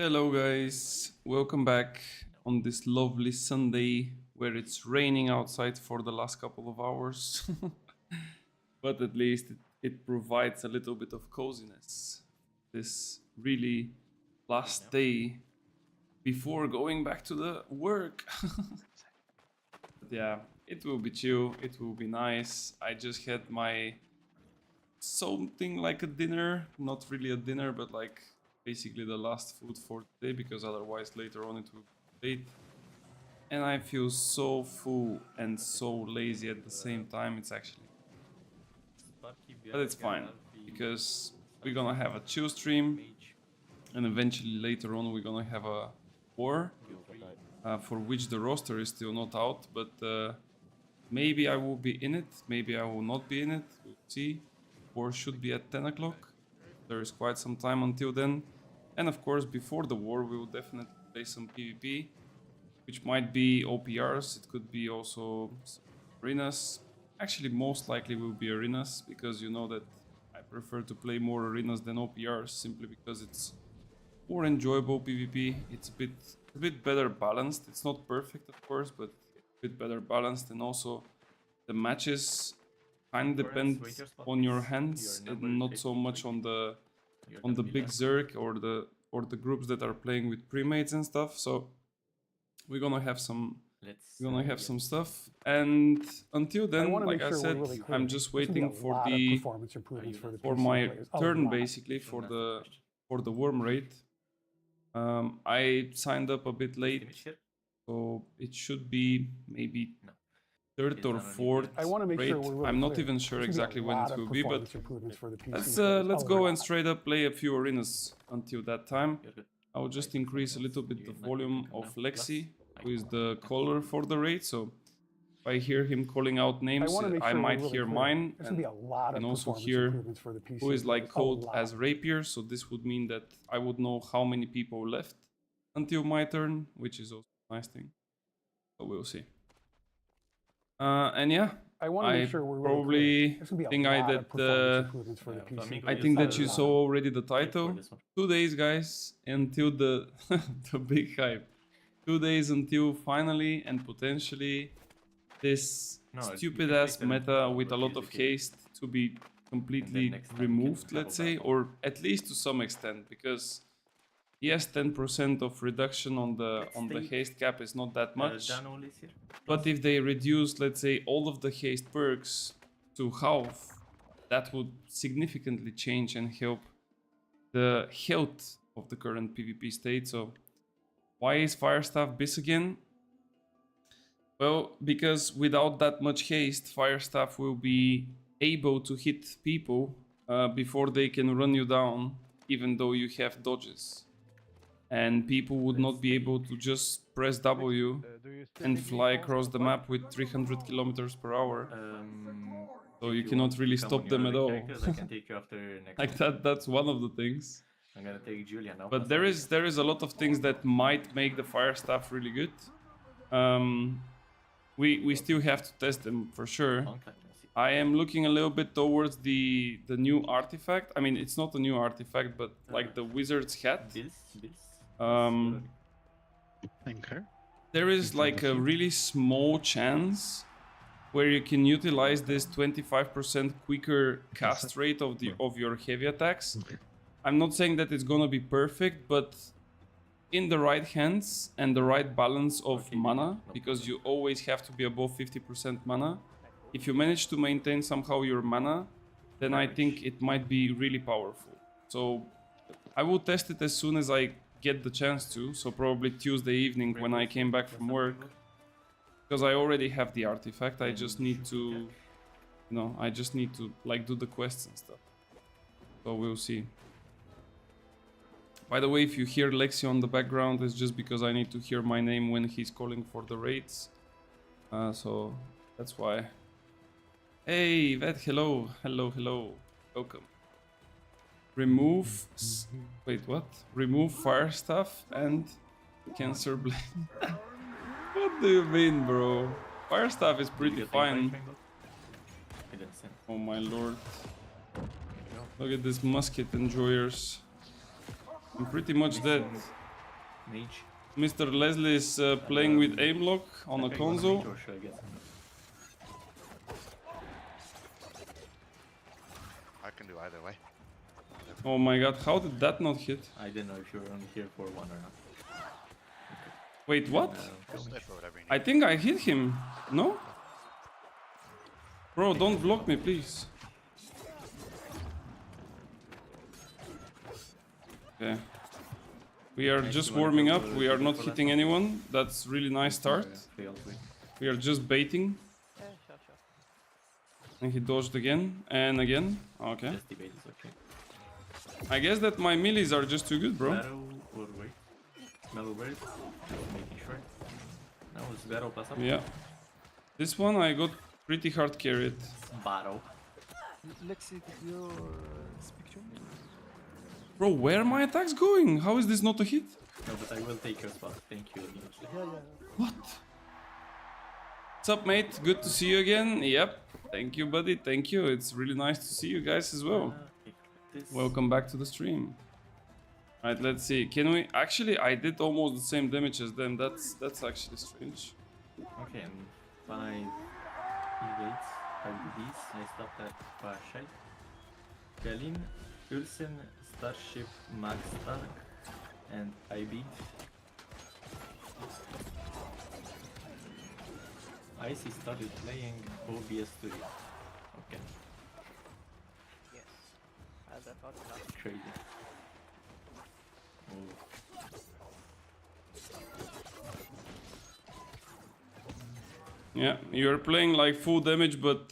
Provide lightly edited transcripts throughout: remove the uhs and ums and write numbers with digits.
Hello guys, welcome back on this lovely Sunday where it's raining outside for the last couple of hours. But at least it provides a little bit of coziness. This really last day before going back to the work. But yeah, it will be chill, it will be nice. I just had my something like a dinner, not really a dinner, but like basically the last food for today, because otherwise later on it will be late. And I feel so full and so lazy at the same time. It's actually, but it's fine because we're gonna have a chill stream, and eventually later on we're gonna have a war for which the roster is still not out, but maybe I will be in it, maybe I will not be in it, we'll see. War should be at 10 o'clock. There is quite some time until then. And of course, before the war, we will definitely play some PvP, which might be OPRs, it could be also arenas. Actually, most likely will be arenas, because you know that I prefer to play more arenas than OPRs, simply because it's more enjoyable PvP. It's a bit better balanced. It's not perfect, of course, but a bit better balanced, and also the matches kind of depend on your hands and not so much on the big Zerg or the groups that are playing with premates and stuff. So we're gonna have some stuff, and until then, like I said, I'm just waiting for my turn, basically for the worm raid. I signed up a bit late, so it should be maybe third or fourth raid. I'm not even sure exactly when it will be, but let's go and straight up play a few arenas until that time. I'll just increase a little bit the volume of Lexi, who is the caller for the raid, so if I hear him calling out names, I might hear mine, and also hear who is like called as Rapier, so this would mean that I would know how many people left until my turn, which is also a nice thing. So we'll see. And yeah, I probably think I think that you saw already the title. 2 days, guys, until the the big hype. 2 days until finally and potentially this stupid ass meta with a lot of haste to be completely removed, let's say, or at least to some extent, because yes, 10% of reduction on the haste cap is not that much, but if they reduce, let's say, all of the haste perks to half, that would significantly change and help the health of the current PvP state. So why is Firestaff BIS again? Well, because without that much haste, Firestaff will be able to hit people before they can run you down, even though you have dodges. And people would not be able to just press W and fly across the map with 300 kilometers per hour. So you cannot really stop them at all. I can take you after next Like that's one of the things. I'm gonna take Julia now. But there is a lot of things that might make the Firestaff really good. We still have to test them for sure. I am looking a little bit towards the new artifact. I mean, it's not a new artifact, but like the wizard's hat. There is like a really small chance where you can utilize this 25% quicker cast rate of your heavy attacks. I'm not saying that it's gonna be perfect, but in the right hands and the right balance of mana, because you always have to be above 50% mana. If you manage to maintain somehow your mana, then I think it might be really powerful. So I will test it as soon as I get the chance to, so probably Tuesday evening when I came back from work, because I already have the artifact. I just need to, like do the quests and stuff. So we'll see. By the way, if you hear Lexi on the background, it's just because I need to hear my name when he's calling for the raids. So that's why. Hey, Vet, hello, welcome. Remove, wait, what? Remove Firestaff and Cancer Blade. What do you mean, bro? Firestaff is pretty fine. Oh my lord. Look at this musket enjoyers. I'm pretty much dead. Mage. Mr. Leslie is playing with aim lock on a Okay, console. Or should I get some? I can do either way. Oh my god, how did that not hit? I didn't know if you were only here for one or not. Wait, what? Go Stay mage. for whatever you I need. think I hit him. No? Bro, don't block me, please. Okay. We are Nice, just you wanna warming go up. for We are the not last hitting one? anyone. That's really nice start. Failed with. We are just baiting. Yeah, sure. And he dodged again and again. Okay. Just debate is okay. I guess that my melees are just too good, bro. Battle or wait. Metal wait. Making sure. Now it's battle plus up. Yeah. This one I got pretty hard carried. Battle. Lexi, did you speak to me? Bro, where are my attacks going? How is this not a hit? No, but I will take your spot. Thank you. Yeah. What? What's up, mate? Good to see you again. Yep. Thank you, buddy. Thank you. It's really nice to see you guys as well. This. Welcome back to the stream. Alright, let's see. Can we... Actually, I did almost the same damage as them. That's actually strange. Okay, and 5 evades, 5 DDs. I stopped at Farsight. Galin, Ulsen, Starship, Max Stark, and IB. Icy started playing OBS Studio. Okay, Yes. As I thought last. crazy. Oh. Yeah, you're playing like full damage, but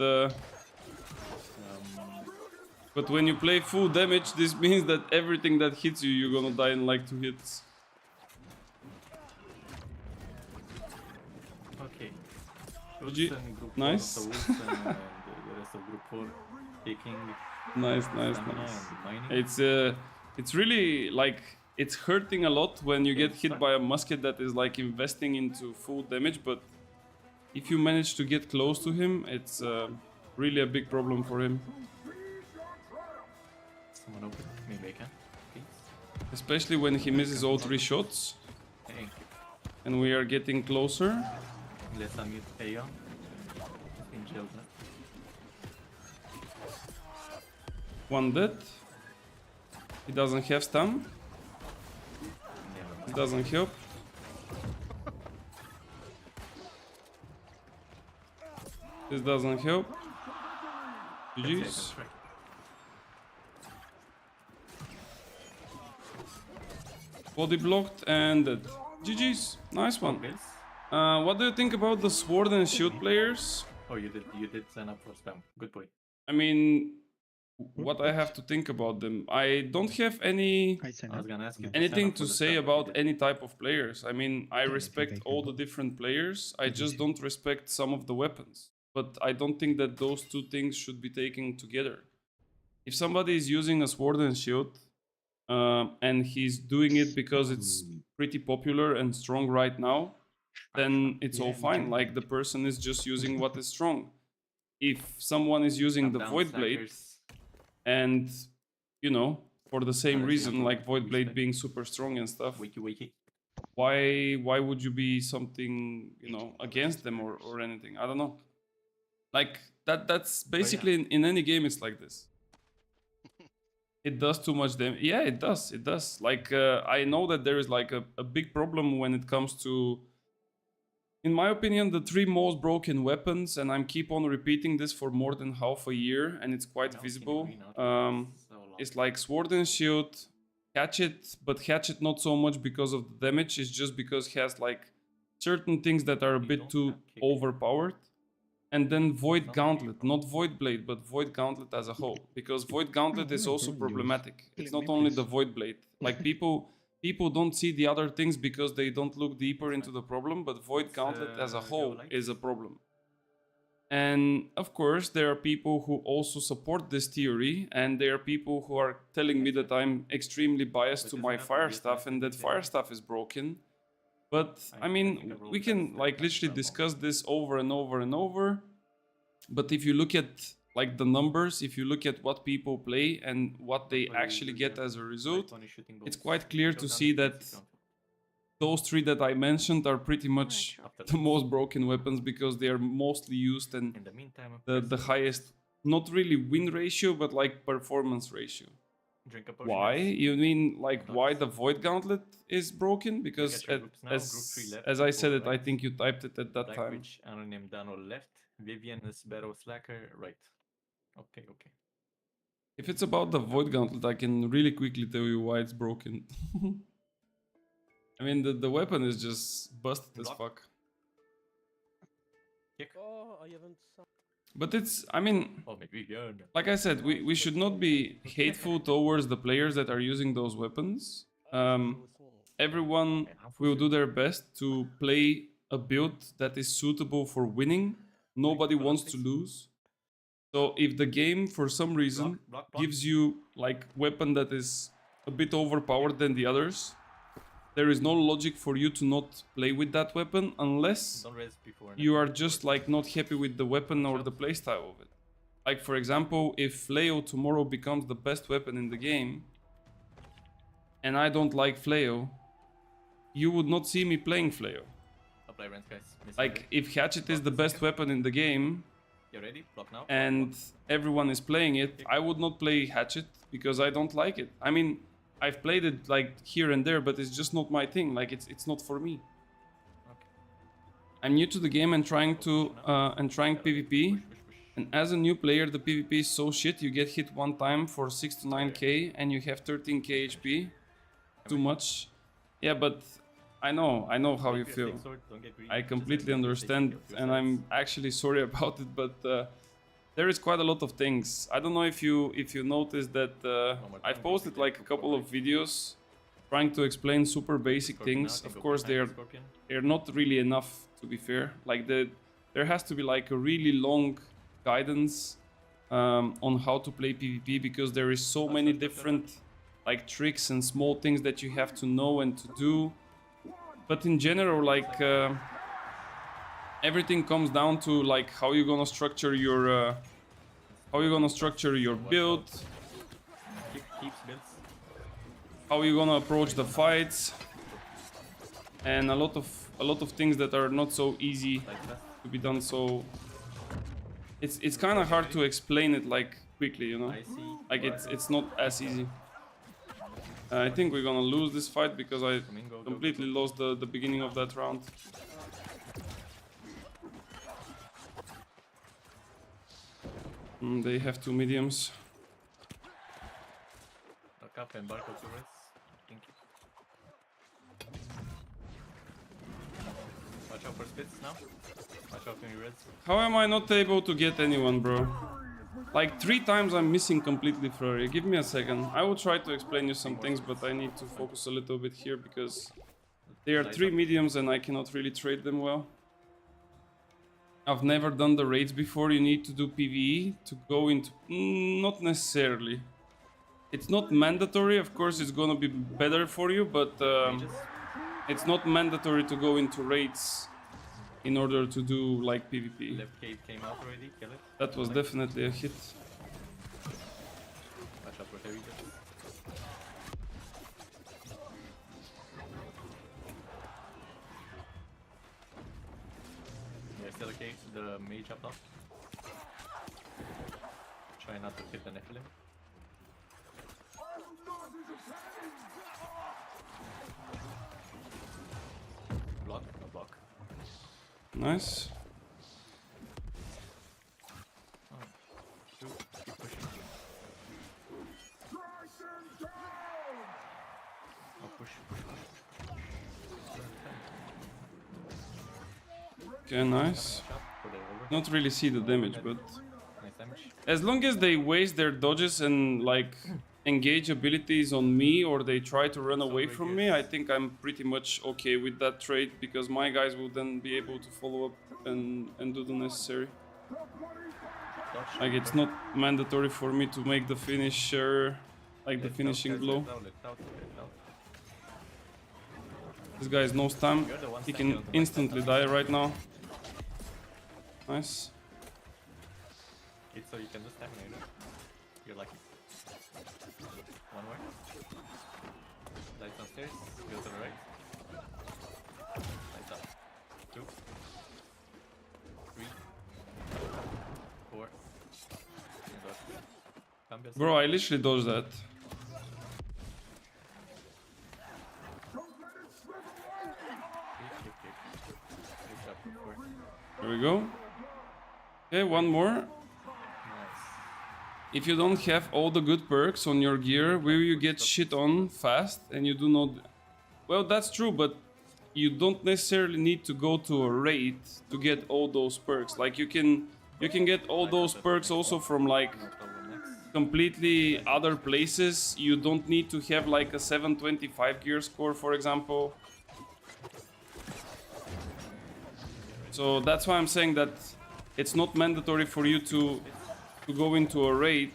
when you play full damage, this means that everything that hits you, you're gonna die in like 2 hits. Okay. GG. Ulsen, group Nice. 4, so Ulsen and the rest of group 4 taking Nice. stamina and mining. It's really like it's hurting a lot when you get hit by a musket that is like investing into full damage, but if you manage to get close to him, it's really a big problem for him. Someone open? Maybe I can. Please. Especially when he misses all 3 shots Thank you. and we are getting closer. Let's unmute Aeon. In jail now. 1 dead. He doesn't have stun. Never It mind. doesn't help. This doesn't help. That's it, GG's. that's right. Body blocked and dead. GG's. Nice one. Bills? What do you think about the sword and shield players? Oh, you did sign up for spam. Good boy. I mean, what I have to think about them. I don't have any I was gonna ask you. anything sign up to for the say spam, but you about did. any type of players. I mean, I Yeah, respect if you all take the them different players. I If you just see- don't respect some of the weapons. But I don't think that those two things should be taken together. If somebody is using a sword and shield, and he's doing it because it's pretty popular and strong right now, then it's all Yeah, fine. Like the person is just using what is strong. If someone is using Calm the down, Void Blade, slackers. and you know, for the same Honestly, reason, I'm like not Void Blade respect. being super strong and stuff, Wakey. why would you be something, you know, against them or anything? I don't know. Like that's basically in any game it's like this. It does too much damage. Yeah, it does. Like I know that there is like a big problem when it comes to, in my opinion, the 3 most broken weapons, and I'm keep on repeating this for more than half a year, and it's quite Now visible. King Green out, so long. It's like sword and shield, hatchet, but hatchet not so much because of the damage. It's just because it has like certain things that are a You bit don't too have kick. overpowered. And then Void Not Gauntlet, kick. not Void Blade, but Void Gauntlet as a whole. Because Void Gauntlet is also Use problematic. It's not Maybe only it's- the Void Blade. Like people don't see the other things because they don't look deeper into the problem, but Void Let's, Gauntlet as a go whole light. is a problem. And of course, there are people who also support this theory, and there are people who are telling me that I'm extremely biased to Because my I have to fire be stuff and that attracted fire to stuff is broken. But I I mean, think I rolled we can best like that literally time discuss this over and over and over. But if you look at like the numbers, if you look at what people play and what they But you actually will get get as a result, Like 20 shooting it's balls. quite clear to Showdown see defense that is counted. those three that I mentioned are pretty much After the most broken weapons because they are mostly used and in the meantime, the highest, not really win ratio, but like performance ratio. drink a potion. Why? guys. You mean like Not why just- the Void Gauntlet is broken? Because at your groups now, group 3 left, as I group said 4 it, I right. think you typed it at that Black time. Witch, Anonym Dano left. Vivian is Barrow Slacker right. Okay, okay. If it's about the Void Gauntlet, I can really quickly tell you why it's broken. I mean, the weapon is just busted as Block. fuck. Kick. Oh, I haven't. But it's, I mean, Oh, maybe good. like I said, we should not be hateful towards the players that are using those weapons. Everyone will do their best to play a build that is suitable for winning. Nobody wants to lose. So if the game, for some reason, Block. gives you like weapon that is a bit overpowered than the others, there is no logic for you to not play with that weapon unless Don't res before. you are just like not happy with the weapon or the playstyle of it. Like for example, if Flail tomorrow becomes the best weapon in the game, and I don't like Flail, you would not see me playing Flail. Apply rents, guys. Missing Like red. if Hatchet is the best weapon in the game, You ready? Block now. and everyone is playing it, I would not play Hatchet because I don't like it. I mean, I've played it like here and there, but it's just not my thing. Like it's not for me. Okay. I'm new to the game and trying PvP. And as a new player, the PvP is so shit. You get hit one time for 6 to 9k and you have 13k HP. Too much. Yeah, but I know how you feel. I completely understand, and I'm actually sorry about it. But there is quite a lot of things. I don't know if you noticed that I've posted like a couple of videos trying to explain super basic things. Of course, they're not really enough, to be fair. Like there has to be like a really long guidance on how to play PvP because there is so many different like tricks and small things that you have to know and to do. But in general, like everything comes down to like how you're gonna structure your build, Keeps builds. how you're gonna approach the fights, and a lot of things that are not so easy Like that. to be done. So it's kind of hard to explain it like quickly, you know. I see. Like it's not as easy. I think we're gonna lose this fight because I Come in, go. completely lost the beginning of that round. They have two mediums. Look up and bark to res. Thank you. Watch out for spits now. Watch out for your reds. How am I not able to get anyone, bro? Like 3 times I'm missing completely Flurry. Give me a second. I will try to explain you some things, but I need to focus a little bit here because they are 3 mediums and I cannot really trade them well. I've never done the raids before. You need to do PvE to go into... not necessarily. It's not mandatory. Of course, it's gonna be better for you, but it's not mandatory to go into raids in order to do like PvP. Left cave came out already. Kill it. That was definitely a hit. Watch out for heavy jets. Yeah, still okay. The mage up top. Try not to hit the Nephilim. Block, no block. Nice. Oh, shoot, keep pushing. Oh, push. Okay, nice. Shot for the over. Not really see the damage, but Nice damage. as long as they waste their dodges and like engage abilities on me or they try to run away from me, I think I'm pretty much okay with that trade because my guys will then be able to follow up and do the necessary. Dodge. Like it's not mandatory for me to make the finisher, like the Let finishing out, blow. let out. This guy has no stun. You're the one He standing can on the right instantly side. die right now. Nice. It's so you can do stamina, you know? You're lucky. One more. Dive downstairs, go to the right. Lights up. 2, 3, 4. Cambios. Bro, I literally dodged that. There we go. Okay, one more. Nice. If you don't have all the good perks on your gear, will you get shit on fast and you do not... Well, that's true, but you don't necessarily need to go to a raid to get all those perks. Like you can get all those perks also from like No problem. Next. completely other places. You don't need to have like a 725 gear score, for example. So that's why I'm saying that it's not mandatory for you to go into a raid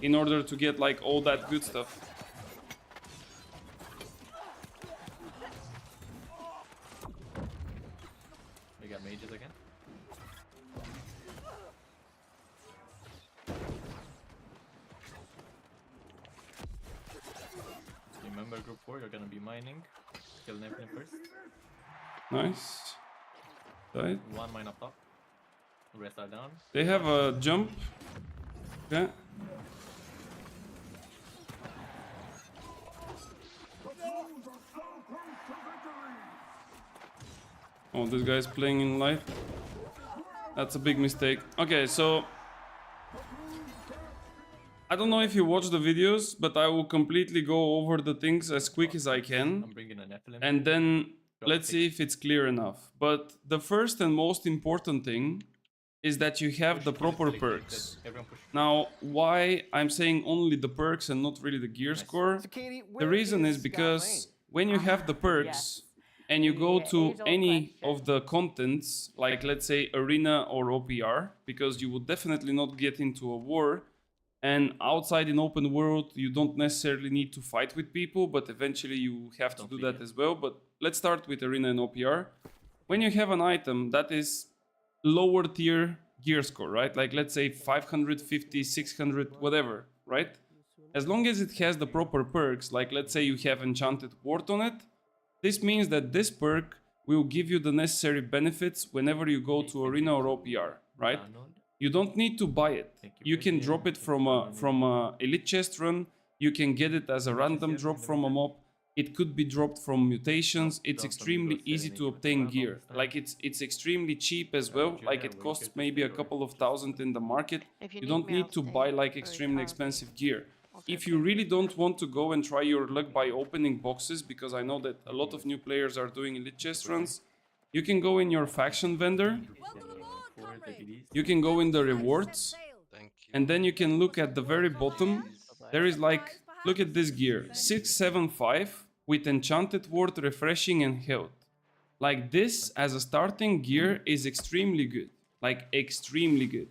in order to get like all that good stuff. We got mages again. Remember group 4, you're gonna be mining. Kill Neptune first. Nice. Right. 1 mine up top. Rest are down. They have a jump. Okay. Oh, this guy's playing in live. That's a big mistake. Okay, so I don't know if you watch the videos, but I will completely go over the things as quick as I can. I'm bringing a Nephilim. And then let's see if it's clear enough. But the first and most important thing is that you have the proper perks. Everyone push. Now, why I'm saying only the perks and not really the gear score? The reason is because when you have the perks and you go to any of the contents, like let's say arena or OPR, because you would definitely not get into a war, and outside in open world you don't necessarily need to fight with people, but eventually you have to do that as well. But let's start with arena and OPR. When you have an item that is lower tier gear score, right? Like let's say 550, 600, whatever, right? As long as it has the proper perks, like let's say you have enchanted ward on it, this means that this perk will give you the necessary benefits whenever you go to arena or OPR, right? You don't need to buy it. You can drop it from a elite chest run. You can get it as a random drop from a mob. It could be dropped from mutations. It's extremely easy to obtain gear. Like it's extremely cheap as well. Like it costs maybe a couple of thousand in the market. You don't need to buy like extremely expensive gear. If you really don't want to go and try your luck by opening boxes, because I know that a lot of new players are doing elite chest runs, you can go in your faction vendor. You can go in the rewards, and then you can look at the very bottom. There is like, look at this gear, 675 with enchanted ward, refreshing and health. Like this as a starting gear is extremely good, like extremely good.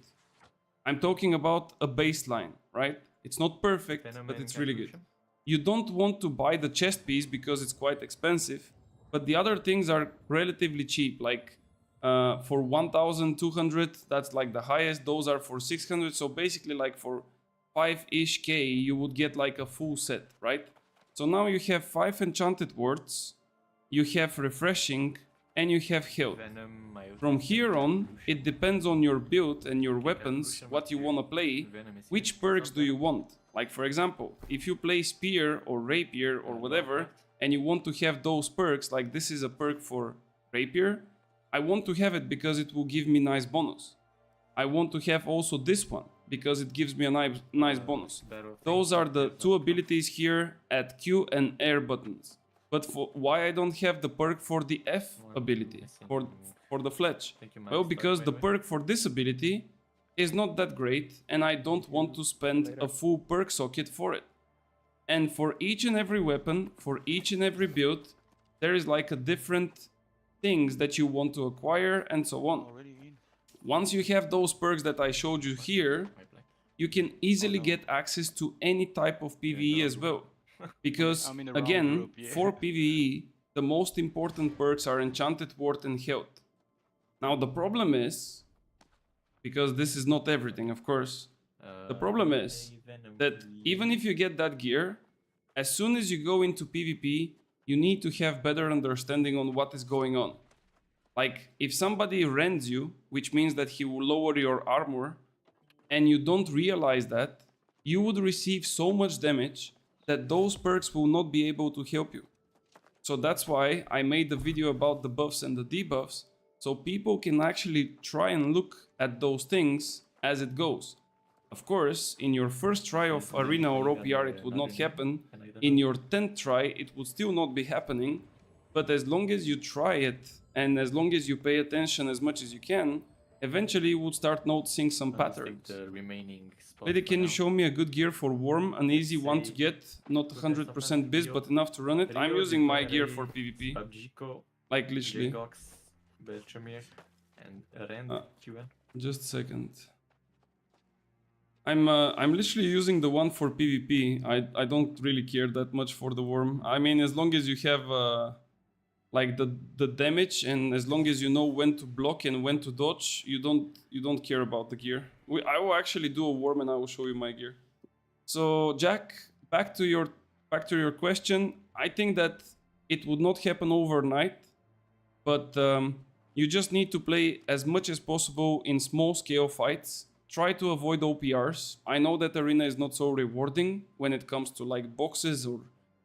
I'm talking about a baseline, right? It's not perfect, but it's really good. You don't want to buy the chest piece because it's quite expensive, but the other things are relatively cheap, like for 1,200, that's like the highest. Those are for 600. So basically like for 5-ish K, you would get like a full set, right? So now you have 5 enchanted wards, you have refreshing, and you have health. From here on, it depends on your build and your weapons, what you want to play, which perks do you want. Like for example, if you play spear or rapier or whatever, and you want to have those perks, like this is a perk for rapier, I want to have it because it will give me nice bonus. I want to have also this one because it gives me a nice bonus. Those are the two abilities here at Q and R buttons. But for why I don't have the perk for the F ability, for the fletch? Well, because the perk for this ability is not that great and I don't want to spend a full perk socket for it. And for each and every weapon, for each and every build, there is like a different things that you want to acquire and so on. Once you have those perks that I showed you here, you can easily get access to any type of PvE as well. Because again, for PvE, the most important perks are enchanted ward and health. Now the problem is, because this is not everything of course, the problem is that even if you get that gear, as soon as you go into PvP, you need to have better understanding on what is going on. Like, if somebody rends you, which means that he will lower your armor, and you don't realize that, you would receive so much damage that those perks will not be able to help you. So that's why I made the video about the buffs and the debuffs, so people can actually try and look at those things as it goes. Of course, in your first try of Arena or OPR it would not happen, in your 10th try it would still not be happening, but as long as you try it, and as long as you pay attention as much as you can, eventually you would start noticing some patterns. Lady, can you show me a good gear for Worm, an easy one to get, not 100% BIS, but enough to run it? I'm using my gear for PvP, like literally. Just a second. I'm literally using the one for PvP. I don't really care that much for the Worm. I mean, as long as you have like the damage, and as long as you know when to block and when to dodge, you don't care about the gear. I will actually do a Worm and I will show you my gear. So Jack, back to your question. I think that it would not happen overnight, but you just need to play as much as possible in small scale fights. Try to avoid OPRs. I know that Arena is not so rewarding when it comes to like boxes or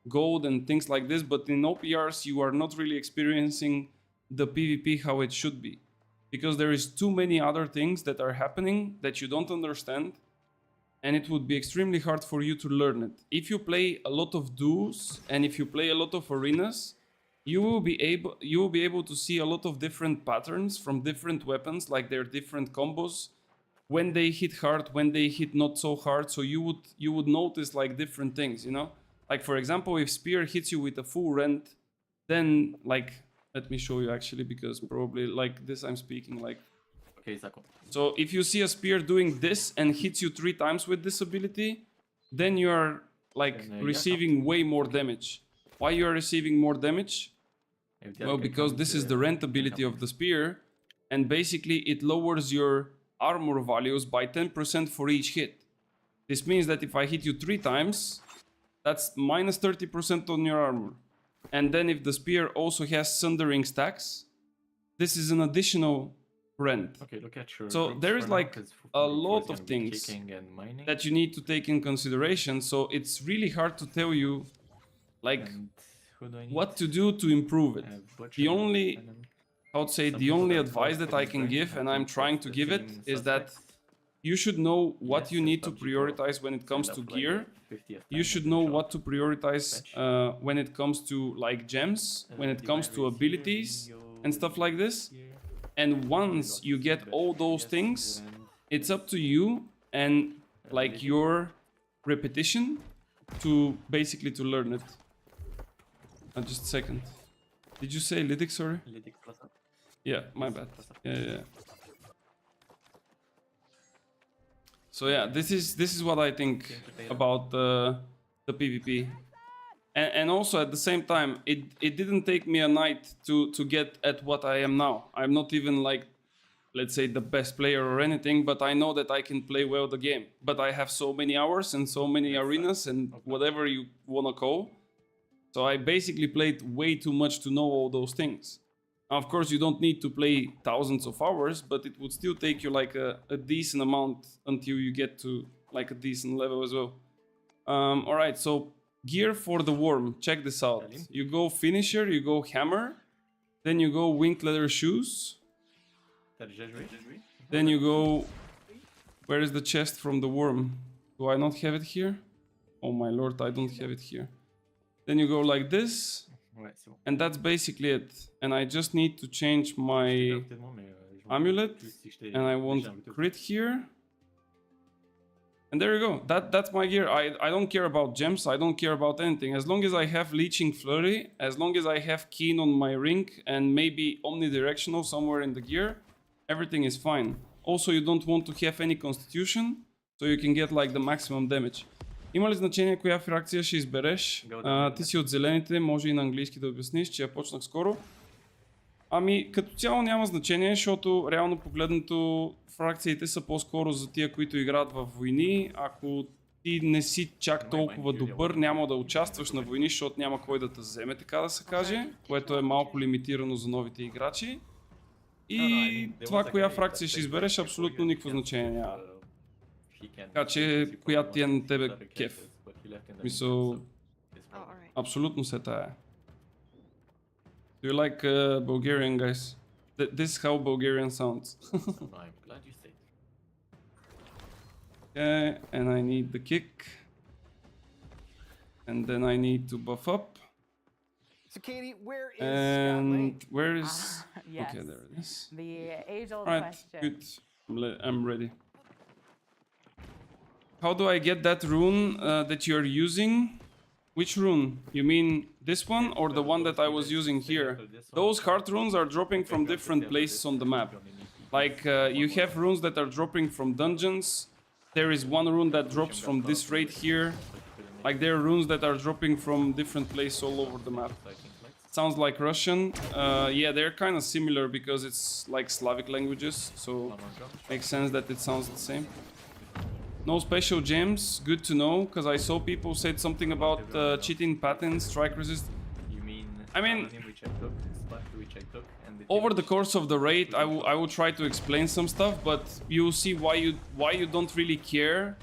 gold and things like this, but in OPRs you are not really experiencing the PvP how it should be, because there is too many other things that are happening that you don't understand, and it would be extremely hard for you to learn it. If you play a lot of duos and if you play a lot of arenas, you will be able to see a lot of different patterns from different weapons, like their different combos, when they hit hard, when they hit not so hard. So you would notice like different things, you know. Like, for example, if Spear hits you with a full rend, then, like, let me show you actually, because probably like this I'm speaking like... Okay, Zako. So if you see a Spear doing this and hits you 3 times with this ability, then you are, like, receiving way more damage. Why you are receiving more damage? Well, because this is the rend ability of the Spear, and basically it lowers your armor values by 10% for each hit. This means that if I hit you 3 times... that's minus 30% on your armor. And then if the Spear also has Sundering stacks, this is an additional rend. Okay, look at your so there is like a lot of things that you need to take in consideration. So it's really hard to tell you like what to do to improve it. The only, I would say, the only advice that I can give, and I'm trying to give it, is that you should know what you need to prioritize when it comes to gear. You should know what to prioritize when it comes to like gems, when it comes to abilities and stuff like this. And once you get all those things, it's up to you and like your repetition to basically to learn it. Just a second. Did you say Lydic, sorry? Yeah, my bad. Yeah. So yeah, this is what I think about the PvP, and also at the same time, it didn't take me a night to get at what I am now. I'm not even like, let's say, the best player or anything, but I know that I can play well the game. But I have so many hours and so many arenas and whatever you wanna call. So I basically played way too much to know all those things. Of course, you don't need to play thousands of hours, but it would still take you like a decent amount until you get to like a decent level as well. Alright, so gear for the Worm. Check this out. You go Finisher, you go Hammer, then you go Winged Leather Shoes. Then you go... Where is the chest from the Worm? Do I not have it here? Oh my lord, I don't have it here. Then you go like this. And that's basically it. And I just need to change my amulet. And I want crit here. And there you go. That's my gear. I don't care about gems. I don't care about anything. As long as I have Leeching Flurry, as long as I have Keen on my ring, and maybe Omnidirectional somewhere in the gear, everything is fine. Also, you don't want to have any Constitution, so you can get like the maximum damage. Има ли значение коя фракция ще избереш? Ти си от зелените, може и на английски да обясниш, че я почнах скоро. Ами, като цяло няма значение, защото реално погледнато фракциите са по-скоро за тия, които играят в войни. Ако ти не си чак толкова добър, няма да участваш на войни, защото няма кой да те вземе, така да се каже, което е малко лимитирано за новите играчи. И това, коя фракция ще избереш, абсолютно никакво значение няма. Така че, коя ти е на тебе кеф. Мисъл, абсолютно се тая. Do you like Bulgarian, guys? This is how Bulgarian sounds. Okay, and I need the kick. And then I need to buff up. So Katie, where is And where is... Yes. Okay, there it is. The age-old Alright, question. good. I'm ready. How do I get that rune that you're using? Which rune? You mean this one or the one that I was using here? Those heart runes are dropping from different places on the map. Like, you have runes that are dropping from dungeons. There is one rune that drops from this raid here. Like, there are runes that are dropping from different places all over the map. Sounds like Russian. Yeah, they're kind of similar because it's like Slavic languages, so makes sense that it sounds the same. No special gems, good to know, because I saw people said something about cheating patterns, strike resist. I mean, over the course of the raid, I will try to explain some stuff, but you'll see why you don't really care.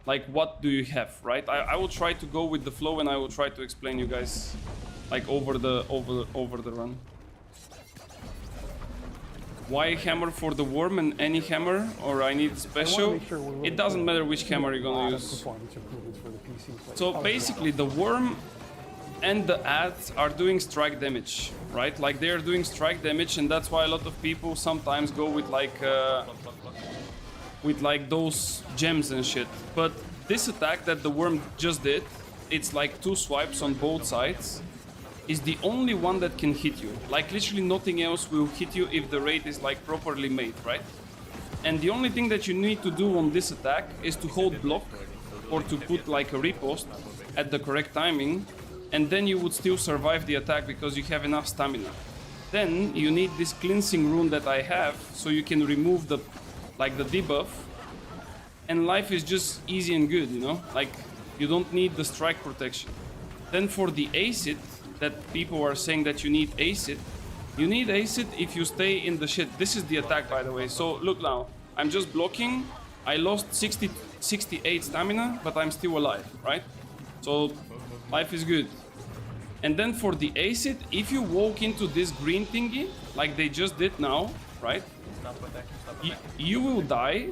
Like, what do you have, right? I will try to go with the flow, and I will try to explain you guys, like, over the run. Why hammer for the worm and any hammer, or I need special? It doesn't matter which hammer you're gonna use. So basically, the worm and the ads are doing strike damage, right? Like, they are doing strike damage, and that's why a lot of people sometimes go with like those gems and shit. But this attack that the worm just did, it's like 2 swipes on both sides, is the only one that can hit you. Like, literally nothing else will hit you if the raid is like properly made, right? And the only thing that you need to do on this attack is to hold block or to put like a riposte at the correct timing, and then you would still survive the attack because you have enough stamina. Then you need this cleansing rune that I have, so you can remove the debuff, and life is just easy and good, you know? Like, you don't need the strike protection. Then for the acid, that people are saying that you need acid, you need acid if you stay in the shit. This is the attack, by the way. So look now, I'm just blocking. I lost 68 stamina, but I'm still alive, right? So life is good. And then for the acid, if you walk into this green thingy, like they just did now, right? You will die,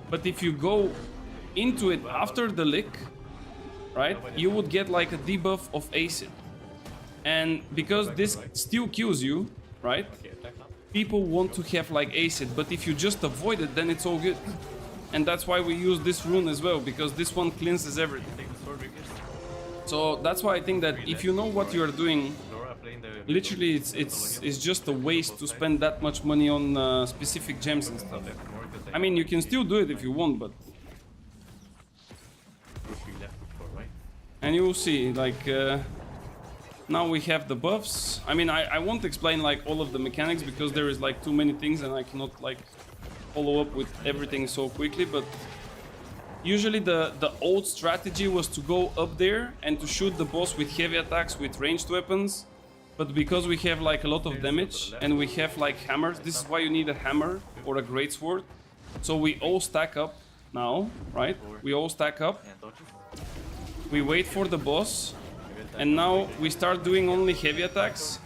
but if you go into it after the lick, right, you would get like a debuff of acid. And because this still kills you, right, people want to have like acid, but if you just avoid it, then it's all good. And that's why we use this rune as well, because this one cleanses everything. So that's why I think that if you know what you are doing, literally it's just a waste to spend that much money on specific gems and stuff. I mean, you can still do it if you want, but... And you will see, like... now we have the buffs. I mean, I won't explain like all of the mechanics because there is like too many things and I cannot like follow up with everything so quickly, but usually the old strategy was to go up there and to shoot the boss with heavy attacks with ranged weapons, but because we have like a lot of damage and we have like hammers, this is why you need a hammer or a greatsword. So we all stack up now, right? We all stack up. We wait for the boss. And now we start doing only heavy attacks.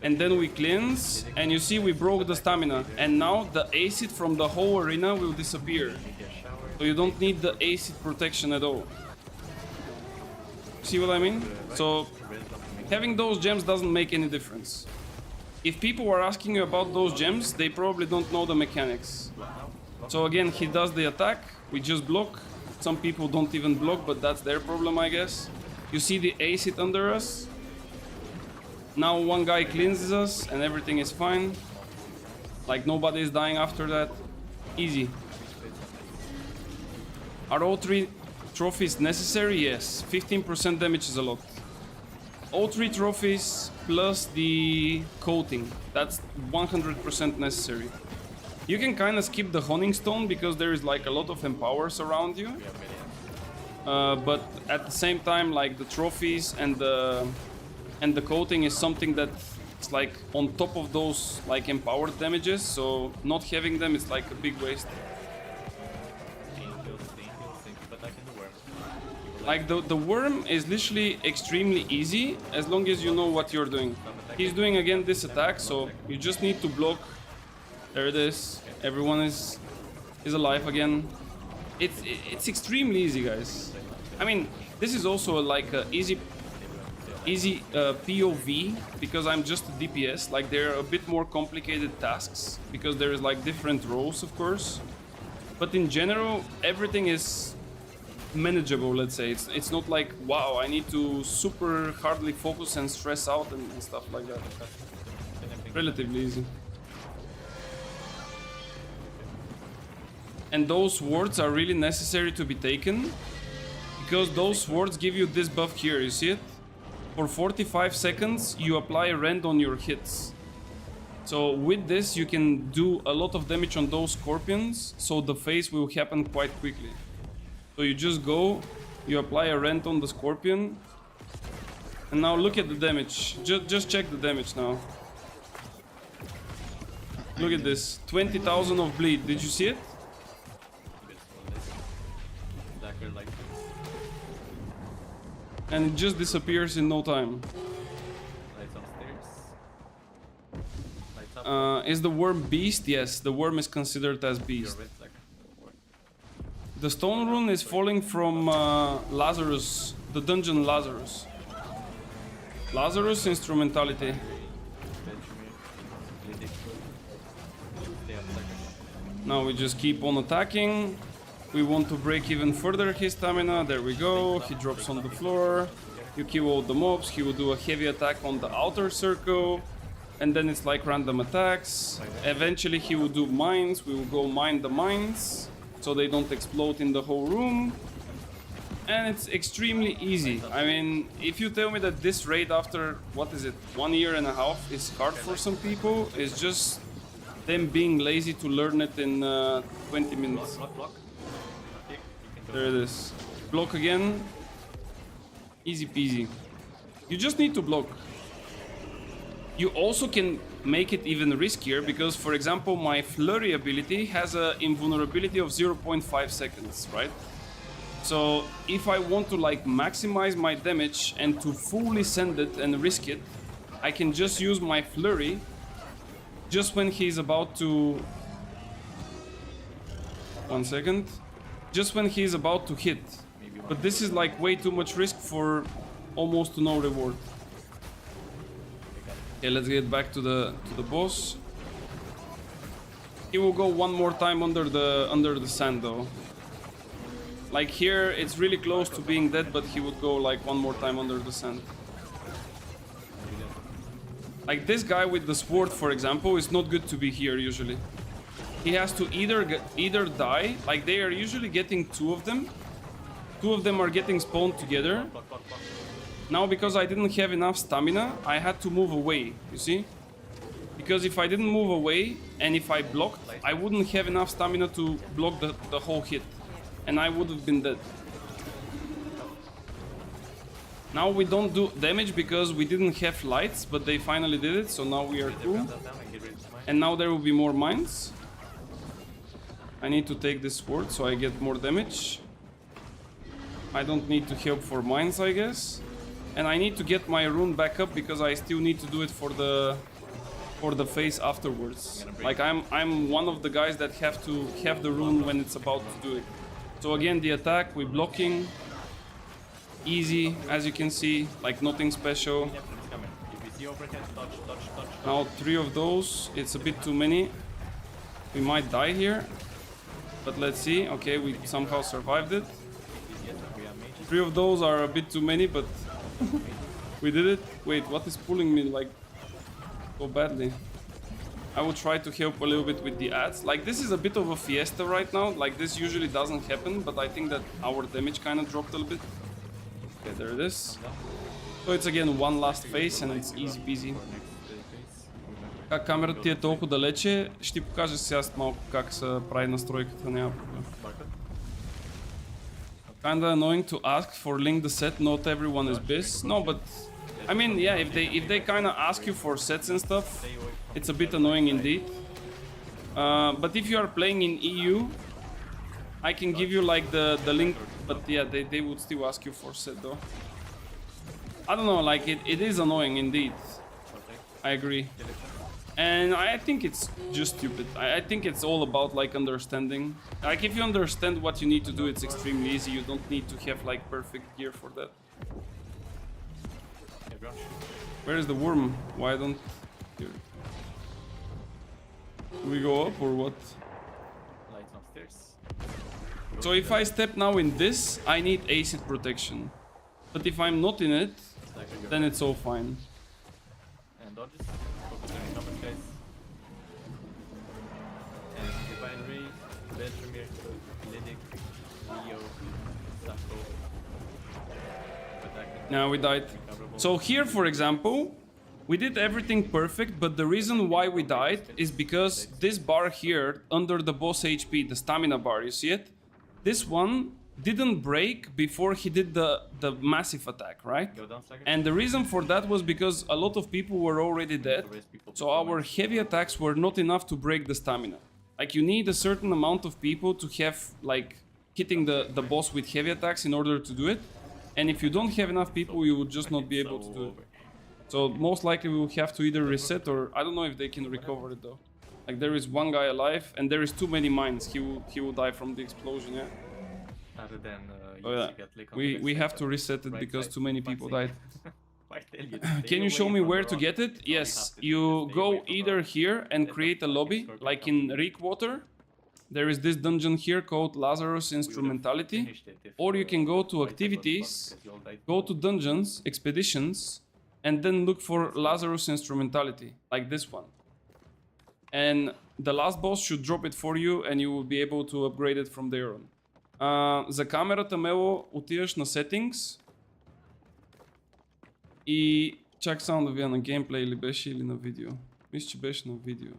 And then we cleanse. And you see we broke the stamina. And now the acid from the whole arena will disappear. So you don't need the acid protection at all. See what I mean? So having those gems doesn't make any difference. If people are asking you about those gems, they probably don't know the mechanics. So again, he does the attack. We just block. Some people don't even block, but that's their problem, I guess. You see the acid under us. Now one guy cleanses us and everything is fine. Like nobody is dying after that. Easy. Are all 3 trophies necessary? Yes. 15% damage is a lot. All 3 trophies plus the coating. That's 100% necessary. You can kind of skip the Honing Stone because there is like a lot of empowers around you. We have millions. But at the same time, like the trophies and the coating is something that it's like on top of those like empowered damages. So not having them is like a big waste. Angels, thank you, but I can do worm. Like the worm is literally extremely easy as long as you know what you're doing. He's doing again this attack, so you just need to block. There it is. Everyone is alive again. It's extremely easy, guys. I mean, this is also like a easy POV because I'm just a DPS. Like they're a bit more complicated tasks because there is like different roles, of course. But in general, everything is manageable. Let's say it's not like wow, I need to super hardly focus and stress out and stuff like that. Relatively easy. And those wards are really necessary to be taken because those wards give you this buff here, you see it? For 45 seconds you apply rend on your hits. So with this you can do a lot of damage on those scorpions, so the phase will happen quite quickly. So you just go, you apply a rend on the scorpion, and now look at the damage. Just check the damage now. Look at this, 20,000 of bleed, did you see it? Like And it just disappears in no time. lights on stairs. Lights up. Is the worm beast? Yes, the worm is considered as beast. Your red flag. The stone rune is falling from Lazarus, the dungeon Lazarus. Lazarus instrumentality. Now we just keep on attacking. We want to break even further his stamina. There we go. He drops on the floor. You kill all the mobs. He will do a heavy attack on the outer circle. And then it's like random attacks. Eventually he will do mines. We will go mine the mines so they don't explode in the whole room. And it's extremely easy. I mean, if you tell me that this raid after, what is it, 1.5 years is hard for some people, it's just them being lazy to learn it in 20 minutes. Block. There it is. Block again. Easy peasy. You just need to block. You also can make it even riskier because, for example, my flurry ability has an invulnerability of 0.5 seconds, right? So if I want to like maximize my damage and to fully send it and risk it, I can just use my flurry just when he's about to... 1 second. Just when he's about to hit. But this is like way too much risk for almost no reward. Okay, let's get back to the boss. He will go one more time under the sand though. Like here, it's really close to being dead, but he would go like one more time under the sand. Like this guy with the sword, for example, is not good to be here usually. He has to either die, like they are usually getting two of them. Two of them are getting spawned together. Now because I didn't have enough stamina, I had to move away, you see? Because if I didn't move away, and if I blocked, I wouldn't have enough stamina to block the whole hit. And I would have been dead. Now we don't do damage because we didn't have lights, but they finally did it, so now we are cool. And now there will be more mines. I need to take this sword so I get more damage. I don't need to help for mines, I guess. And I need to get my rune back up because I still need to do it for the phase afterwards. Like I'm one of the guys that have to have the rune when it's about to do it. So again, the attack, we're blocking. Easy, as you can see, like nothing special. Now 3 of those, it's a bit too many. We might die here. But let's see. Okay, we somehow survived it. 3 of those are a bit too many, but we did it. Wait, what is pulling me like so badly? I will try to help a little bit with the ads. Like this is a bit of a fiesta right now. Like this usually doesn't happen, but I think that our damage kind of dropped a little bit. Okay, there it is. So it's again one last phase and it's easy peasy. Как камерата ти е толкова далече, ще ти покажа сега малко как се прави настройката, няма проблем. Kinda annoying to ask for link the set, not everyone is BIS. No, but I mean, yeah, if they kinda ask you for sets and stuff, it's a bit annoying indeed. But if you are playing in EU, I can give you like the link, but yeah, they would still ask you for set though. I don't know, like it is annoying indeed. I agree. And I think it's just stupid. I think it's all about like understanding. Like if you understand what you need to do, it's extremely easy. You don't need to have like perfect gear for that. Where is the worm? Why don't... Here. Do we go up or what? Lights upstairs. So if I step now in this, I need acid protection. But if I'm not in it, then it's all fine. And dodges. Focus on your numbers, guys. And Refinery, Benjamin, Lydic, Leo, Sacco. Now we died. So here, for example, we did everything perfect, but the reason why we died is because this bar here, under the boss HP, the stamina bar, you see it? This one didn't break before he did the massive attack, right? And the reason for that was because a lot of people were already dead, so our heavy attacks were not enough to break the stamina. Like you need a certain amount of people to have like hitting the boss with heavy attacks in order to do it. And if you don't have enough people, you would just not be able to do it. So most likely we will have to either reset or I don't know if they can recover it though. Like there is one guy alive and there is too many mines. He will die from the explosion, yeah. Other than Oh yeah, we have to reset it because too many people died. Can you show me where to get it? Yes, you go either here and create a lobby, like in Reekwater. There is this dungeon here called Lazarus Instrumentality. Or you can go to activities, go to dungeons, expeditions, and then look for Lazarus Instrumentality, like this one. And the last boss should drop it for you and you will be able to upgrade it from there on. За камерата, Мело, отиваш на settings и чак само да видя на геймплей или беше или на видео. Мисля, че беше на видео.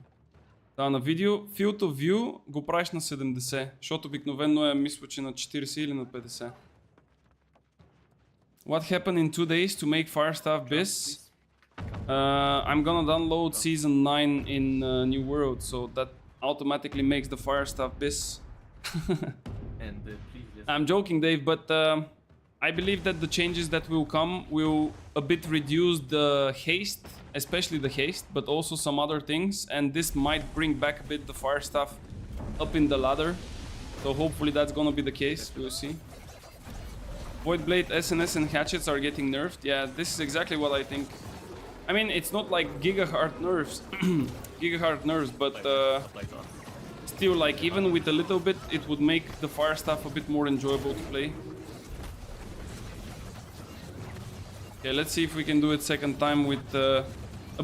Да, на видео Field of View го правиш на 70, защото обикновено е мисля, че на 40 или на 50. What happened in 2 days to make Firestaff BIS? I'm gonna download Season 9 in New World, so that automatically makes the Firestaff BIS. And please just... I'm joking, Dave, but I believe that the changes that will come will a bit reduce the haste, especially the haste, but also some other things, and this might bring back a bit the Firestaff up in the ladder. So hopefully that's gonna be the case, we'll see. Voidblade, SNS and hatchets are getting nerfed. Yeah, this is exactly what I think. I mean, it's not like gigahertz nerfs, gigahertz nerfs, but still, like, even with a little bit, it would make the Firestaff a bit more enjoyable to play. Okay, let's see if we can do it second time with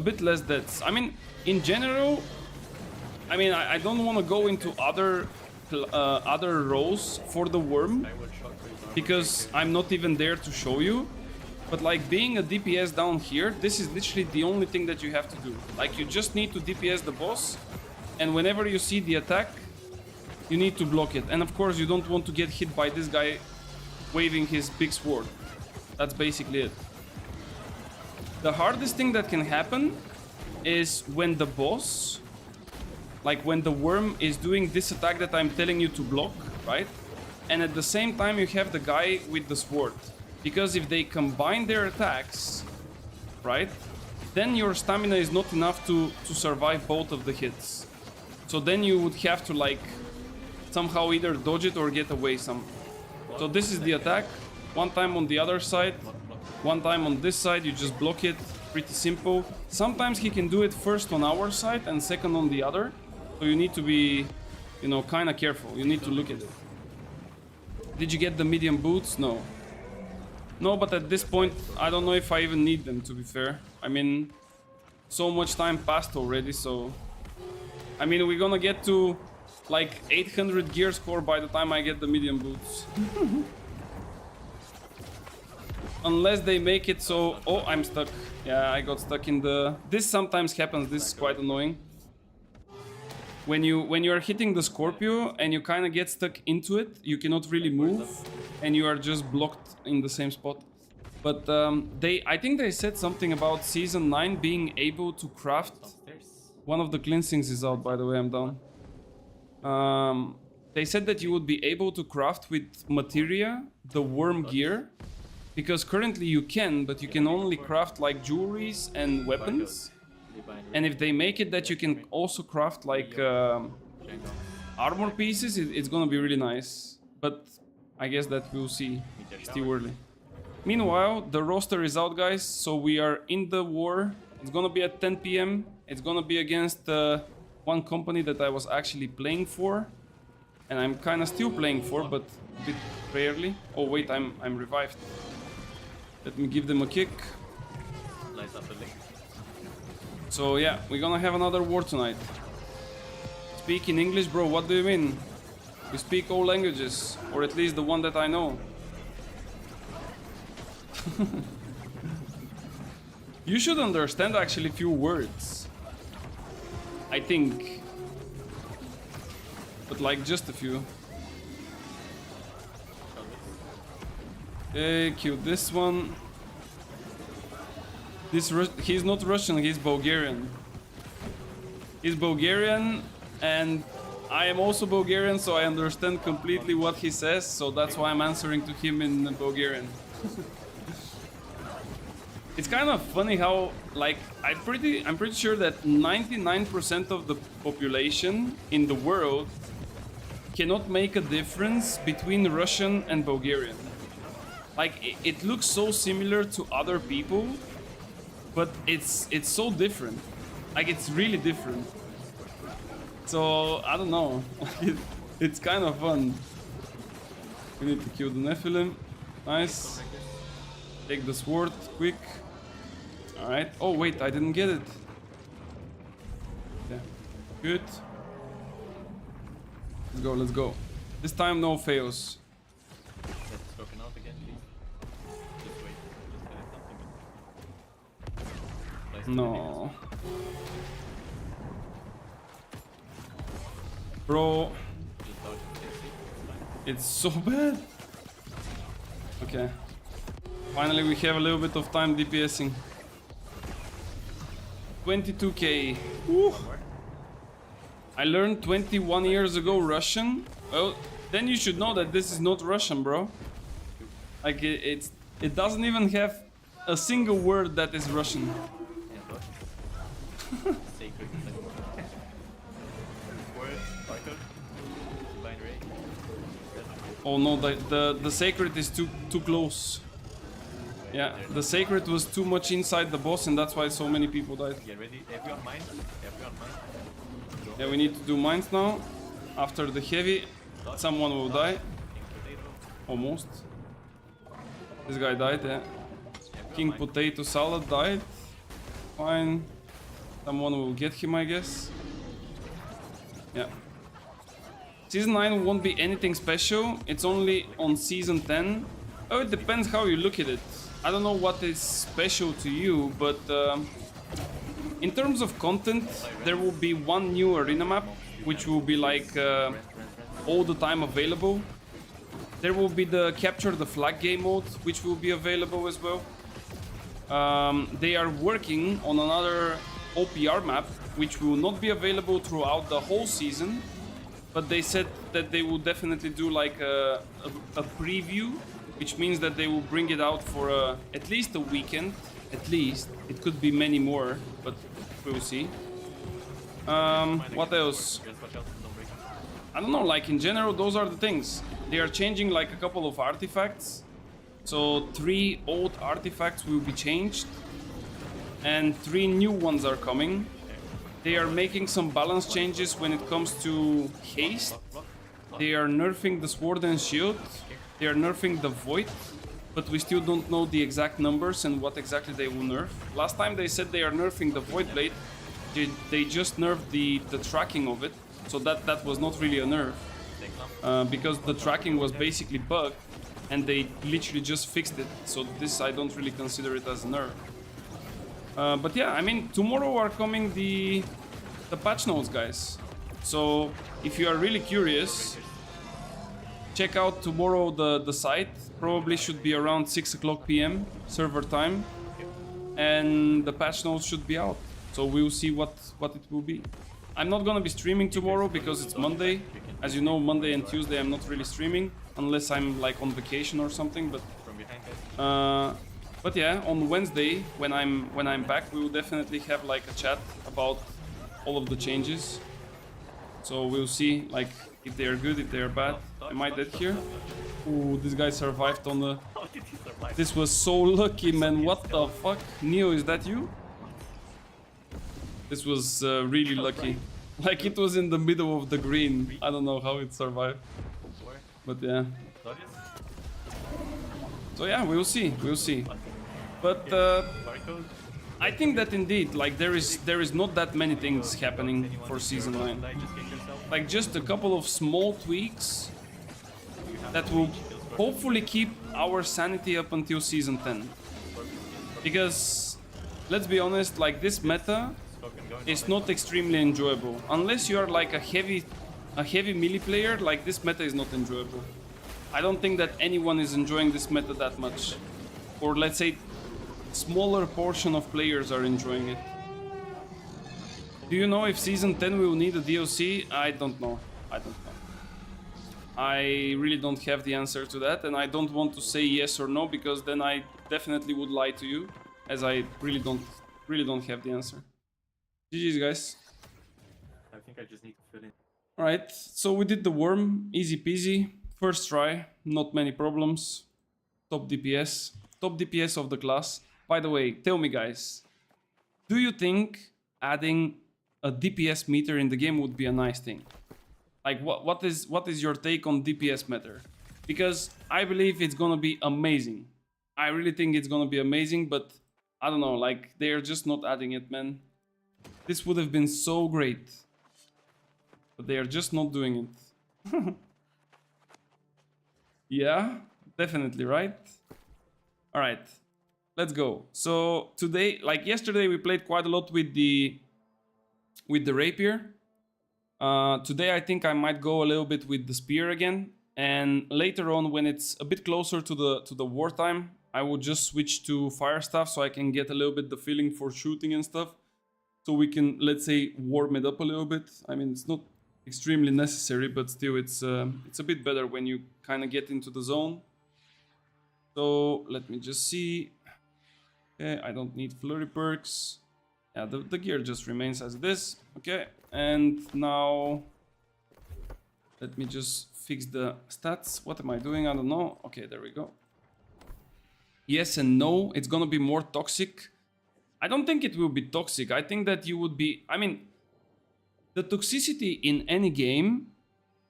a bit less deaths. I mean, in general, I mean, I don't want to go into other roles for the worm, because I'm not even there to show you. But like being a DPS down here, this is literally the only thing that you have to do. Like you just need to DPS the boss, and whenever you see the attack, you need to block it. And of course you don't want to get hit by this guy waving his big sword. That's basically it. The hardest thing that can happen is when the boss, like when the worm is doing this attack that I'm telling you to block, right? And at the same time you have the guy with the sword. Because if they combine their attacks, right, then your stamina is not enough to survive both of the hits. So then you would have to like somehow either dodge it or get away some. So this is the attack. One time on the other side, one time on this side, you just block it. Pretty simple. Sometimes he can do it first on our side and second on the other. So you need to be, you know, kind of careful. You need to look at it. Did you get the medium boots? No. No, but at this point, I don't know if I even need them, to be fair. I mean, so much time passed already, so... I mean, we're gonna get to, like, 800 gear score by the time I get the medium boots. Unless they make it so... Oh, I'm stuck. Yeah, I got stuck in the... This sometimes happens. This is quite annoying. When you are hitting the Scorpio and you kind of get stuck into it, you cannot really move, and you are just blocked in the same spot. But I think they said something about Season 9 being able to craft... One of the cleansings is out, by the way, I'm down. They said that you would be able to craft with materia the worm gear. Because currently you can, but you can only craft like jewelries and weapons. And if they make it that you can also craft like armor pieces, it's gonna be really nice. But I guess that we'll see. Still early. Meanwhile, the roster is out, guys, so we are in the war. It's gonna be at 10 PM. It's gonna be against one company that I was actually playing for. And I'm kinda still playing for, but a bit rarely. Oh wait, I'm revived. Let me give them a kick. So yeah, we're gonna have another war tonight. Speak in English, bro, what do you mean? We speak all languages, or at least the one that I know. You should understand actually a few words. I think. But like just a few. Okay, kill this one. He's not Russian, he's Bulgarian. He's Bulgarian, and I am also Bulgarian, so I understand completely what he says, so that's why I'm answering to him in Bulgarian. It's kind of funny how, like, I'm pretty sure that 99% of the population in the world cannot make a difference between Russian and Bulgarian. Like, it looks so similar to other people, but it's so different. Like, it's really different. So, I don't know. It's kind of fun. We need to kill the Nephilim. Nice. Take the sword, quick. Alright. Oh, wait, I didn't get it. Yeah. Good. Let's go, let's go. This time, no fails. No. Bro. It's so bad. Okay. Finally we have a little bit of time DPSing. 22k. Woo. I learned 21 years ago Russian. Well, then you should know that this is not Russian, bro. Like it doesn't even have a single word that is Russian. Oh no, the sacred is too close. Yeah, the sacred was too much inside the boss, and that's why so many people died. Get ready, everyone mine. Everyone mine. Yeah, we need to do mines now. After the heavy, someone will die. Almost. This guy died, yeah. King Potato Salad died. Fine. Someone will get him, I guess. Yeah. Season 9 won't be anything special. It's only on Season 10. Oh, it depends how you look at it. I don't know what is special to you, but in terms of content, there will be one new arena map, which will be like all the time available. There will be the Capture the Flag game mode, which will be available as well. They are working on another OPR map, which will not be available throughout the whole season, but they said that they will definitely do like a preview, which means that they will bring it out for at least a weekend. At least. It could be many more, but we'll see. What else? I don't know, like in general, those are the things. They are changing like a couple of artifacts. So 3 old artifacts will be changed, and 3 new ones are coming. They are making some balance changes when it comes to haste. They are nerfing the sword and shield. They are nerfing the void, but we still don't know the exact numbers and what exactly they will nerf. Last time they said they are nerfing the void blade. They just nerfed the tracking of it, so that was not really a nerf, because the tracking was basically bugged. and they literally just fixed it. So this, I don't really consider it as a nerf. But yeah, I mean, tomorrow are coming the patch notes, guys. So if you are really curious, check out tomorrow the site. Probably should be around 6 o'clock PM server time, and the patch notes should be out. So we'll see what it will be. I'm not gonna be streaming tomorrow because it's Monday. As you know, Monday and Tuesday I'm not really streaming unless I'm like on vacation or something. But yeah, on Wednesday when I'm back, we will definitely have like a chat about all of the changes. So we'll see like if they are good, if they are bad. Am I dead here? Ooh, this guy survived on the... How did he survive? This was so lucky, man. What the fuck? Neo, is that you? This was really lucky. Like it was in the middle of the green. I don't know how it survived. But yeah. So yeah, we'll see. We'll see. But I think that indeed, like there is not that many things happening for Season 9. Like just a couple of small tweaks that will hopefully keep our sanity up until Season 10. Because, let's be honest, like this meta is not extremely enjoyable. Unless you are like a heavy melee player, like this meta is not enjoyable. I don't think that anyone is enjoying this meta that much. Or let's say, smaller portion of players are enjoying it. Do you know if Season 10 will need a DLC? I don't know. I don't know. I really don't have the answer to that, and I don't want to say yes or no because then I definitely would lie to you, as I really don't have the answer. GG's, guys. I think I just need to fill in. Alright, so we did the worm, easy peasy. First try, not many problems. Top DPS. Top DPS of the class. By the way, tell me guys, do you think adding a DPS meter in the game would be a nice thing? Like what is your take on DPS meter? Because I believe it's gonna be amazing. I really think it's gonna be amazing, but I don't know, like they're just not adding it, man. This would have been so great. But they are just not doing it. Yeah, definitely, right? Alright, let's go. So today, like yesterday, we played quite a lot with the rapier. Today I think I might go a little bit with the spear again, and later on when it's a bit closer to the wartime, I will just switch to fire staff so I can get a little bit the feeling for shooting and stuff. So we can, let's say, warm it up a little bit. I mean, it's not extremely necessary, but still it's a bit better when you kind of get into the zone. So let me just see. Okay, I don't need flurry perks. Yeah, the gear just remains as it is. Okay, and now let me just fix the stats. What am I doing? I don't know. Okay, there we go. Yes and no, it's gonna be more toxic. I don't think it will be toxic. I think that you would be... I mean, the toxicity in any game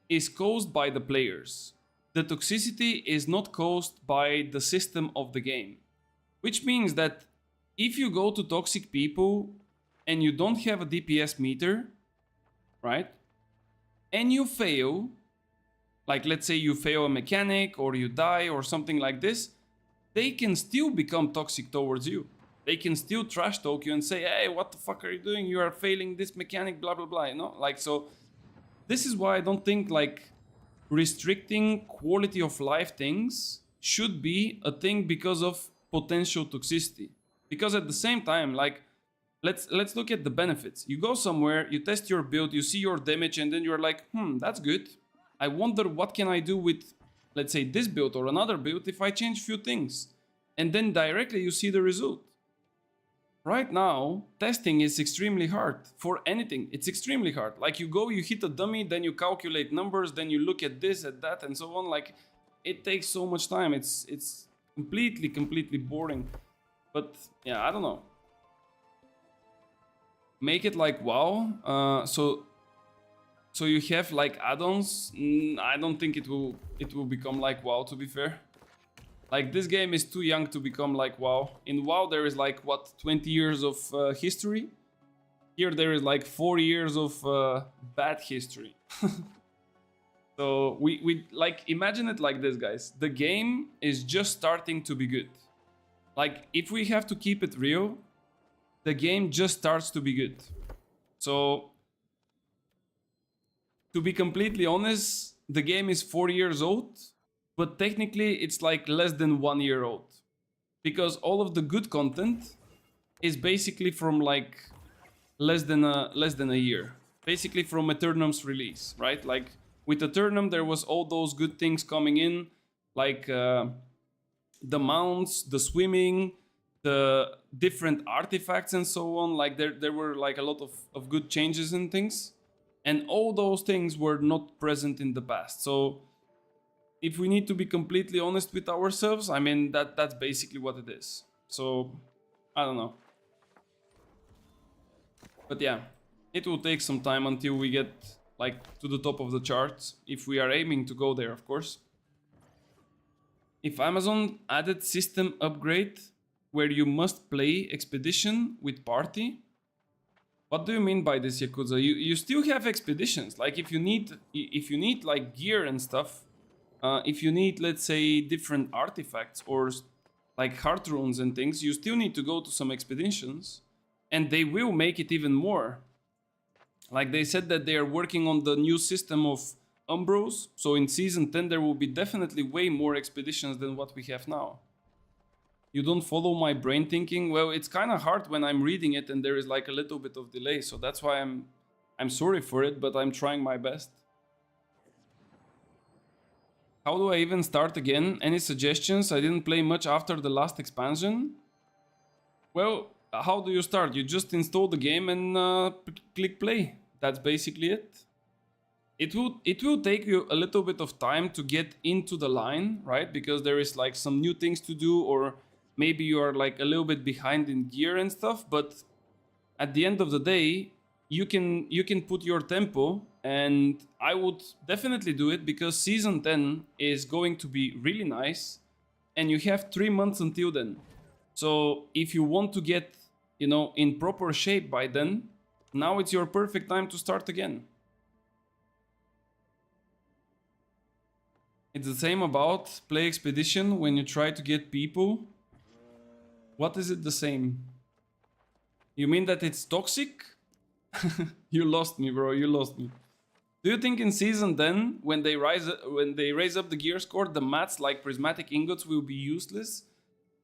is caused by the players. The toxicity is not caused by the system of the game. Which means that if you go to toxic people and you don't have a DPS meter, right? And you fail, like let's say you fail a mechanic or you die or something like this, they can still become toxic towards you. They can still trash talk you and say, hey, what the fuck are you doing? You are failing this mechanic, blah, blah, blah, you know? Like, so this is why I don't think like restricting quality of life things should be a thing because of potential toxicity. Because at the same time, like, let's look at the benefits. You go somewhere, you test your build, you see your damage, and then you're like, that's good. I wonder what can I do with, let's say, this build or another build if I change few things. And then directly you see the result. Right now, testing is extremely hard for anything. It's extremely hard. Like you go, you hit a dummy, then you calculate numbers, then you look at this, at that, and so on. Like it takes so much time. It's completely boring. But yeah, I don't know. Make it like WoW. So you have like add-ons. I don't think it will become like WoW, to be fair. Like this game is too young to become like WoW. In WoW there is like what, 20 years of history. Here there is like 4 years of bad history. So we like, imagine it like this, guys. The game is just starting to be good. Like, if we have to keep it real, the game just starts to be good. So, to be completely honest, the game is 4 years old, but technically it's like less than 1 year old. Because all of the good content is basically from like less than a year. Basically from Eternum's release, right? Like, with Eternum, there was all those good things coming in, like the mounts, the swimming, the different artifacts and so on. Like, there were like a lot of good changes and things. And all those things were not present in the past. So, if we need to be completely honest with ourselves, I mean, that's basically what it is. So, I don't know. But yeah, it will take some time until we get like to the top of the charts, if we are aiming to go there, of course. If Amazon added system upgrade where you must play expedition with party, what do you mean by this, Yakuza? You still have expeditions. Like, if you need like gear and stuff, if you need, let's say, different artifacts or like heart runes and things, you still need to go to some expeditions, and they will make it even more. Like, they said that they are working on the new system of Umbros, so in Season 10 there will be definitely way more expeditions than what we have now. You don't follow my brain thinking? Well, it's kind of hard when I'm reading it and there is like a little bit of delay, so that's why I'm sorry for it, but I'm trying my best. How do I even start again? Any suggestions? I didn't play much after the last expansion. Well, how do you start? You just install the game and click play. That's basically it. It will take you a little bit of time to get into the line, right? Because there is like some new things to do, or maybe you are like a little bit behind in gear and stuff, but at the end of the day, you can put your tempo, and I would definitely do it because Season 10 is going to be really nice, and you have 3 months until then. So if you want to get, you know, in proper shape by then, now it's your perfect time to start again. It's the same about play expedition when you try to get people. What is it the same? You mean that it's toxic? You lost me, bro. You lost me. Do you think in Season 10, when they raise up the gear score, the mats like prismatic ingots will be useless?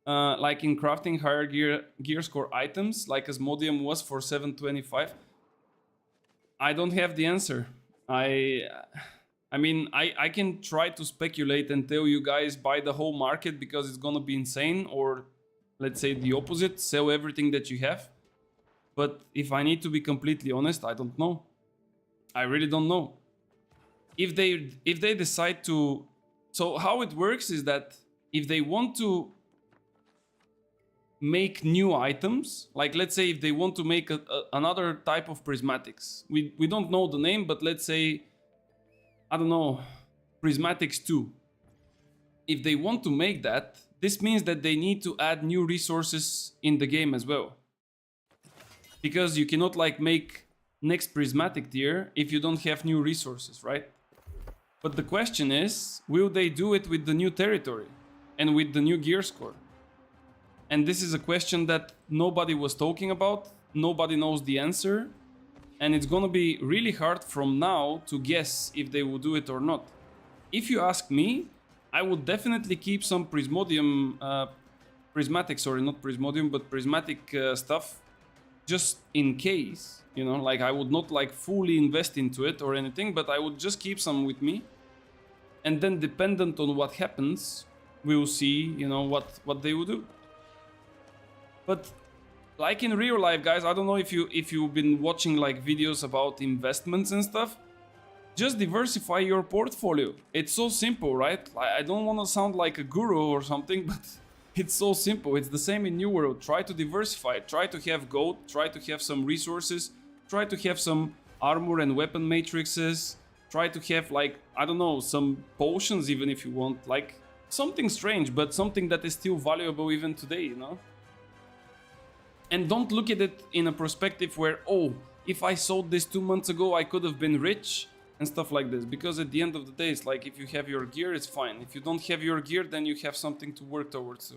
Like in crafting higher gear score items, like Asmodeum was for 725? I don't have the answer. I mean, I can try to speculate and tell you guys buy the whole market because it's gonna be insane, or let's say the opposite, sell everything that you have. But if I need to be completely honest, I don't know. I really don't know. If they decide to... So how it works is that if they want to make new items, like let's say if they want to make another type of prismatics, we don't know the name, but let's say, I don't know, Prismatics 2. If they want to make that, this means that they need to add new resources in the game as well. Because you cannot like make next prismatic tier if you don't have new resources, right? But the question is, will they do it with the new territory and with the new gear score? And this is a question that nobody was talking about, nobody knows the answer, and it's gonna be really hard from now to guess if they will do it or not. If you ask me, I would definitely keep some prismatic, sorry, not Prismodium, but prismatic stuff, just in case, you know, like I would not like fully invest into it or anything, but I would just keep some with me. And then dependent on what happens, we will see, you know, what they will do. But like in real life, guys, I don't know if you've been watching like videos about investments and stuff. Just diversify your portfolio. It's so simple, right? I don't want to sound like a guru or something, but it's so simple. It's the same in New World. Try to diversify. Try to have gold. Try to have some resources. Try to have some armor and weapon matrices. Try to have like, I don't know, some potions even if you want. Like something strange, but something that is still valuable even today, you know? And don't look at it in a perspective where, oh, if I sold this 2 months ago, I could have been rich. and stuff like this. Because at the end of the day, it's like if you have your gear, it's fine. If you don't have your gear, then you have something to work towards.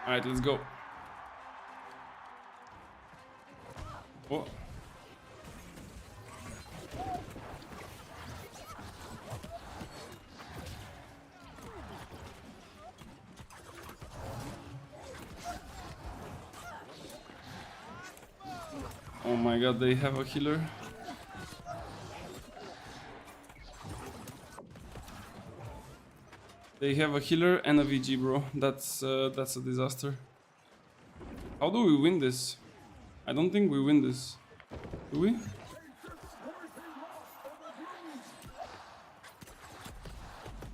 Alright, let's go. Oh. Oh my god, they have a healer. They have a healer and a VG, bro. That's a disaster. How do we win this? I don't think we win this. Do we?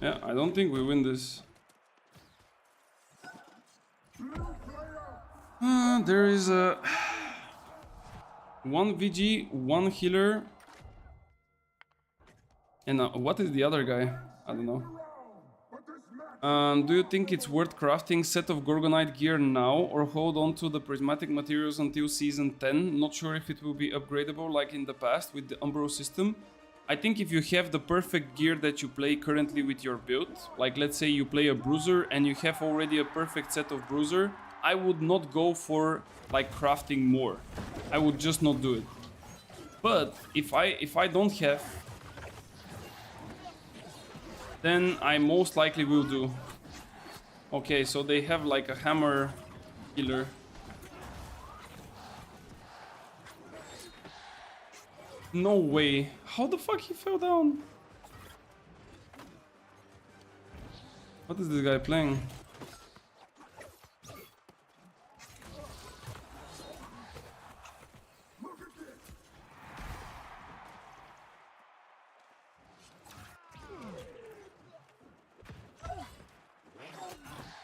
Yeah, I don't think we win this. There is a... one VG, one healer. And what is the other guy? I don't know. Do you think it's worth crafting set of Gorgonite gear now or hold on to the prismatic materials until season 10? Not sure if it will be upgradable like in the past with the Umbro system. I think if you have the perfect gear that you play currently with your build, like let's say you play a bruiser and you have already a perfect set of bruiser, I would not go for like crafting more. I would just not do it. But if I don't have, then I most likely will do. Okay, so they have like a hammer healer. No way. How the fuck he fell down? What is this guy playing?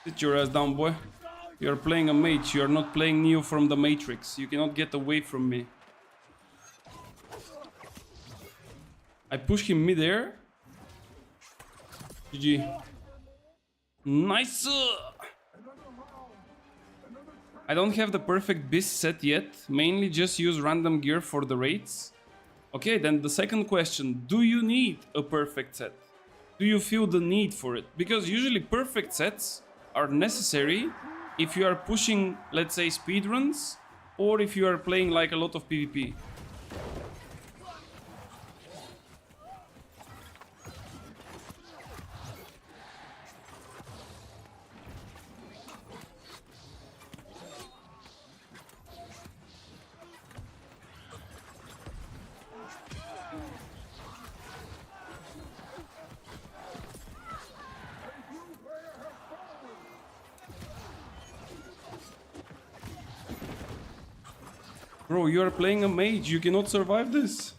Sit your ass down, boy. You're playing a mage. You're not playing Neo from the Matrix. You cannot get away from me. I push him mid-air. GG. Nice! I don't have the perfect BIS set yet. Mainly just use random gear for the raids. Okay, then the second question. Do you need a perfect set? Do you feel the need for it? Because usually perfect sets are necessary if you are pushing, let's say, speedruns, or if you are playing like a lot of PvP. Bro, you are playing a mage, you cannot survive this.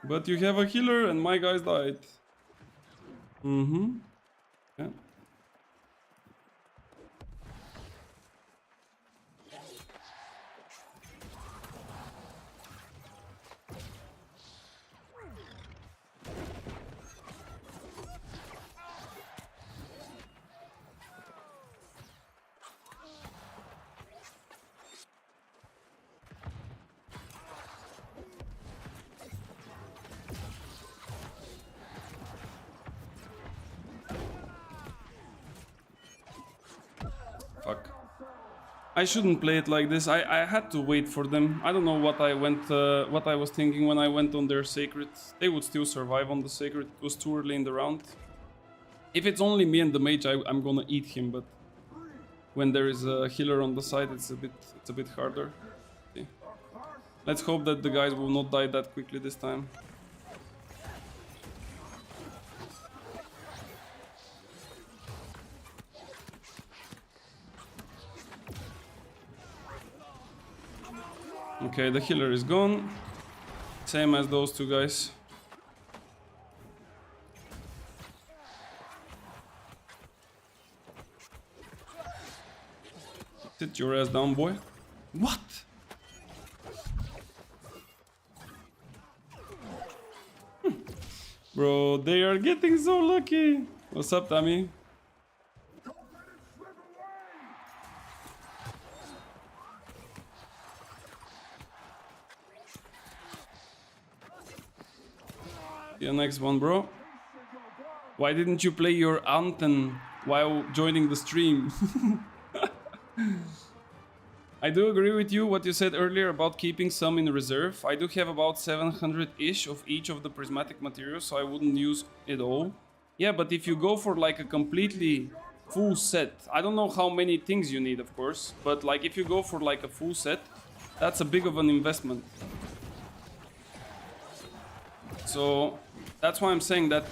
But you have a healer and my guys died. Yeah. Fuck. I shouldn't play it like this. I had to wait for them. I don't know what I was thinking when I went on their sacred. They would still survive on the sacred. It was too early in the round. If it's only me and the mage, I'm gonna eat him. But when there is a healer on the side, it's a bit harder. See. Let's hope that the guys will not die that quickly this time. Okay, the healer is gone. Same as those two guys. Sit your ass down, boy. What? Bro, they are getting so lucky. What's up, Tammy? Yeah, next one, bro. Why didn't you play your anthem while joining the stream? I do agree with you what you said earlier about keeping some in reserve. I do have about 700-ish of each of the prismatic materials, so I wouldn't use it all. Yeah, but if you go for like a completely full set, I don't know how many things you need, of course, but like if you go for like a full set, that's a big of an investment. So that's why I'm saying that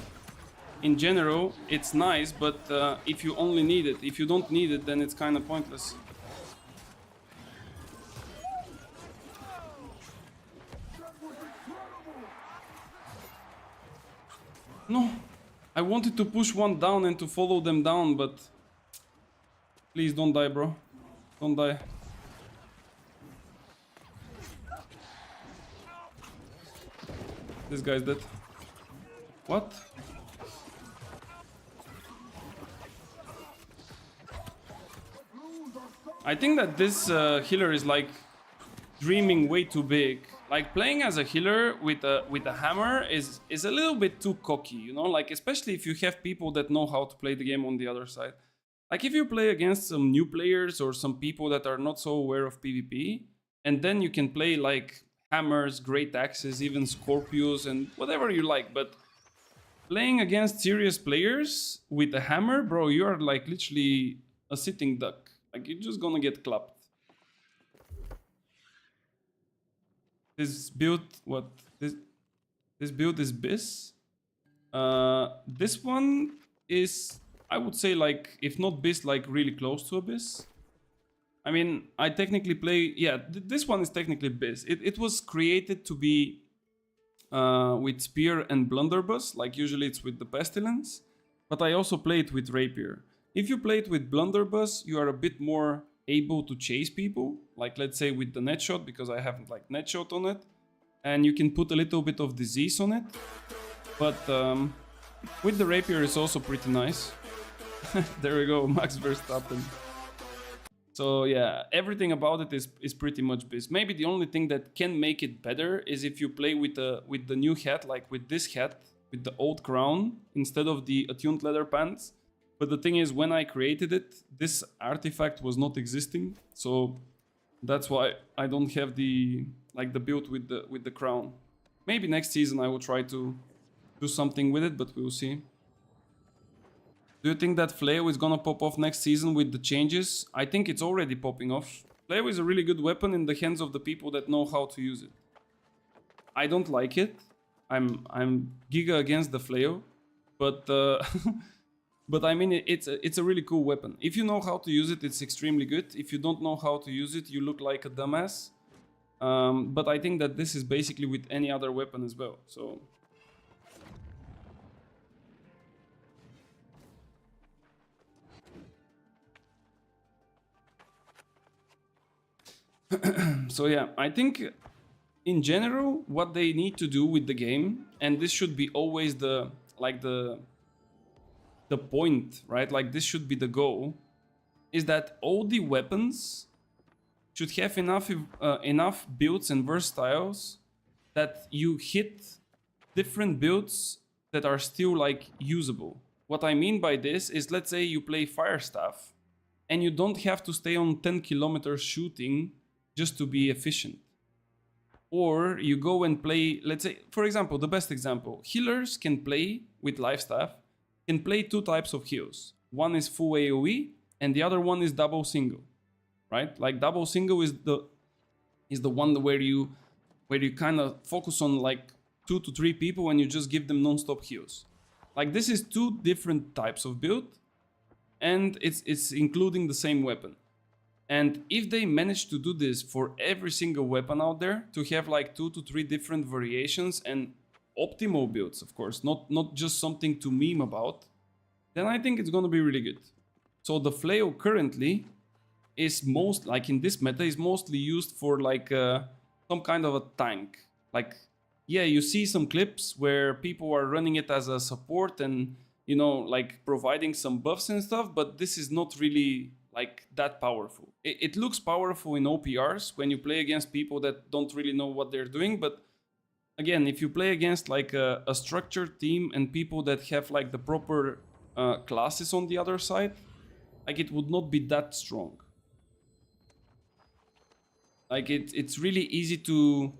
in general it's nice, but if you only need it, if you don't need it, then it's kind of pointless. No, I wanted to push one down and to follow them down, but please don't die, bro. Don't die. This guy's dead. What? I think that this healer is like dreaming way too big. Like playing as a healer with a hammer is a little bit too cocky, you know? Like especially if you have people that know how to play the game on the other side. Like if you play against some new players or some people that are not so aware of PvP, and then you can play like hammers, great axes, even Scorpios and whatever you like, but playing against serious players with a hammer, bro, you are like literally a sitting duck. Like you're just gonna get clapped. This build, what? This build is BIS. This one is, I would say, like, if not BIS, like really close to a BIS. I mean, I technically play, yeah, this one is technically BIS. It was created to be with Spear and Blunderbuss, like usually it's with the Pestilence. But I also play it with Rapier. If you play it with Blunderbuss, you are a bit more able to chase people, like let's say with the net shot, because I haven't like net shot on it, and you can put a little bit of disease on it, but with the rapier it's also pretty nice. There we go, Max Verstappen. So yeah, everything about it is pretty much BIS. Maybe the only thing that can make it better is if you play with the new hat, like with this hat, with the old crown instead of the attuned leather pants. But the thing is, when I created it, this artifact was not existing, so that's why I don't have the build with the crown. Maybe next season I will try to do something with it, but we'll see. Do you think that Flail is gonna pop off next season with the changes? I think it's already popping off. Flail is a really good weapon in the hands of the people that know how to use it. I don't like it. I'm giga against the Flail, but but I mean, it's a really cool weapon. If you know how to use it, it's extremely good. If you don't know how to use it, you look like a dumbass. But I think that this is basically with any other weapon as well. So so yeah, I think in general what they need to do with the game, and this should be always the point, right? Like this should be the goal, is that all the weapons should have enough builds and versatility that you hit different builds that are still like usable. What I mean by this is, let's say you play Fire Staff and you don't have to stay on 10 kilometers shooting just to be efficient. Or you go and play, let's say, for example, the best example, healers can play with Life Staff, can play two types of heals. One is full AoE and the other one is double single, right? Like double single is the one where you kind of focus on like 2 to 3 people and you just give them non-stop heals. Like this is two different types of build, and it's including the same weapon. And if they manage to do this for every single weapon out there, to have like 2 to 3 different variations and optimal builds, of course, not just something to meme about, then I think it's gonna be really good. So the flail currently is most, like in this meta, is mostly used for like some kind of a tank. Like, yeah, you see some clips where people are running it as a support and, you know, like providing some buffs and stuff, but this is not really like that powerful. It looks powerful in OPRs when you play against people that don't really know what they're doing, but again, if you play against like a structured team and people that have like the proper classes on the other side, like it would not be that strong. Like it's really easy to,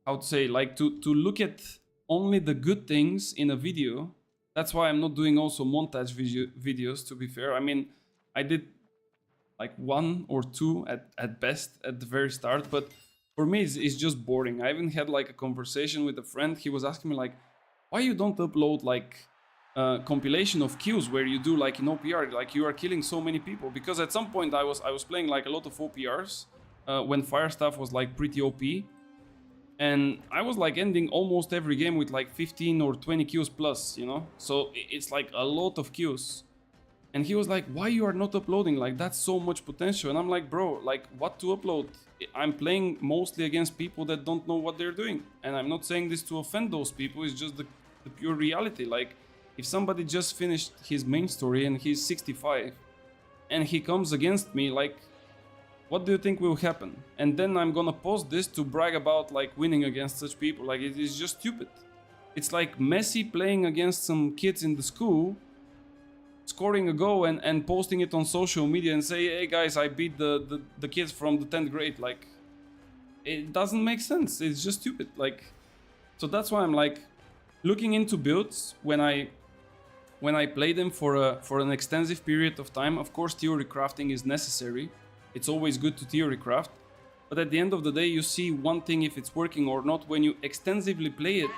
how to say, like to look at only the good things in a video. That's why I'm not doing also montage videos, to be fair. I mean, I did like 1 or 2 at best at the very start, but for me it's just boring. I even had like a conversation with a friend. He was asking me like, why you don't upload like compilation of kills where you do like in OPR, like you are killing so many people? Because at some point I was playing like a lot of OPRs when Firestaff was like pretty OP, and I was like ending almost every game with like 15 or 20 kills plus, you know? So it's like a lot of kills. And he was like, why you are not uploading? Like, that's so much potential. And I'm like, bro, like, what to upload? I'm playing mostly against people that don't know what they're doing. And I'm not saying this to offend those people. It's just the pure reality. Like, if somebody just finished his main story and he's 65 and he comes against me, like, what do you think will happen? And then I'm gonna post this to brag about like winning against such people. Like, it is just stupid. It's like Messi playing against some kids in the school, scoring a goal and posting it on social media and say, hey guys, I beat the kids from the 10th grade. Like, it doesn't make sense. It's just stupid. Like, so that's why I'm like looking into builds when I play them for an extensive period of time. Of course, theory crafting is necessary. It's always good to theory craft, but at the end of the day, you see one thing if it's working or not when you extensively play it,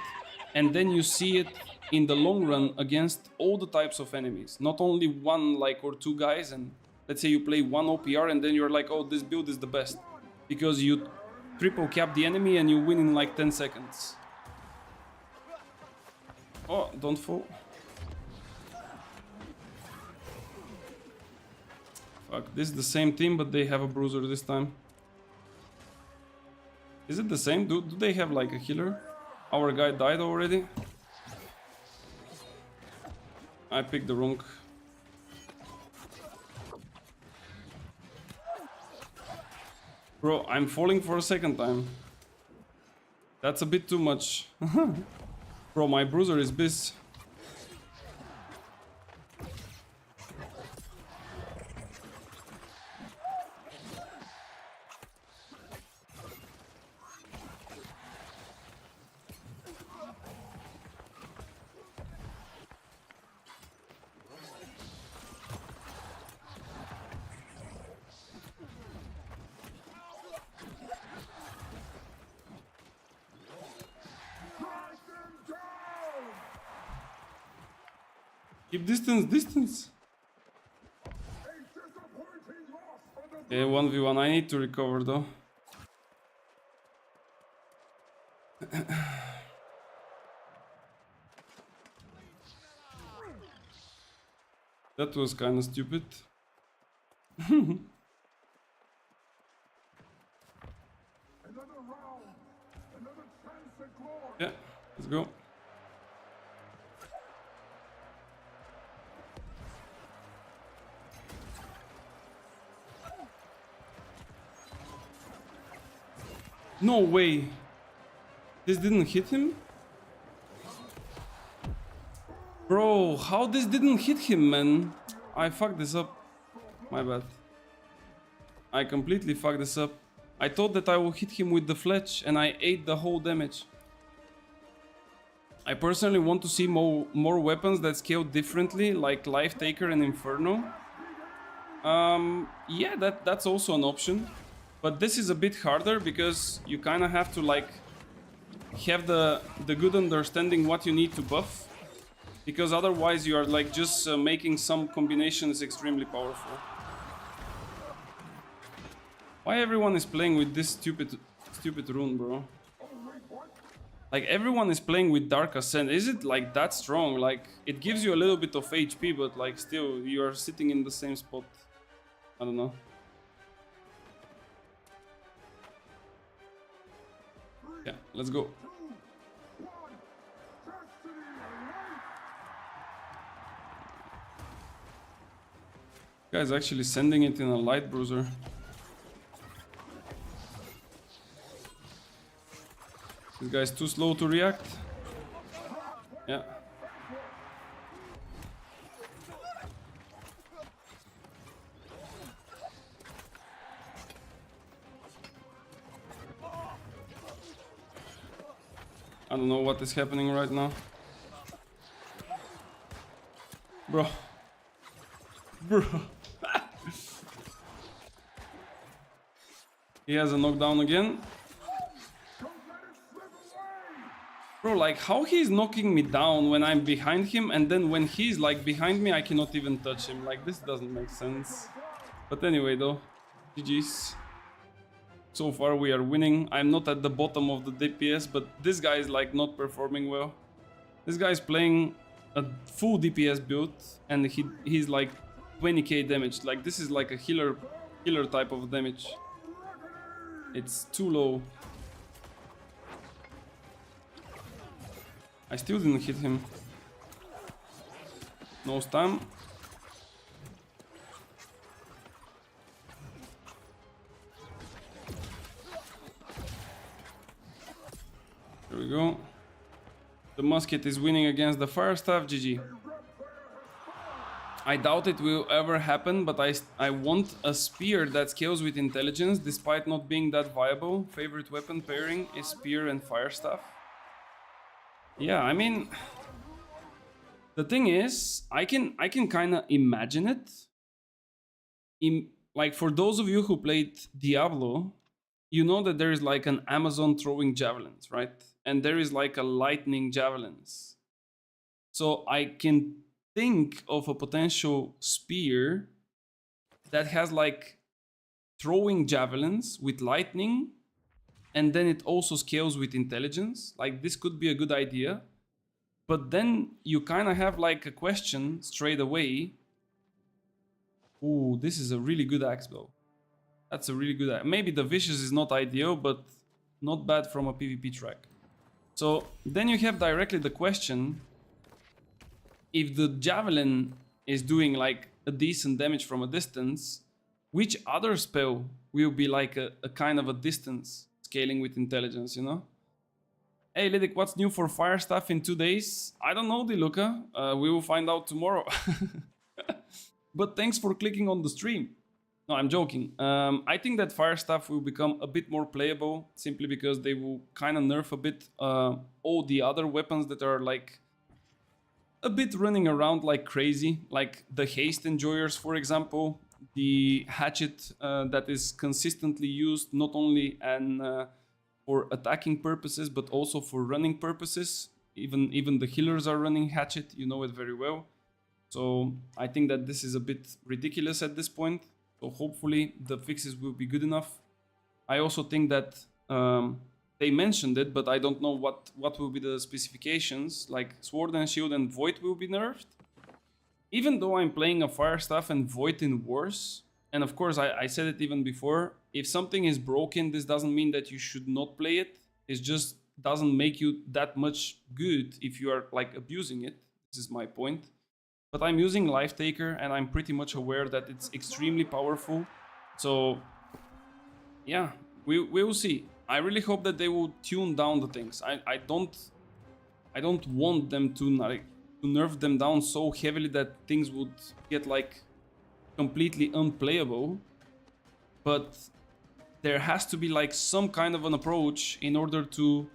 and then you see it in the long run against all the types of enemies, not only one like or 2 guys. And let's say you play 1 OPR and then you're like, oh, this build is the best because you triple cap the enemy and you win in like 10 seconds. Oh, don't fall. Fuck, this is the same team, but they have a bruiser this time. Is it the same? Do they have like a healer? Our guy died already. I picked the wrong. Bro, I'm falling for a second time. That's a bit too much. Bro, my bruiser is BIS. Keep distance. Okay, 1v1. I need to recover though. That was kind of stupid. Yeah, let's go. No way. This didn't hit him? Bro, how this didn't hit him, man? I fucked this up. My bad. I completely fucked this up. I thought that I would hit him with the fletch and I ate the whole damage. I personally want to see more weapons that scale differently, like Life Taker and Inferno. Yeah, that's also an option. But this is a bit harder because you kind of have to like have the good understanding what you need to buff, because otherwise you are like just making some combinations extremely powerful. Why everyone is playing with this stupid rune, bro? Like, everyone is playing with Dark Ascent. Is it like that strong? Like, it gives you a little bit of HP, but like still you are sitting in the same spot. I don't know. Yeah, let's go. Guy's actually sending it in a light bruiser. This guy's too slow to react. Yeah. I don't know what is happening right now. Bro. Bro. He has a knockdown again. Bro, like how he's knocking me down when I'm behind him, and then when he's like behind me I cannot even touch him. Like this doesn't make sense. But anyway though, GG's. So far we are winning. I'm not at the bottom of the DPS, but this guy is like not performing well. This guy is playing a full DPS build and he's like 20k damage. Like this is like a healer type of damage. It's too low. I still didn't hit him. No stun. There we go. The musket is winning against the fire staff. GG. I doubt it will ever happen, but I want a spear that scales with intelligence despite not being that viable. Favorite weapon pairing is spear and fire staff. Yeah, I mean, the thing is, I can kind of imagine it. Like for those of you who played Diablo, you know that there is like an Amazon throwing javelins, right? And there is like a lightning javelins. So I can think of a potential spear that has like throwing javelins with lightning, and then it also scales with intelligence. Like this could be a good idea. But then you kind of have like a question straight away. Ooh, this is a really good axe though. That's a really good axe. Maybe the vicious is not ideal, but not bad from a PvP track. So then you have directly the question, if the javelin is doing like a decent damage from a distance, which other spell will be like a kind of a distance scaling with intelligence, you know? Hey Lidic, what's new for fire staff in 2 days? I don't know, Diluca. We will find out tomorrow. But thanks for clicking on the stream. No, I'm joking. I think that fire staff will become a bit more playable simply because they will kind of nerf a bit all the other weapons that are like a bit running around like crazy, like the haste enjoyers, for example, the hatchet that is consistently used not only for attacking purposes but also for running purposes. Even the healers are running hatchet, you know it very well. So I think that this is a bit ridiculous at this point. So hopefully the fixes will be good enough. I also think that they mentioned it, but I don't know what will be the specifications. Like Sword and Shield and Void will be nerfed. Even though I'm playing a Fire Staff and Void in Wars, and of course I said it even before, if something is broken, this doesn't mean that you should not play it. It just doesn't make you that much good if you are like abusing it. This is my point. But I'm using Life Taker and I'm pretty much aware that it's extremely powerful. So yeah, we will see. I really hope that they will tune down the things. I don't want them to nerf them down so heavily that things would get like completely unplayable. But there has to be like some kind of an approach in order to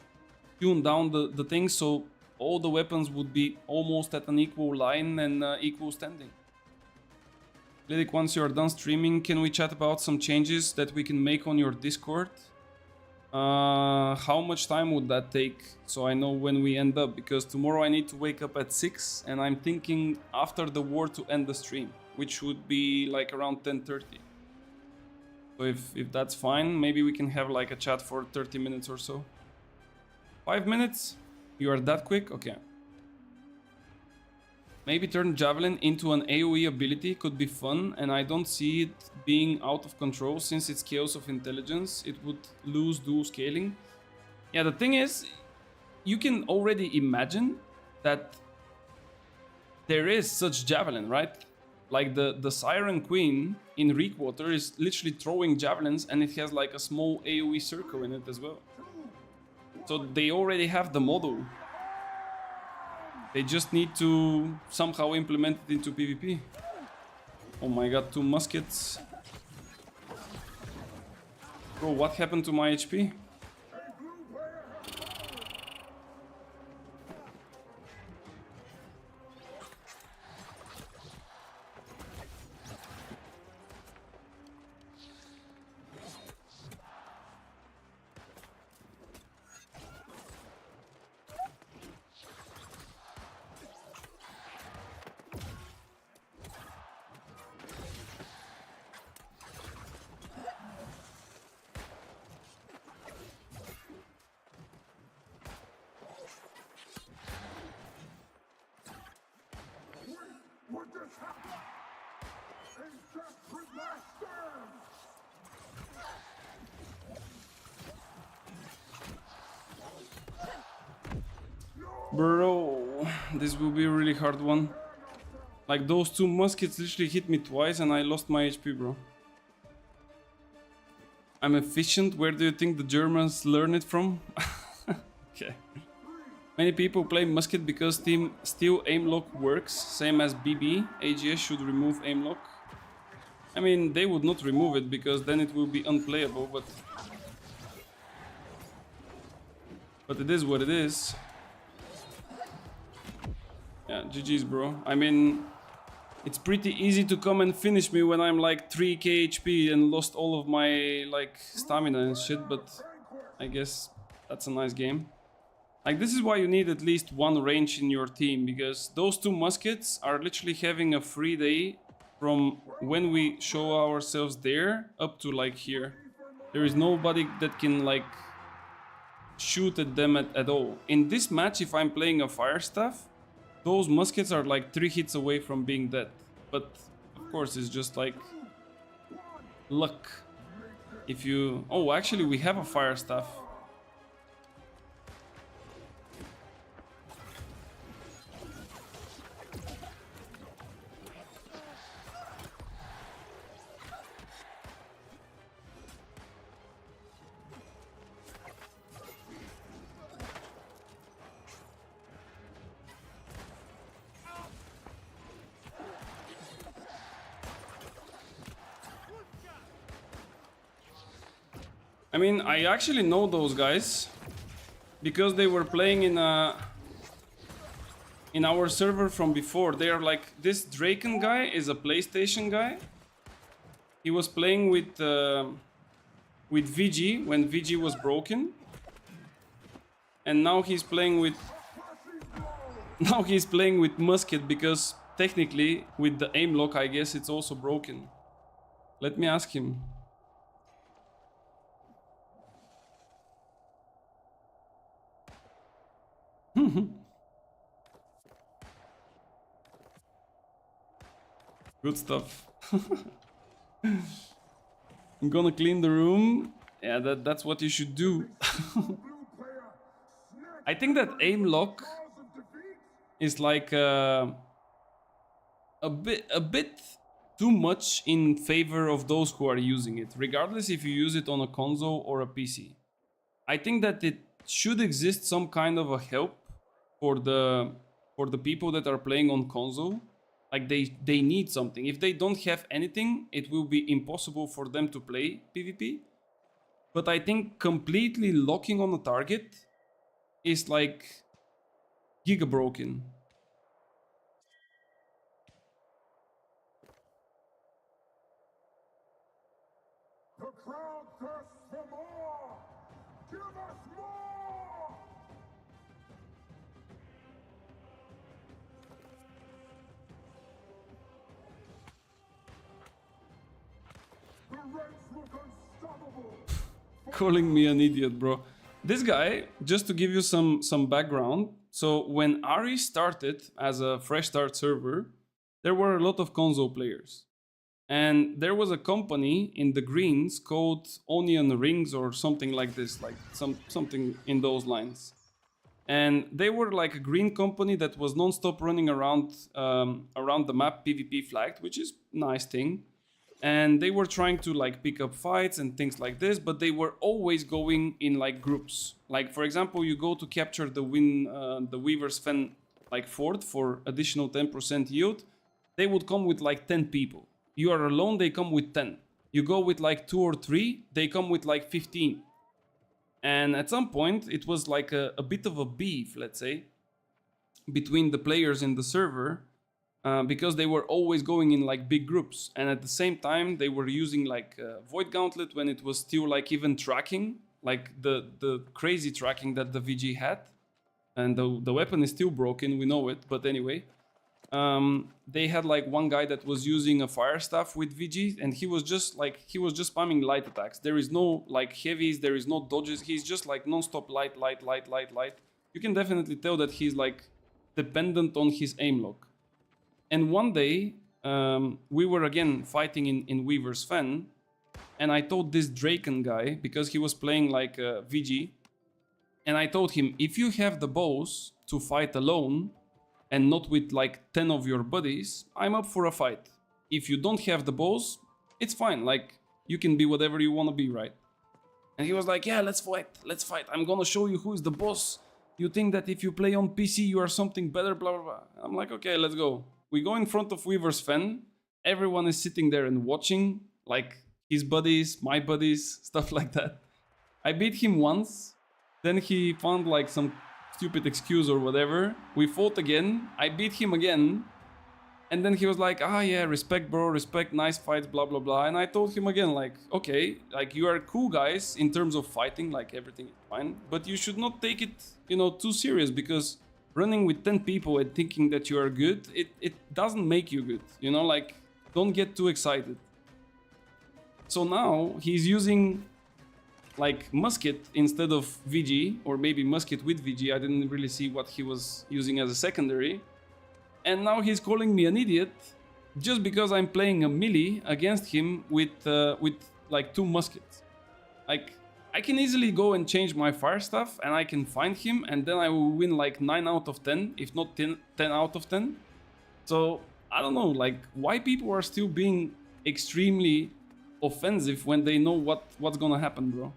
tune down the things so all the weapons would be almost at an equal line and equal standing. Lidic, once you are done streaming, can we chat about some changes that we can make on your Discord? How much time would that take so I know when we end up? Because tomorrow I need to wake up at 6 and I'm thinking after the war to end the stream, which would be like around 10:30. So if that's fine, maybe we can have like a chat for 30 minutes or so. 5 minutes? You are that quick? Okay. Maybe turn Javelin into an AoE ability could be fun, and I don't see it being out of control since it's Chaos of Intelligence. It would lose dual scaling. Yeah, the thing is, you can already imagine that there is such Javelin, right? Like the Siren Queen in Reekwater is literally throwing javelins and it has like a small AoE circle in it as well. So they already have the model. They just need to somehow implement it into PvP. Oh my god, 2 muskets. Bro, what happened to my HP? Bro, this will be a really hard one. Like, those 2 muskets literally hit me twice and I lost my HP, bro. I'm efficient. Where do you think the Germans learn it from? Okay. Many people play musket because Team Steel aim lock works, same as BB. AGS should remove aim lock. I mean, they would not remove it because then it will be unplayable, but it is what it is. Yeah, GG's, bro. I mean, it's pretty easy to come and finish me when I'm like 3k HP and lost all of my like stamina and shit, but I guess that's a nice game. Like, this is why you need at least 1 range in your team, because those 2 muskets are literally having a free day from when we show ourselves there up to like here. There is nobody that can like shoot at them at all. In this match, if I'm playing a fire staff, those muskets are like 3 hits away from being dead. But of course, it's just like luck. If you... Oh, actually, we have a fire staff. I mean, I actually know those guys because they were playing in our server from before. They are like, this Draken guy is a PlayStation guy. He was playing with VG when VG was broken, and now he's playing with musket because technically with the aim lock, I guess it's also broken. Let me ask him. Good stuff. I'm gonna clean the room. Yeah, that's what you should do. I think that aim lock is like a bit too much in favor of those who are using it, regardless if you use it on a console or a PC. I think that it should exist some kind of a help for the people that are playing on console. Like, they need something. If they don't have anything, it will be impossible for them to play PvP. But I think completely locking on a target is like giga broken. The crowd thirsts for more! Give us more! The ranks look unstoppable! Calling me an idiot, bro. This guy, just to give you some background, so when Ari started as a fresh start server, there were a lot of console players. And there was a company in the greens called Onion Rings or something like this, like something in those lines. And they were like a green company that was non-stop running around the map PvP flagged, which is a nice thing. and they were trying to like pick up fights and things like this, but they were always going in like groups. Like for example, you go to capture the Weaver's Fen like fort for additional 10% yield, they would come with like 10 people. You are alone, they come with 10. You go with like 2 or 3, they come with like 15. And at some point, it was like a bit of a beef, let's say, between the players in the server, because they were always going in like big groups. And at the same time, they were using like Void Gauntlet when it was still like even tracking, like the crazy tracking that the VG had. And the weapon is still broken, we know it, but anyway. They had like one guy that was using a fire staff with VG, and he was just spamming light attacks. There is no like heavies, there is no dodges. He's just like non-stop light. You can definitely tell that he's like dependent on his aim lock. And one day we were again fighting in Weaver's Fen, and I told this Draken guy, because he was playing like VG, and I told him, if you have the balls to fight alone and not with like 10 of your buddies, I'm up for a fight. If you don't have the balls, it's fine. Like, you can be whatever you want to be, right? And he was like, yeah, let's fight. I'm gonna show you who is the boss. You think that if you play on PC, you are something better, blah, blah, blah. I'm like, okay, let's go. We go in front of Weaver's Fen. Everyone is sitting there and watching, like his buddies, my buddies, stuff like that. I beat him once. Then he found like some stupid excuse or whatever. We fought again. I beat him again. And then he was like, ah yeah, respect bro, respect, nice fights, blah blah blah. And I told him again, like, okay, like you are cool guys in terms of fighting, like everything is fine, but you should not take it, you know, too serious, because running with 10 people and thinking that you are good, it doesn't make you good, you know, like, don't get too excited. So now he's using like musket instead of VG, or maybe musket with VG. I didn't really see what he was using as a secondary. And now he's calling me an idiot just because I'm playing a melee against him with like 2 muskets. Like, I can easily go and change my fire stuff and I can find him, and then I will win like 9 out of 10, if not 10 out of 10. So I don't know, like, why people are still being extremely offensive when they know what's gonna happen, bro.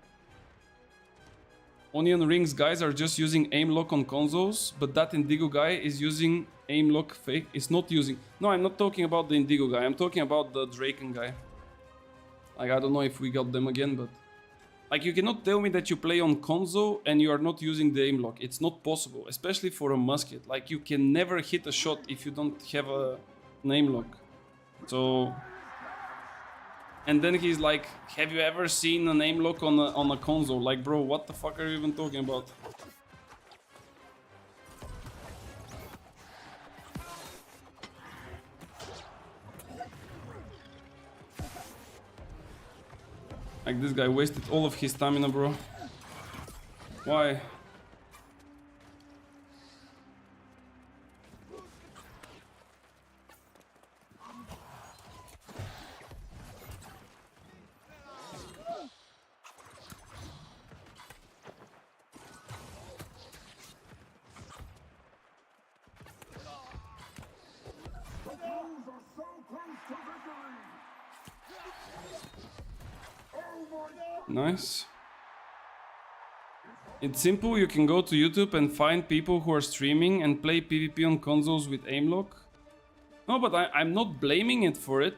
Onion Rings guys are just using aim lock on consoles, but that Indigo guy is using aim lock fake. It's not using... No, I'm not talking about the Indigo guy. I'm talking about the Draken guy. Like, I don't know if we got them again, but... Like, you cannot tell me that you play on console and you are not using the aim lock. It's not possible, especially for a musket. Like, you can never hit a shot if you don't have an aim lock. So... And then he's like, have you ever seen an aim lock on a console? Like, bro, what the fuck are you even talking about? Like, this guy wasted all of his stamina, bro. Why? Nice. It's simple, you can go to YouTube and find people who are streaming and play PvP on consoles with aim lock. No, but I'm not blaming it for it.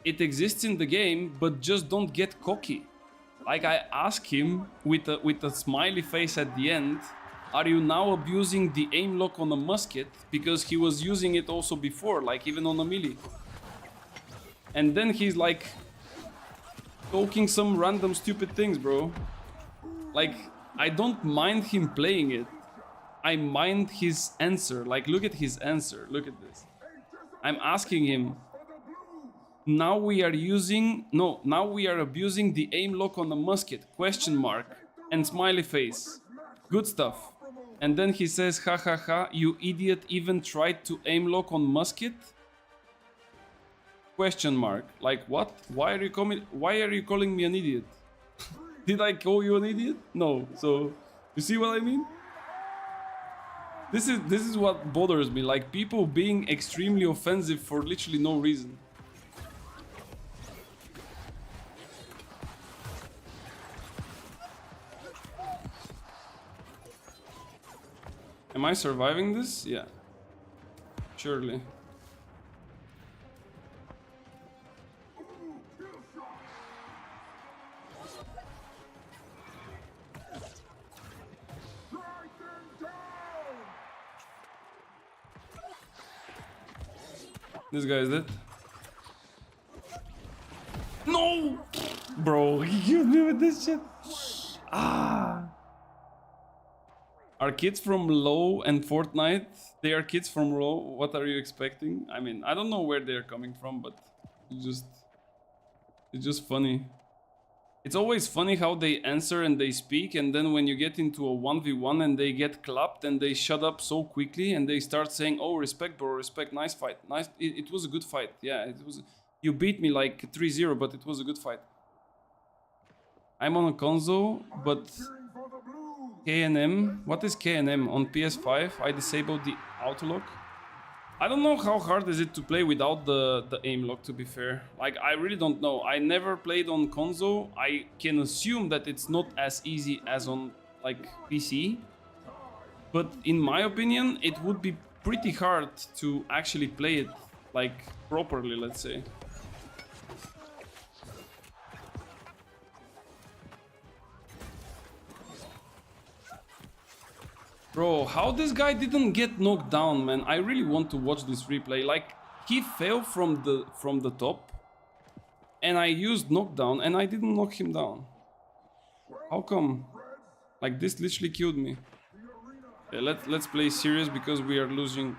It exists in the game, but just don't get cocky. Like, I ask him with a smiley face at the end, are you now abusing the aim lock on a musket? Because he was using it also before, like even on a melee. And then he's like... talking some random stupid things, bro. Like, I don't mind him playing it. I mind his answer. Like, look at his answer. Look at this. I'm asking him, now we are abusing the aim lock on the musket, question mark, and smiley face. Good stuff. And then he says, ha ha ha, you idiot even tried to aim lock on musket? Question mark. Like, what? Why are you calling me an idiot? Did I call you an idiot? No. So, you see what I mean? This is what bothers me, like people being extremely offensive for literally no reason. Am I surviving this? Yeah. Surely. This guy is dead. No! Bro, he killed me with this shit. Ah! Are kids from LoL and Fortnite? They are kids from LoL. What are you expecting? I mean, I don't know where they're coming from, but it's just funny. It's always funny how they answer and they speak, and then when you get into a 1v1 and they get clapped and they shut up so quickly and they start saying, "Oh, respect, bro, respect, nice fight, nice." It was a good fight. Yeah, it was. You beat me like 3-0, but it was a good fight. I'm on a console, but K&M. What is K&M on PS5? I disabled the auto lock. I don't know how hard is it to play without the aim lock, to be fair. Like, I really don't know. I never played on console. I can assume that it's not as easy as on, like, PC. But in my opinion, it would be pretty hard to actually play it, like, properly, let's say. Bro, how this guy didn't get knocked down, man? I really want to watch this replay. Like, he fell from the top, and I used knockdown, and I didn't knock him down. How come? Like, this literally killed me. Yeah, let's play serious because we are losing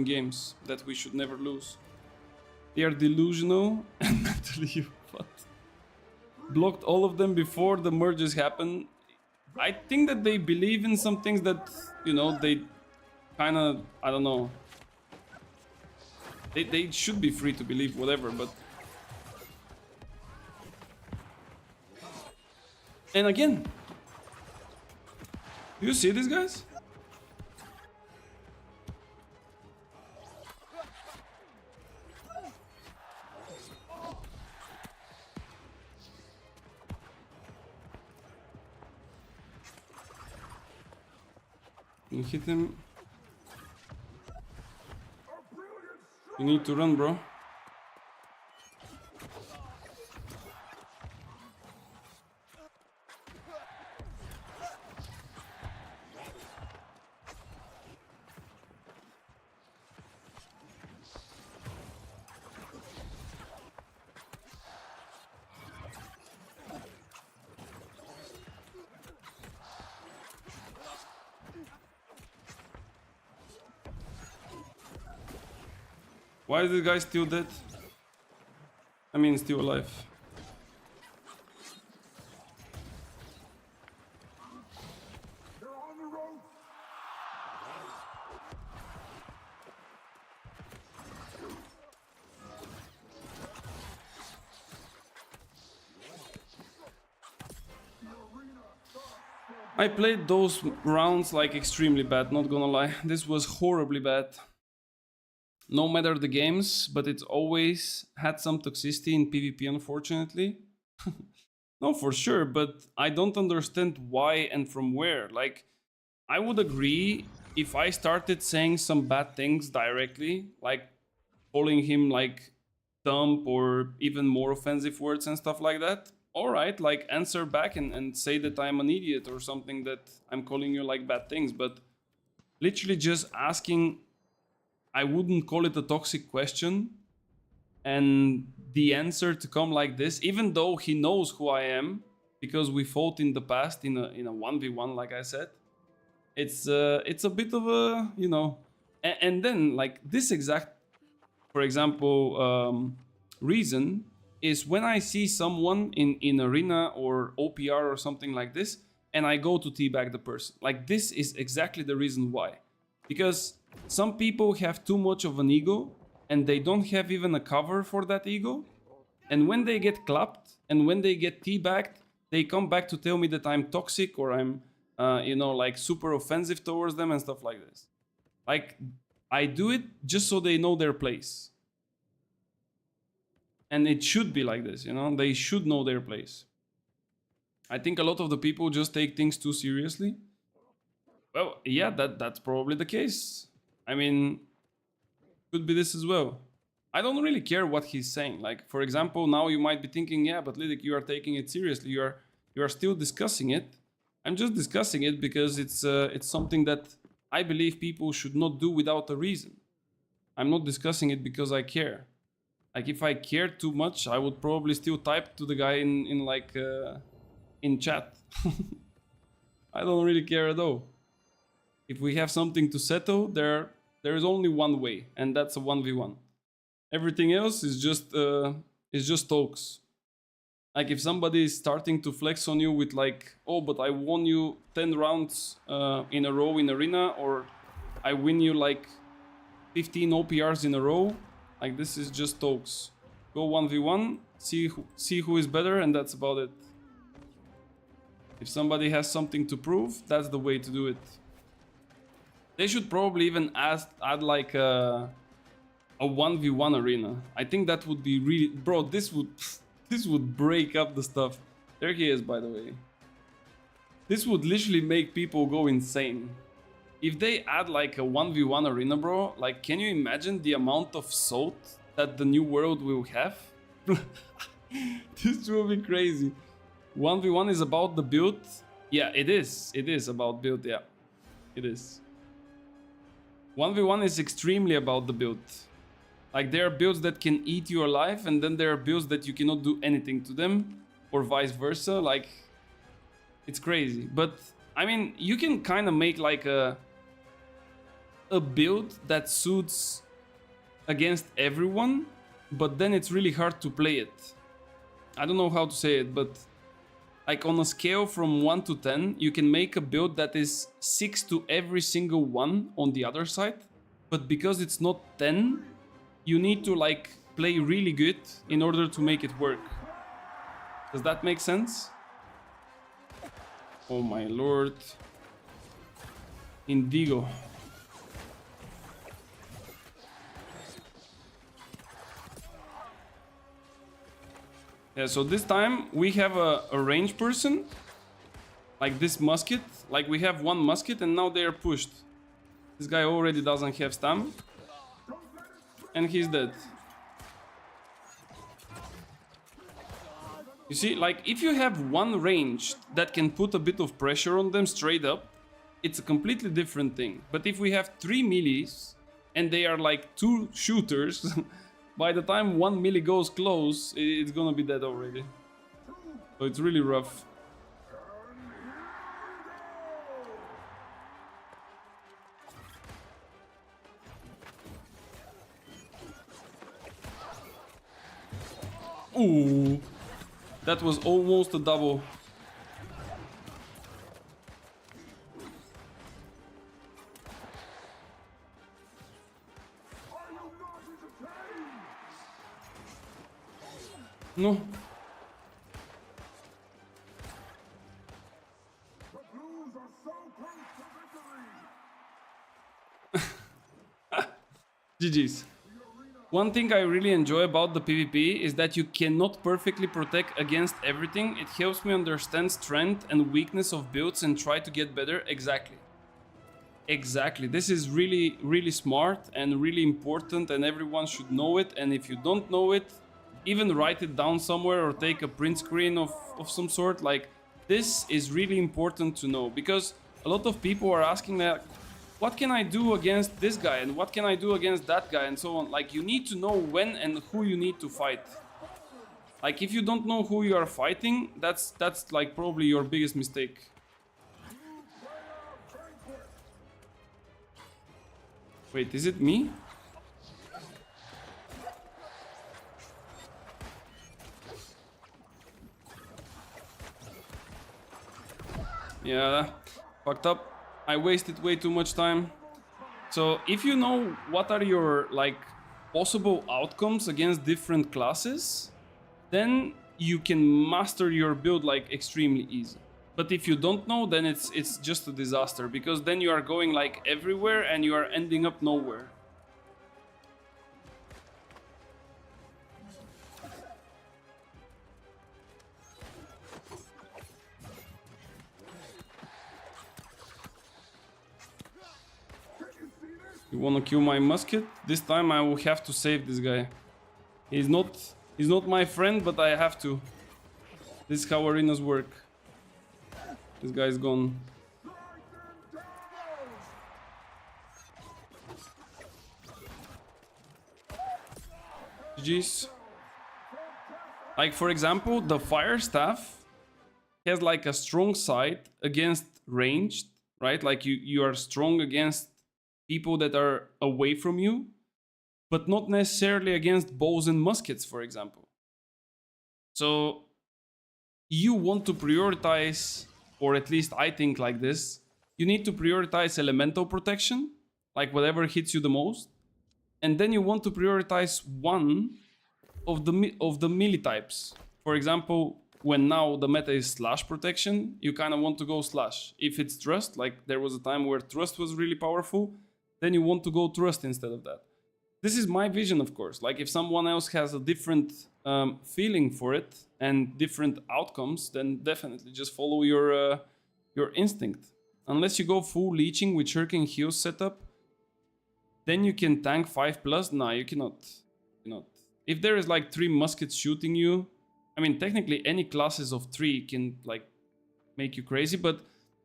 games that we should never lose. They are delusional and mentally fucked. Blocked all of them before the merges happen. I think that they believe in some things that, you know, they kind of, I don't know. They should be free to believe whatever, but... And again, do you see these guys? You hit him. You need to run, bro. Why is this guy still dead? I mean, still alive. They're on the road. I played those rounds like extremely bad, not gonna lie. This was horribly bad. No matter the games, but it's always had some toxicity in PvP, unfortunately. No, for sure, but I don't understand why and from where. Like, I would agree if I started saying some bad things directly, like calling him like dumb or even more offensive words and stuff like that. All right, like answer back and say that I'm an idiot or something, that I'm calling you like bad things, but literally just asking, I wouldn't call it a toxic question, and the answer to come like this, even though he knows who I am, because we fought in the past in a 1v1, like I said, it's a bit of a, you know, and then like this exact, for example, reason is when I see someone in arena or OPR or something like this, and I go to teabag the person. Like, this is exactly the reason why, because some people have too much of an ego and they don't have even a cover for that ego. And when they get clapped and when they get teabagged, they come back to tell me that I'm toxic or I'm, you know, like super offensive towards them and stuff like this. Like, I do it just so they know their place. And it should be like this, you know, they should know their place. I think a lot of the people just take things too seriously. Well, yeah, that's probably the case. I mean, could be this as well. I don't really care what he's saying. Like, for example, now you might be thinking, yeah, but Lidic, you are taking it seriously. You are still discussing it. I'm just discussing it because it's something that I believe people should not do without a reason. I'm not discussing it because I care. Like, if I cared too much, I would probably still type to the guy in chat. I don't really care at all. If we have something to settle, there is only one way, and that's a 1v1. Everything else is just talks. Like, if somebody is starting to flex on you with like, oh, but I won you 10 rounds in a row in arena, or I win you like 15 OPRs in a row, like, this is just talks. Go 1v1, see who is better, and that's about it. If somebody has something to prove, that's the way to do it. They should probably even add like a 1v1 arena. I think that would be really... Bro, this would break up the stuff. There he is, by the way. This would literally make people go insane. If they add like a 1v1 arena, bro, like, can you imagine the amount of salt that the new world will have? This will be crazy. 1v1 is about the build. Yeah, it is. It is about build, yeah. It is. 1v1 is extremely about the build. Like, there are builds that can eat you alive, and then there are builds that you cannot do anything to them, or vice versa. Like, it's crazy. But, I mean, you can kind of make like a build that suits against everyone, but then it's really hard to play it. I don't know how to say it, but like, on a scale from 1 to 10, you can make a build that is 6 to every single one on the other side, but because it's not 10, you need to like play really good in order to make it work. Does that make sense? Oh my lord. Indigo. Yeah, so this time we have a range person. Like this musket. Like, we have one musket and now they are pushed. This guy already doesn't have stam. And he's dead. You see, like, if you have one range that can put a bit of pressure on them straight up, it's a completely different thing. But if we have 3 melees and they are like 2 shooters, by the time 1 melee goes close, it's gonna be dead already. So it's really rough. Ooh, that was almost a double. No. The Blues are so close to victory. GG's. One thing I really enjoy about the PvP is that you cannot perfectly protect against everything. It helps me understand strength and weakness of builds and try to get better. Exactly. Exactly. This is really, really smart and really important, and everyone should know it. And if you don't know it, even write it down somewhere or take a print screen of some sort. Like, this is really important to know, because a lot of people are asking that, what can I do against this guy and what can I do against that guy and so on. Like, you need to know when and who you need to fight. Like, if you don't know who you are fighting, that's like probably your biggest mistake. Wait, is it me? Yeah, fucked up. I wasted way too much time. So if you know what are your like possible outcomes against different classes, then you can master your build like extremely easy. But if you don't know, then it's just a disaster, because then you are going like everywhere and you are ending up nowhere. You wanna kill my musket? This time I will have to save this guy. He's not my friend, but I have to. This is how arenas work. This guy's gone. GG's. Like, for example, the fire staff has like a strong side against ranged, right? Like you are strong against people that are away from you, but not necessarily against bows and muskets, for example. So you want to prioritize, or at least I think like this, you need to prioritize elemental protection, like whatever hits you the most, and then you want to prioritize one of the melee types. For example, when now the meta is slash protection, you kind of want to go slash. If it's thrust, like there was a time where thrust was really powerful, then you want to go thrust instead of that. This is my vision, of course. Like if someone else has a different feeling for it and different outcomes, then definitely just follow your instinct. Unless you go full leeching with shirking heals setup, then you can tank 5+. Nah, you cannot. If there is like 3 muskets shooting you, I mean, technically any classes of 3 can like make you crazy, but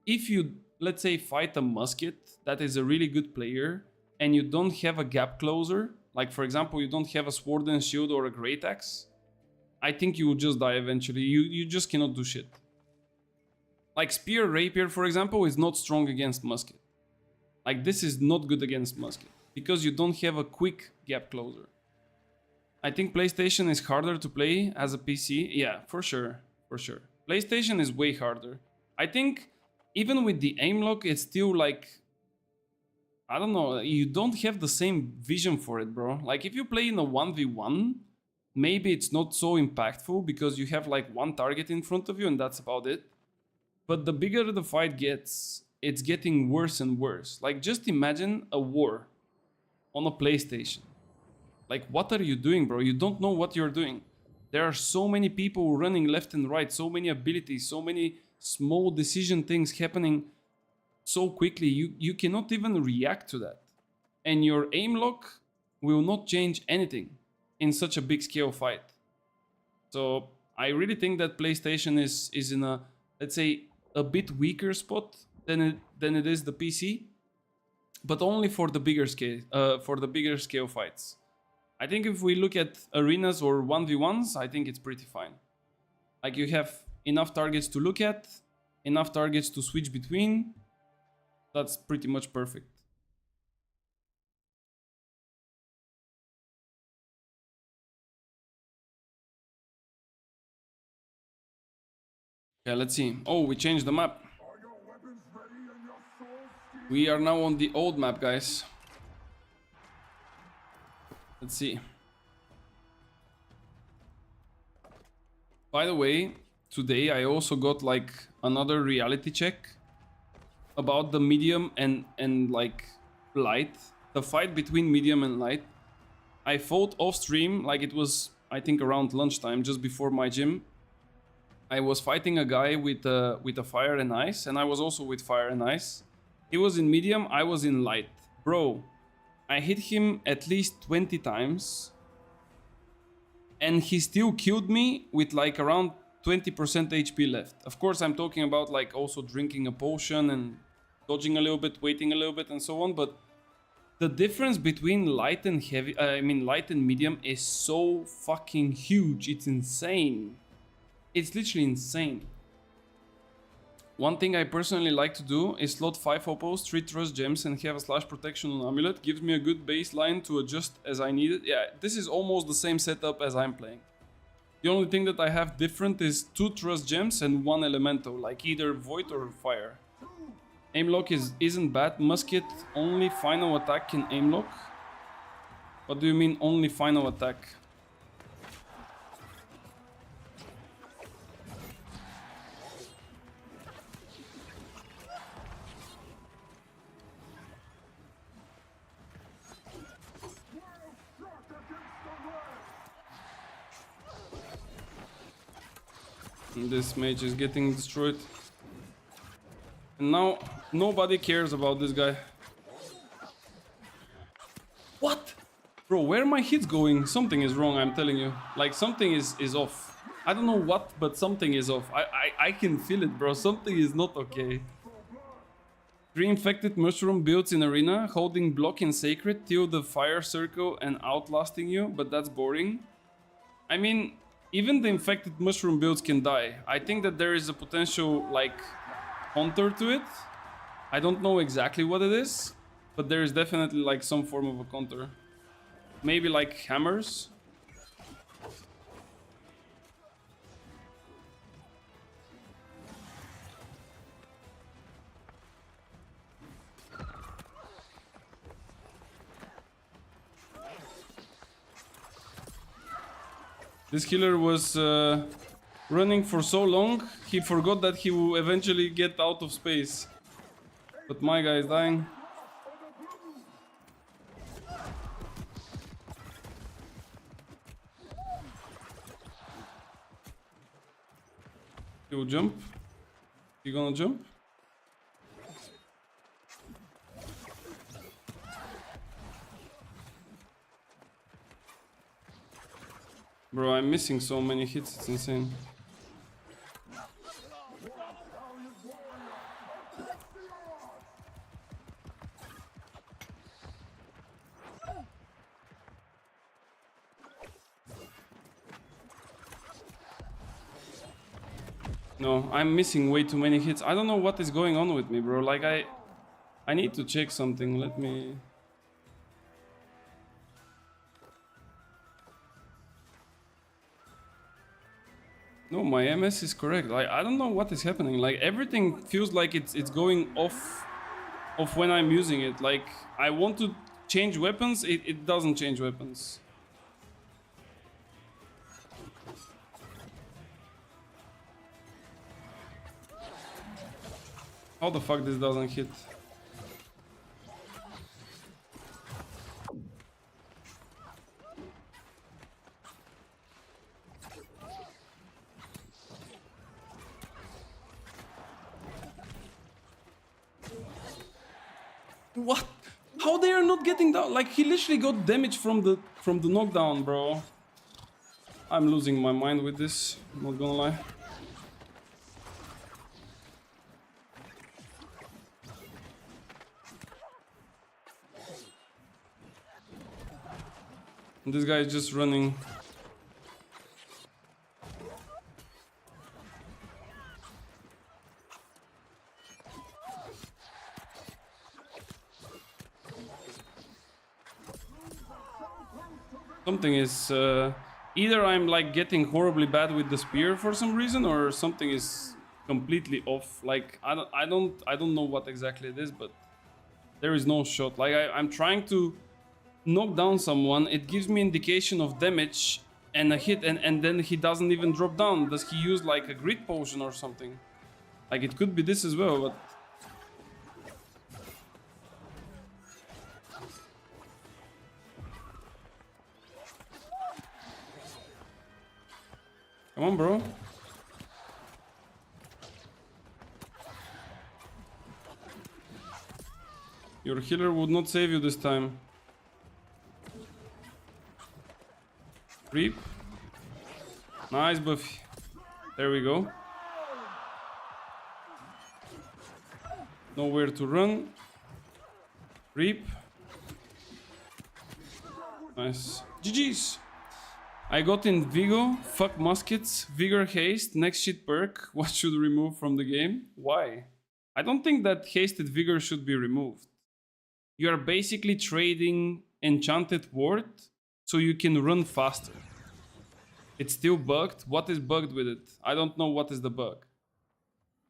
if you, let's say, fight a musket that is a really good player and you don't have a gap closer, like for example, you don't have a sword and shield or a great axe, I think you will just die eventually. You just cannot do shit. Like spear rapier, for example, is not strong against musket. Like this is not good against musket because you don't have a quick gap closer. I think PlayStation is harder to play as a PC. Yeah, for sure. PlayStation is way harder. I think even with the aim lock, it's still like, I don't know, you don't have the same vision for it, bro. Like if you play in a 1v1, maybe it's not so impactful because you have like one target in front of you and that's about it. But the bigger the fight gets, it's getting worse and worse. Like just imagine a war on a PlayStation. Like, what are you doing, bro? You don't know what you're doing. There are so many people running left and right, so many abilities, so many small decision things happening so quickly. You cannot even react to that. And your aim lock will not change anything in such a big scale fight. So I really think that PlayStation is in a, let's say, a bit weaker spot than it is the PC, but only for the bigger scale fights. I think if we look at arenas or 1v1s, I think it's pretty fine. Like you have enough targets to look at, enough targets to switch between. That's pretty much perfect. Yeah, let's see. Oh, we changed the map. We are now on the old map, guys. Let's see. By the way, today I also got like another reality check about the medium and like light. The fight between medium and light. I fought off stream, like it was, I think, around lunchtime, just before my gym. I was fighting a guy with a fire and ice, and I was also with fire and ice. He was in medium, I was in light. Bro, I hit him at least 20 times and he still killed me with like around 20% HP left. Of course, I'm talking about like also drinking a potion and dodging a little bit, waiting a little bit and so on. But the difference between light and heavy, light and medium is so fucking huge. It's insane. It's literally insane. One thing I personally like to do is slot 5 oppos, 3 trust gems and have a slash protection on amulet. Gives me a good baseline to adjust as I need it. Yeah, this is almost the same setup as I'm playing. The only thing that I have different is 2 trust gems and 1 elemental, like either void or fire. Aim lock isn't bad. Musket, only final attack can aim lock. What do you mean only final attack? This mage is getting destroyed. And now nobody cares about this guy. Bro, where are my hits going? Something is wrong, I'm telling you. Like, something is off. I don't know what, but something is off. I can feel it, bro. Something is not okay. 3 infected mushroom builds in arena, holding block in sacred till the fire circle and outlasting you, but that's boring. I mean, even the infected mushroom builds can die. I think that there is a potential, like, counter to it. I don't know exactly what it is, but there is definitely, like, some form of a counter. Maybe, like, hammers. This healer was running for so long, he forgot that he will eventually get out of space. But my guy is dying. He will jump. You gonna jump? Bro, I'm missing so many hits, it's insane. No, I'm missing way too many hits. I don't know what is going on with me, bro. Like, I need to check something. Let me... No, my MS is correct. Like, I don't know what is happening. Like, everything feels like it's going off when I'm using it. Like, I want to change weapons, it doesn't change weapons. How the fuck this doesn't hit? What? How they are not getting down? Like, he literally got damage from the knockdown, bro. I'm losing my mind with this, I'm not gonna lie. And this guy is just running. Something is either I'm like getting horribly bad with the spear for some reason, or something is completely off. Like, I don't know what exactly it is, but there is no shot. Like, I'm trying to knock down someone, it gives me indication of damage and a hit, and then he doesn't even drop down. Does he use like a grit potion or something? Like, it could be this as well, but... Come on, bro. Your healer would not save you this time. Reap. Nice, Buffy. There we go. Nowhere to run. Reap. Nice. GG's. I got in Vigo. Fuck muskets. Vigor haste. Next shit perk. What should remove from the game? Why? I don't think that hasted vigor should be removed. You are basically trading enchanted ward so you can run faster. It's still bugged. What is bugged with it? I don't know what is the bug.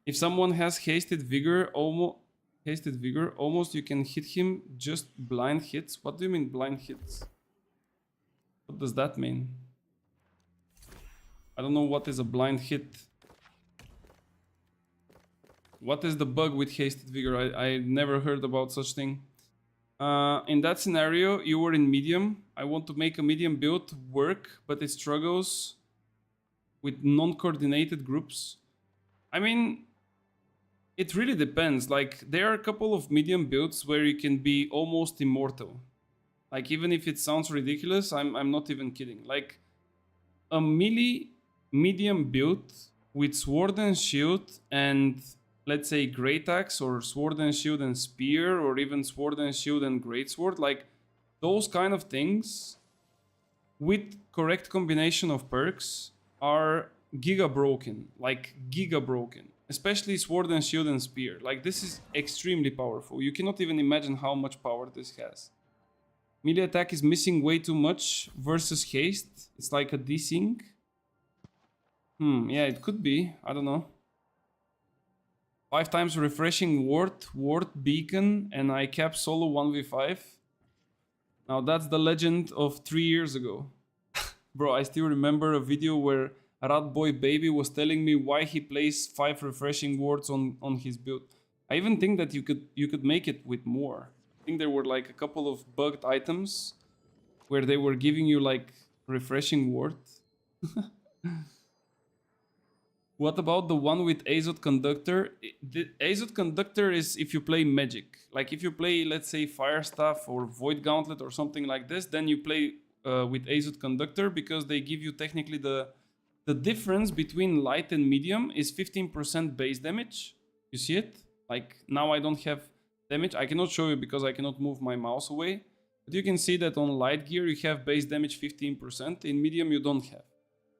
If someone has hasted vigor, almost you can hit him just blind hits. What do you mean blind hits? What does that mean? I don't know what is a blind hit. What is the bug with hasted vigor? I never heard about such thing. In that scenario, you were in medium. I want to make a medium build work, but it struggles with non-coordinated groups. I mean, it really depends. Like, there are a couple of medium builds where you can be almost immortal. Like, even if it sounds ridiculous, I'm not even kidding. Like, a melee medium build with sword and shield and, let's say, great axe or sword and shield and spear, or even sword and shield and great sword, like those kind of things with correct combination of perks are giga broken, like giga broken. Especially sword and shield and spear. Like, this is extremely powerful. You cannot even imagine how much power this has. Melee attack is missing way too much versus haste. It's like a desync. Yeah, it could be. I don't know. 5 times refreshing ward beacon, and I cap solo 1v5. Now that's the legend of 3 years ago. Bro, I still remember a video where Rat Boy Baby was telling me why he plays 5 refreshing wards on his build. I even think that you could make it with more. I think there were like a couple of bugged items where they were giving you like refreshing ward. What about the one with Azot Conductor? The Azot Conductor is if you play magic. Like if you play, let's say, Fire Staff or Void Gauntlet or something like this, then you play with Azot Conductor, because they give you technically the difference between light and medium is 15% base damage. You see it? Like now I don't have damage. I cannot show you because I cannot move my mouse away. But you can see that on light gear you have base damage 15%. In medium you don't have.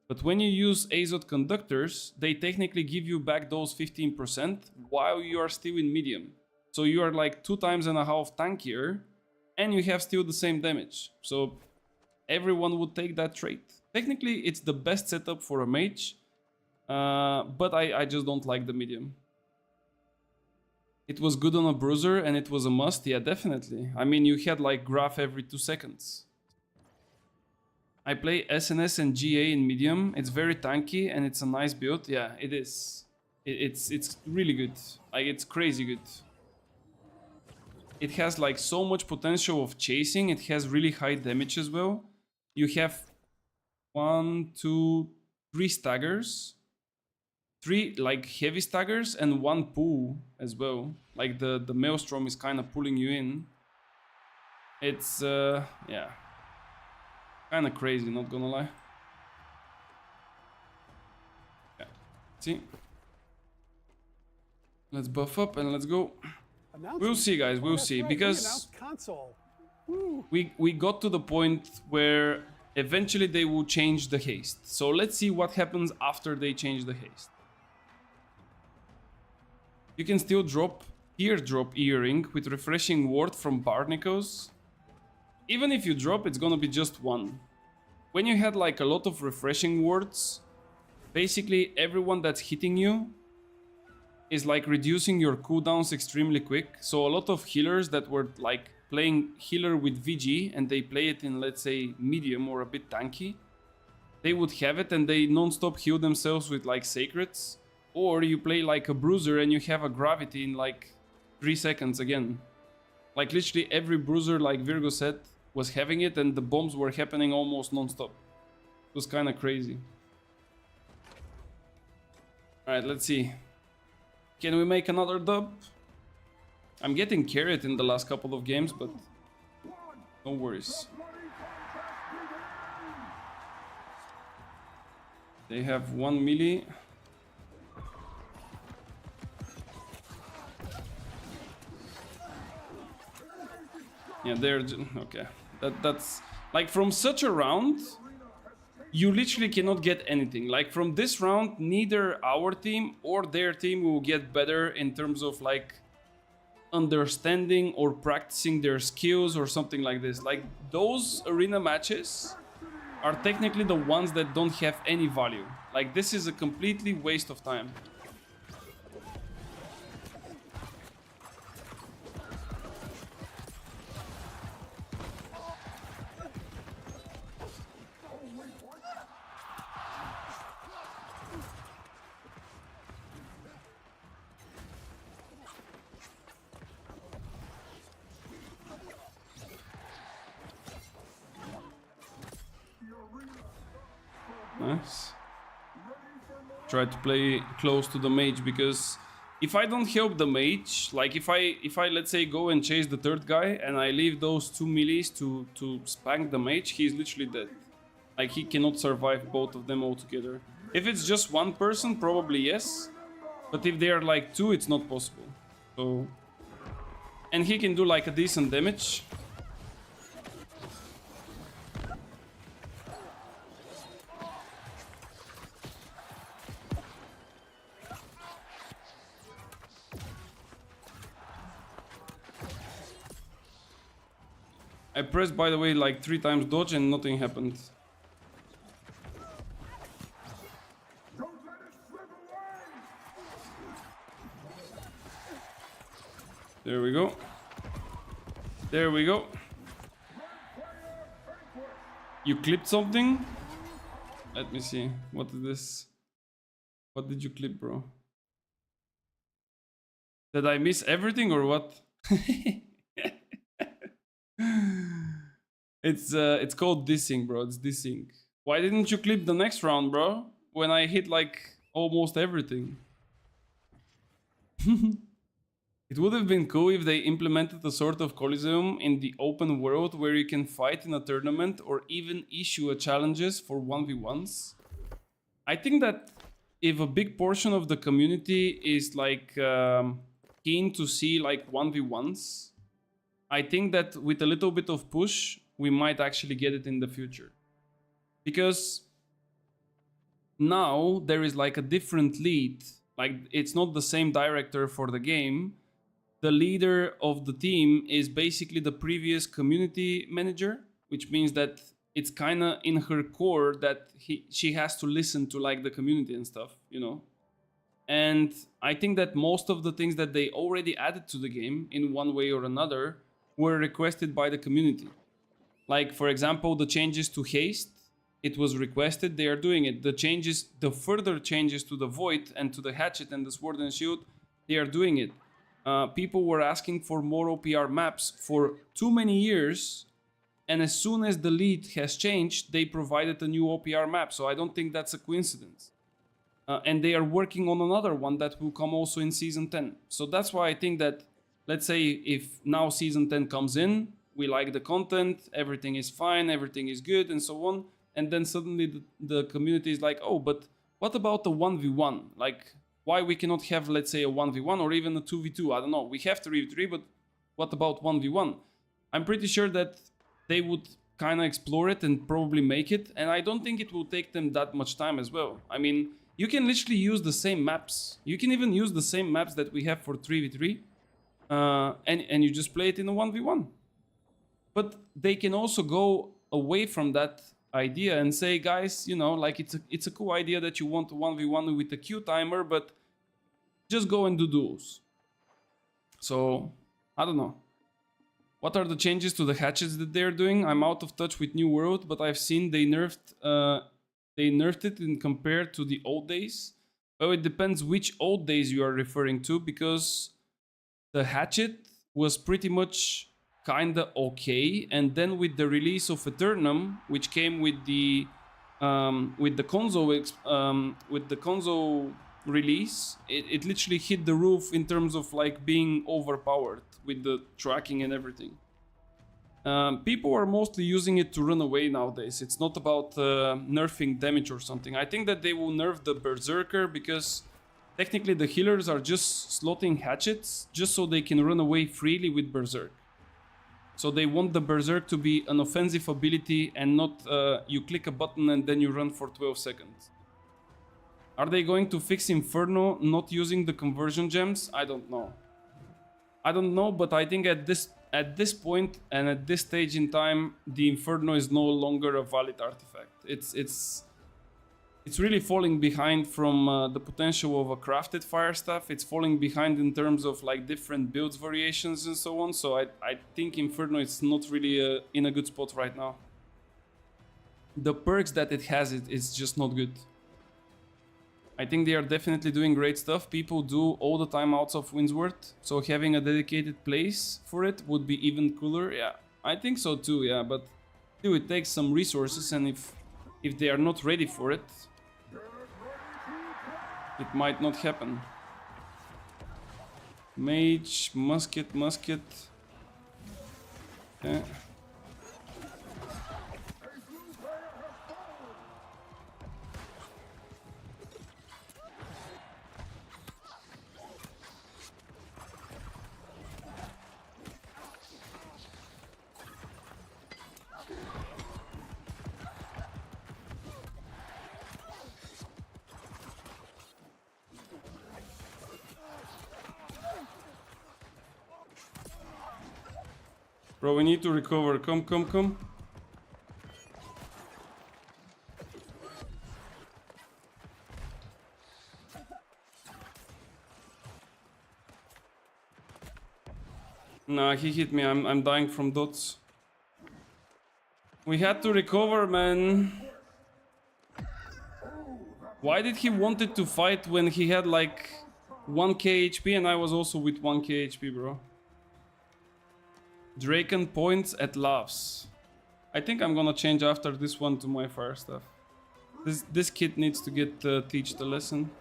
But when you use Azot Conductors, they technically give you back those 15% while you are still in medium. So you are like 2.5 times tankier and you have still the same damage. So everyone would take that trait. Technically, it's the best setup for a mage, but I just don't like the medium. It was good on a bruiser and it was a must, yeah, definitely. I mean, you had like graph every 2 seconds. I play SNS and GA in medium. It's very tanky and it's a nice build. Yeah, it is. It's really good. Like, it's crazy good. It has like so much potential of chasing. It has really high damage as well. You have 1, 2, 3 staggers, 3 like heavy staggers, and 1 pull as well. Like the maelstrom is kind of pulling you in. It's yeah, kind of crazy, not gonna lie. Yeah. See, let's buff up and let's go. We'll see, guys, we'll see, because we got to the point where eventually they will change the haste. So let's see what happens after they change the haste. You can still drop teardrop earring with refreshing ward from Barnicos. Even if you drop, it's gonna be just 1. When you had like a lot of refreshing wards, basically everyone that's hitting you is like reducing your cooldowns extremely quick. So a lot of healers that were like playing healer with VG and they play it in, let's say, medium or a bit tanky, they would have it and they non-stop heal themselves with like sacreds. Or you play like a bruiser and you have a gravity in like 3 seconds again. Like literally every bruiser, like Virgo said, was having it and the bombs were happening almost non-stop. It was kind of crazy. Alright, let's see. Can we make another dub? I'm getting carried in the last couple of games, but no worries. They have 1 melee. Yeah, they're okay. That's like, from such a round, you literally cannot get anything. Like from this round, neither our team or their team will get better in terms of like understanding or practicing their skills or something like this. Like those arena matches are technically the ones that don't have any value. Like this is a completely waste of time. Nice. Try to play close to the mage, because if I don't help the mage, like if I let's say go and chase the third guy and I leave those 2 melees to spank the mage, he's literally dead. Like he cannot survive both of them all together. If it's just one person, probably yes. But if they are like 2, it's not possible. So, and he can do like a decent damage. I pressed, by the way, like 3 times dodge and nothing happened. Don't let it slip away! There we go. There we go. You clipped something? Let me see. What is this? What did you clip, bro? Did I miss everything or what? It's called dissing, bro. It's dissing. Why didn't you clip the next round, bro? When I hit like almost everything. It would have been cool if they implemented a sort of Coliseum in the open world where you can fight in a tournament or even issue a challenges for 1v1s. I think that if a big portion of the community is like keen to see like 1v1s, I think that with a little bit of push, we might actually get it in the future. Because now there is like a different lead. Like it's not the same director for the game. The leader of the team is basically the previous community manager, which means that it's kind of in her core that she has to listen to like the community and stuff, you know. And I think that most of the things that they already added to the game in one way or another were requested by the community. Like, for example, the changes to haste, it was requested, they are doing it. The further changes to the void and to the hatchet and the sword and shield, they are doing it. People were asking for more OPR maps for too many years, and as soon as the lead has changed, they provided a new OPR map, so I don't think that's a coincidence. And they are working on another one that will come also in Season 10. So that's why I think that, let's say if now Season 10 comes in, we like the content, everything is fine, everything is good, and so on. And then suddenly the community is like, oh, but what about the 1v1? Like, why we cannot have, let's say, a 1v1 or even a 2v2? I don't know. We have 3v3, but what about 1v1? I'm pretty sure that they would kind of explore it and probably make it. And I don't think it will take them that much time as well. I mean, you can literally use the same maps. You can even use the same maps that we have for 3v3. And you just play it in a 1v1. But they can also go away from that idea and say, guys, you know, like it's a cool idea that you want a 1v1 with a Q timer, but just go and do duels. So, I don't know. What are the changes to the hatchets that they're doing? I'm out of touch with New World, but I've seen they nerfed it in compared to the old days. Well, it depends which old days you are referring to, because the hatchet was pretty much kinda okay, and then with the release of Eternum, which came with the console release, it literally hit the roof in terms of like being overpowered with the tracking and everything. People are mostly using it to run away nowadays. It's not about nerfing damage or something. I think that they will nerf the Berserker because technically the healers are just slotting hatchets just so they can run away freely with Berserk. So they want the Berserk to be an offensive ability and not you click a button and then you run for 12 seconds. Are they going to fix Inferno not using the conversion gems? I don't know. I don't know, but I think at this point and at this stage in time, the Inferno is no longer a valid artifact. It's really falling behind from the potential of a crafted fire staff. It's falling behind in terms of like different builds variations and so on. So I think Inferno is not really in a good spot right now. The perks that it has, it's just not good. I think they are definitely doing great stuff. People do all the timeouts of Windsworth, so having a dedicated place for it would be even cooler. Yeah, I think so too, yeah, but still it takes some resources, and if they are not ready for it, it might not happen. Mage, musket, musket. Yeah. Bro, we need to recover. Come, come, come. Nah, he hit me. I'm dying from dots. We had to recover, man. Why did he wanted to fight when he had like 1k HP and I was also with 1k HP, bro? Draken points at laughs. I think I'm gonna change after this one to my fire stuff. This kid needs to get teach the lesson.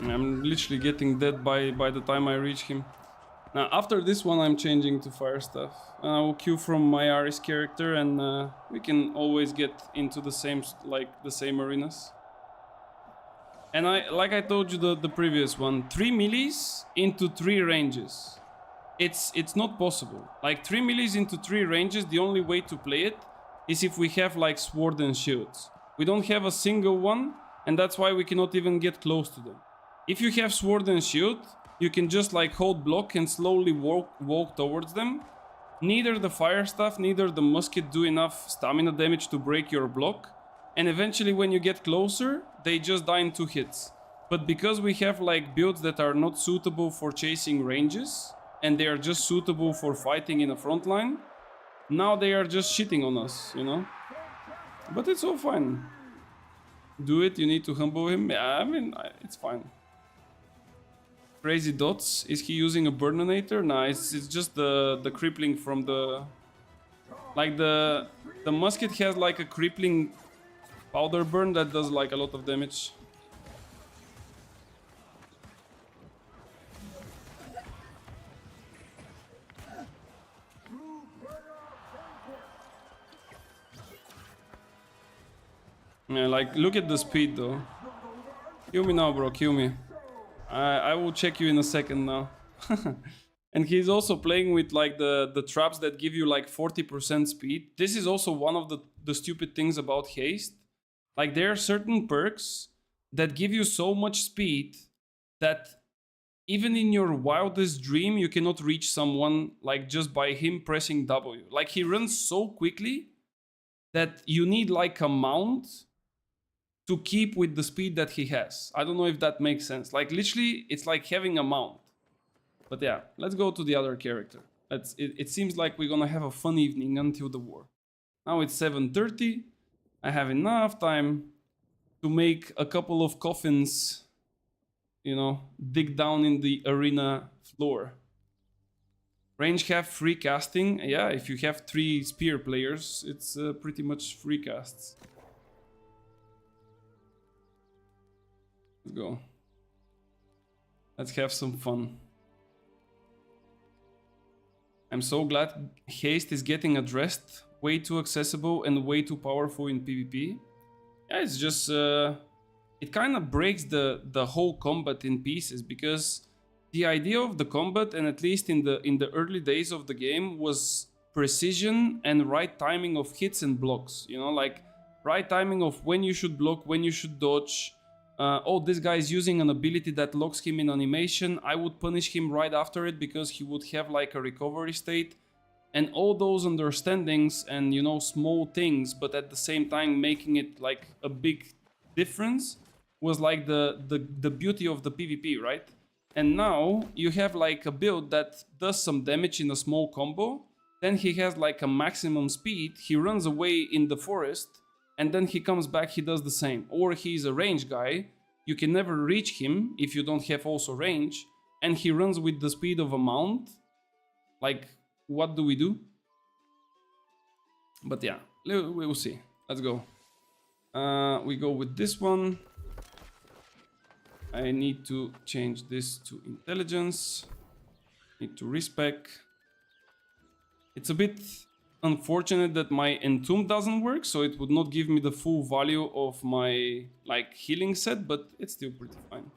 I'm literally getting dead by the time I reach him. Now after this one I'm changing to fire stuff. I will queue from my Aris character and we can always get into the same arenas. And like I told you the previous one, 3 melees into 3 ranges. It's not possible. Like 3 melees into 3 ranges, the only way to play it is if we have like sword and shields. We don't have a single one, and that's why we cannot even get close to them. If you have sword and shield, you can just like hold block and slowly walk towards them. Neither the fire stuff, neither the musket do enough stamina damage to break your block. And eventually when you get closer, they just die in 2 hits. But because we have like builds that are not suitable for chasing ranges, and they are just suitable for fighting in a front line, now they are just shitting on us, you know? But it's all fine. Do it, you need to humble him. Yeah, I mean, it's fine. Crazy dots. Is he using a burninator? Nah, it's just the crippling from the... Like the musket has like a crippling powder burn that does like a lot of damage. Yeah, like look at the speed though. Kill me now, bro, kill me. I will check you in a second now. And he's also playing with like the traps that give you like 40% speed. This is also one of the stupid things about haste. Like there are certain perks that give you so much speed that even in your wildest dream you cannot reach someone like just by him pressing W. Like he runs so quickly that you need like a mount to keep with the speed that he has. I don't know if that makes sense. Like literally, it's like having a mount. But yeah, let's go to the other character. It seems like we're gonna have a fun evening until the war. Now it's 7:30. I have enough time to make a couple of coffins, you know, dig down in the arena floor. Range have free casting. Yeah, if you have 3 spear players, it's pretty much free casts. Let's go. Let's have some fun. I'm so glad haste is getting addressed. Way too accessible and way too powerful in PvP. Yeah, it's just it kind of breaks the whole combat in pieces, because the idea of the combat, and at least in the early days of the game, was precision and right timing of hits and blocks. You know, like right timing of when you should block, when you should dodge. Oh, this guy is using an ability that locks him in animation. I would punish him right after it because he would have like a recovery state. And all those understandings and, you know, small things, but at the same time making it like a big difference, was like the beauty of the PvP, right? And now you have like a build that does some damage in a small combo. Then he has like a maximum speed. He runs away in the forest. and then he comes back, he does the same. Or he's a range guy, you can never reach him if you don't have also range, and he runs with the speed of a mount. Like, what do we do? But yeah, we will see. Let's go. We go with this one. I need to change this to intelligence. Need to respec. It's a bit unfortunate that my entomb doesn't work, so it would not give me the full value of my like healing set, but it's still pretty fine.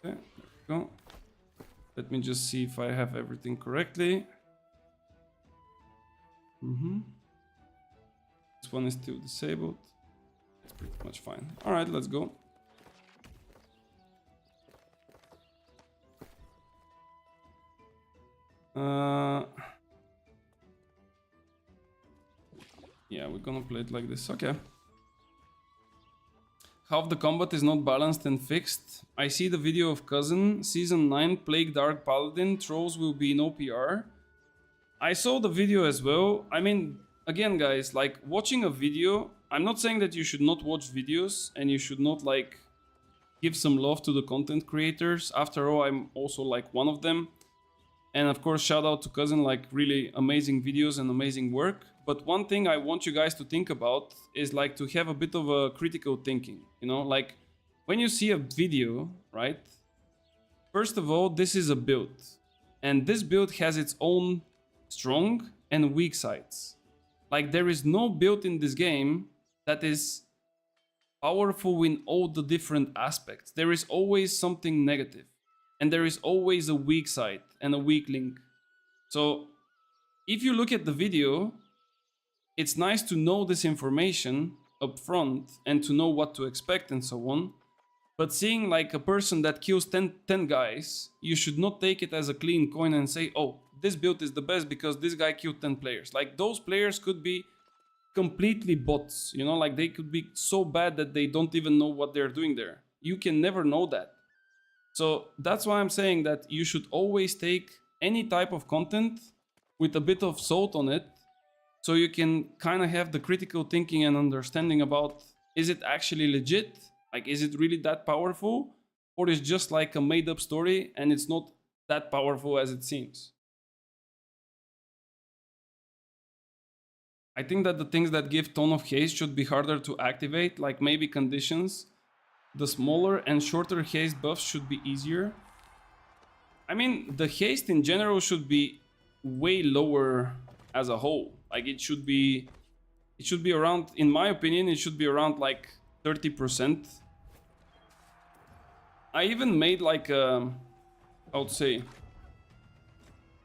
Okay, there we go. Let me just see if I have everything correctly. This one is still disabled. It's pretty much fine. All right, let's go. Yeah, we're gonna play it like this. Okay. Half the combat is not balanced and fixed. I see the video of Cousin. Season 9, Plague Dark Paladin. Trolls will be in OPR. I saw the video as well. I mean, again, guys, like, watching a video... I'm not saying that you should not watch videos and you should not, like, give some love to the content creators. After all, I'm also, like, one of them. And, of course, shout out to Cousin, like, really amazing videos and amazing work. But one thing I want you guys to think about is like to have a bit of a critical thinking, you know, like when you see a video, right? First of all, this is a build, and this build has its own strong and weak sides. Like there is no build in this game that is powerful in all the different aspects. There is always something negative, and there is always a weak side and a weak link. So if you look at the video, it's nice to know this information up front and to know what to expect and so on. But seeing like a person that kills 10 guys, you should not take it as a clean coin and say, oh, this build is the best because this guy killed 10 players. Like those players could be completely bots, you know, like they could be so bad that they don't even know what they're doing there. You can never know that. So that's why I'm saying that you should always take any type of content with a bit of salt on it, so you can kind of have the critical thinking and understanding about, is it actually legit? Like, is it really that powerful? Or is it just like a made up story and it's not that powerful as it seems? I think that the things that give ton of haste should be harder to activate, like maybe conditions. The smaller and shorter haste buffs should be easier. I mean, the haste in general should be way lower as a whole. Like it should be around, in my opinion, it should be around like 30%. I even made like a, I would say,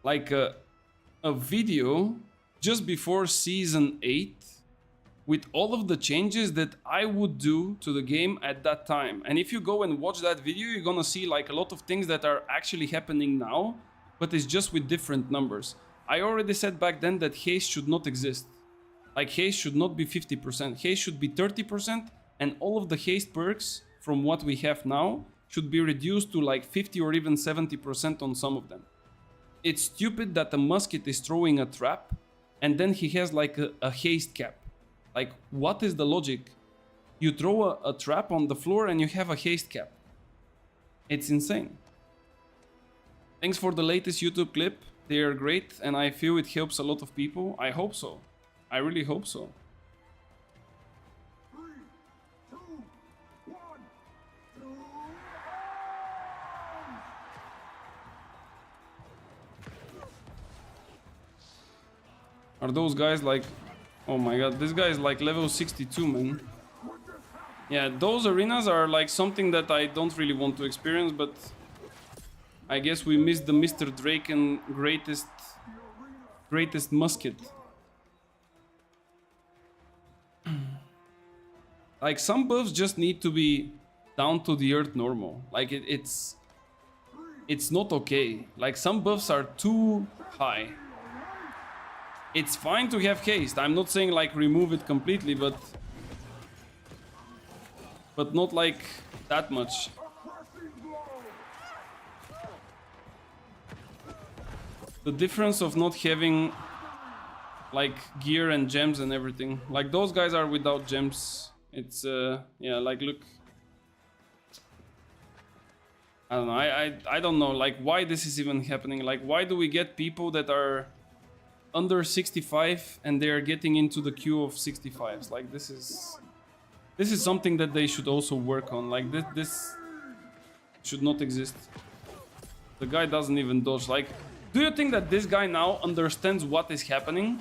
like a video just before season 8 with all of the changes that I would do to the game at that time. And if you go and watch that video, you're gonna see like a lot of things that are actually happening now, but it's just with different numbers. I already said back then that haste should not exist. Like haste should not be 50%. Haste should be 30%, and all of the haste perks from what we have now should be reduced to like 50 or even 70% on some of them. It's stupid that a musket is throwing a trap and then he has like a haste cap. Like, what is the logic? You throw a trap on the floor and you have a haste cap. It's insane. Thanks for the latest YouTube clip. They are great, and I feel it helps a lot of people. I hope so. I really hope so. 3, 2, 1, to Are those guys like... Oh my god, this guy is like level 62, man. Yeah, those arenas are like something that I don't really want to experience, but... I guess we missed the Mr. Draken greatest musket. Like some buffs just need to be down to the earth normal. Like it's not okay. Like some buffs are too high. It's fine to have haste. I'm not saying like remove it completely, but not like that much. The difference of not having like gear and gems and everything. Like those guys are without gems. It's yeah, like look. I don't know. I don't know like why this is even happening. Like why do we get people that are under 65 and they are getting into the queue of 65s? Like this is something that they should also work on. Like this should not exist. The guy doesn't even dodge. Like, do you think that this guy now understands what is happening?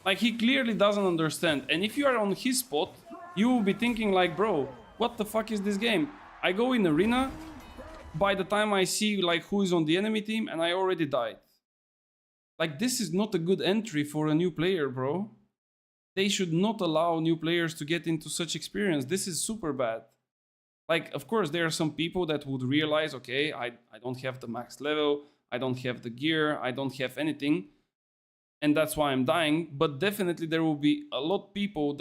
Like, he clearly doesn't understand. And if you are on his spot, you will be thinking like, bro, what the fuck is this game? I go in arena, by the time I see like who is on the enemy team, and I already died. Like, this is not a good entry for a new player, bro. They should not allow new players to get into such experience. This is super bad. Like, of course, there are some people that would realize, okay, I don't have the max level, I don't have the gear, I don't have anything, and that's why I'm dying. But definitely there will be a lot of people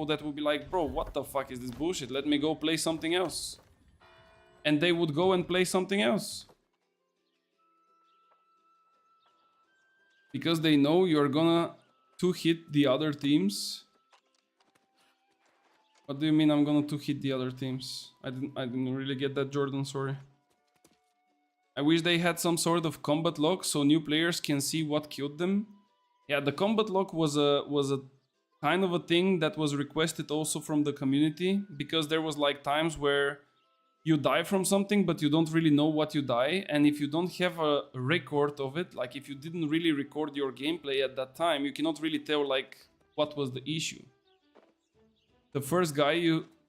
that will be like, bro, what the fuck is this bullshit? Let me go play something else. And they would go and play something else. Because they know you're gonna two-hit the other teams. What do you mean I'm gonna two-hit the other teams? I didn't really get that, Jordan, sorry. I wish they had some sort of combat log so new players can see what killed them. Yeah, the combat log was a kind of a thing that was requested also from the community, because there was like times where you die from something but you don't really know what you die, and if you don't have a record of it, like if you didn't really record your gameplay at that time, you cannot really tell like what was the issue. The first guy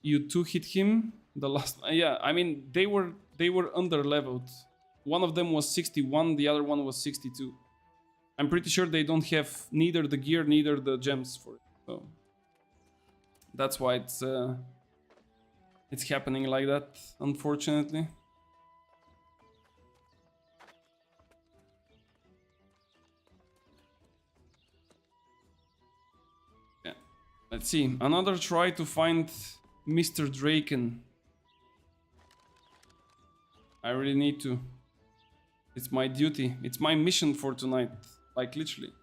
you two-hit him, the last, yeah, I mean they were under-leveled. One of them was 61, the other one was 62. I'm pretty sure they don't have neither the gear, neither the gems for it. So that's why it's happening like that, unfortunately. Yeah. Let's see. Another try to find Mr. Draken. I really need to. It's my duty. It's my mission for tonight. Like, literally.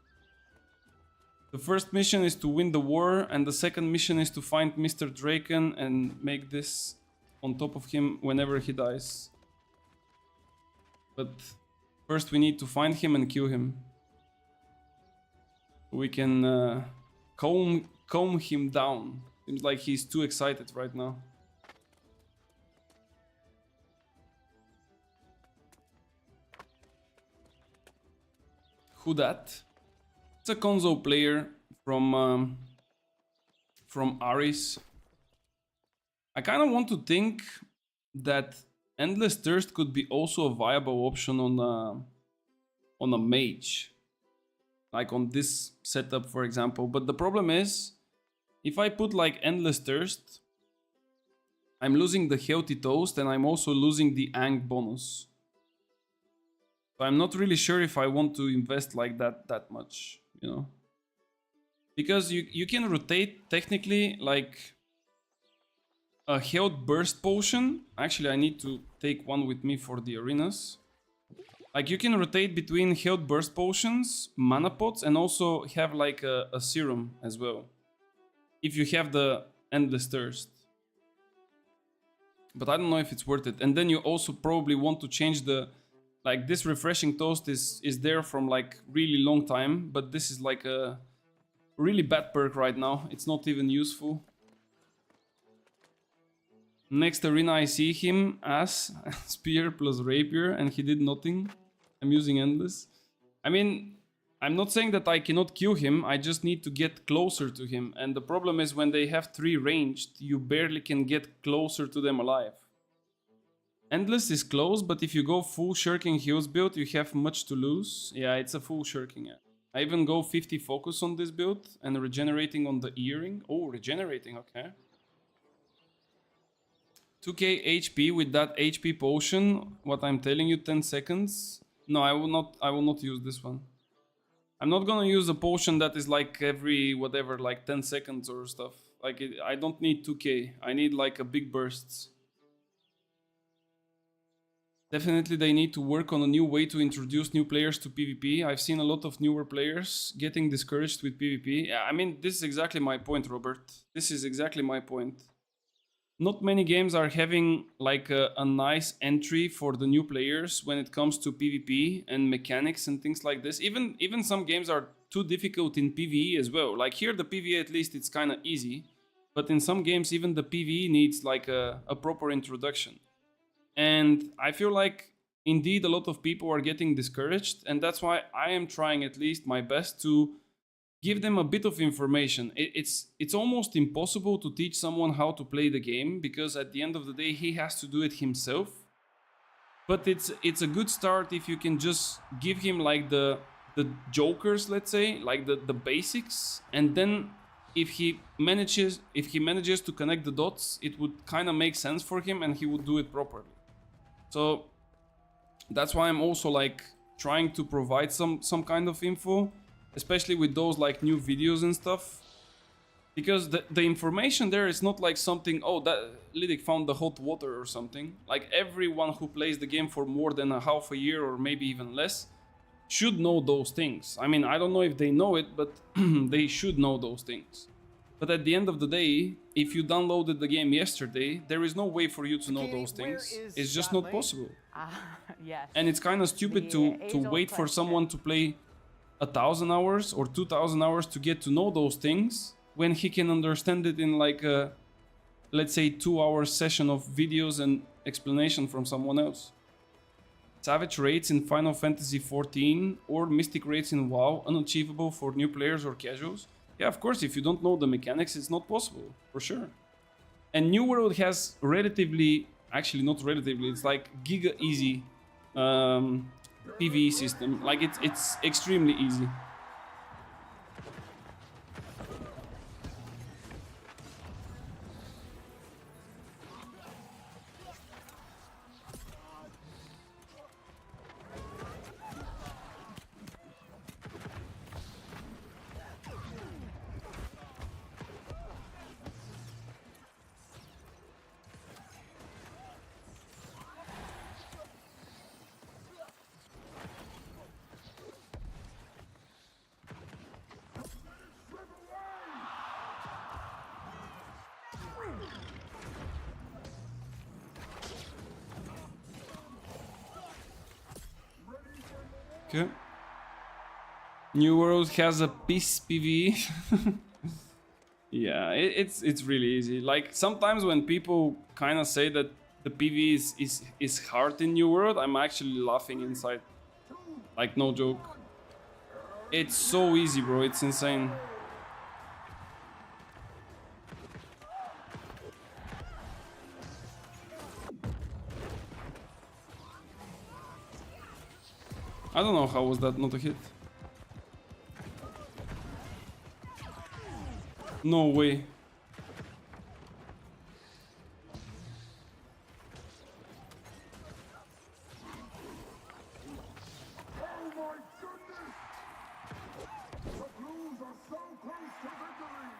The first mission is to win the war, and the second mission is to find Mr. Draken and make this on top of him whenever he dies. But first we need to find him and kill him. We can calm him down. Seems like he's too excited right now. Who that? It's a console player from Aris. I kind of want to think that Endless Thirst could be also a viable option on a mage, like on this setup, for example. But the problem is, if I put like Endless Thirst, I'm losing the Healthy Toast and I'm also losing the Ang bonus. So I'm not really sure if I want to invest like that much, you know, because you can rotate technically like a health burst potion. Actually, I need to take one with me for the arenas. Like, you can rotate between health burst potions, mana pots, and also have like a serum as well, if you have the Endless Thirst. But I don't know if it's worth it. And then you also probably want to change the, like, this refreshing toast is there from like really long time, but this is like a really bad perk right now. It's not even useful. Next arena I see him as spear plus rapier and he did nothing. I'm using endless. I mean, I'm not saying that I cannot kill him, I just need to get closer to him. And the problem is when they have 3 ranged, you barely can get closer to them alive. Endless is close, but if you go full shirking heals build, you have much to lose. Yeah, it's a full shirking. Yeah. I even go 50 focus on this build and regenerating on the earring. Oh, regenerating, okay. 2k HP with that HP potion. What I'm telling you, 10 seconds. No, I will not use this one. I'm not gonna use a potion that is like every whatever, like 10 seconds or stuff. Like I don't need 2k. I need like a big bursts. Definitely they need to work on a new way to introduce new players to PvP. I've seen a lot of newer players getting discouraged with PvP. Yeah, I mean, this is exactly my point, Robert. This is exactly my point. Not many games are having like a nice entry for the new players when it comes to PvP and mechanics and things like this. Even some games are too difficult in PvE as well. Like here, the PvE at least it's kind of easy. But in some games, even the PvE needs like a proper introduction. And I feel like indeed a lot of people are getting discouraged, and that's why I am trying at least my best to give them a bit of information. It's almost impossible to teach someone how to play the game, because at the end of the day he has to do it himself. But it's a good start if you can just give him like the jokers, let's say, like the basics, and then if he manages to connect the dots, it would kind of make sense for him and he would do it properly. So that's why I'm also like trying to provide some kind of info, especially with those like new videos and stuff, because the information there is not like something, oh, that Lydic found the hot water or something. Like everyone who plays the game for more than a half a year or maybe even less should know those things. I mean, I don't know if they know it, but they should know those things. But at the end of the day, if you downloaded the game yesterday, there is no way for you to know those things. It's just not possible. Yes. And it's kind of stupid to wait for someone to play 1,000 hours or 2,000 hours to get to know those things, when he can understand it in like a, let's say, 2-hour session of videos and explanation from someone else. Savage raids in Final Fantasy XIV or Mystic raids in WoW unachievable for new players or casuals? Yeah, of course, if you don't know the mechanics, it's not possible, for sure. And New World has relatively, actually not relatively, it's like giga easy PvE system. Like it's extremely easy. Okay. New World has a peace PvE. Yeah, it's really easy. Like sometimes when people kind of say that the PvE is hard in New World, I'm actually laughing inside. Like no joke. It's so easy, bro. It's insane. I don't know how was that not a hit. No way. Oh my goodness! The Blues are so close to victory!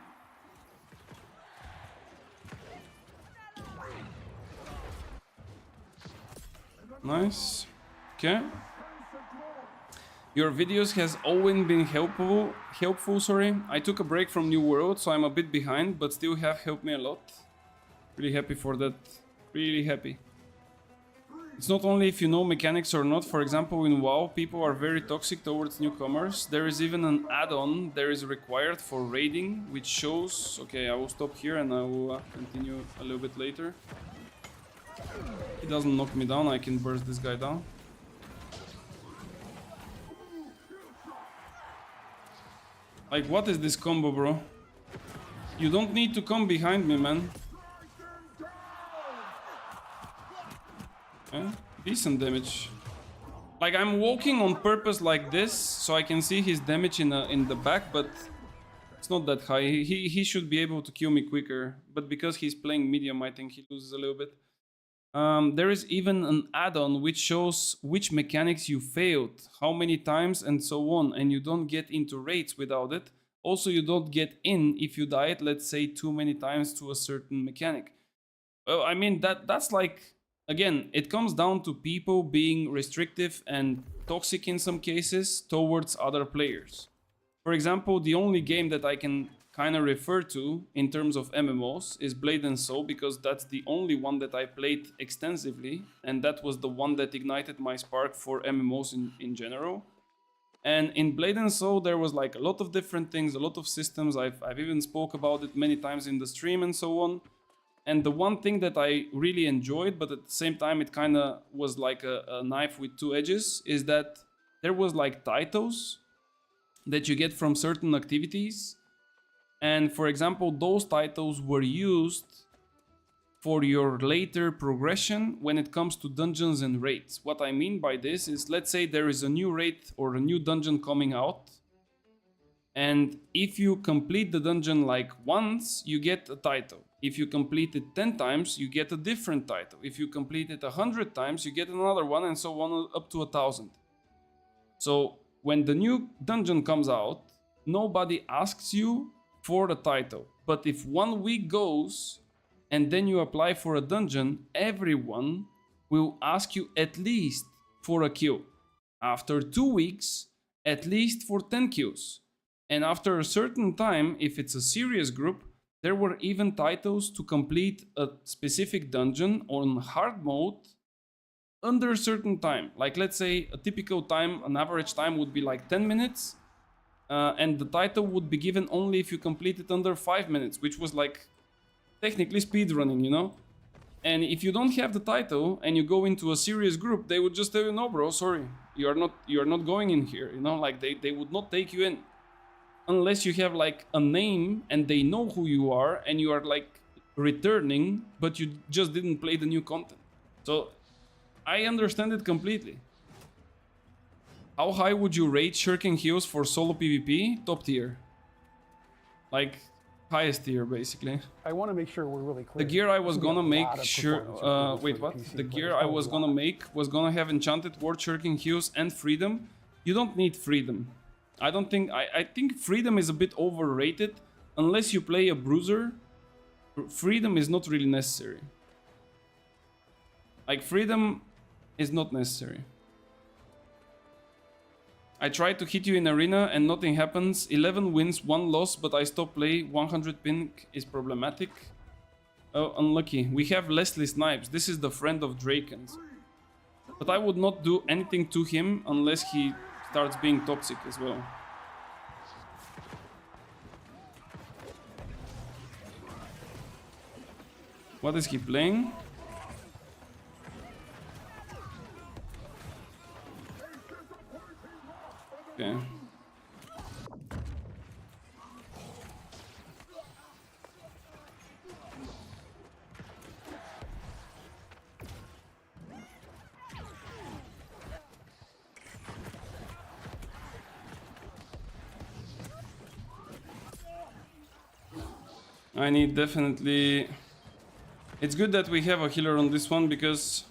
Nice. Okay. Your videos has always been helpful, sorry. I took a break from New World, so I'm a bit behind, but still have helped me a lot. Really happy for that. Really happy. It's not only if you know mechanics or not. For example, in WoW, people are very toxic towards newcomers. There is even an add-on there is required for raiding, which shows... Okay, I will stop here and I will continue a little bit later. He doesn't knock me down, I can burst this guy down. Like, what is this combo, bro? You don't need to come behind me, man. Okay, decent damage. Like, I'm walking on purpose like this, so I can see his damage in the back, but it's not that high. He should be able to kill me quicker, but because he's playing medium, I think he loses a little bit. There is even an add-on which shows which mechanics you failed, how many times, and so on, and you don't get into raids without it. Also, you don't get in if you died, let's say, too many times to a certain mechanic. I mean, that's like again, it comes down to people being restrictive and toxic in some cases towards other players. For example, the only game that I can kind of refer to in terms of MMOs is Blade and Soul, because that's the only one that I played extensively, and that was the one that ignited my spark for MMOs in general. And in Blade and Soul there was like a lot of different things, a lot of systems. I've even spoke about it many times in the stream and so on. And the one thing that I really enjoyed, but at the same time it kind of was like a knife with two edges, is that there was like titles that you get from certain activities. And for example, those titles were used for your later progression when it comes to dungeons and raids. What I mean by this is, let's say there is a new raid or a new dungeon coming out, and if you complete the dungeon like once, you get a title. If you complete it 10 times, you get a different title. If you complete it 100 times, you get another one, and so on up to 1,000. So when the new dungeon comes out, nobody asks you for the title. But if 1 week goes and then you apply for a dungeon, everyone will ask you at least for a kill. After 2 weeks, at least for 10 kills. And after a certain time, if it's a serious group, there were even titles to complete a specific dungeon on hard mode under a certain time. Like, let's say a typical time, an average time would be like 10 minutes. And the title would be given only if you complete it under 5 minutes, which was like technically speedrunning, you know? And if you don't have the title and you go into a serious group, they would just tell you, no bro, sorry, you are not going in here, you know? Like they would not take you in unless you have like a name and they know who you are and you are like returning, but you just didn't play the new content. So I understand it completely. How high would you rate Shirking Hills for solo PvP? Top tier. Like, highest tier, basically. I want to make sure we're really clear. The gear I was We got gonna a make lot of sure... performance improvements wait, for what? PC The gear players. I was gonna make was gonna have Enchanted Ward, Shirking Hills, and Freedom. You don't need Freedom. I don't think... I think Freedom is a bit overrated. Unless you play a Bruiser, Freedom is not really necessary. Like, Freedom is not necessary. I tried to hit you in arena and nothing happens. 11 wins, 1 loss, but I stop play. 100 ping is problematic. Oh, unlucky. We have Leslie Snipes. This is the friend of Draken's. But I would not do anything to him unless he starts being toxic as well. What is he playing? Okay. I need definitely... It's good that we have a healer on this one, because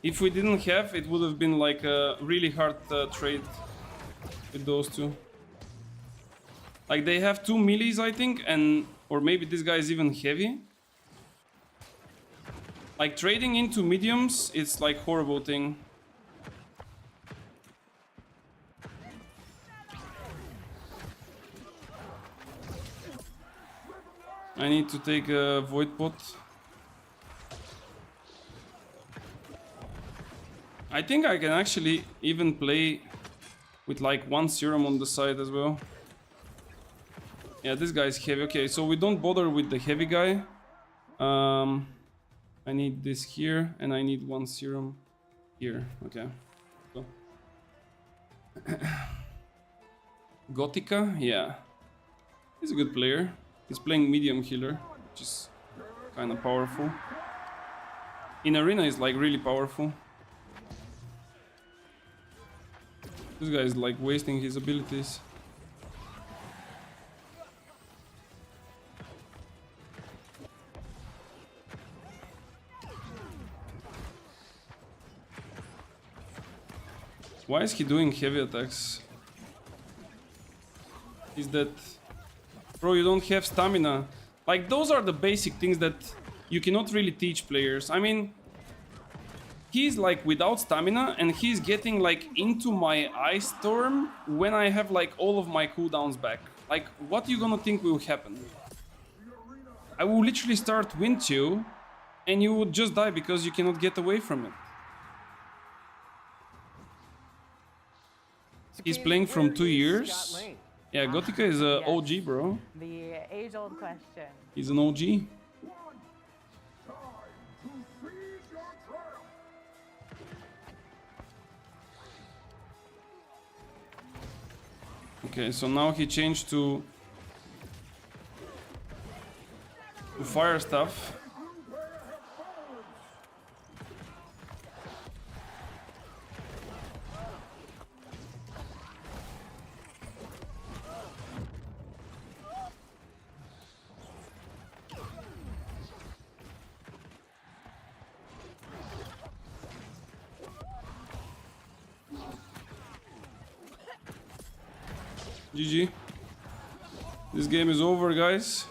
if we didn't have, it would have been like a really hard trade with those two. Like, they have 2 melees, I think, and... Or maybe this guy is even heavy. Like, trading into mediums, it's like horrible thing. I need to take a void pot. I think I can actually even play with like 1 serum on the side as well. Yeah, this guy is heavy. Okay, so we don't bother with the heavy guy. I need this here, and I need 1 serum here. Okay. So. Gothica, yeah. He's a good player. He's playing medium healer, which is kind of powerful. In arena, he's like really powerful. This guy is like wasting his abilities. Why is he doing heavy attacks? Is that... Bro, you don't have stamina. Like, those are the basic things that you cannot really teach players. I mean, he's like without stamina and he's getting like into my ice storm when I have like all of my cooldowns back. Like, what you gonna think will happen? I will literally start wind chill and you would just die because you cannot get away from it. He's playing from 2 years. Yeah, Gotika is a Yes. OG, bro. The age-old question. He's an OG. Time to seize your triumph. Okay, so now he changed to fire stuff. GG. This game is over, guys.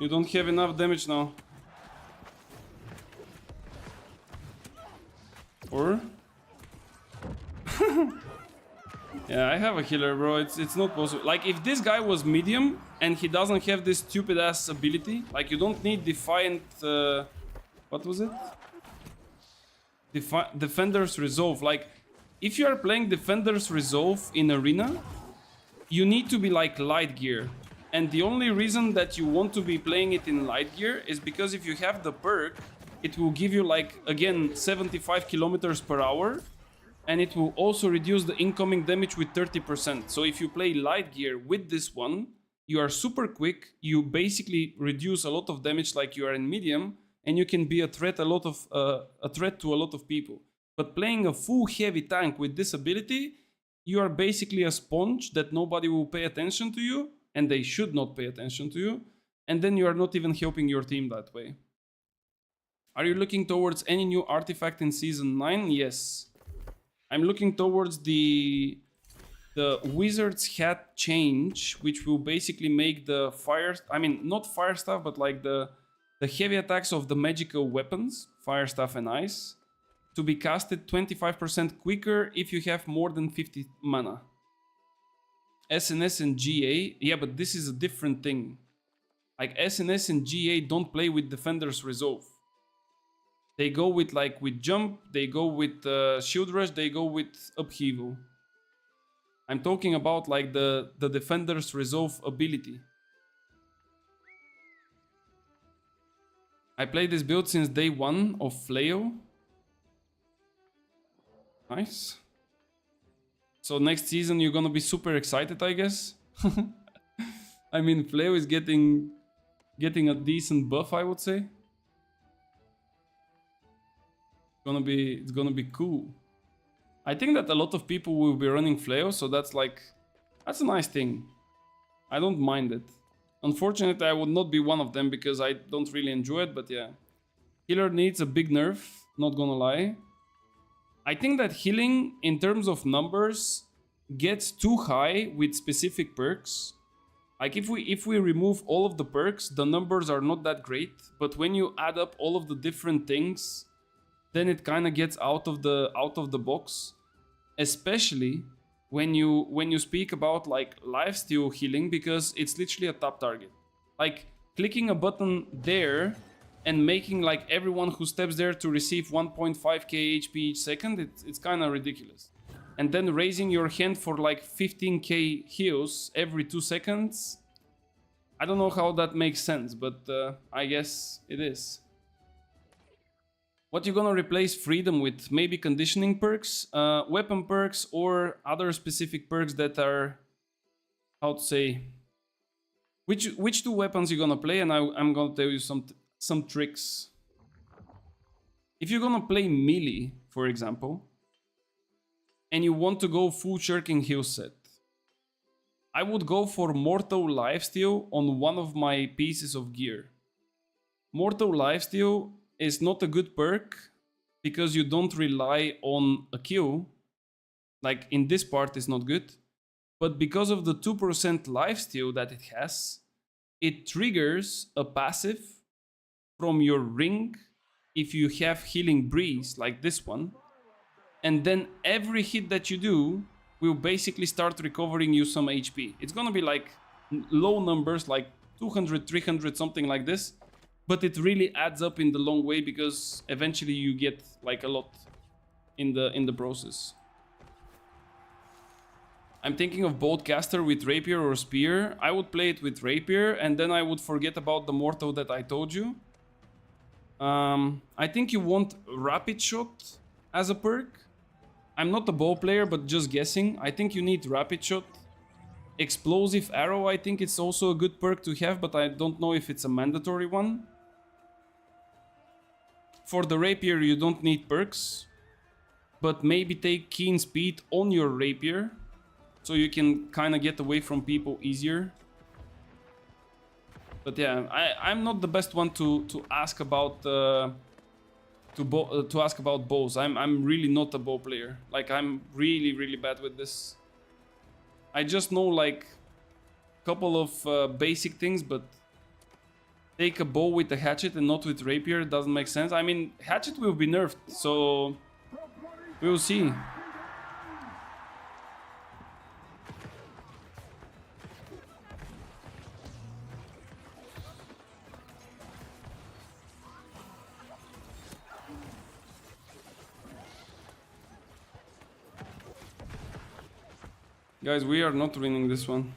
You don't have enough damage now. Or? Yeah, I have a healer, bro. It's not possible. Like, if this guy was medium and he doesn't have this stupid ass ability, like, you don't need Defiant. What was it? Defender's Resolve. Like, if you are playing Defender's Resolve in Arena, you need to be like light gear. And the only reason that you want to be playing it in light gear is because if you have the perk, it will give you like, again, 75 kilometers per hour. And it will also reduce the incoming damage with 30%. So if you play light gear with this one, you are super quick. You basically reduce a lot of damage like you are in medium. And you can be a threat to a lot of people. But playing a full heavy tank with this ability, you are basically a sponge that nobody will pay attention to you, and they should not pay attention to you, and then you are not even helping your team that way. Are you looking towards any new artifact in Season 9? Yes. I'm looking towards the Wizard's Hat change, which will basically make the fire... I mean, not fire stuff, but like the heavy attacks of the magical weapons, fire stuff and ice, to be casted 25% quicker if you have more than 50 mana. SNS and GA, yeah, but this is a different thing. Like, SNS and GA don't play with Defender's Resolve. They go with jump, they go with shield rush, they go with upheaval. I'm talking about like the Defender's Resolve ability. I played this build since day 1 of Flail. Nice. So next season you're gonna be super excited, I guess. I mean, Flail is getting a decent buff, I would say. It's gonna be cool. I think that a lot of people will be running Flail, so that's a nice thing. I don't mind it. Unfortunately, I would not be one of them because I don't really enjoy it, but yeah. Healer needs a big nerf, not gonna lie. I think that healing, in terms of numbers, gets too high with specific perks. Like, if we remove all of the perks, the numbers are not that great. But when you add up all of the different things, then it kind of gets out of the box. Especially when you speak about like lifesteal healing, because it's literally a top target. Like, clicking a button there and making like everyone who steps there to receive 1.5k HP each second, it's kind of ridiculous. And then raising your hand for like 15k heals every 2 seconds, I don't know how that makes sense, but I guess it is. What you gonna replace freedom with? Maybe conditioning perks, weapon perks, or other specific perks that are, how to say, which 2 weapons you gonna play, and I'm gonna tell you some tricks. If you're gonna play melee, for example, and you want to go full shirking heal set, I would go for Mortal Lifesteal on one of my pieces of gear. Mortal Lifesteal is not a good perk because you don't rely on a kill. Like, in this part is not good, but because of the 2% lifesteal that it has, it triggers a passive from your ring if you have Healing Breeze like this one, and then every hit that you do will basically start recovering you some HP. It's gonna be like low numbers, like 200, 300, something like this, but it really adds up in the long way because eventually you get like a lot in the process. I'm thinking of both caster with rapier or spear. I would play it with rapier and then I would forget about the mortal that I told you. I think you want rapid shot as a perk. I'm not a bow player, but just guessing. I think you need rapid shot. Explosive arrow, I think it's also a good perk to have, but I don't know if it's a mandatory one. For the rapier, you don't need perks, but maybe take keen speed on your rapier, so you can kind of get away from people easier. But yeah, I'm not the best one to ask about to ask about bows. I'm really not a bow player. Like I'm really bad with this. I just know like a couple of basic things, but take a bow with a hatchet and not with rapier doesn't make sense. I mean, hatchet will be nerfed, so we'll see. Guys, we are not winning this one.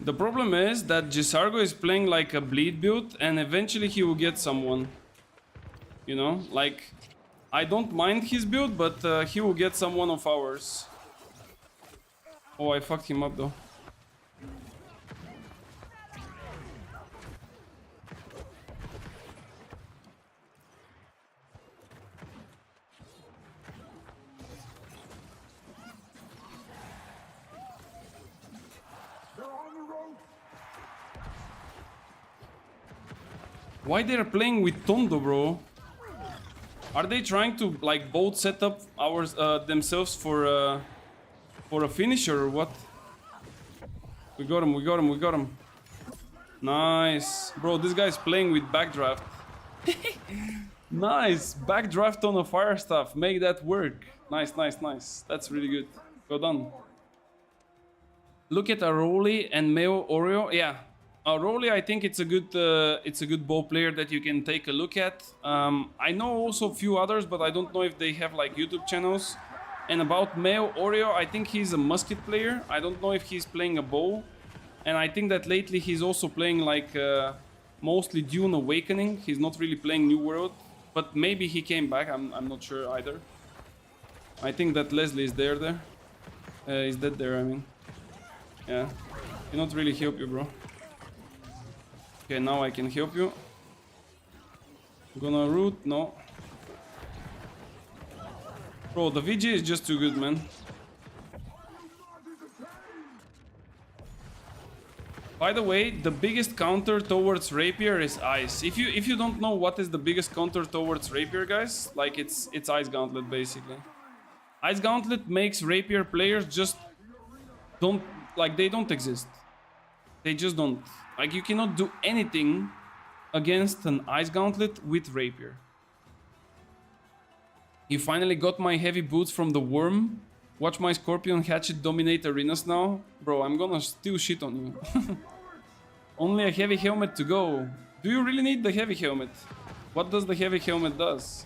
The problem is that Gisargo is playing like a bleed build and eventually he will get someone. You know, like, I don't mind his build, but he will get someone of ours. Oh, I fucked him up though. Why they're playing with Tondo, bro? Are they trying to like both set up ours themselves for a finisher or what? We got him, we got him, we got him. Nice. Bro, this guy's playing with backdraft. Nice. Backdraft on a fire staff. Make that work. Nice, nice, nice. That's really good. Well done. Look at Aroli and Meo Oreo. Yeah. Aroli, I think it's a good bow player that you can take a look at. I know also a few others, but I don't know if they have like YouTube channels. And about Meo Oreo, I think he's a musket player. I don't know if he's playing a bow. And I think that lately he's also playing like mostly Dune Awakening. He's not really playing New World, but maybe he came back. I'm not sure either. I think that Leslie is there. Is that there? I mean, yeah. Cannot really help you, bro. Okay, now I can help you. Gonna root? No. Bro, the VG is just too good, man. By the way, the biggest counter towards rapier is ice. If you don't know what is the biggest counter towards rapier, guys, like it's ice gauntlet basically. Ice gauntlet makes rapier players just don't exist. They just don't. Like, you cannot do anything against an ice gauntlet with rapier. You finally got my heavy boots from the worm. Watch my scorpion hatchet dominate arenas now. Bro, I'm gonna still shit on you. Only a heavy helmet to go. Do you really need the heavy helmet? What does the heavy helmet does?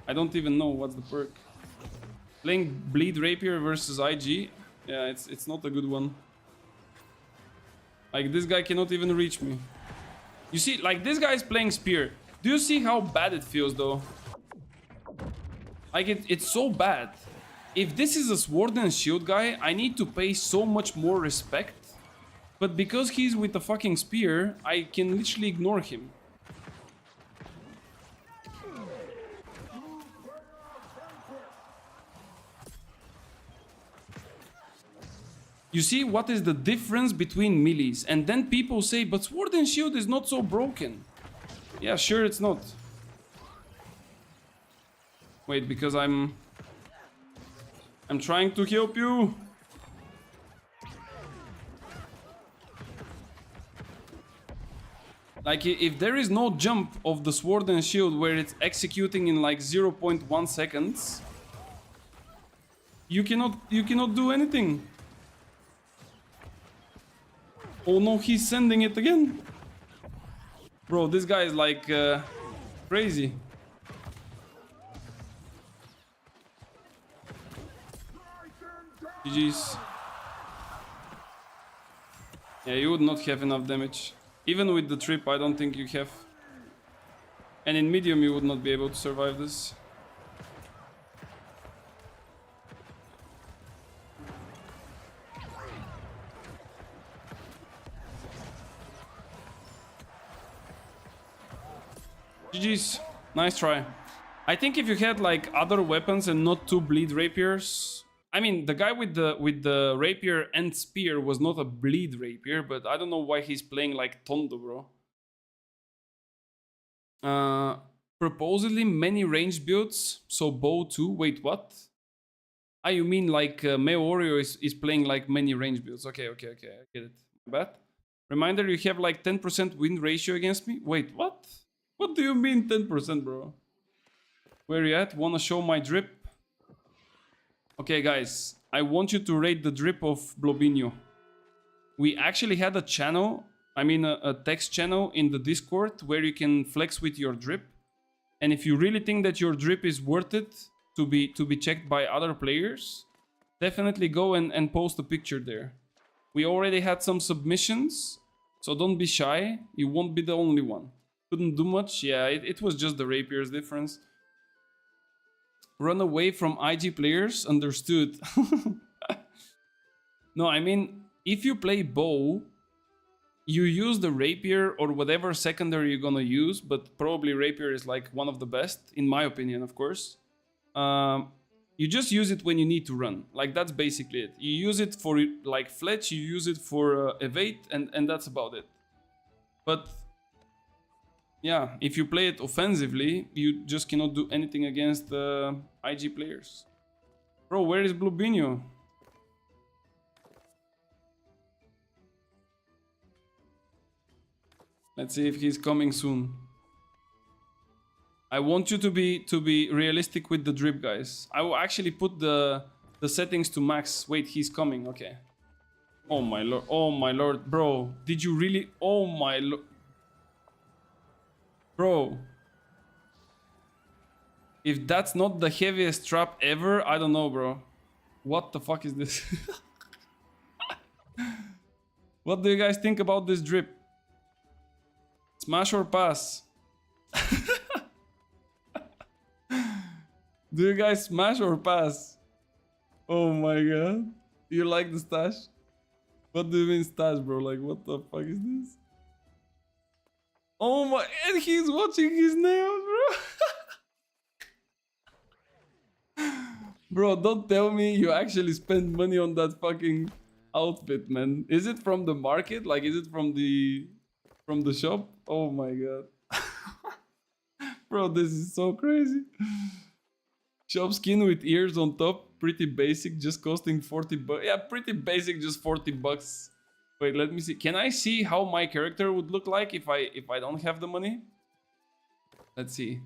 I don't even know what's the perk. Playing bleed rapier versus IG. Yeah, it's not a good one. Like, this guy cannot even reach me. You see, like, this guy is playing spear. Do you see how bad it feels, though? Like, it's so bad. If this is a sword and shield guy, I need to pay so much more respect. But because he's with a fucking spear, I can literally ignore him. You see what is the difference between melees, and then people say, but sword and shield is not so broken. Yeah, sure, it's not. Wait, because I'm trying to help you. Like, if there is no jump of the sword and shield where it's executing in like 0.1 seconds, you cannot do anything. Oh no, he's sending it again. Bro, this guy is like crazy. GG's. Yeah, you would not have enough damage. Even with the trip, I don't think you have. And in medium, you would not be able to survive this. GG's. Nice try. I think if you had like other weapons and not two bleed rapiers... I mean, the guy with the rapier and spear was not a bleed rapier, but I don't know why he's playing like Tondo, bro. Proposedly many ranged builds, so bow too. Wait, what? Ah, you mean like Meo Oreo is playing like many ranged builds. Okay, I get it. Bad. Reminder, you have like 10% win ratio against me? Wait, what? What do you mean 10%, bro? Where you at? Wanna show my drip? Okay, guys, I want you to rate the drip of Blobinho. We actually had a channel, I mean a text channel in the Discord where you can flex with your drip. And if you really think that your drip is worth it to be checked by other players, definitely go and post a picture there. We already had some submissions, so don't be shy. You won't be the only one. Couldn't do much. Yeah, it was just the rapier's difference. Run away from IG players, understood. No, I mean, if you play bow, you use the rapier or whatever secondary you're gonna use, but probably rapier is like one of the best, in my opinion, of course. You just use it when you need to run. Like, that's basically it. You use it for like fletch, you use it for evade, and that's about it. But yeah, if you play it offensively, you just cannot do anything against the IG players. Bro, where is Blubinho? Let's see if he's coming soon. I want you to be realistic with the drip, guys. I will actually put the settings to max. Wait, he's coming. Okay. Oh my lord. Oh my lord, bro. Did you really? Oh my lord. Bro, if that's not the heaviest trap ever, I don't know, bro. What the fuck is this? What do you guys think about this drip? Smash or pass? Do you guys smash or pass? Oh my god. You like the stash? What do you mean stash, bro? Like, what the fuck is this? Oh my, and he's watching his nails, bro. Bro, don't tell me you actually spend money on that fucking outfit, man. Is it from the market? Like, is it from the shop? Oh my god. Bro, this is so crazy. Shop skin with ears on top, pretty basic, just costing 40 bucks. Yeah, pretty basic, just 40 bucks. Wait, let me see. Can I see how my character would look like if I don't have the money? Let's see.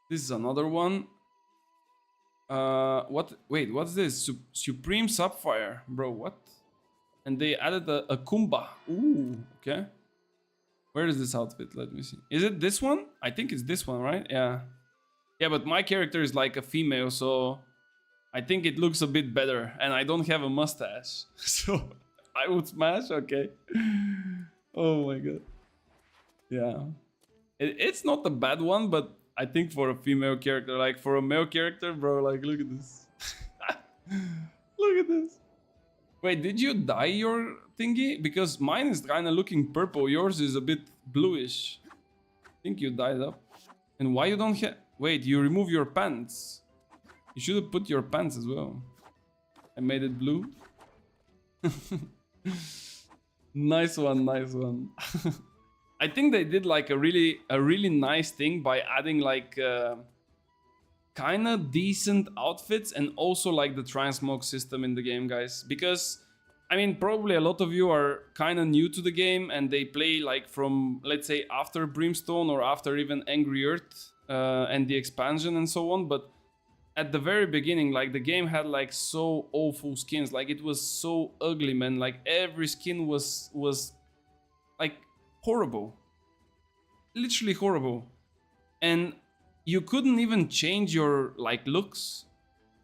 This is another one. What? Wait, what's this? Supreme Sapphire, bro. What? And they added a Kumba. Ooh, okay. Where is this outfit? Let me see. Is it this one? I think it's this one, right? Yeah. Yeah, but my character is like a female, so I think it looks a bit better. And I don't have a mustache, so I would smash. Okay. Oh my god. Yeah. It's not a bad one, but I think for a female character, like for a male character, bro, like look at this. Look at this. Wait, did you dye your thingy? Because mine is kind of looking purple. Yours is a bit bluish. I think you dyed up. And why you don't have... Wait, you remove your pants. You should have put your pants as well. I made it blue. Nice one, nice one. I think they did like a really nice thing by adding like kind of decent outfits and also like the transmog system in the game, guys. Because I mean, probably a lot of you are kind of new to the game and they play like from, let's say, after Brimstone or after even Angry Earth and the expansion and so on. But at the very beginning, like the game had like so awful skins. Like it was so ugly, man. Like every skin was like horrible. Literally horrible. And you couldn't even change your like looks.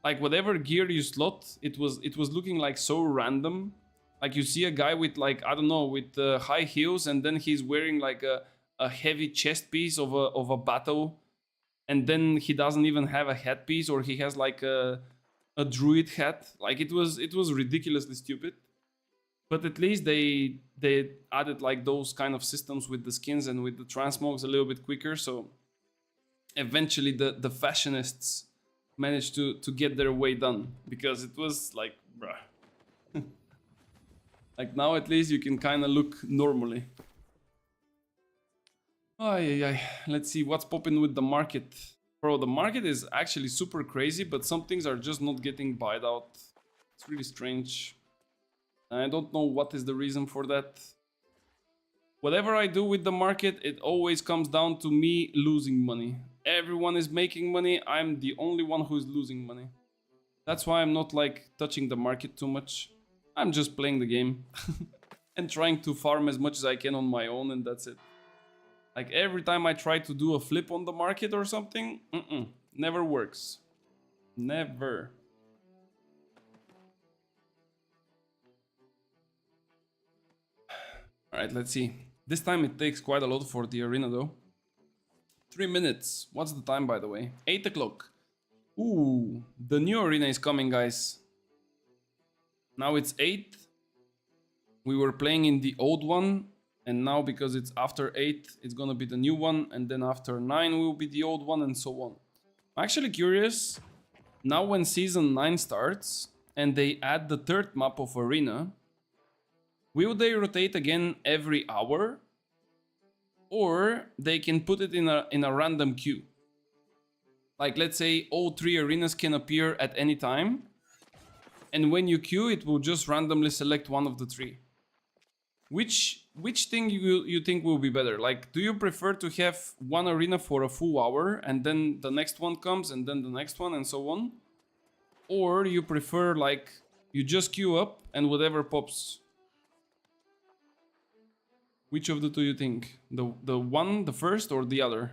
Like whatever gear you slot, it was looking like so random. Like you see a guy with like, I don't know, with high heels and then he's wearing like a heavy chest piece of a battle. And then he doesn't even have a headpiece, or he has like a druid hat. Like it was ridiculously stupid. But at least they added like those kind of systems with the skins and with the transmogs a little bit quicker. So eventually the fashionists managed to get their way done, because it was like, bruh. Like now at least you can kind of look normally. Let's see what's popping with the market. Bro, the market is actually super crazy, but some things are just not getting buyed out. It's really strange. I don't know what is the reason for that. Whatever I do with the market, it always comes down to me losing money. Everyone is making money, I'm the only one who is losing money. That's why I'm not like touching the market too much. I'm just playing the game and trying to farm as much as I can on my own, and that's it. Like every time I try to do a flip on the market or something, never works. Never. Alright, let's see. This time it takes quite a lot for the arena though. 3 minutes. What's the time, by the way? 8 o'clock. Ooh, the new arena is coming, guys. Now it's 8. We were playing in the old one. And now, because it's after 8, it's gonna be the new one. And then after 9 will be the old one, and so on. I'm actually curious. Now when Season 9 starts, and they add the 3rd map of Arena, will they rotate again every hour? Or they can put it in a random queue. Like let's say all 3 arenas can appear at any time. And when you queue, it will just randomly select one of the 3. Which thing you think will be better? Like, do you prefer to have one arena for a full hour and then the next one comes and then the next one and so on? Or you prefer like you just queue up and whatever pops? Which of the two you think? The one, the first, or the other?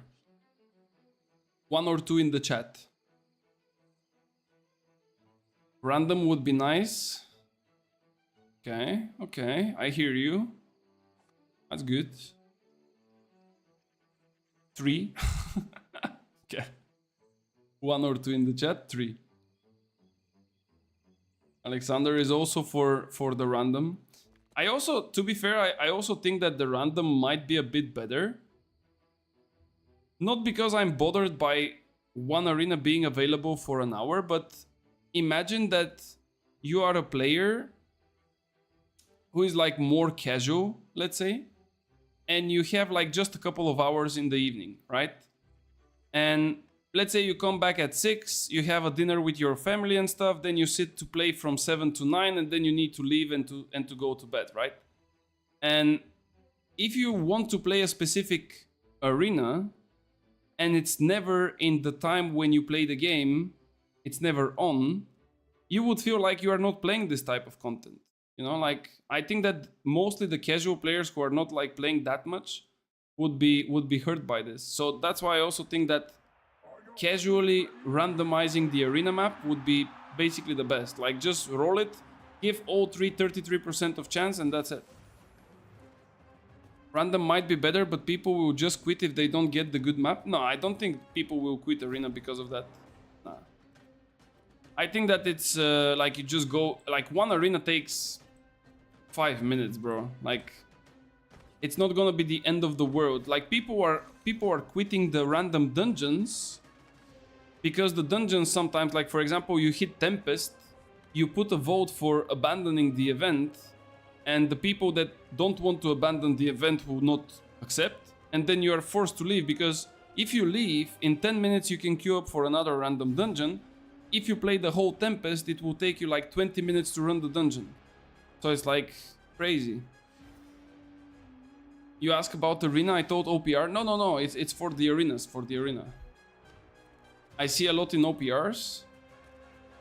1 or 2 in the chat. Random would be nice. Okay, I hear you. That's good. 3. Okay. 1 or 2 in the chat, 3. Alexander is also for the random. I also, to be fair, I also think that the random might be a bit better. Not because I'm bothered by one arena being available for an hour, but imagine that you are a player who is like more casual, let's say, and you have like just a couple of hours in the evening, right? And let's say you come back at 6, you have a dinner with your family and stuff, then you sit to play from 7 to 9, and then you need to leave and to go to bed, right? And if you want to play a specific arena and it's never in the time when you play the game, it's never on, you would feel like you are not playing this type of content. You know, like I think that mostly the casual players who are not like playing that much would be hurt by this. So that's why I also think that casually randomizing the arena map would be basically the best. Like just roll it, give all 33% of chance, and that's it. Random might be better, but people will just quit if they don't get the good map. No, I don't think people will quit arena because of that. Nah. I think that it's like you just go, like one arena takes 5 minutes, bro. Like it's not gonna be the end of the world. Like people are quitting the random dungeons because the dungeons sometimes, like for example, you hit Tempest, you put a vote for abandoning the event, and the people that don't want to abandon the event will not accept, and then you are forced to leave, because if you leave, in 10 minutes you can queue up for another random dungeon. If you play the whole Tempest, it will take you like 20 minutes to run the dungeon. So it's like crazy. You ask about arena, I thought OPR. No, it's for the arenas, for the arena. I see a lot in OPRs.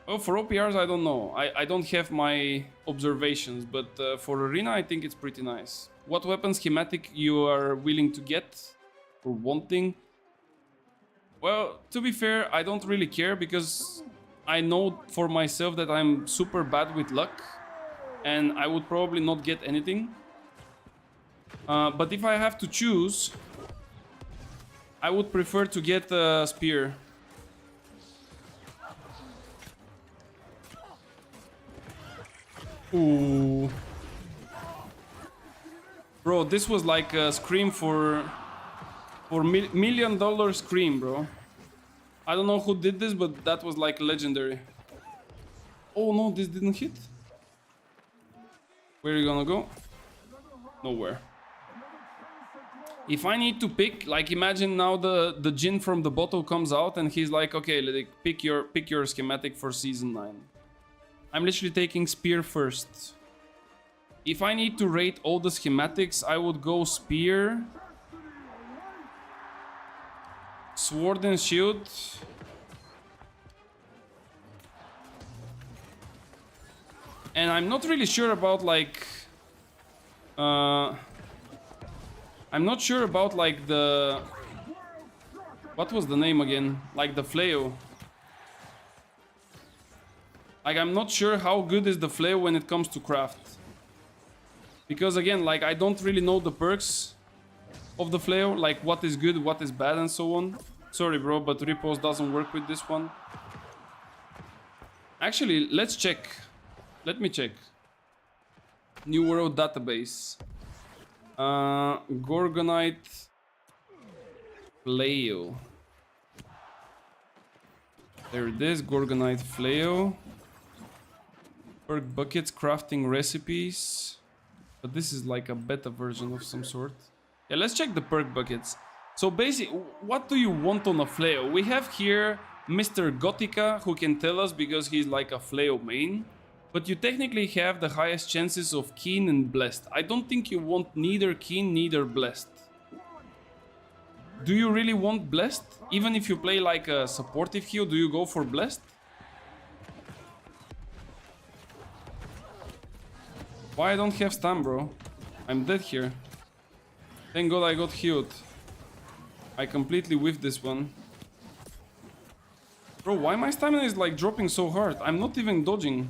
Well, for OPRs, I don't know. I don't have my observations, but for arena, I think it's pretty nice. What weapon schematic you are willing to get or wanting? Well, to be fair, I don't really care, because I know for myself that I'm super bad with luck and I would probably not get anything. But if I have to choose, I would prefer to get a spear. Ooh. Bro, this was like a scream for $1 million scream, bro. I don't know who did this, but that was like legendary. Oh no, this didn't hit. Where are you gonna go? Nowhere. If I need to pick, like imagine now the Jin from the bottle comes out and he's like, okay, pick your schematic for season 9. I'm literally taking spear first. If I need to rate all the schematics, I would go spear, sword and shield, and I'm not really sure about like I'm not sure about like the, what was the name again, like the flail. Like I'm not sure how good is the flail when it comes to craft, because again, like I don't really know the perks of the flail, like what is good, what is bad, and so on. Sorry bro, but repose doesn't work with this one. Actually, let's check. Let me check. New World database. Gorgonite flail. There it is, Gorgonite flail. Perk buckets, crafting recipes. But this is like a beta version of some sort. Yeah, let's check the perk buckets. So basically, what do you want on a flail? We have here Mr. Gothica, who can tell us because he's like a flail main. But you technically have the highest chances of keen and blessed. I don't think you want neither keen, neither blessed. Do you really want blessed? Even if you play like a supportive hero, do you go for blessed? Why I don't have stun, bro? I'm dead here. Thank God I got healed. I completely whiffed this one. Bro, why my stamina is like dropping so hard? I'm not even dodging.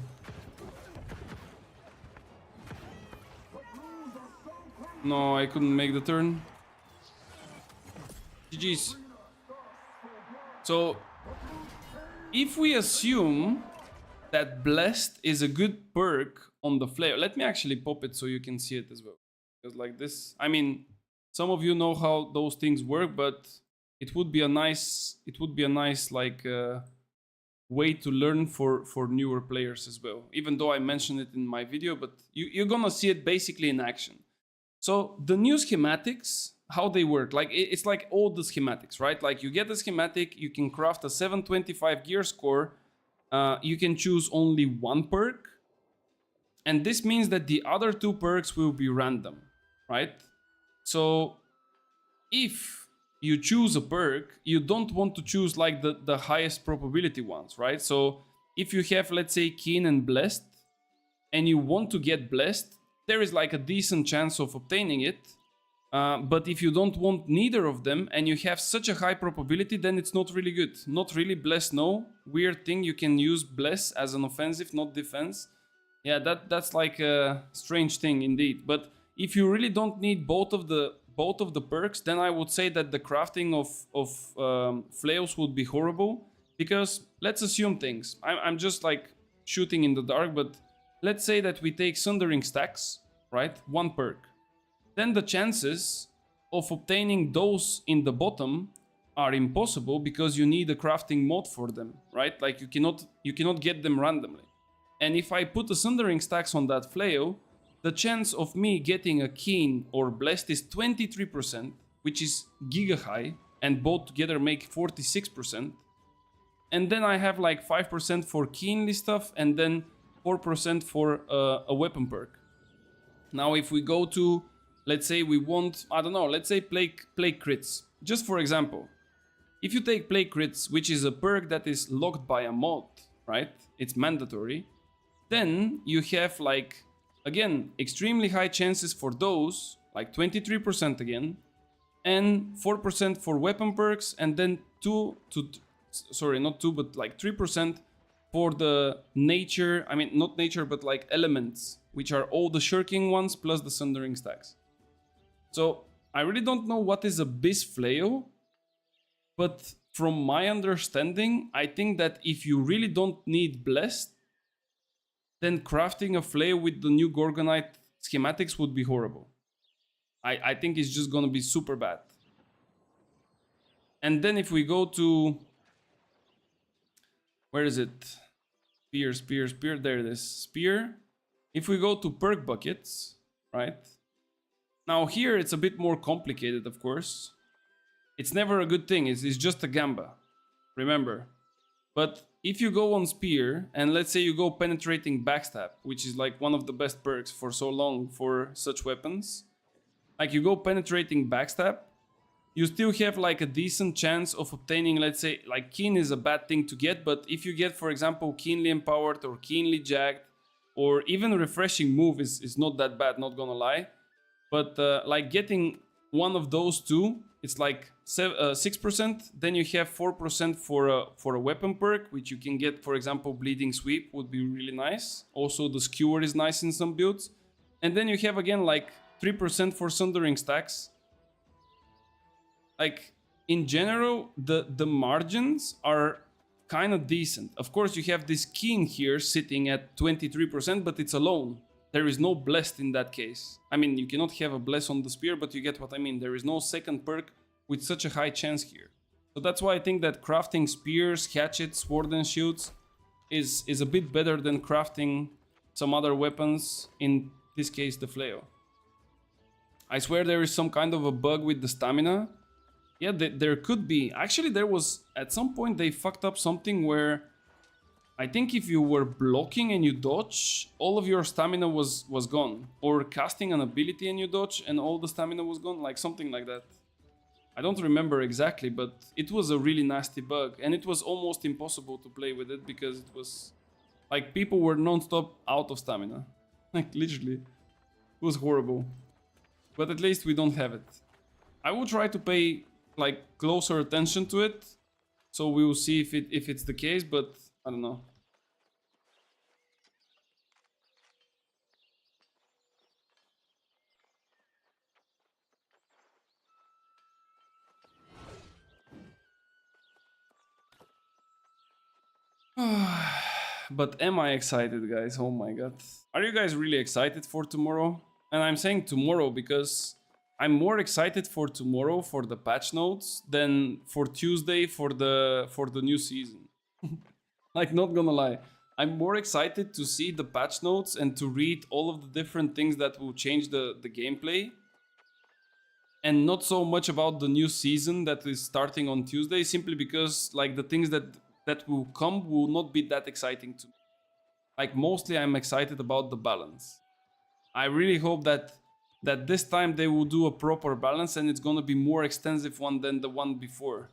No, I couldn't make the turn. GG's. So, if we assume that blessed is a good perk on the flail, let me actually pop it so you can see it as well. Because like this, I mean, some of you know how those things work, but it would be a nice, like way to learn for newer players as well. Even though I mentioned it in my video, but you're gonna see it basically in action. So the new schematics, how they work, like it's like all the schematics, right? Like you get a schematic, you can craft a 725 gear score, you can choose only one perk, and this means that the other two perks will be random, right? So if you choose a perk, you don't want to choose like the highest probability ones, right? So if you have, let's say, keen and blessed, and you want to get blessed, there is like a decent chance of obtaining it. But if you don't want neither of them and you have such a high probability, then it's not really good. Not really bless, no. Weird thing, you can use bless as an offensive, not defense. Yeah, that's like a strange thing indeed. But if you really don't need both of the perks, then I would say that the crafting of flails would be horrible. Because let's assume things. I'm just like shooting in the dark, but let's say that we take Sundering Stacks, right? One perk. Then the chances of obtaining those in the bottom are impossible because you need a crafting mod for them, right? Like you cannot get them randomly. And if I put the Sundering Stacks on that flail, the chance of me getting a keen or blessed is 23%, which is giga high, and both together make 46%. And then I have like 5% for keenly stuff, and then 4% for a weapon perk. Now, if we go to, let's say we want, I don't know, let's say play crits. Just for example, if you take play crits, which is a perk that is locked by a mod, right? It's mandatory. Then you have like, again, extremely high chances for those, like 23% again, and 4% for weapon perks, and then 3% for the nature, I mean, not nature, but like elements, which are all the shirking ones plus the sundering stacks. So I really don't know what is a BIS flail, but from my understanding, I think that if you really don't need blessed, then crafting a flail with the new Gorgonite schematics would be horrible. I think it's just gonna be super bad. And then if we go to, where is it? Spear, there it is, spear. If we go to perk buckets, right? Now here it's a bit more complicated, of course. It's never a good thing, it's just a gamba, remember. But if you go on spear, and let's say you go penetrating backstab, which is like one of the best perks for so long for such weapons. Like you go penetrating backstab, you still have like a decent chance of obtaining, let's say, like keen is a bad thing to get, but if you get, for example, keenly empowered or keenly jagged, or even refreshing move is not that bad, not gonna lie. But like getting one of those two, it's like 6%. Then you have 4% for a weapon perk, which you can get, for example, bleeding sweep would be really nice. Also, the skewer is nice in some builds. And then you have again like 3% for sundering stacks. Like in general, the margins are kind of decent. Of course, you have this keen here sitting at 23%, but it's alone. There is no blessed in that case. I mean, you cannot have a bless on the spear, but you get what I mean. There is no second perk with such a high chance here. So that's why I think that crafting spears, hatchets, sword and shields is a bit better than crafting some other weapons, in this case the flail. I swear there is some kind of a bug with the stamina. Yeah, there could be. Actually, there was, at some point they fucked up something where I think if you were blocking and you dodge, all of your stamina was gone. Or casting an ability and you dodge and all the stamina was gone, like something like that. I don't remember exactly, but it was a really nasty bug. And it was almost impossible to play with it because it was like people were non-stop out of stamina. Like literally, it was horrible. But at least we don't have it. I will try to pay like closer attention to it, so we will see if it's the case, but I don't know. But am I excited, guys? Oh my god. Are you guys really excited for tomorrow? And I'm saying tomorrow because I'm more excited for tomorrow for the patch notes than for Tuesday for the new season. Like, not gonna lie. I'm more excited to see the patch notes and to read all of the different things that will change the gameplay. And not so much about the new season that is starting on Tuesday, simply because like the things that will come will not be that exciting to me. Like mostly I'm excited about the balance. I really hope that this time they will do a proper balance and it's gonna be more extensive one than the one before.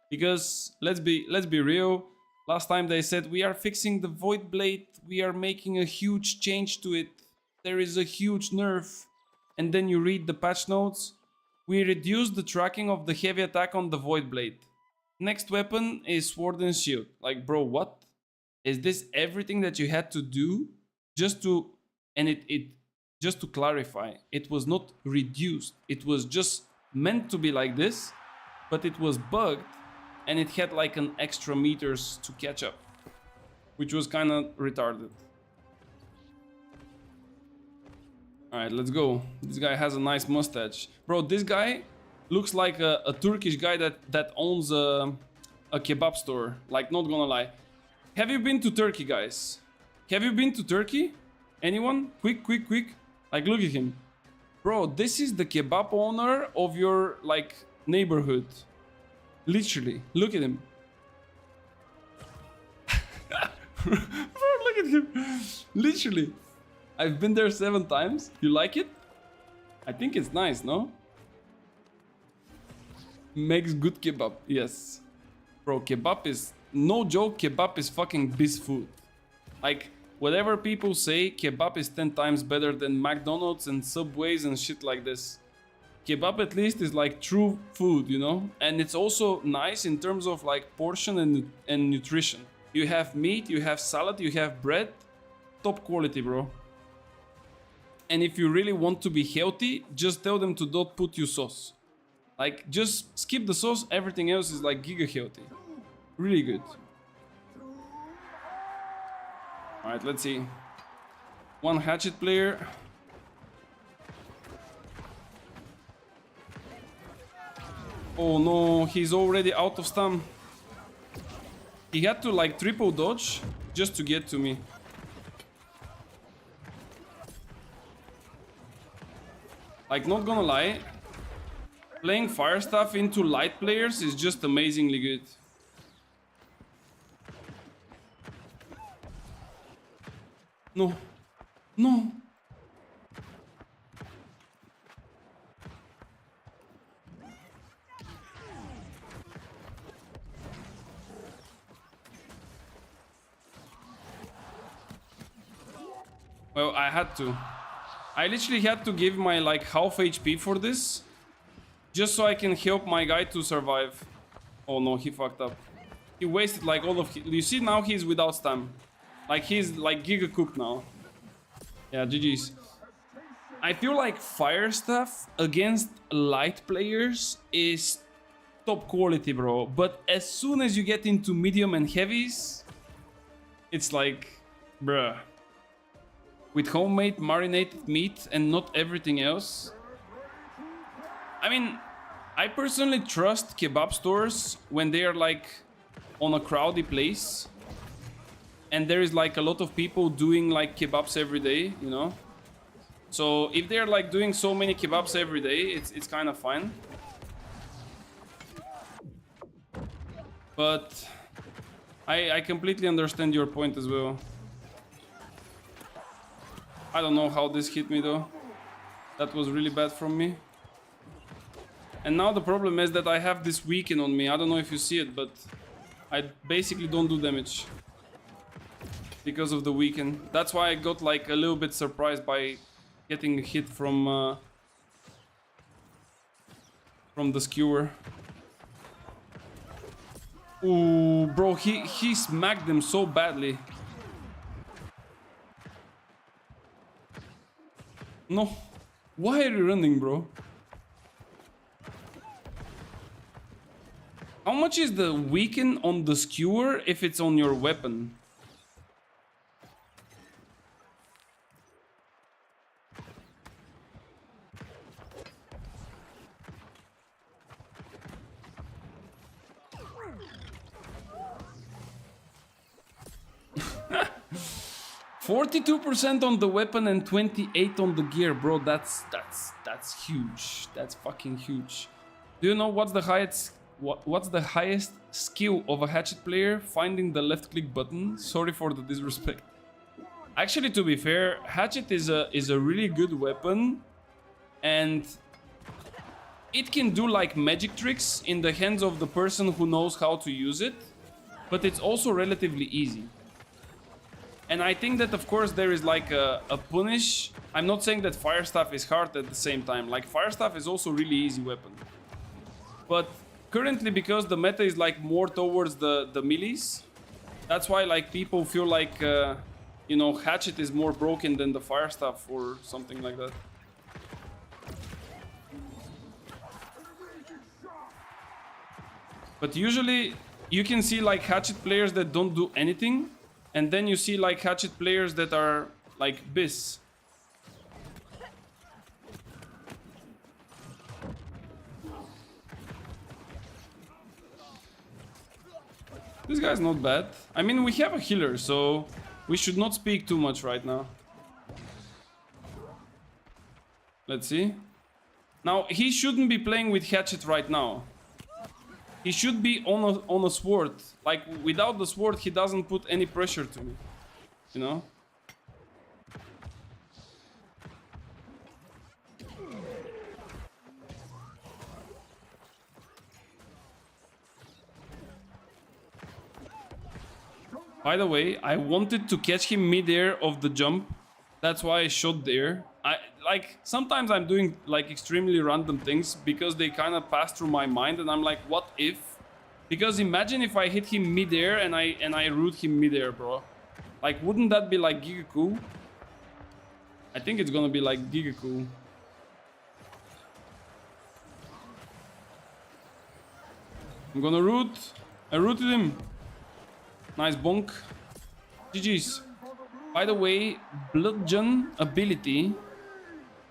Because let's be real, last time they said we are fixing the Void Blade, we are making a huge change to it, there is a huge nerf. And then you read the patch notes, we reduced the tracking of the heavy attack on the Void Blade. Next weapon is Sword and Shield. Like, bro, what? Is this everything that you had to do just to... And just to clarify, it was not reduced. It was just meant to be like this, but it was bugged and it had like an extra meters to catch up, which was kind of retarded. All right, let's go. This guy has a nice mustache. Bro, this guy looks like a Turkish guy that owns a kebab store. Like, not gonna lie. Have you been to Turkey, guys? Have you been to Turkey? Anyone? Quick. Like, look at him. Bro, this is the kebab owner of your, like, neighborhood. Literally. Look at him. Bro, look at him. Literally. I've been there 7 times. You like it? I think it's nice, no? Makes good kebab. Yes. Bro, kebab is... No joke, kebab is fucking BIS food. Like, whatever people say, kebab is 10 times better than McDonald's and Subways and shit like this. Kebab at least is like true food, you know? And it's also nice in terms of like portion and nutrition. You have meat, you have salad, you have bread. Top quality, bro. And if you really want to be healthy, just tell them to don't put you sauce. Like, just skip the sauce, everything else is like giga healthy. Really good. Alright, let's see. 1 hatchet player. Oh no, he's already out of stun. He had to like triple dodge just to get to me. Like, not gonna lie, playing fire stuff into light players is just amazingly good. No. No. Well, I had to. I literally had to give my like half HP for this. Just so I can help my guy to survive. Oh no, he fucked up. He wasted like all of his... You see, now he's without stun. Like, he's like giga cooked now. Yeah, GG's. I feel like fire stuff against light players is top quality, bro. But as soon as you get into medium and heavies, it's like, bruh. With homemade marinated meat and not everything else. I mean, I personally trust kebab stores when they are like on a crowded place. And there is like a lot of people doing like kebabs every day, you know. So if they're like doing so many kebabs every day, it's kind of fine. But I completely understand your point as well. I don't know how this hit me though. That was really bad from me. And now the problem is that I have this weaken on me. I don't know if you see it, but I basically don't do damage. Because of the weaken. That's why I got like a little bit surprised by getting hit from the skewer. Ooh, bro, he smacked them so badly. No. Why are you running, bro? How much is the weaken on the skewer if it's on your weapon? $42% on the weapon and 28 on the gear, bro. That's huge. That's fucking huge. Do you know what's the highest skill of a hatchet player? Finding the left click button. Sorry for the disrespect. Actually, to be fair, hatchet is a really good weapon, and it can do like magic tricks in the hands of the person who knows how to use it, but it's also relatively easy. And I think that, of course, there is like a punish. I'm not saying that fire stuff is hard at the same time. Like, fire stuff is also really easy weapon. But currently, because the meta is like more towards the melees, that's why like people feel like, you know, hatchet is more broken than the fire stuff or something like that. But usually you can see like hatchet players that don't do anything. And then you see like hatchet players that are like BIS. This guy's not bad. I mean, we have a healer, so we should not speak too much right now. Let's see. Now, he shouldn't be playing with hatchet right now. He should be on a sword. Like, without the sword, he doesn't put any pressure to me. You know? By the way, I wanted to catch him mid-air of the jump. That's why I shot there. Like, sometimes I'm doing like extremely random things because they kind of pass through my mind and I'm like, what if? Because imagine if I hit him mid-air and I root him mid-air, bro. Like, wouldn't that be like giga cool? I think it's gonna be like giga cool. I'm gonna root. I rooted him. Nice bonk. GG's. By the way, bludgeon ability.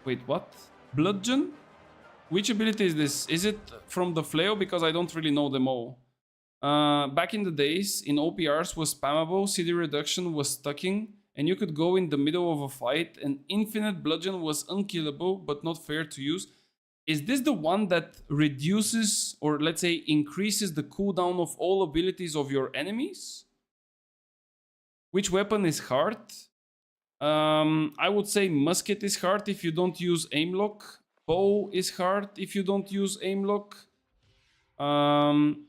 Wait, what? Bludgeon? Which ability is this? Is it from the flail? Because I don't really know them all. Back in the days, in OPRs was spammable, CD reduction was stucking, and you could go in the middle of a fight, and infinite bludgeon was unkillable, but not fair to use. Is this the one that reduces, or let's say increases the cooldown of all abilities of your enemies? Which weapon is hard? I would say musket is hard if you don't use aim lock. Bow is hard if you don't use aim lock.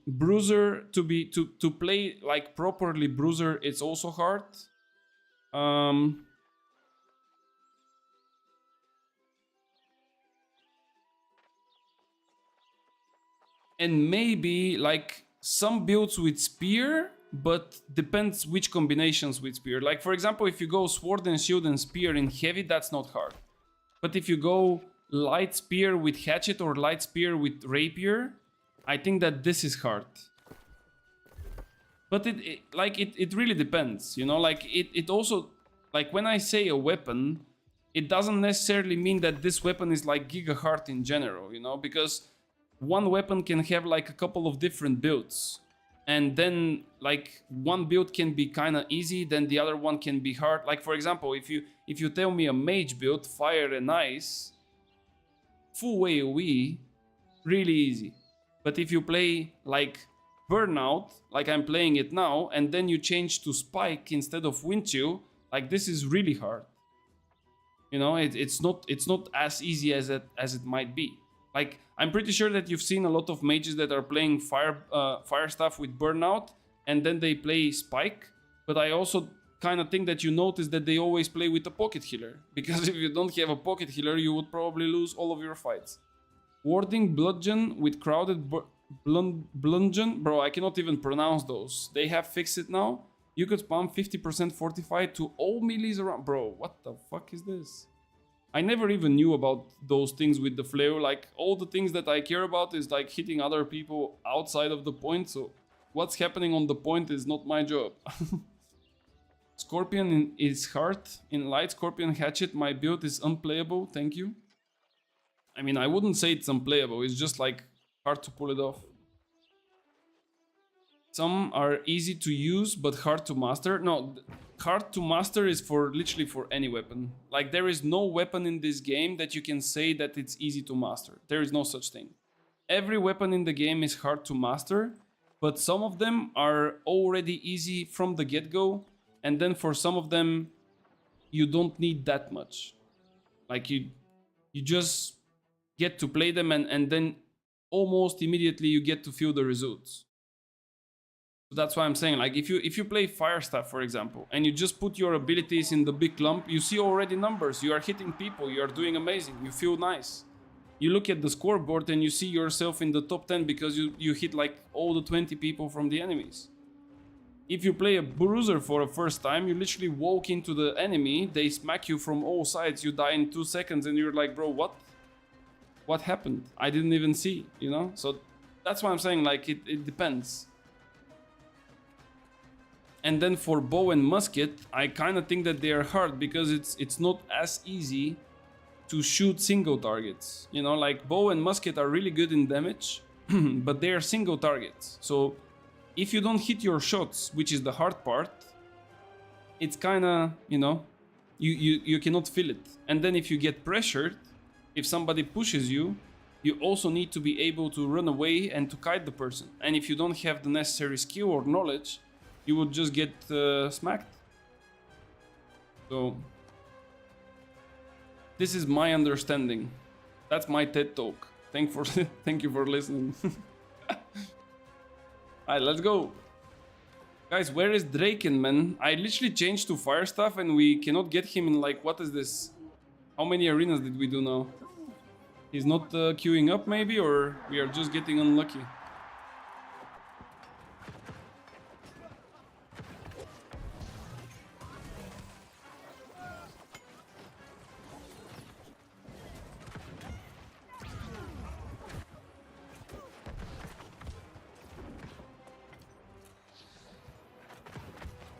Bruiser to play like properly bruiser, it's also hard. And maybe like some builds with spear, but depends which combinations with spear. Like for example, if you go sword and shield and spear in heavy, that's not hard. But if you go light spear with hatchet or light spear with rapier, I think that this is hard. But it really depends, you know, like it also, like when I say a weapon, it doesn't necessarily mean that this weapon is like giga hard in general, you know, because one weapon can have like a couple of different builds. And then like one build can be kind of easy, then the other one can be hard. Like for example, if you tell me a mage build, fire and ice, full AoE, really easy. But if you play like burnout, like I'm playing it now, and then you change to spike instead of wind chill, like this is really hard. You know, it's not as easy as it might be. Like, I'm pretty sure that you've seen a lot of mages that are playing fire stuff with burnout, and then they play spike. But I also kind of think that you notice that they always play with a pocket healer. Because if you don't have a pocket healer, you would probably lose all of your fights. Warding bludgeon with crowded bludgeon. Bro, I cannot even pronounce those. They have fixed it now. You could spam 50% fortified to all melees around. Bro, what the fuck is this? I never even knew about those things with the flail. Like, all the things that I care about is like hitting other people outside of the point. So what's happening on the point is not my job. Scorpion is hard. In light Scorpion hatchet, my build is unplayable. Thank you. I mean, I wouldn't say it's unplayable. It's just like hard to pull it off. Some are easy to use, but hard to master. No, hard to master is for literally for any weapon. Like, there is no weapon in this game that you can say that it's easy to master. There is no such thing. Every weapon in the game is hard to master, but some of them are already easy from the get-go, and then for some of them, you don't need that much. Like, you just get to play them, and then almost immediately you get to feel the results. So that's why I'm saying, like, if you play fire stuff, for example, and you just put your abilities in the big clump, you see already numbers. You are hitting people. You are doing amazing. You feel nice. You look at the scoreboard and you see yourself in the top 10 because you hit like all the 20 people from the enemies. If you play a bruiser for the first time, you literally walk into the enemy, they smack you from all sides, you die in 2 seconds, and you're like, bro, what happened? I didn't even see, you know? So that's why I'm saying, like, it depends. And then for bow and musket, I kind of think that they are hard because it's not as easy to shoot single targets. You know, like bow and musket are really good in damage, but they are single targets. So if you don't hit your shots, which is the hard part, it's kind of, you know, you cannot feel it. And then if you get pressured, if somebody pushes you, you also need to be able to run away and to kite the person. And if you don't have the necessary skill or knowledge, you would just get smacked. So this is my understanding. That's my TED talk. Thank you for listening. Alright, let's go. Guys, where is Draken, man? I literally changed to fire stuff and we cannot get him in, like, what is this? How many arenas did we do now? He's not queuing up maybe, or we are just getting unlucky?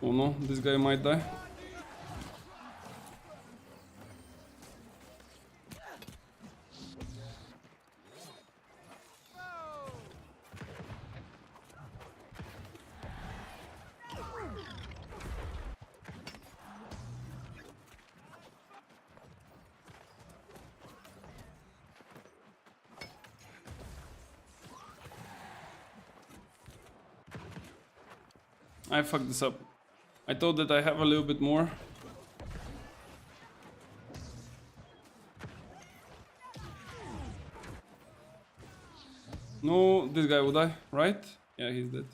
Oh no, this guy might die. I fucked this up. I thought that I have a little bit more. No, this guy will die, right? Yeah, he's dead.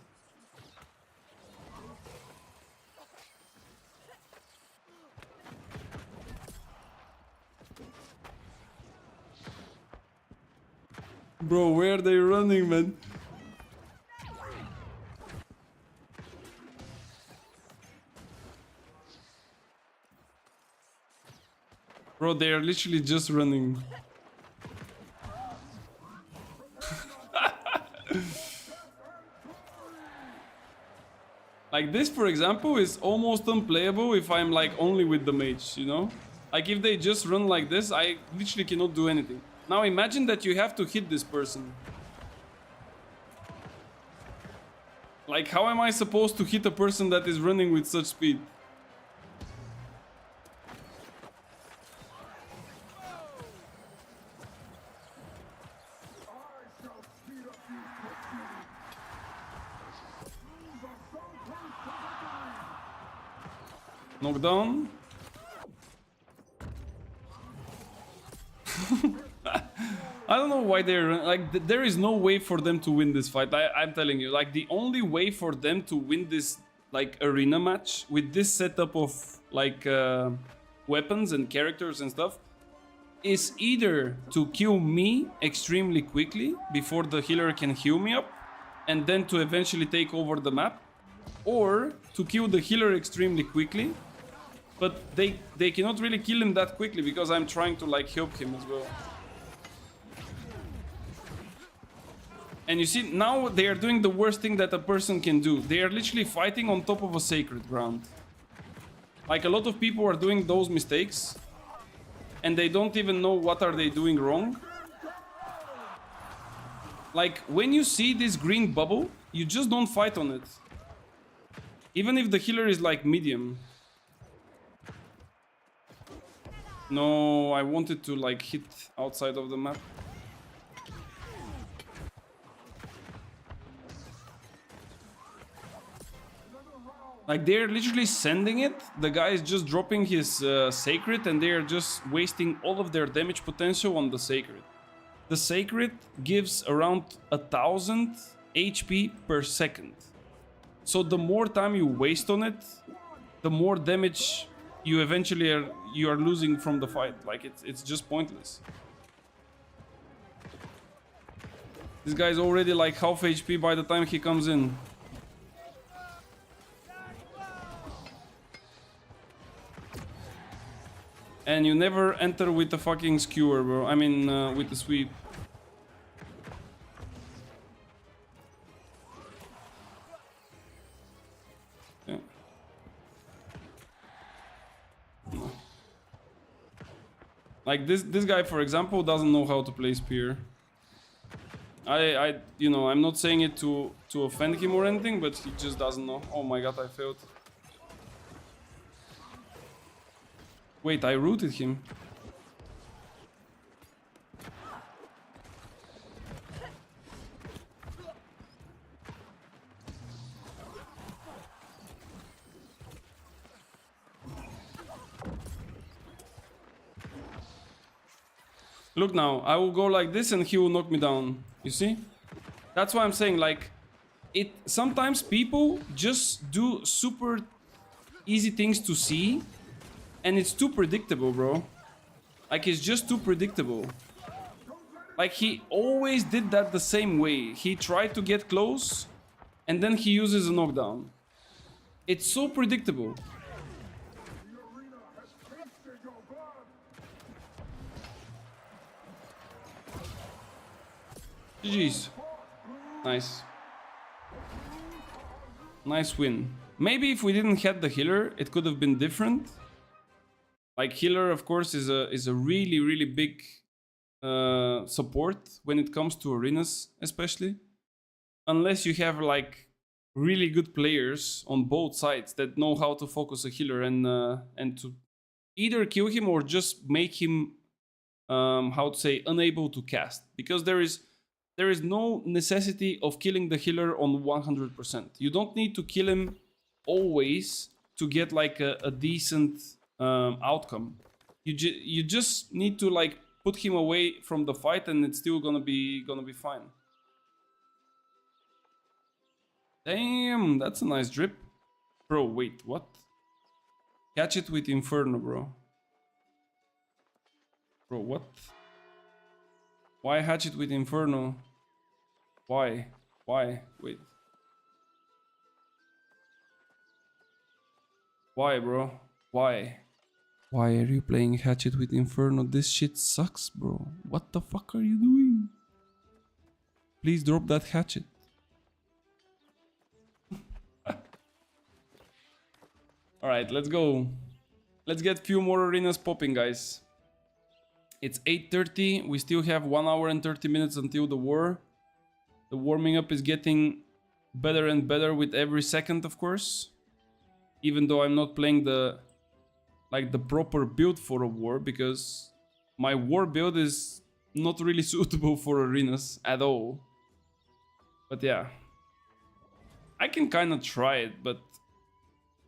Bro, where are they running, man? Bro, they are literally just running. Like this, for example, is almost unplayable if I'm like only with the mage, you know? Like if they just run like this, I literally cannot do anything. Now imagine that you have to hit this person. Like how am I supposed to hit a person that is running with such speed? Knockdown. I don't know why they're like there is no way for them to win this fight. I'm telling you, like the only way for them to win this like arena match with this setup of like weapons and characters and stuff is either to kill me extremely quickly before the healer can heal me up and then to eventually take over the map, or to kill the healer extremely quickly. But they cannot really kill him that quickly because I'm trying to like help him as well. And you see, now they are doing the worst thing that a person can do. They are literally fighting on top of a sacred ground. Like a lot of people are doing those mistakes and they don't even know what are they doing wrong. Like when you see this green bubble, you just don't fight on it. Even if the healer is like medium. No, I wanted to like hit outside of the map. Like they're literally sending it. The guy is just dropping his sacred and they are just wasting all of their damage potential on the sacred. The sacred gives around 1000 HP per second. So the more time you waste on it, the more damage you eventually are losing from the fight. Like it's just pointless. This guy's already like half HP by the time he comes in. And you never enter with a fucking skewer, bro. I mean, with the sweep. Yeah. No. Like this guy, for example, doesn't know how to play spear. You know, I'm not saying it to offend him or anything, but he just doesn't know. Oh my god, I failed. Wait, I rooted him. Look now, I will go like this and he will knock me down. You see? That's why I'm saying, like, sometimes people just do super easy things to see, and it's too predictable, bro. Like, it's just too predictable. Like, he always did that the same way. He tried to get close, and then he uses a knockdown. It's so predictable. GG's. Nice. Nice win. Maybe if we didn't have the healer, it could have been different. Like, healer, of course, is a really, really big support when it comes to arenas, especially. Unless you have, like, really good players on both sides that know how to focus a healer and to either kill him or just make him, how to say, unable to cast. Because there is no necessity of killing the healer on 100%. You don't need to kill him always to get like a decent outcome. You just need to like put him away from the fight, and it's still gonna be fine. Damn, that's a nice drip, bro. Wait, what? Catch it with Inferno, bro. Bro, what? Why hatch it with Inferno? Why? Why? Wait. Why, bro? Why? Why are you playing Hatchet with Inferno? This shit sucks, bro. What the fuck are you doing? Please drop that hatchet. Alright, let's go. Let's get few more arenas popping, guys. It's 8:30. We still have 1 hour and 30 minutes until the war. The warming up is getting better and better with every second, of course. Even though I'm not playing the proper build for a war, because my war build is not really suitable for arenas at all. But yeah, I can kind of try it, but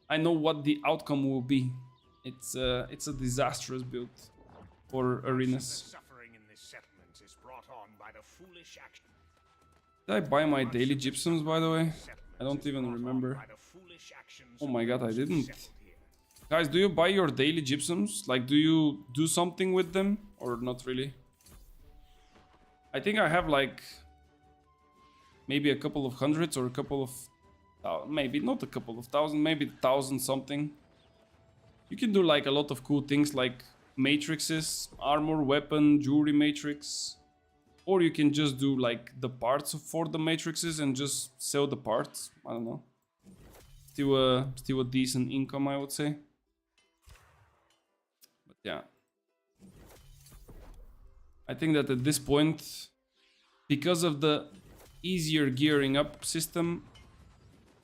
I know what the outcome will be. It's a disastrous build for arenas. Suffering in this settlement is brought on by the foolish action. Did I buy my daily gypsums, by the way? I don't even remember. Oh my god, I didn't. Guys, do you buy your daily gypsums? Like, do you do something with them? Or not really? I think I have like maybe a couple of hundreds or a couple of... maybe not a couple of thousand, maybe 1,000 something. You can do like a lot of cool things like matrices, armor, weapon, jewelry matrix. Or you can just do like the parts for the matrices and just sell the parts. I don't know. Still a decent income, I would say. But yeah. I think that at this point, because of the easier gearing up system,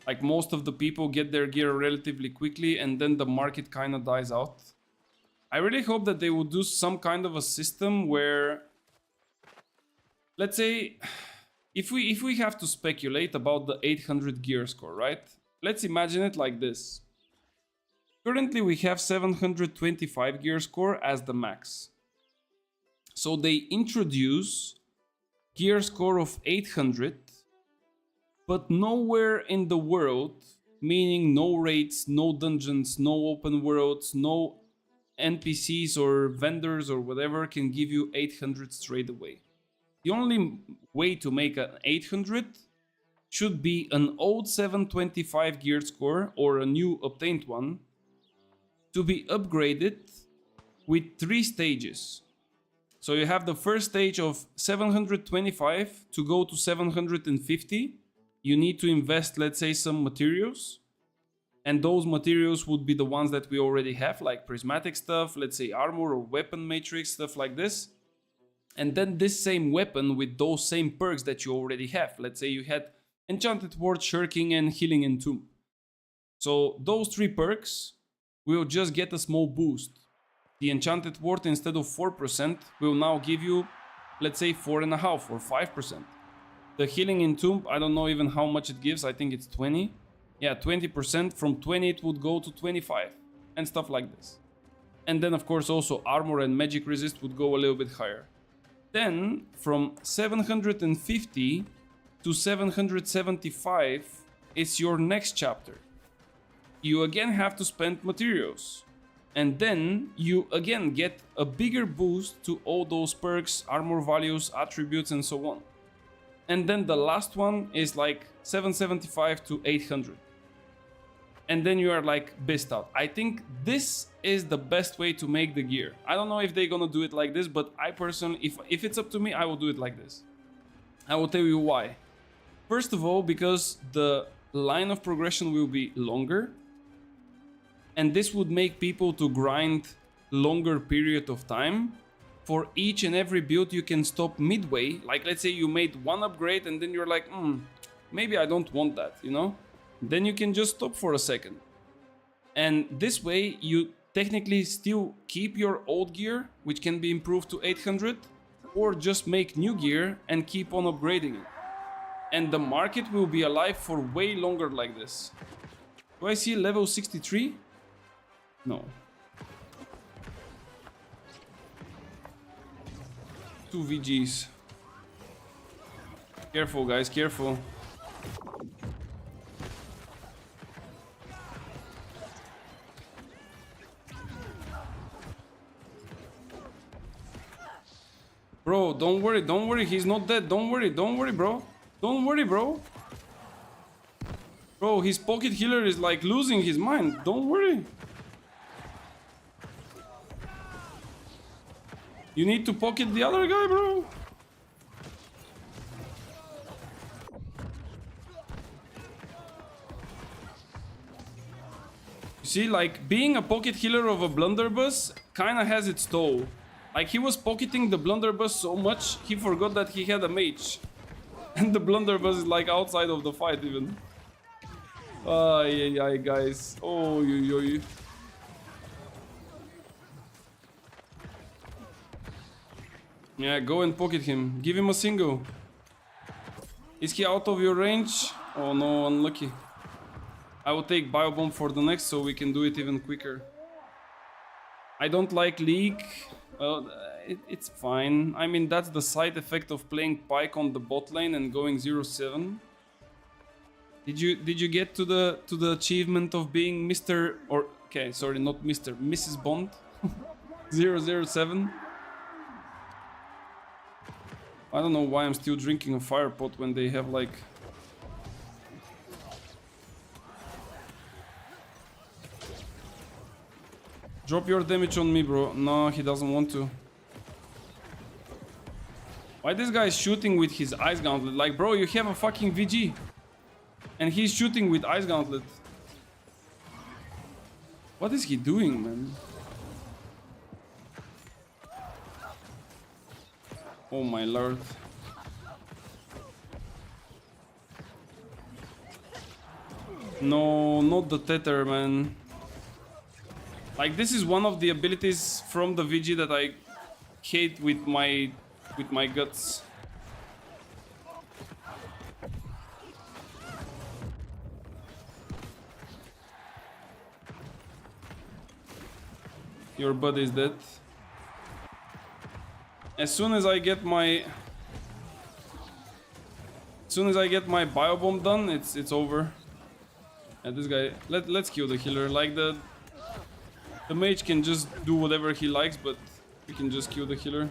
like most of the people get their gear relatively quickly and then the market kind of dies out. I really hope that they will do some kind of a system where, let's say, if we have to speculate about the 800 gear score, right? Let's imagine it like this. Currently we have 725 gear score as the max. So they introduce gear score of 800, but nowhere in the world, meaning no raids, no dungeons, no open worlds, no NPCs or vendors or whatever can give you 800 straight away. The only way to make an 800 should be an old 725 gear score or a new obtained one to be upgraded with 3 stages. So you have the first stage of 725 to go to 750. You need to invest, let's say, some materials. And those materials would be the ones that we already have, like prismatic stuff, let's say armor or weapon matrix, stuff like this. And then this same weapon with those same perks that you already have. Let's say you had Enchanted Ward, Shirking, and Healing Entomb. So those 3 perks will just get a small boost. The Enchanted Ward, instead of 4%, will now give you, let's say, 4.5% or 5%. The Healing Entomb, I don't know even how much it gives. I think it's 20. Yeah, 20%. From 20 it would go to 25 and stuff like this. And then, of course, also armor and magic resist would go a little bit higher. Then from 750 to 775 is your next chapter. You again have to spend materials. And then you again get a bigger boost to all those perks, armor values, attributes, and so on. And then the last one is like 775 to 800. And then you are like BISed out. I think this is the best way to make the gear. I don't know if they're gonna do it like this, but I personally, if it's up to me, I will do it like this. I will tell you why. First of all, because the line of progression will be longer. And this would make people to grind longer period of time. For each and every build you can stop midway. Like let's say you made one upgrade and then you're like, maybe I don't want that, you know? Then you can just stop for a second. And this way you technically still keep your old gear, which can be improved to 800, or just make new gear and keep on upgrading it. And the market will be alive for way longer like this. Do I see level 63? No. 2 VGs. Careful, guys, careful. Bro, don't worry, he's not dead. Don't worry, bro. Don't worry, bro. Bro, his pocket healer is like losing his mind. Don't worry. You need to pocket the other guy, bro. You see, like, being a pocket healer of a blunderbuss kinda has its toll. Like, he was pocketing the blunderbuss so much, he forgot that he had a mage. And the blunderbuss is like outside of the fight even. Ay, guys. Oh, yo. Yeah, go and pocket him. Give him a single. Is he out of your range? Oh no, unlucky. I will take Biobomb for the next so we can do it even quicker. I don't like League. Well, it's fine. I mean, that's the side effect of playing Pyke on the bot lane and going 0-7. Did you get to the achievement of being Mr. or okay, sorry, not Mr. Mrs. Bond 007? I don't know why I'm still drinking a fire pot when they have like drop your damage on me, bro. No, he doesn't want to. Why this guy is shooting with his ice gauntlet? Like, bro, you have a fucking VG. And he's shooting with ice gauntlet. What is he doing, man? Oh my lord. No, not the tether, man. Like, this is one of the abilities from the VG that I hate with my guts. Your buddy is dead. As soon as I get my Biobomb done, it's over. And this guy, let's kill the healer. Like the mage can just do whatever he likes, but we can just kill the healer.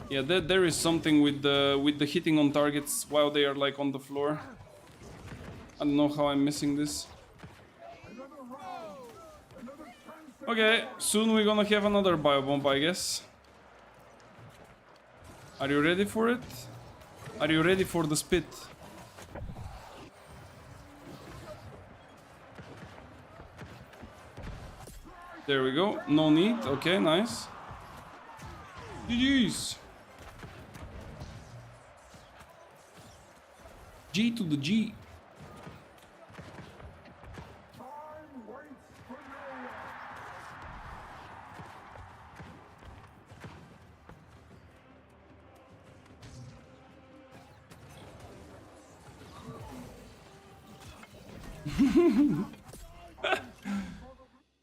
Yeah, there is something with the hitting on targets while they are like on the floor. I don't know how I'm missing this. Okay, soon we're gonna have another Biobomb, I guess. Are you ready for it? Are you ready for the spit? There we go. No need. Okay, nice. GG's. G to the G.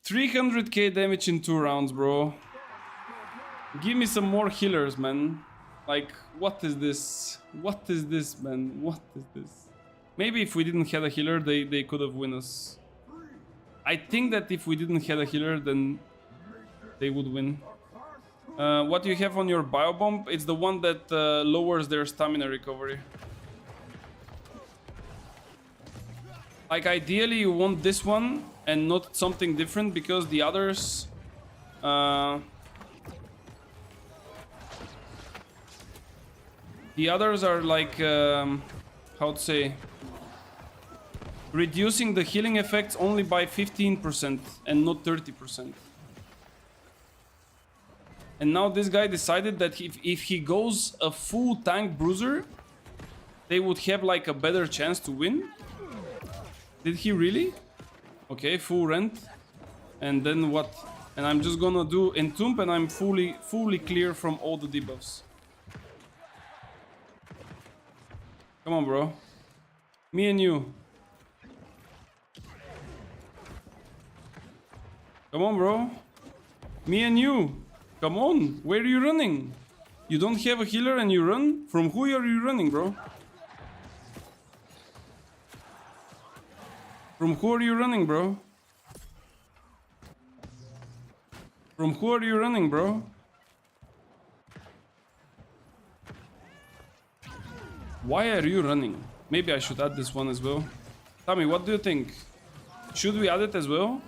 300k damage in 2 rounds, bro. Give me some more healers, man. Like, what is this? What is this, man? What is this? Maybe if we didn't have a healer, they could have win us. I think that if we didn't have a healer, then they would win. What do you have on your biobomb? It's the one that lowers their stamina recovery. Like, ideally you want this one and not something different, because the others... the others are like... how to say... reducing the healing effects only by 15% and not 30%. And now this guy decided that if he goes a full tank bruiser, they would have like a better chance to win. Did he really? Okay, full rent. And then what? And I'm just gonna do entomb and I'm fully clear from all the debuffs. Come on, bro. Me and you. Come on, bro. Me and you. Come on. Where are you running? You don't have a healer and you run? From who are you running, bro? From who are you running, bro? From who are you running, bro? Why are you running? Maybe I should add this one as well. Tell me, what do you think? Should we add it as well?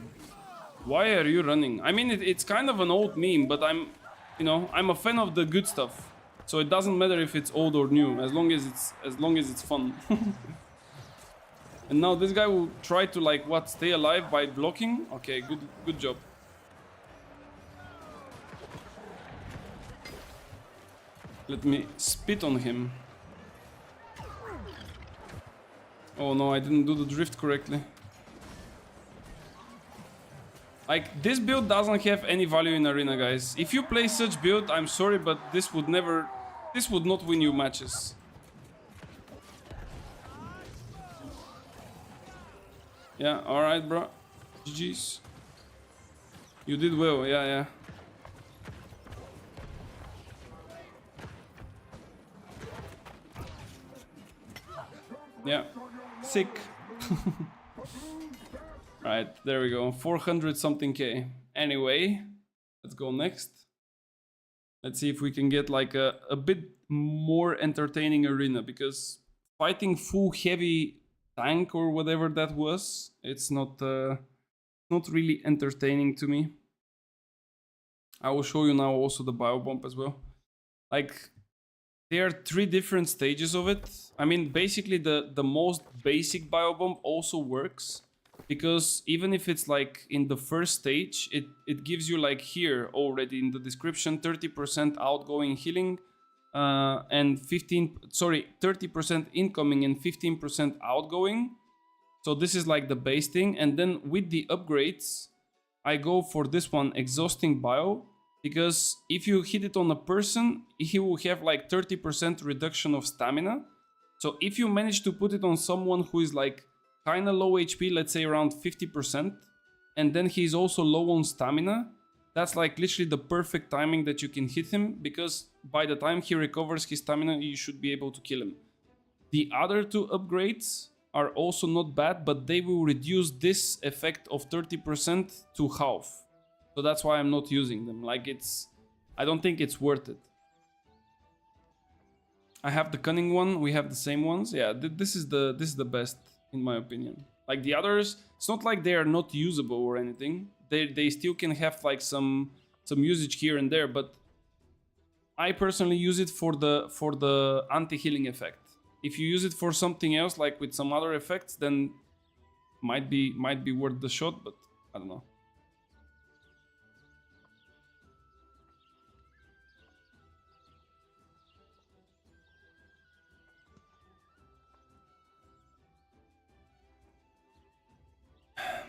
Why are you running? I mean, it's kind of an old meme, but I'm a fan of the good stuff. So it doesn't matter if it's old or new, as long as it's fun. And now this guy will try to like what? Stay alive by blocking? Okay, good job. Let me spit on him. Oh no, I didn't do the drift correctly. Like, this build doesn't have any value in arena, guys. If you play such build, I'm sorry, but this would not win you matches. Yeah, alright, bro. GG's. You did well, yeah. Yeah, sick. Right, there we go. 400 something K. Anyway, let's go next. Let's see if we can get like a bit more entertaining arena, because fighting full heavy tank or whatever that was, it's not really entertaining to me. I will show you now also the biobomb as well. Like, there are 3 different stages of it. I mean, basically the most basic biobomb also works, because even if it's like in the first stage, it gives you like here already in the description 30% outgoing healing and 30% incoming and 15% outgoing. So this is like the base thing. And then with the upgrades, I go for this one, exhausting bio, because if you hit it on a person, he will have like 30% reduction of stamina. So if you manage to put it on someone who is like kind of low HP, let's say around 50%, and then he's also low on stamina, that's like literally the perfect timing that you can hit him, because by the time he recovers his stamina, you should be able to kill him. The other 2 upgrades are also not bad, but they will reduce this effect of 30% to half. So that's why I'm not using them. Like, I don't think it's worth it. I have the cunning one, we have the same ones. Yeah, this is the best, in my opinion. Like the others, it's not like they are not usable or anything. They still can have like some usage here and there, but I personally use it for the anti-healing effect. If you use it for something else, like with some other effects, then might be worth the shot, but I don't know.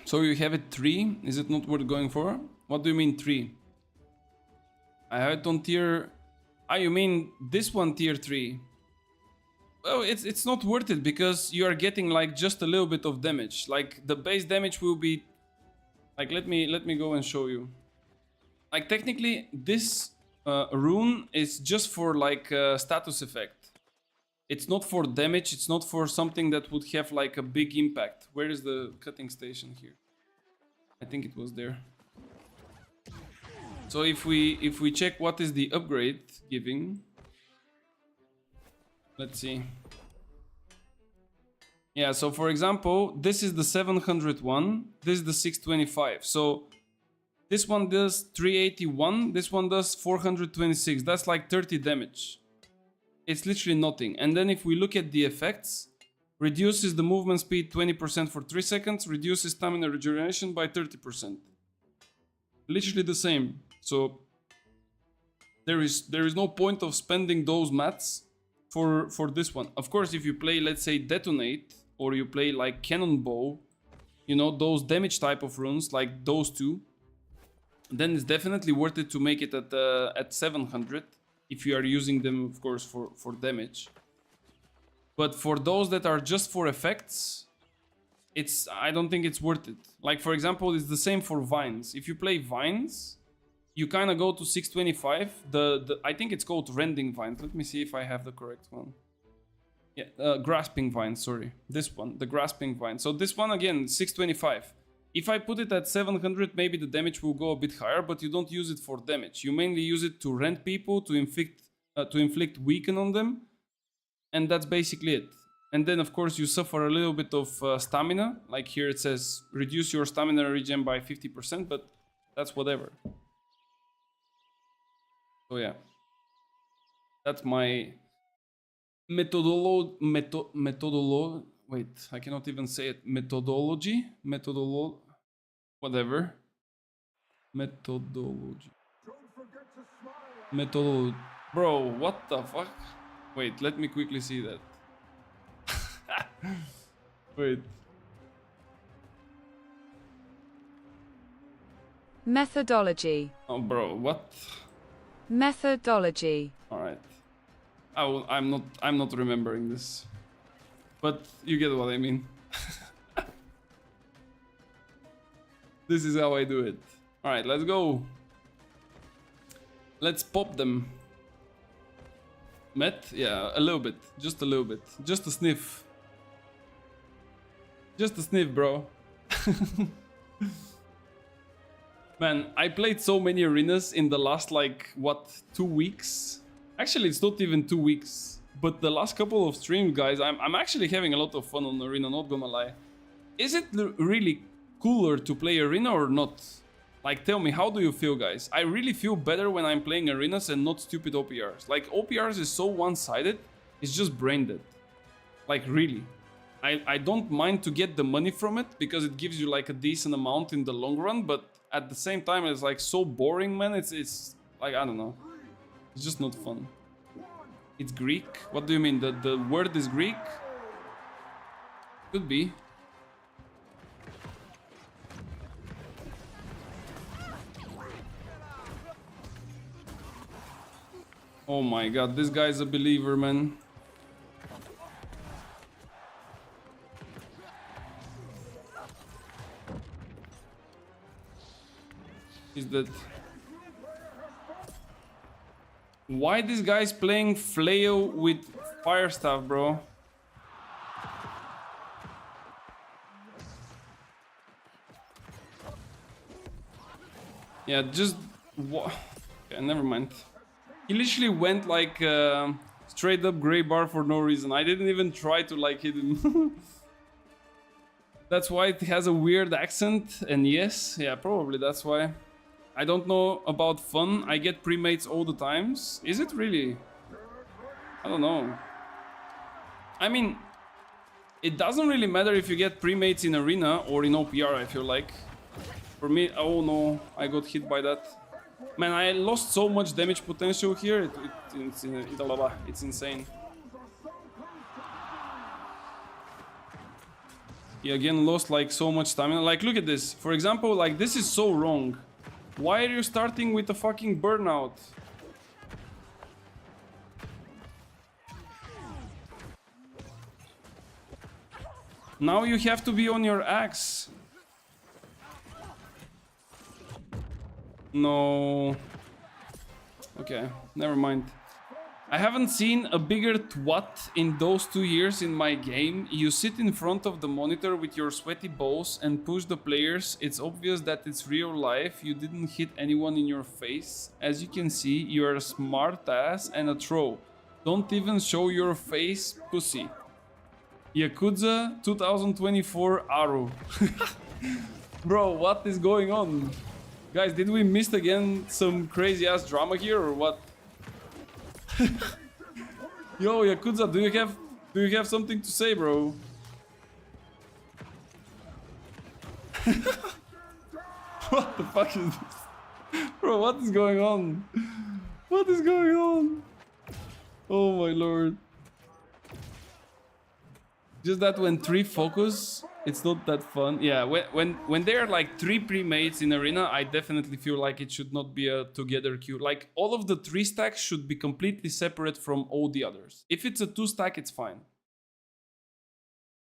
So you have it 3, is it not worth going for? What do you mean 3? I have it on tier... Ah, you mean this one tier 3? Well, it's not worth it, because you are getting like just a little bit of damage. Like the base damage will be Like, let me go and show you. Like, technically, this rune is just for like status effect. It's not for damage. It's not for something that would have like a big impact. Where is the cutting station here? I think it was there. So if we check what is the upgrade giving, let's see. Yeah, so for example, this is the 701, this is the 625. So this one does 381, this one does 426. That's like 30 damage. It's literally nothing. And then if we look at the effects, reduces the movement speed 20% for 3 seconds, reduces stamina regeneration by 30%. Literally the same. So there is no point of spending those mats for this one. Of course, if you play, let's say, Detonate, or you play like Cannonball, you know, those damage type of runes, like those two, then it's definitely worth it to make it at 700 if you are using them, of course, for damage. But for those that are just for effects, I don't think it's worth it. Like, for example, it's the same for Vines. If you play Vines, you kind of go to 625. I think it's called Rending Vines. Let me see if I have the correct one. Yeah, Grasping Vines, sorry. This one, the Grasping Vine. So this one, again, 625. If I put it at 700, maybe the damage will go a bit higher, but you don't use it for damage. You mainly use it to rend people, to inflict weaken on them. And that's basically it. And then, of course, you suffer a little bit of stamina. Like here it says, reduce your stamina regen by 50%, but that's whatever. So yeah. That's my methodology. Wait, I cannot even say it. Methodology? Whatever. Methodology. Bro, what the fuck? Wait, let me quickly see that. Wait. Methodology. Oh, bro, what? Methodology. All right. I'm not remembering this. But you get what I mean. This is how I do it. All right, let's go. Let's pop them. Met? Yeah, a little bit. Just a little bit. Just a sniff. Just a sniff, bro. Man, I played so many arenas in the last, like, what, 2 weeks? Actually, it's not even 2 weeks. But the last couple of streams, guys, I'm actually having a lot of fun on arena, not gonna lie. Is it really cooler to play arena or not? Like, tell me, how do you feel, guys? I really feel better when I'm playing arenas and not stupid OPRs. Like, OPRs is so one-sided, it's just brain dead. Like, really. I don't mind to get the money from it, because it gives you, like, a decent amount in the long run, but at the same time, it's, like, so boring, man. It's like, I don't know. It's just not fun. It's Greek? What do you mean? The word is Greek? Could be. Oh my god, this guy's a believer, man. Is that... Why this guy's playing flail with fire staff, bro? Yeah, just... Okay, never mind. He literally went like straight up gray bar for no reason. I didn't even try to like hit him. That's why it has a weird accent. And yes, yeah, probably that's why. I don't know about fun. I get premates all the times. Is it really? I don't know. I mean, it doesn't really matter if you get premates in arena or in OPR, I feel like. For me, oh no, I got hit by that. Man, I lost so much damage potential here. It's insane. He again lost like so much stamina. Like, look at this. For example, like, this is so wrong. Why are you starting with a fucking burnout? Now you have to be on your axe. No. Okay, never mind. I haven't seen a bigger twat in those 2 years in my game. You sit in front of the monitor with your sweaty balls and push the players. It's obvious that it's real life. You didn't hit anyone in your face. As you can see, you are a smart ass and a troll. Don't even show your face, pussy. Yakuza 2024 Aru. Bro, what is going on? Guys, did we miss again some crazy ass drama here or what? Yo, Yakuza, do you have something to say, bro? What the fuck is this? Bro, what is going on? What is going on? Oh my lord. Just that when 3 focus, it's not that fun. Yeah, when there are like 3 pre-mates in arena, I definitely feel like it should not be a together queue. Like all of the 3 stacks should be completely separate from all the others. If it's a 2 stack, it's fine.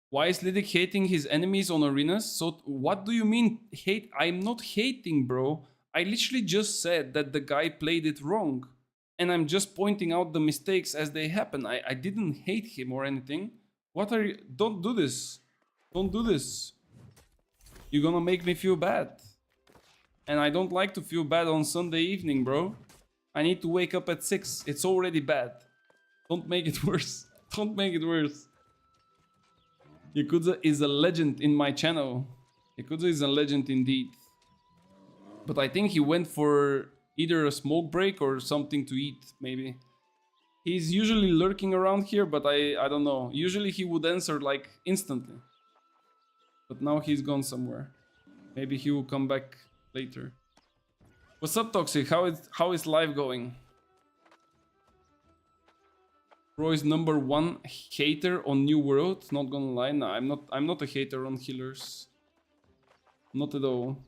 Why is Lydic hating his enemies on arenas? So what do you mean hate? I'm not hating, bro. I literally just said that the guy played it wrong. And I'm just pointing out the mistakes as they happen. I didn't hate him or anything. What are you? Don't do this. Don't do this. You're gonna make me feel bad. And I don't like to feel bad on Sunday evening, bro. I need to wake up at 6. It's already bad. Don't make it worse. Don't make it worse. Yakuza is a legend in my channel. Yakuza is a legend indeed. But I think he went for either a smoke break or something to eat, maybe. He's usually lurking around here, but I don't know. Usually he would answer like instantly. But now he's gone somewhere. Maybe he will come back later. What's up, Toxic? How is life going? Roy's #1 hater on New World. Not gonna lie, nah, I'm not a hater on healers. Not at all.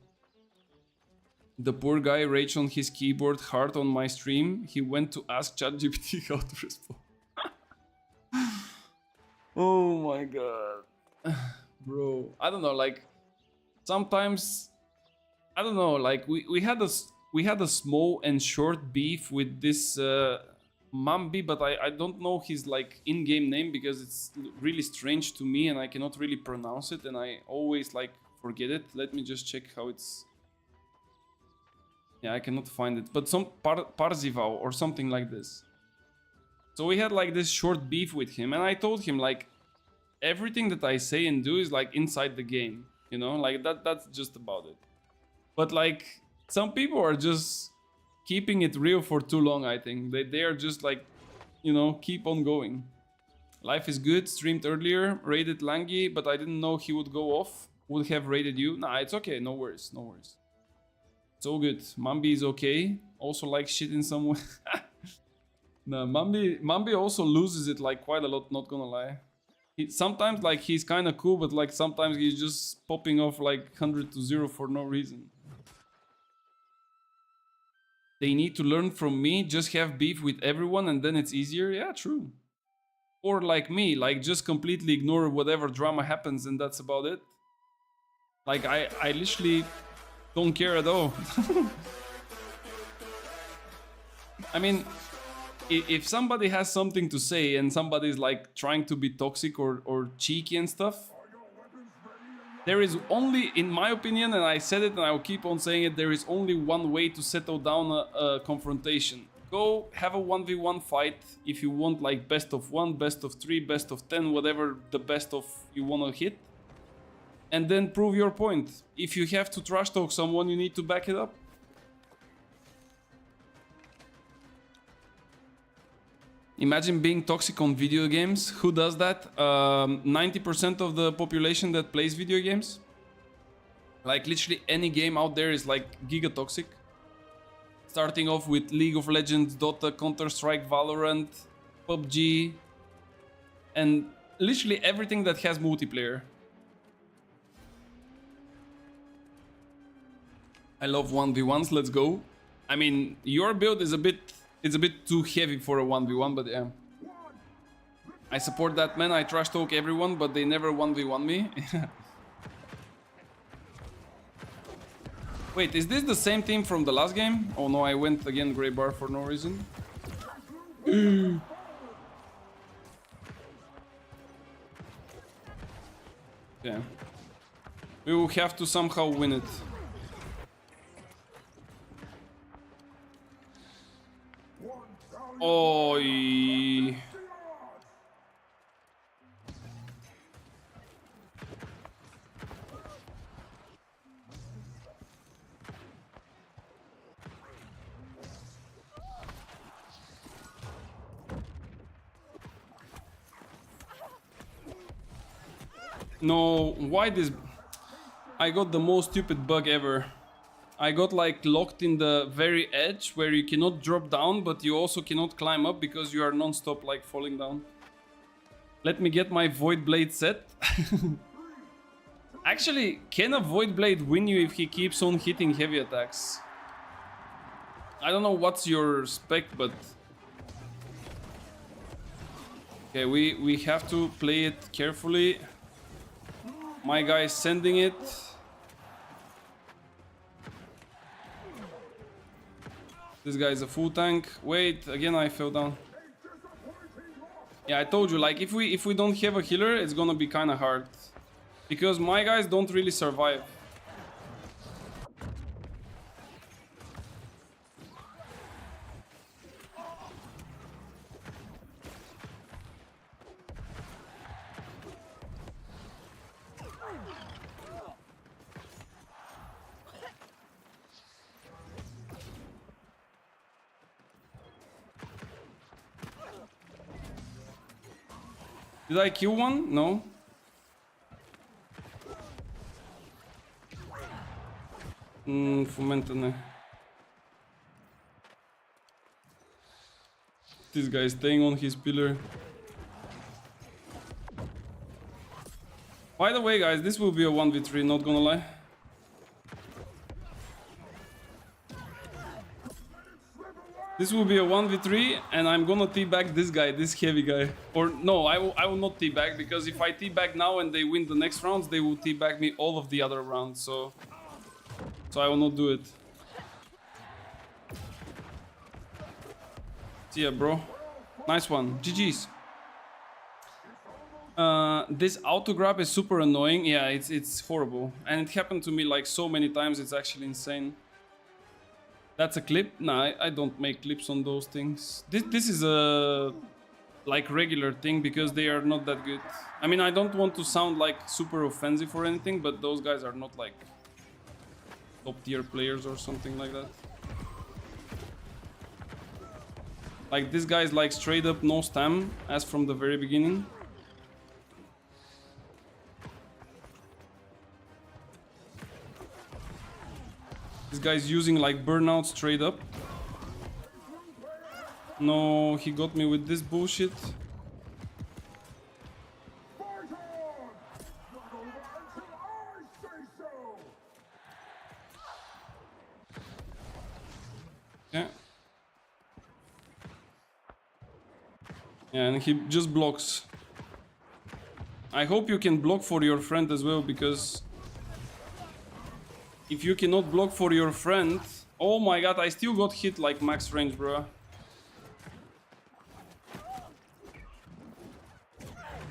The poor guy raged on his keyboard hard on my stream. He went to ask ChatGPT how to respond. Oh my god. Bro, I don't know, like sometimes I don't know, like we had a small and short beef with this Mambi, but I don't know his like in-game name because it's really strange to me and I cannot really pronounce it and I always like forget it. Let me just check how it's. Yeah, I cannot find it, but some Parzival or something like this. So we had like this short beef with him and I told him like everything that I say and do is like inside the game, you know, like that's just about it. But like some people are just keeping it real for too long, I think. They are just like, you know, keep on going. Life is good, streamed earlier, raided Langy, but I didn't know he would go off. Would have raided you. Nah, it's okay, no worries, no worries. It's all good. Mambi is okay. Also like shit in some way. No, Mambi also loses it like quite a lot, not gonna lie. Sometimes like he's kind of cool, but like sometimes he's just popping off like 100 to 0 for no reason. They need to learn from me, just have beef with everyone and then it's easier. Yeah, true. Or like me, like just completely ignore whatever drama happens and that's about it. Like I literally don't care at all. I mean, if somebody has something to say and somebody's like trying to be toxic or cheeky and stuff, there is only, in my opinion, and I said it and I will keep on saying it, there is only one way to settle down a confrontation. Go have a 1v1 fight if you want like best of 1, best of 3, best of 10, whatever the best of you want to hit. And then prove your point. If you have to trash talk someone, you need to back it up. Imagine being toxic on video games. Who does that? 90% of the population that plays video games. Like literally any game out there is like giga toxic. Starting off with League of Legends, Dota, Counter-Strike, Valorant, PUBG, and literally everything that has multiplayer. I love 1v1s, let's go. I mean, your build is a bit too heavy for a 1v1, but yeah. I support that, man. I trash talk everyone, but they never 1v1 me. Wait, is this the same team from the last game? Oh no, I went again Grey Bar for no reason. Yeah. We will have to somehow win it. Oi. No, why this? I got the most stupid bug ever. I got like locked in the very edge where you cannot drop down, but you also cannot climb up because you are non-stop like falling down. Let me get my Void Blade set. Actually, can a Void Blade win you if he keeps on hitting heavy attacks? I don't know what's your spec, but... Okay, we have to play it carefully. My guy is sending it. This guy is a full tank. Wait, again I fell down. Yeah, I told you, like if we don't have a healer, it's gonna be kind of hard. Because my guys don't really survive. Did I kill one? No. Fomentane. This guy is staying on his pillar. By the way, guys, this will be a 1v3, not gonna lie. This will be a 1v3 and I'm gonna teabag this guy, this heavy guy. Or no, I will not teabag, because if I teabag now and they win the next rounds, they will teabag me all of the other rounds, so I will not do it. See ya, bro. Nice one. GG's. This auto grab is super annoying. Yeah, it's horrible. And it happened to me like so many times, it's actually insane. That's a clip? Nah, I don't make clips on those things. This is a like regular thing because they are not that good. I mean, I don't want to sound like super offensive or anything, but those guys are not like top tier players or something like that. Like this guy is like straight up no stam as from the very beginning. This guy's using like burnout straight up. No, he got me with this bullshit. Yeah. Yeah, and he just blocks. I hope you can block for your friend as well, because if you cannot block for your friend... Oh my god, I still got hit like max range, bro.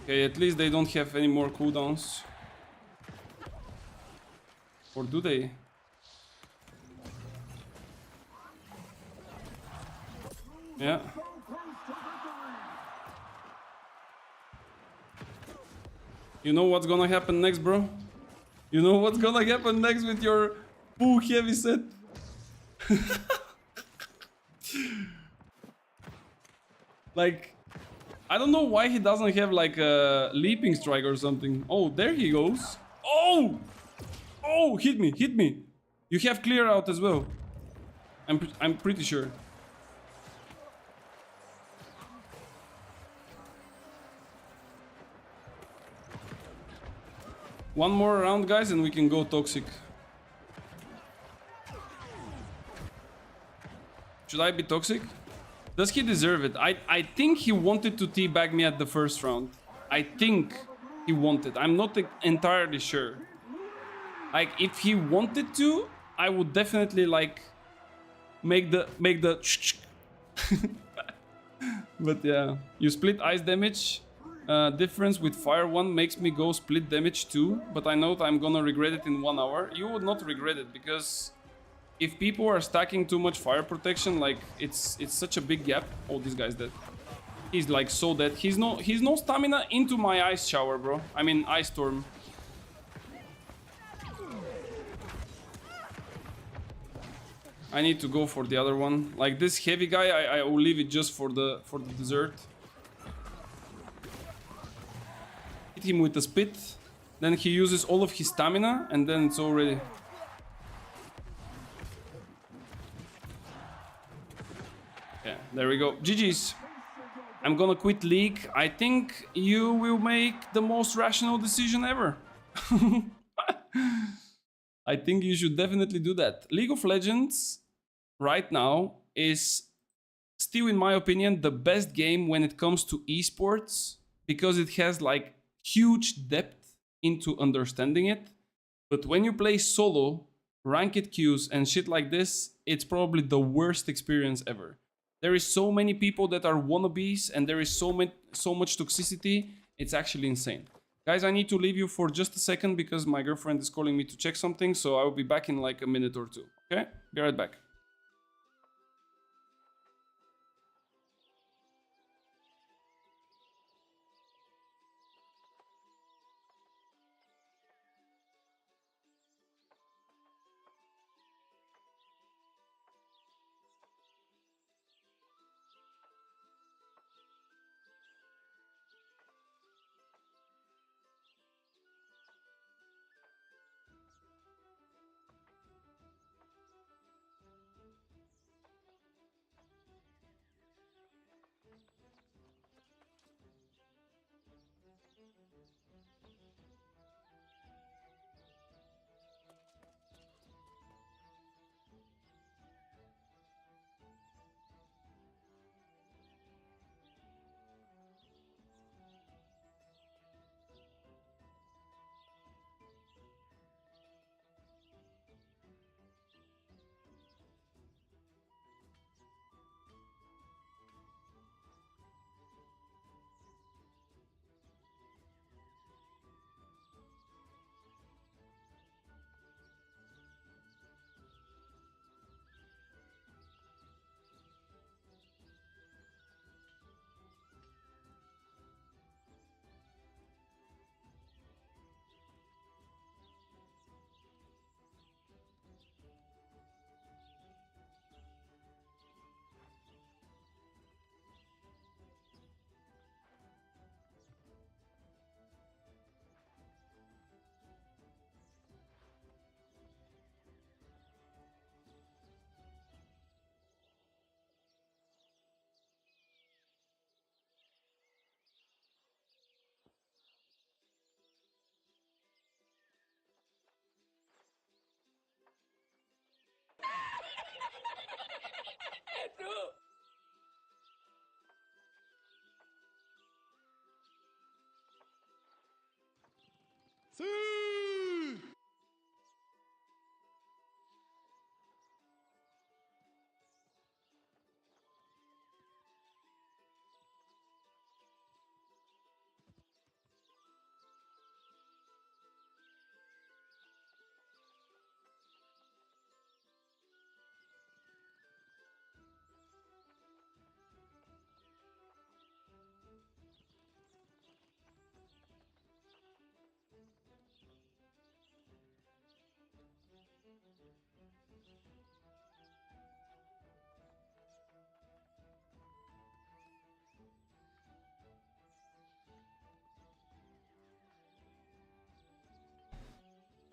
Okay, at least they don't have any more cooldowns. Or do they? Yeah. You know what's gonna happen next, bro? You know what's gonna happen next with your full heavy set? Like, I don't know why he doesn't have like a leaping strike or something. Oh, there he goes. Oh! Oh, hit me, hit me. You have clear out as well. I'm pretty sure. One more round, guys, and we can go toxic. Should I be toxic? Does he deserve it? I think he wanted to teabag me at the first round. I think he wanted. I'm not entirely sure. Like, if he wanted to, I would definitely like make the but yeah, you split ice damage. Difference with fire one makes me go split damage too, but I know that I'm gonna regret it in 1 hour. You would not regret it because if people are stacking too much fire protection, like it's such a big gap. Oh, this guy's dead. He's like so dead. He's no stamina into my ice shower, bro. I mean ice storm. I need to go for the other one. Like this heavy guy, I will leave it just for the dessert. Hit him with the spit. Then he uses all of his stamina, and then it's already. Yeah, there we go. GG's. I'm gonna quit League. I think you will make the most rational decision ever. I think you should definitely do that. League of Legends right now is still, in my opinion, the best game when it comes to esports because it has like huge depth into understanding it. But when you play solo, ranked queues and shit like this, it's probably the worst experience ever. There is so many people that are wannabes and there is so much toxicity. It's actually insane. Guys, I need to leave you for just a second because my girlfriend is calling me to check something, so I will be back in like a minute or two. Okay? Be right back.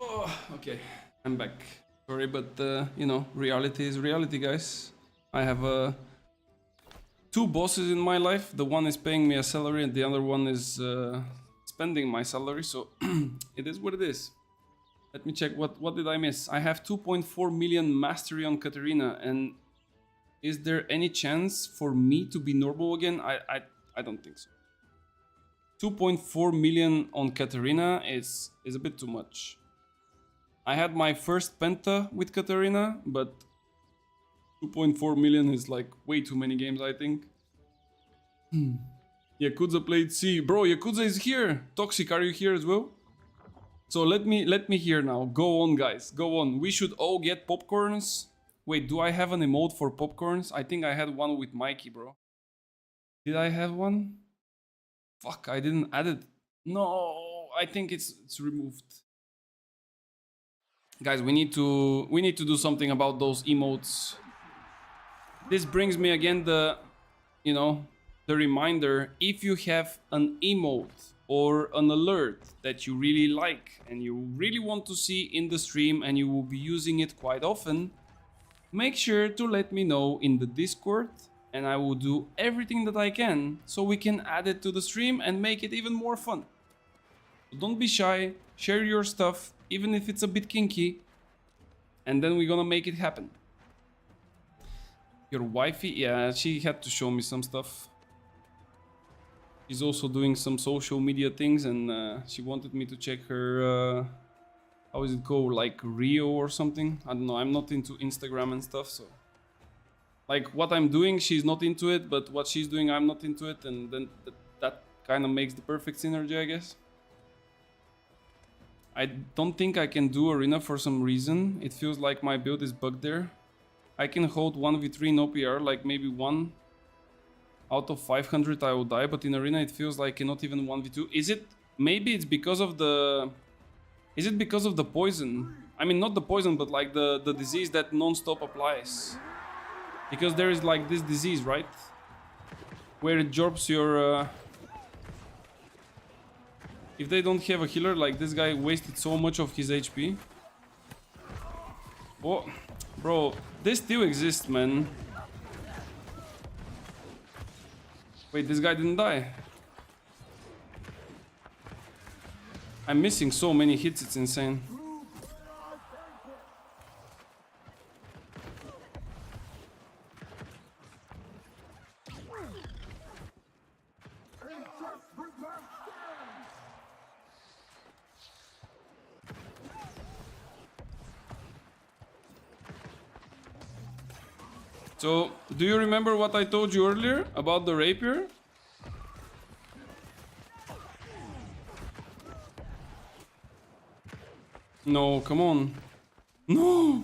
Oh, okay, I'm back. Sorry, but you know, reality is reality, guys. I have two bosses in my life. The one is paying me a salary and the other one is spending my salary, so it is what it is. Let me check, what did I miss? I have 2.4 million mastery on Katarina, and is there any chance for me to be normal again? I don't think so. 2.4 million on Katarina is a bit too much. I had my first penta with Katarina, but 2.4 million is like way too many games, I think. Yakuza played C. Bro, Yakuza is here. Toxic, are you here as well? So let me hear now. Go on, guys. Go on. We should all get popcorns. Wait, do I have an emote for popcorns? I think I had one with Mikey, bro. Did I have one? Fuck, I didn't add it. No, I think it's removed. Guys, we need to do something about those emotes. This brings me again the reminder, if you have an emote or an alert that you really like and you really want to see in the stream and you will be using it quite often, make sure to let me know in the Discord and I will do everything that I can so we can add it to the stream and make it even more fun. So don't be shy, share your stuff, even if it's a bit kinky, and then we're gonna make it happen. Your wifey, yeah, she had to show me some stuff. She's also doing some social media things and she wanted me to check her, how is it called, like Rio or something? I don't know, I'm not into Instagram and stuff, so... Like, what I'm doing, she's not into it, but what she's doing, I'm not into it, and then that kind of makes the perfect synergy, I guess. I don't think I can do Arena for some reason. It feels like my build is bugged there. I can hold 1v3 in OPR, like maybe 1 out of 500 I will die, but in Arena it feels like I cannot even 1v2. Is it... Maybe it's because of the... Is it because of the poison? I mean, not the poison, but like the disease that non-stop applies. Because there is like this disease, right? Where it drops your... If they don't have a healer, like this guy wasted so much of his HP. Oh, bro, this still exists, man. Wait, this guy didn't die. I'm missing so many hits, it's insane. So, do you remember what I told you earlier about the rapier? No, come on. No!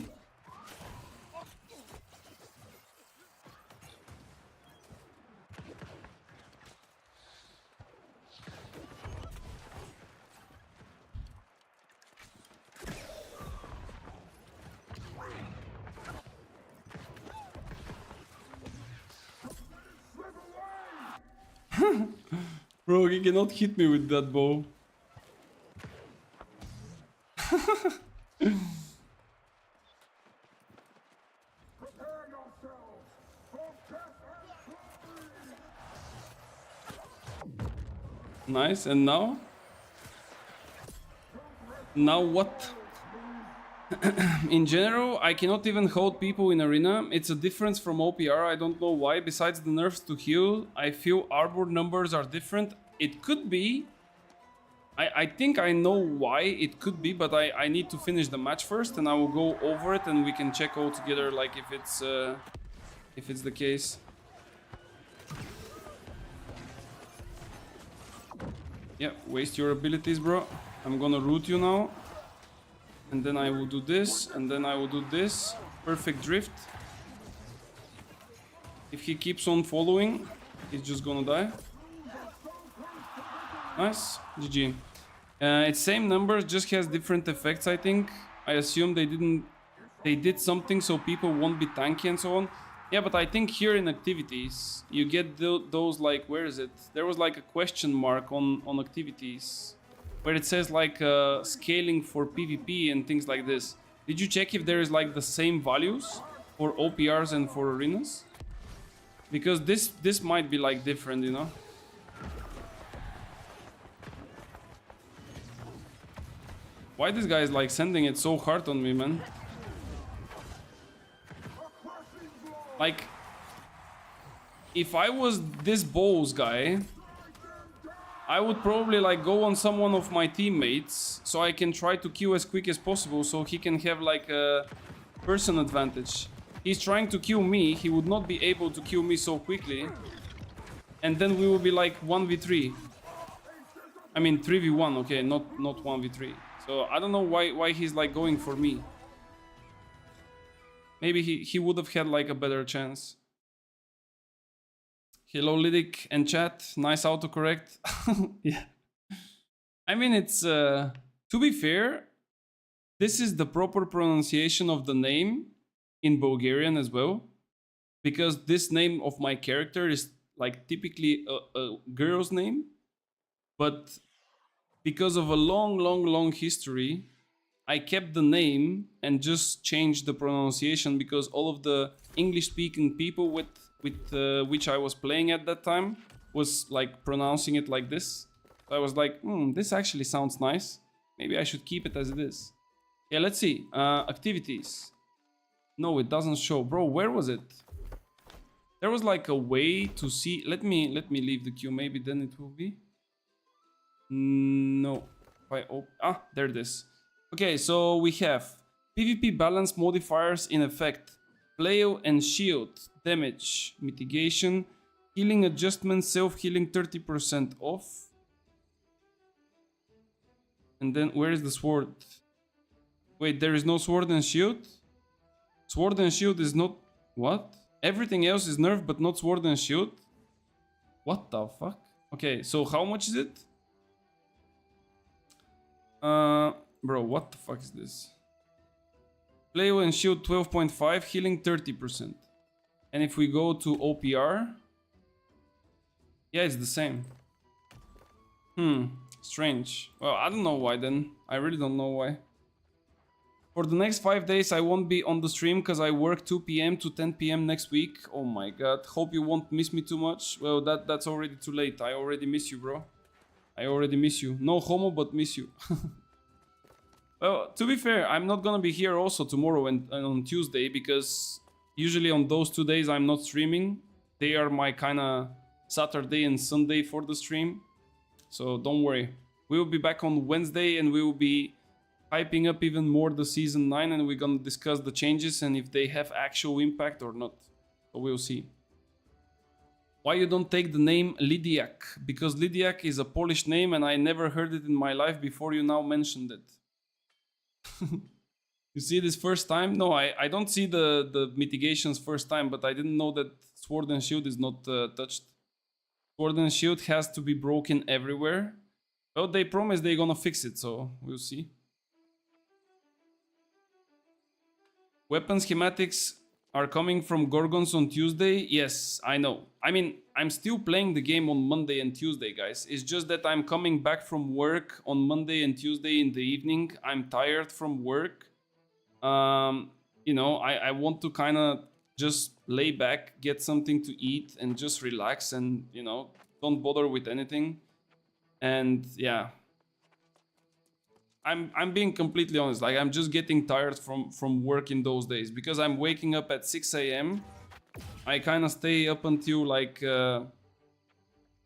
Bro, he cannot hit me with that bow. Nice, and now? Now what? In general, I cannot even hold people in Arena. It's a difference from OPR, I don't know why. Besides the nerfs to heal, I feel arbor numbers are different. It could be. I think I know why it could be, but I need to finish the match first and I will go over it and we can check all together, like if it's the case. Yeah, waste your abilities, bro. I'm gonna root you now. And then I will do this, and then I will do this. Perfect drift. If he keeps on following, he's just gonna die. Nice, GG. It's same numbers, just has different effects, I think. I assume they did something so people won't be tanky and so on. Yeah, but I think here in activities, you get those like, where is it? There was like a question mark on activities. Where it says like scaling for PvP and things like this. Did you check if there is like the same values for OPRs and for arenas? Because this might be like different, you know? Why this guy is like sending it so hard on me, man? Like, if I was this Bowls guy, I would probably like go on someone of my teammates so I can try to queue as quick as possible so he can have like a person advantage. He's trying to kill me, he would not be able to kill me so quickly. And then we will be like 1v3. I mean 3v1, okay, not 1v3. So I don't know why he's like going for me. Maybe he would have had like a better chance. Hello Lydic and chat, nice autocorrect. Yeah. I mean it's to be fair, this is the proper pronunciation of the name in Bulgarian as well. Because this name of my character is like typically a girl's name. But because of a long history, I kept the name and just changed the pronunciation because all of the English-speaking people with which I was playing at that time was like pronouncing it like this. So I was like, this actually sounds nice. Maybe I should keep it as it is. Yeah, let's see. Activities. No, it doesn't show. Bro, where was it? There was like a way to see. Let me leave the queue. Maybe then it will be. No. There it is. Okay, so we have PvP balance modifiers in effect. Flail and shield, damage, mitigation, healing adjustment, self-healing 30% off. And then where is the sword? Wait, there is no sword and shield? Sword and shield is not... What? Everything else is nerfed but not sword and shield? What the fuck? Okay, so how much is it? Bro, what the fuck is this? Flail and shield 12.5, healing 30%. And if we go to OPR... Yeah, it's the same. Strange. Well, I don't know why then. I really don't know why. For the next 5 days, I won't be on the stream because I work 2 p.m. to 10 p.m. next week. Oh my god. Hope you won't miss me too much. Well, that's already too late. I already miss you, bro. I already miss you. No homo, but miss you. Well, to be fair, I'm not gonna be here also tomorrow and on Tuesday because usually on those 2 days I'm not streaming. They are my kind of Saturday and Sunday for the stream. So don't worry. We will be back on Wednesday and we will be hyping up even more the Season 9 and we're gonna discuss the changes and if they have actual impact or not. So we'll see. Why you don't take the name Lydiak? Because Lydiak is a Polish name and I never heard it in my life before you now mentioned it. You see this first time? No, I don't see the mitigations first time, but I didn't know that Sword and Shield is not touched. Sword and Shield has to be broken everywhere. Well, they promise they're gonna fix it, so we'll see. Weapon schematics are coming from Gorgons on Tuesday. Yes, I know. I mean, I'm still playing the game on Monday and Tuesday, guys. It's just that I'm coming back from work on Monday and Tuesday in the evening. I'm tired from work. You know, I want to kind of just lay back, get something to eat and just relax and, you know, don't bother with anything. And yeah, I'm being completely honest. Like, I'm just getting tired from work in those days because I'm waking up at 6 a.m. I kind of stay up until like I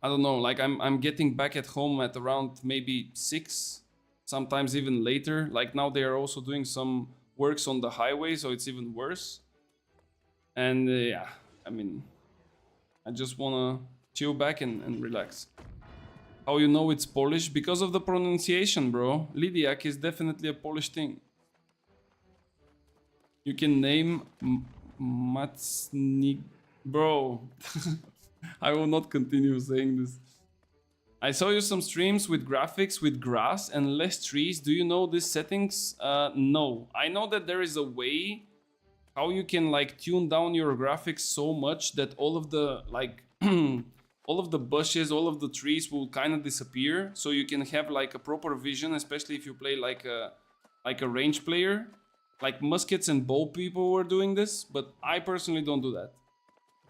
don't know, like I'm getting back at home at around maybe 6, sometimes even later. Like now they are also doing some works on the highway, so it's even worse. And yeah, I mean, I just wanna chill back and relax. How you know it's Polish? Because of the pronunciation, bro. Lydiak is definitely a Polish thing. You can name Matsnik... Bro. I will not continue saying this. I saw you some streams with graphics with grass and less trees. Do you know these settings? No. I know that there is a way how you can like tune down your graphics so much that all of the like... all of the bushes, all of the trees will kind of disappear, so you can have like a proper vision, especially if you play like a range player. Like muskets and bow people were doing this, but I personally don't do that.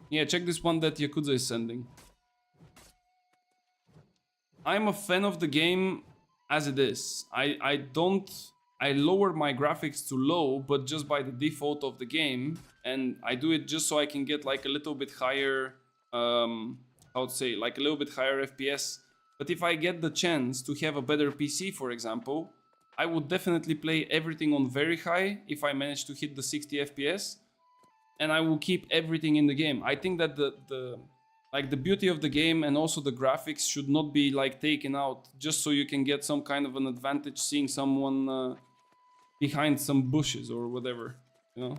Yeah, check this one that Yakuza is sending. I'm a fan of the game as it is. I lower my graphics to low, but just by the default of the game, and I do it just so I can get like a little bit higher, I would say like a little bit higher FPS. But if I get the chance to have a better PC, for example, I would definitely play everything on very high if I manage to hit the 60 FPS, and I will keep everything in the game. I think that the beauty of the game and also the graphics should not be like taken out just so you can get some kind of an advantage seeing someone behind some bushes or whatever, you know.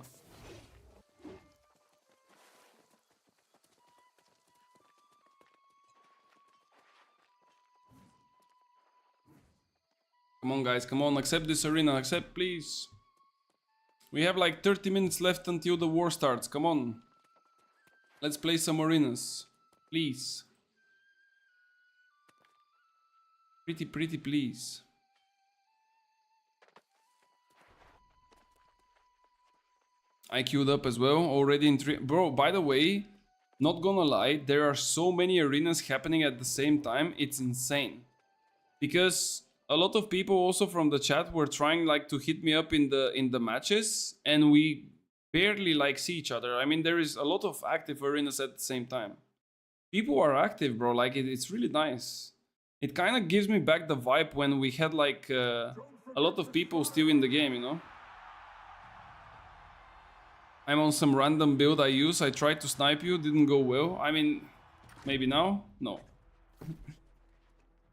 Come on, guys, come on, accept this arena, accept, please. We have like 30 minutes left until the war starts, come on. Let's play some arenas, please. Pretty, please. I queued up as well, already in 3... Bro, by the way, not gonna lie, there are so many arenas happening at the same time, it's insane. Because a lot of people also from the chat were trying like to hit me up in the matches, and we barely like see each other. I mean, there is a lot of active arenas at the same time. People are active, bro, like it's really nice. It kind of gives me back the vibe when we had like a lot of people still in the game, you know? I'm on some random build I tried to snipe you, didn't go well. I mean, maybe now? No.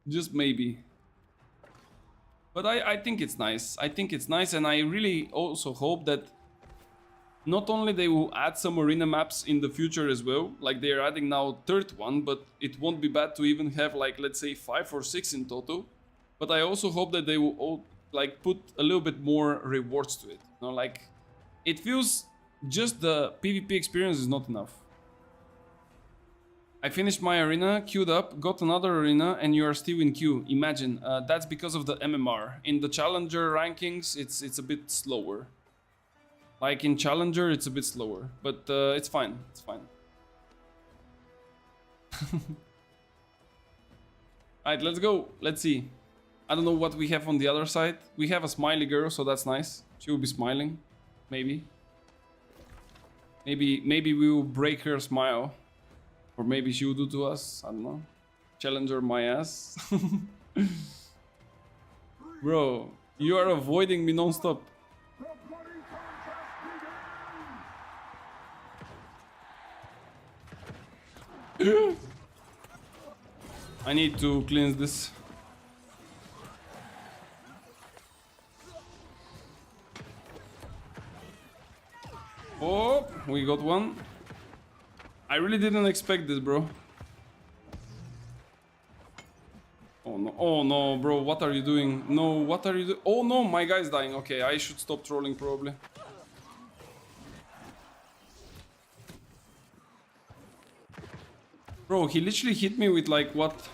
Just maybe. But I think it's nice. I think it's nice, and I really also hope that not only they will add some arena maps in the future as well, like they are adding now third one, but it won't be bad to even have like, let's say 5 or 6 in total. But I also hope that they will all like put a little bit more rewards to it. You know, like it feels just the PvP experience is not enough. I finished my arena, queued up, got another arena, and you are still in queue. Imagine, that's because of the MMR. In the Challenger rankings, it's a bit slower. Like in Challenger, it's a bit slower, but it's fine, it's fine. Alright, let's go, let's see. I don't know what we have on the other side. We have a smiley girl, so that's nice. She will be smiling, maybe. Maybe we will break her smile. Or maybe she will do to us, I don't know. Challenger my ass. Bro, you are avoiding me non-stop. The bloody contest begins! I need to cleanse this. Oh, we got one. I really didn't expect this, bro. Oh no, bro, what are you doing? No, what are you doing? Oh no, my guy's dying. Okay, I should stop trolling probably. Bro, he literally hit me with like what?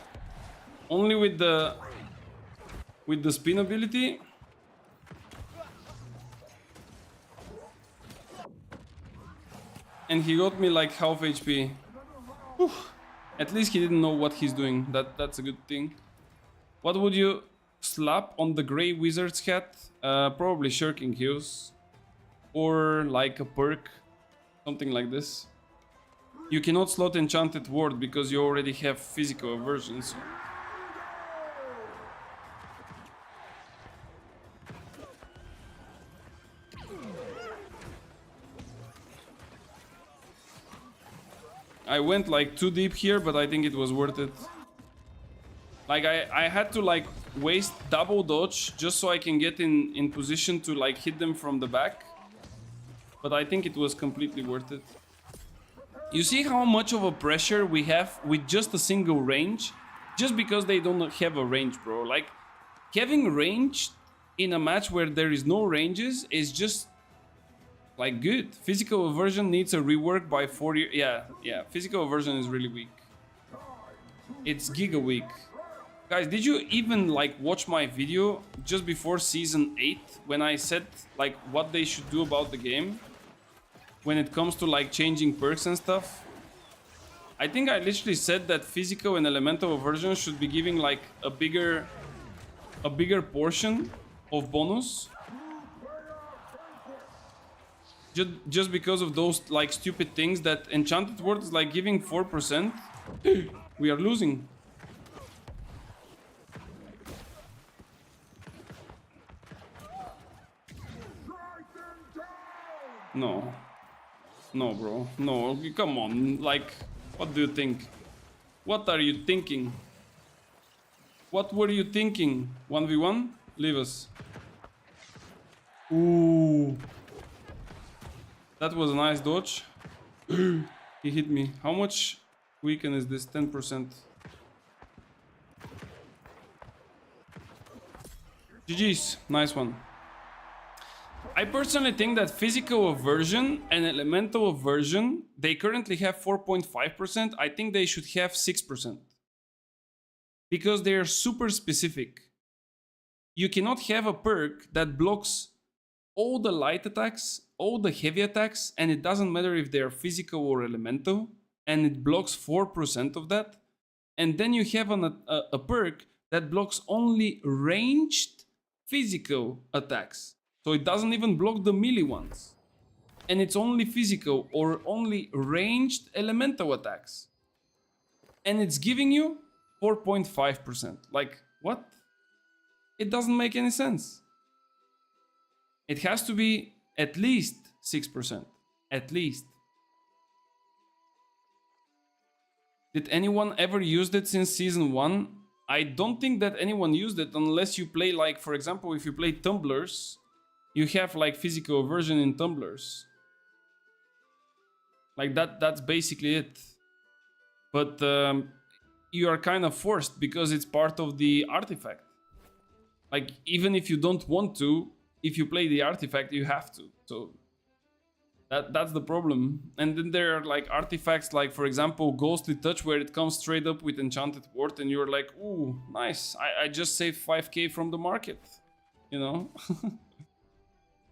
Only with the spin ability? And he got me like half HP. Whew. At least he didn't know what he's doing. That's a good thing. What would you slap on the Grey Wizard's hat? Probably Shirking Heals. Or like a perk. Something like this. You cannot slot Enchanted Ward because you already have physical aversions. I went like too deep here, but I think it was worth it. Like I had to like waste double dodge just so I can get in position to like hit them from the back. But I think it was completely worth it. You see how much of a pressure we have with just a single range? Just because they don't have a range, bro. Like having range in a match where there is no ranges is just like good. Physical aversion needs a rework by 4 years. Yeah, physical aversion is really weak. It's giga weak. Guys, did you even like watch my video just before season 8 when I said like what they should do about the game when it comes to like changing perks and stuff? I think I literally said that physical and elemental aversion should be giving like a bigger portion of bonus. Just because of those like stupid things that Enchanted Word is like giving 4%. We are losing. No. No, bro. No, come on. Like, what do you think? What are you thinking? What were you thinking? 1v1? Leave us. Ooh. That was a nice dodge. He hit me. How much weaken is this? 10%. GG's. Nice one. I personally think that physical aversion and elemental aversion, they currently have 4.5%. I think they should have 6%. Because they are super specific. You cannot have a perk that blocks all the light attacks, all the heavy attacks, and it doesn't matter if they are physical or elemental, and it blocks 4% of that. And then you have a perk that blocks only ranged physical attacks. So it doesn't even block the melee ones. And it's only physical or only ranged elemental attacks. And it's giving you 4.5%. Like, what? It doesn't make any sense. It has to be at least 6%. At least. Did anyone ever use it since season 1? I don't think that anyone used it unless you play, like, for example, if you play tumblers, you have like physical aversion in tumblers. Like that's basically it. But you are kind of forced because it's part of the artifact. Like, even if you don't want to, if you play the artifact, you have to. So that's the problem. And then there are like artifacts like, for example, Ghostly Touch, where it comes straight up with Enchanted Ward and you're like, ooh, nice. I just saved 5k from the market, you know?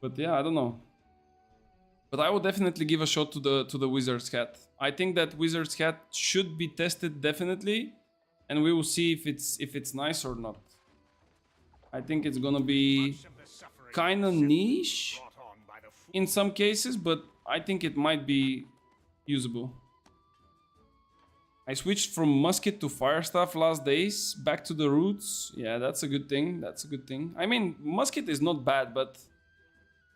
But yeah, I don't know. But I would definitely give a shot to the Wizard's Hat. I think that Wizard's Hat should be tested definitely, and we will see if it's nice or not. I think it's gonna be kind of niche in some cases, but I think it might be usable. I switched from musket to fire staff last days, back to the roots. Yeah, that's a good thing. That's a good thing. I mean, musket is not bad, but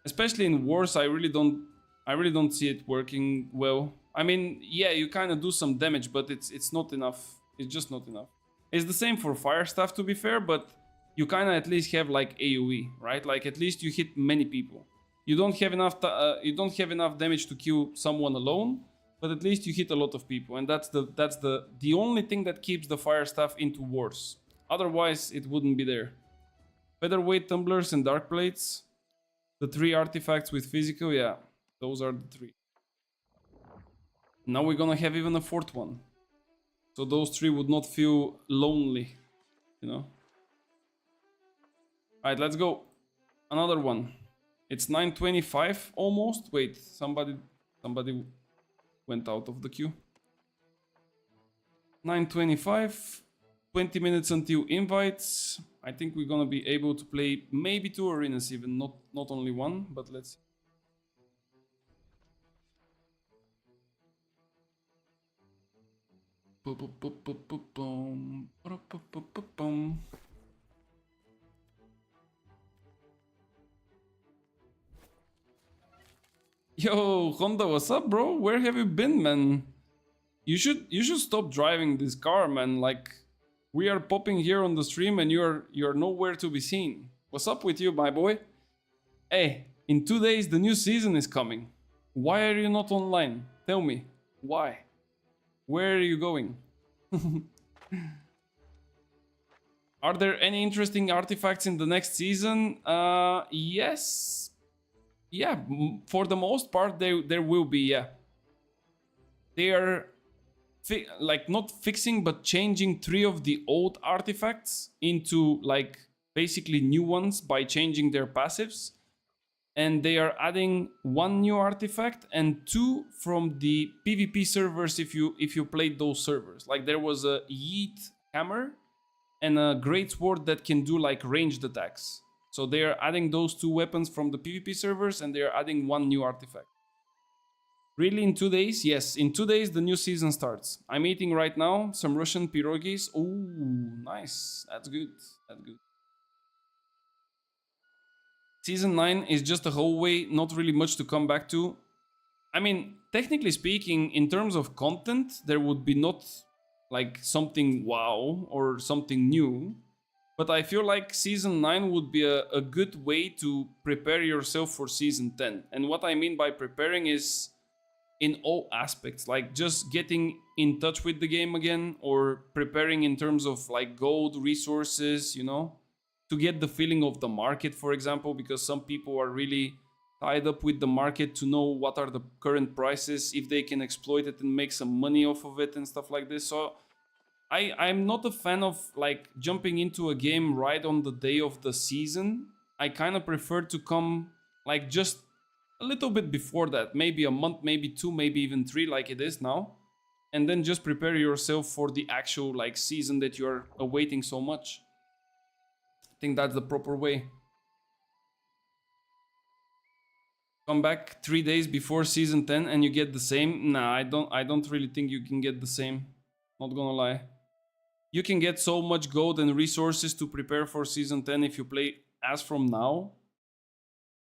especially in wars, I really don't see it working well. I mean, yeah, you kind of do some damage, but it's not enough. It's just not enough. It's the same for fire staff, to be fair, but you kind of at least have like AoE, right? Like, at least you hit many people. You don't have enough damage to kill someone alone, but at least you hit a lot of people, and that's the only thing that keeps the fire staff into wars. Otherwise, it wouldn't be there. Featherweight tumblers and dark plates. The 3 artifacts with physical, yeah, those are the 3. Now we're gonna have even a 4th one. So those 3 would not feel lonely, you know? Alright, let's go. Another one. It's 9:25 almost. Wait, somebody went out of the queue. 9:25. 20 minutes until invites. I think we're gonna be able to play maybe 2 arenas even, not only 1, but let's see. Yo, Honda, what's up, bro? Where have you been, man? You should stop driving this car, man. Like, we are popping here on the stream and you're nowhere to be seen. What's up with you, my boy? Hey, in 2 days the new season is coming. Why are you not online? Tell me. Why? Where are you going? Are there any interesting artifacts in the next season? Yes. Yeah, for the most part there will be, yeah. They are like not fixing but changing 3 of the old artifacts into like basically new ones by changing their passives, and they are adding 1 new artifact and 2 from the PvP servers if you played those servers. Like, there was a Yeet hammer and a great sword that can do like ranged attacks. So they are adding those 2 weapons from the PvP servers, and they are adding 1 new artifact. Really, in 2 days? Yes, in 2 days the new season starts. I'm eating right now some Russian pierogies. Ooh, nice. That's good. That's good. Season 9 is just a hallway, not really much to come back to. I mean, technically speaking, in terms of content, there would be not like something wow or something new. But I feel like Season 9 would be a good way to prepare yourself for Season 10. And what I mean by preparing is in all aspects, like just getting in touch with the game again, or preparing in terms of like gold, resources, you know, to get the feeling of the market, for example, because some people are really tied up with the market to know what are the current prices, if they can exploit it and make some money off of it and stuff like this. So I'm not a fan of like jumping into a game right on the day of the season. I kind of prefer to come like just a little bit before that, maybe a month, maybe 2, maybe even 3, like it is now, and then just prepare yourself for the actual like season that you're awaiting so much. I think that's the proper way. Come back 3 days before Season 10 and you get the same. Nah, I don't really think you can get the same, not gonna lie. You can get so much gold and resources to prepare for Season 10 if you play as from now.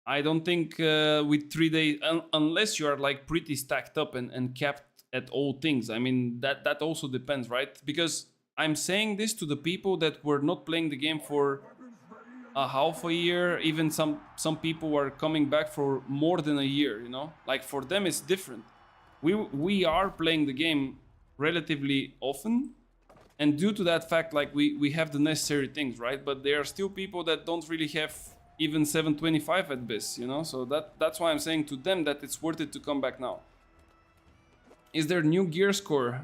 I don't think with 3 days, unless you are like pretty stacked up and capped at all things. I mean, that also depends, right? Because I'm saying this to the people that were not playing the game for a half a year. Even some people are coming back for more than a year, you know? Like for them it's different. We are playing the game relatively often. And due to that fact, like we have the necessary things, right? But there are still people that don't really have even 725 at BIS, you know? So that's why I'm saying to them that it's worth it to come back now. Is there new gear score?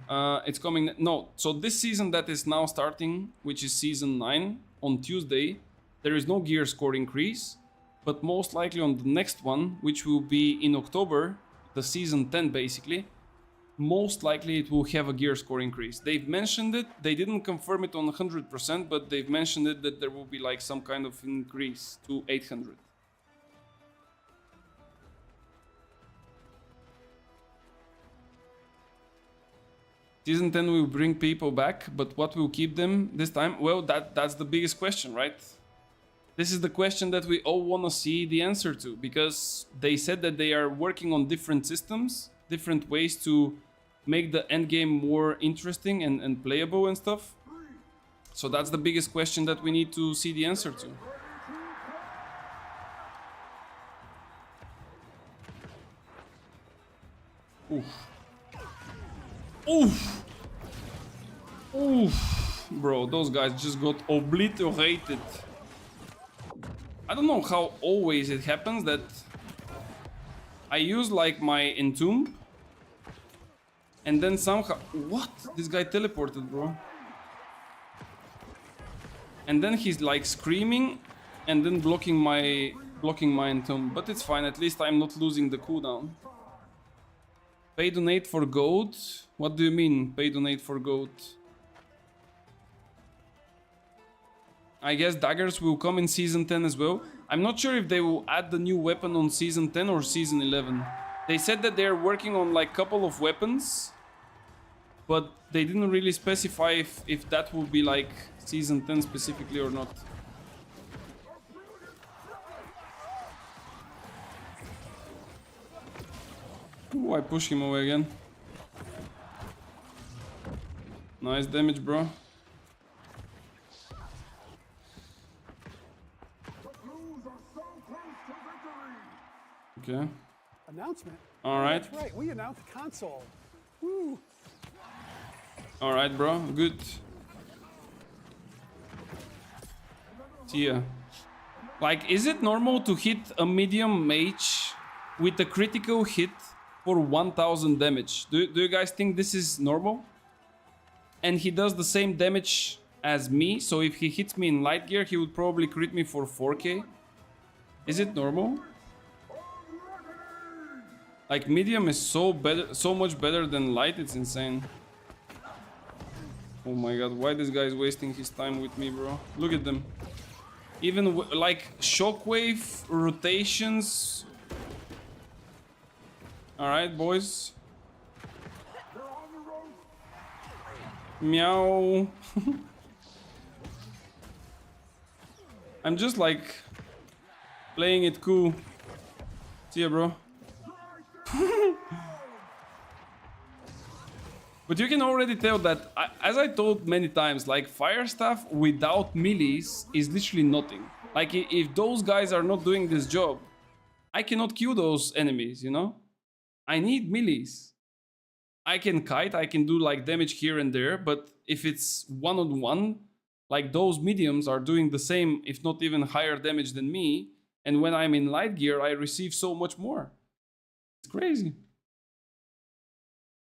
It's coming... No, so this season that is now starting, which is Season 9, on Tuesday, there is no gear score increase. But most likely on the next one, which will be in October, the Season 10 basically, most likely it will have a gear score increase. They've mentioned it, they didn't confirm it on 100%, but they've mentioned it that there will be like some kind of increase to 800. Season 10 will bring people back, but what will keep them this time? Well, that's the biggest question, right? This is the question that we all want to see the answer to, because they said that they are working on different systems, different ways to make the endgame more interesting and playable and stuff. So that's the biggest question that we need to see the answer to. Oof. Oof. Oof. Bro, those guys just got obliterated. I don't know how always it happens that I use like my entomb and then somehow... What? This guy teleported, bro. And then he's like screaming and then blocking my entomb. But it's fine, at least I'm not losing the cooldown. Pay donate for gold? What do you mean, pay donate for gold? I guess daggers will come in Season 10 as well. I'm not sure if they will add the new weapon on Season 10 or Season 11. They said that they're working on like a couple of weapons, but they didn't really specify if that will be like Season 10 specifically or not. Ooh, I push him away again. Nice damage, bro. Okay. Announcement. All right. That's right. We announced console. Woo. All right, bro. Good. See ya. Like, is it normal to hit a medium mage with a critical hit for 1000 damage? Do you guys think this is normal? And he does the same damage as me, so if he hits me in light gear, he would probably crit me for 4k. Is it normal? Like, medium is so much better than light, it's insane. Oh my god, why this guy is wasting his time with me, bro? Look at them. Even like shockwave rotations. All right, boys. Meow. I'm just like Playing it cool. See ya, bro. But you can already tell that, as I told many times, like fire staff without melees is literally nothing. Like if those guys are not doing this job, I cannot kill those enemies, you know? I need melees. I can kite, I can do like damage here and there, but if it's one-on-one, like those mediums are doing the same, if not even higher damage than me, and when I'm in light gear, I receive so much more. It's crazy.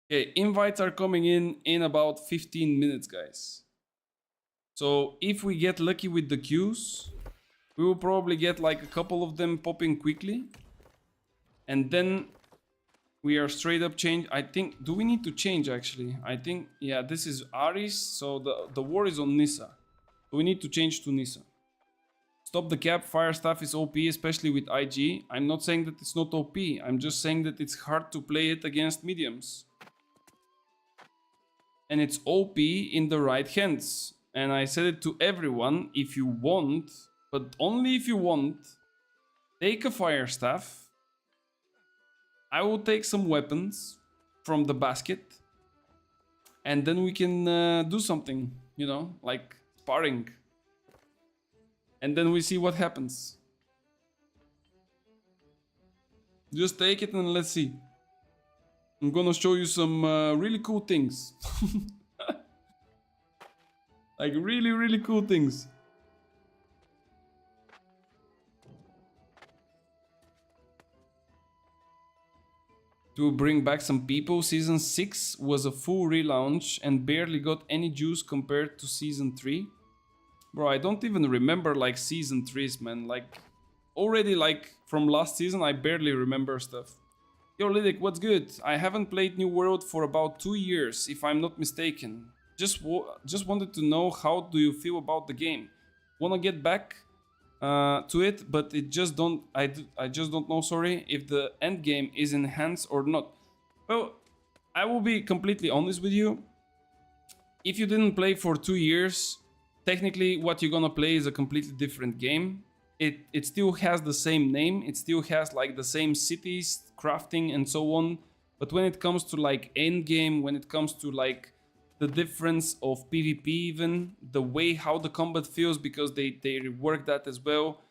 Okay, invites are coming in about 15 minutes, guys. So if we get lucky with the queues, we will probably get like a couple of them popping quickly. And then we are straight up change. I think, do we need to change actually? I think, yeah, this is Aris, so the war is on Nissa. So we need to change to Nissa. Stop the cap, fire staff is OP, especially with IG. I'm not saying that it's not OP, I'm just saying that it's hard to play it against mediums. And it's OP in the right hands. And I said it to everyone, if you want, but only if you want, take a fire staff. I will take some weapons from the basket. And then we can do something, you know, like sparring. And then we see what happens. Just take it and let's see. I'm gonna show you some really cool things. Like really, really cool things. To bring back some people, Season 6 was a full relaunch and barely got any juice compared to Season 3. Bro, I don't even remember like Season 3s, man. Like, already like from last season, I barely remember stuff. Yo, Lidic, what's good? I haven't played New World for about 2 years, if I'm not mistaken. Just wanted to know, how do you feel about the game? Wanna get back to it, but it just don't. I just don't know. Sorry, if the end game is enhanced or not. Well, I will be completely honest with you. If you didn't play for 2 years, technically what you're gonna play is a completely different game. It still has the same name. It still has like the same cities, crafting, and so on. But when it comes to like end game, when it comes to like the difference of PvP, even the way how the combat feels, because they rework that as well.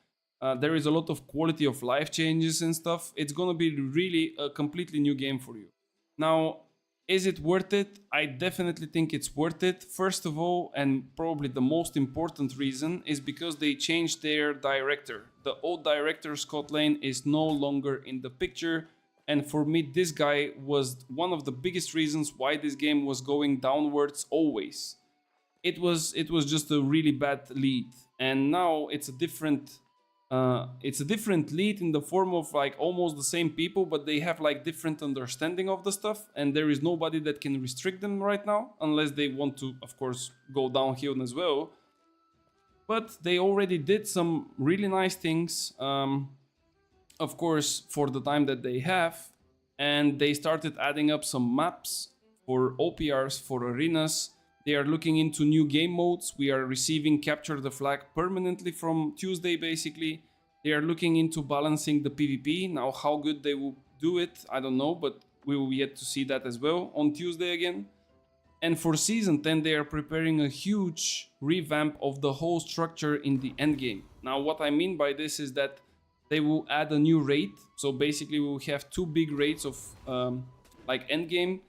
There is a lot of quality of life changes and stuff. It's gonna be really a completely new game for you. Now, is it worth it? I definitely think it's worth it. First of all, and probably the most important reason, is because they changed their director. The old director, Scott Lane, is no longer in the picture. And for me, this guy was one of the biggest reasons why this game was going downwards always. It was just a really bad lead. And now it's a different lead in the form of like almost the same people, but they have like different understanding of the stuff, and there is nobody that can restrict them right now, unless they want to, of course, go downhill as well. But they already did some really nice things, of course, for the time that they have, and they started adding up some maps for OPRs, for arenas. They are looking into new game modes. We are receiving Capture the Flag permanently from Tuesday, basically. They are looking into balancing the PvP. Now, how good they will do it, I don't know, but we will yet to see that as well on Tuesday again. And for Season 10, they are preparing a huge revamp of the whole structure in the endgame. Now, what I mean by this is that they will add a new raid. So basically, we will have 2 big raids of like endgame.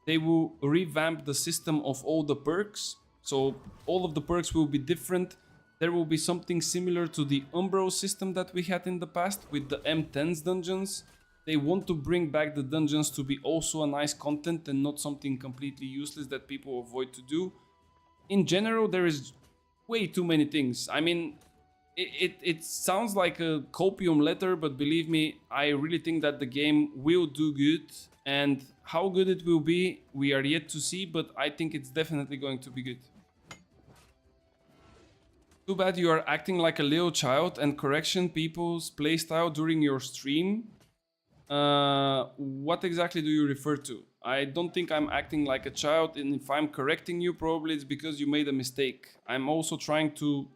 They will revamp the system of all the perks. So all of the perks will be different. There will be something similar to the Umbro system that we had in the past with the M10s dungeons. They want to bring back the dungeons to be also a nice content and not something completely useless that people avoid to do. In general, there is way too many things. I mean, it sounds like a copium letter, but believe me, I really think that the game will do good. And how good it will be, we are yet to see, but I think it's definitely going to be good. Too bad you are acting like a little child and correction people's playstyle during your stream. What exactly do you refer to? I don't think I'm acting like a child, and if I'm correcting you, probably it's because you made a mistake. I'm also trying to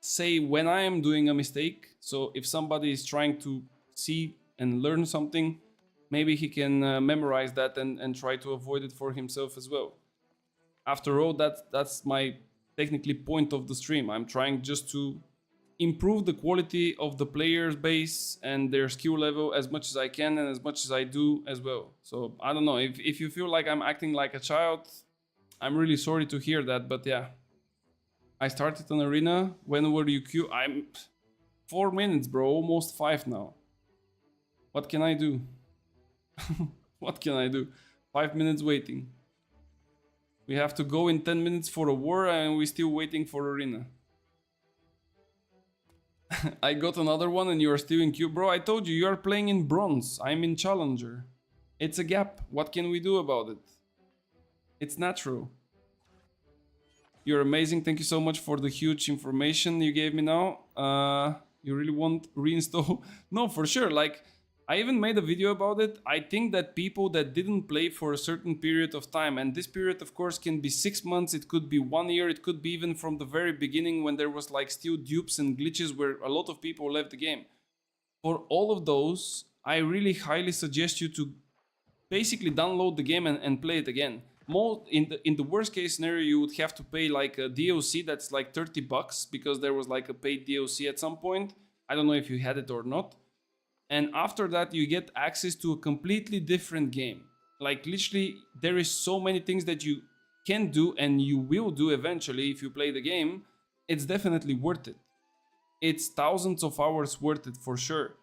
say when I am doing a mistake. So if somebody is trying to see and learn something, maybe he can memorize that and try to avoid it for himself as well. After all, that's my technically point of the stream. I'm trying just to improve the quality of the players base and their skill level as much as I can and as much as I do as well. So I don't know, if you feel like I'm acting like a child, I'm really sorry to hear that, but yeah. I started an arena. When were you queue? I'm 4 minutes, bro, almost 5 now. What can I do? What can I do? 5 minutes waiting. We have to go in 10 minutes for a war and we're still waiting for arena. I got another one and you are still in queue. Bro, I told you, you are playing in bronze. I'm in challenger. It's a gap. What can we do about it? It's natural. You're amazing. Thank you so much for the huge information you gave me now. You really want reinstall? No, for sure. Like, I even made a video about it. I think that people that didn't play for a certain period of time, and this period of course can be 6 months, it could be 1 year, it could be even from the very beginning when there was like still dupes and glitches where a lot of people left the game. For all of those, I really highly suggest you to basically download the game and play it again. In the worst case scenario, you would have to pay like a DLC that's like $30 because there was like a paid DLC at some point. I don't know if you had it or not. And after that, you get access to a completely different game. Like literally, there is so many things that you can do and you will do eventually if you play the game. It's definitely worth it. It's thousands of hours worth it for sure.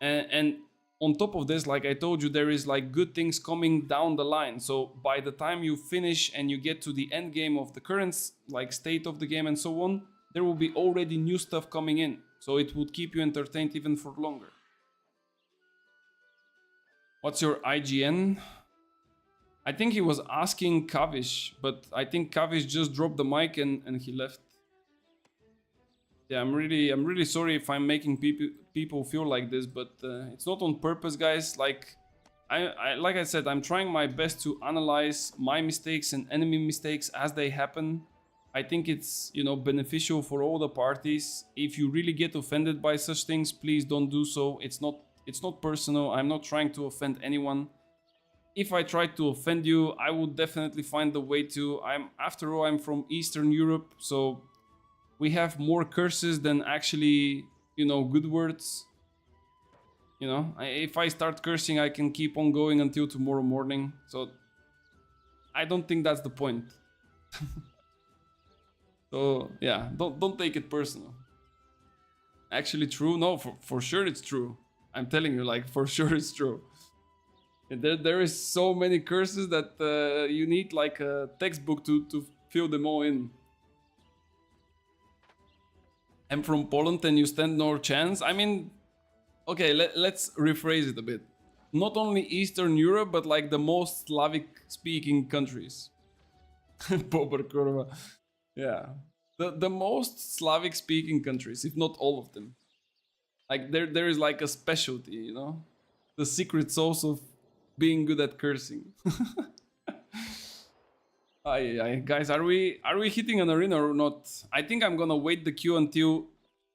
And on top of this, like I told you, there is like good things coming down the line. So by the time you finish and you get to the end game of the current like state of the game and so on, there will be already new stuff coming in. So it would keep you entertained even for longer. What's your IGN? I think he was asking Kavish, but I think Kavish just dropped the mic and he left. Yeah, I'm really sorry if I'm making people feel like this, but it's not on purpose, guys. Like I said, I'm trying my best to analyze my mistakes and enemy mistakes as they happen. I think it's, you know, beneficial for all the parties. If you really get offended by such things, please don't do so. It's not personal. I'm not trying to offend anyone. If I tried to offend you, I would definitely find the way to. After all, I'm from Eastern Europe, so we have more curses than actually, you know, good words. You know, if I start cursing, I can keep on going until tomorrow morning. So I don't think that's the point. So yeah, don't take it personal. Actually true? No, for sure it's true. I'm telling you, like, for sure it's true. There is so many curses that you need like a textbook to fill them all in. I'm from Poland and you stand no chance. I mean, okay, let's rephrase it a bit. Not only Eastern Europe, but like the most Slavic speaking countries. Bober Kurva. Yeah. The most Slavic speaking countries, if not all of them. Like there is like a specialty, you know? The secret sauce of being good at cursing. Guys, are we hitting an arena or not? I think I'm gonna wait the queue until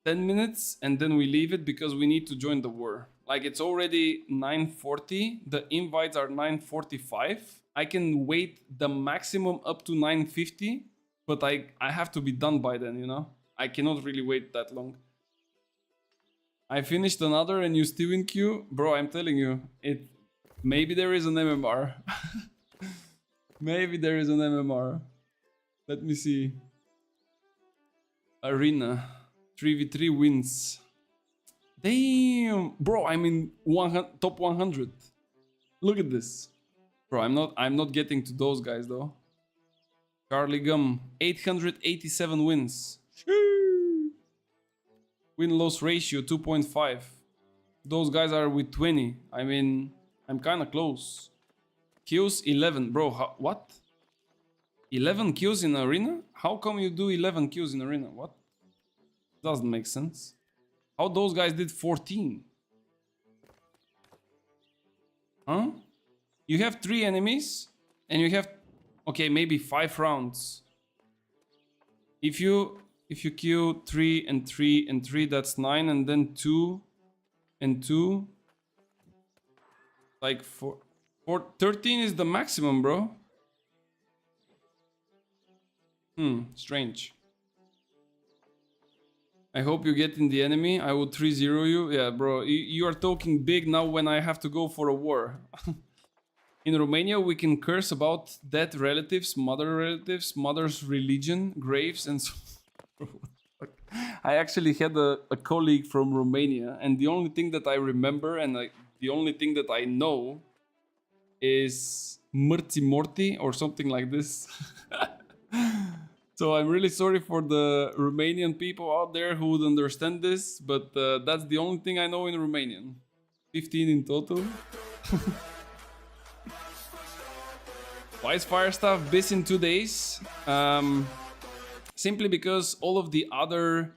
10 minutes and then we leave it because we need to join the war. Like it's already 9:40, the invites are 9:45. I can wait the maximum up to 9:50, but I have to be done by then, you know? I cannot really wait that long. I finished another and you still in queue? Bro, I'm telling you, maybe there is an MMR. Maybe there is an MMR. Let me see. Arena. 3v3 wins. Damn! Bro, I'm in top 100. Look at this. Bro, I'm not getting to those guys though. Charlie Gum. 887 wins. Win-loss ratio 2.5. Those guys are with 20. I mean, I'm kind of close. Kills 11. Bro, what? 11 kills in arena? How come you do 11 kills in arena? What? Doesn't make sense. How those guys did 14? Huh? You have 3 enemies and you have, okay, maybe 5 rounds. If you if you kill 3 and 3 and 3, that's 9, and then 2 and 2. Like 13 is the maximum, bro. Strange. I hope you get in the enemy. I will 3-0 you. Yeah, bro. You are talking big now when I have to go for a war. In Romania, we can curse about dead relatives, mother's religion, graves, and so. I actually had a colleague from Romania, and the only thing that I remember and the only thing that I know is Mărți Morti or something like this. So I'm really sorry for the Romanian people out there who would understand this, but that's the only thing I know in Romanian. 15 in total. Why is fire staff BIS in 2 days? Simply because all of the other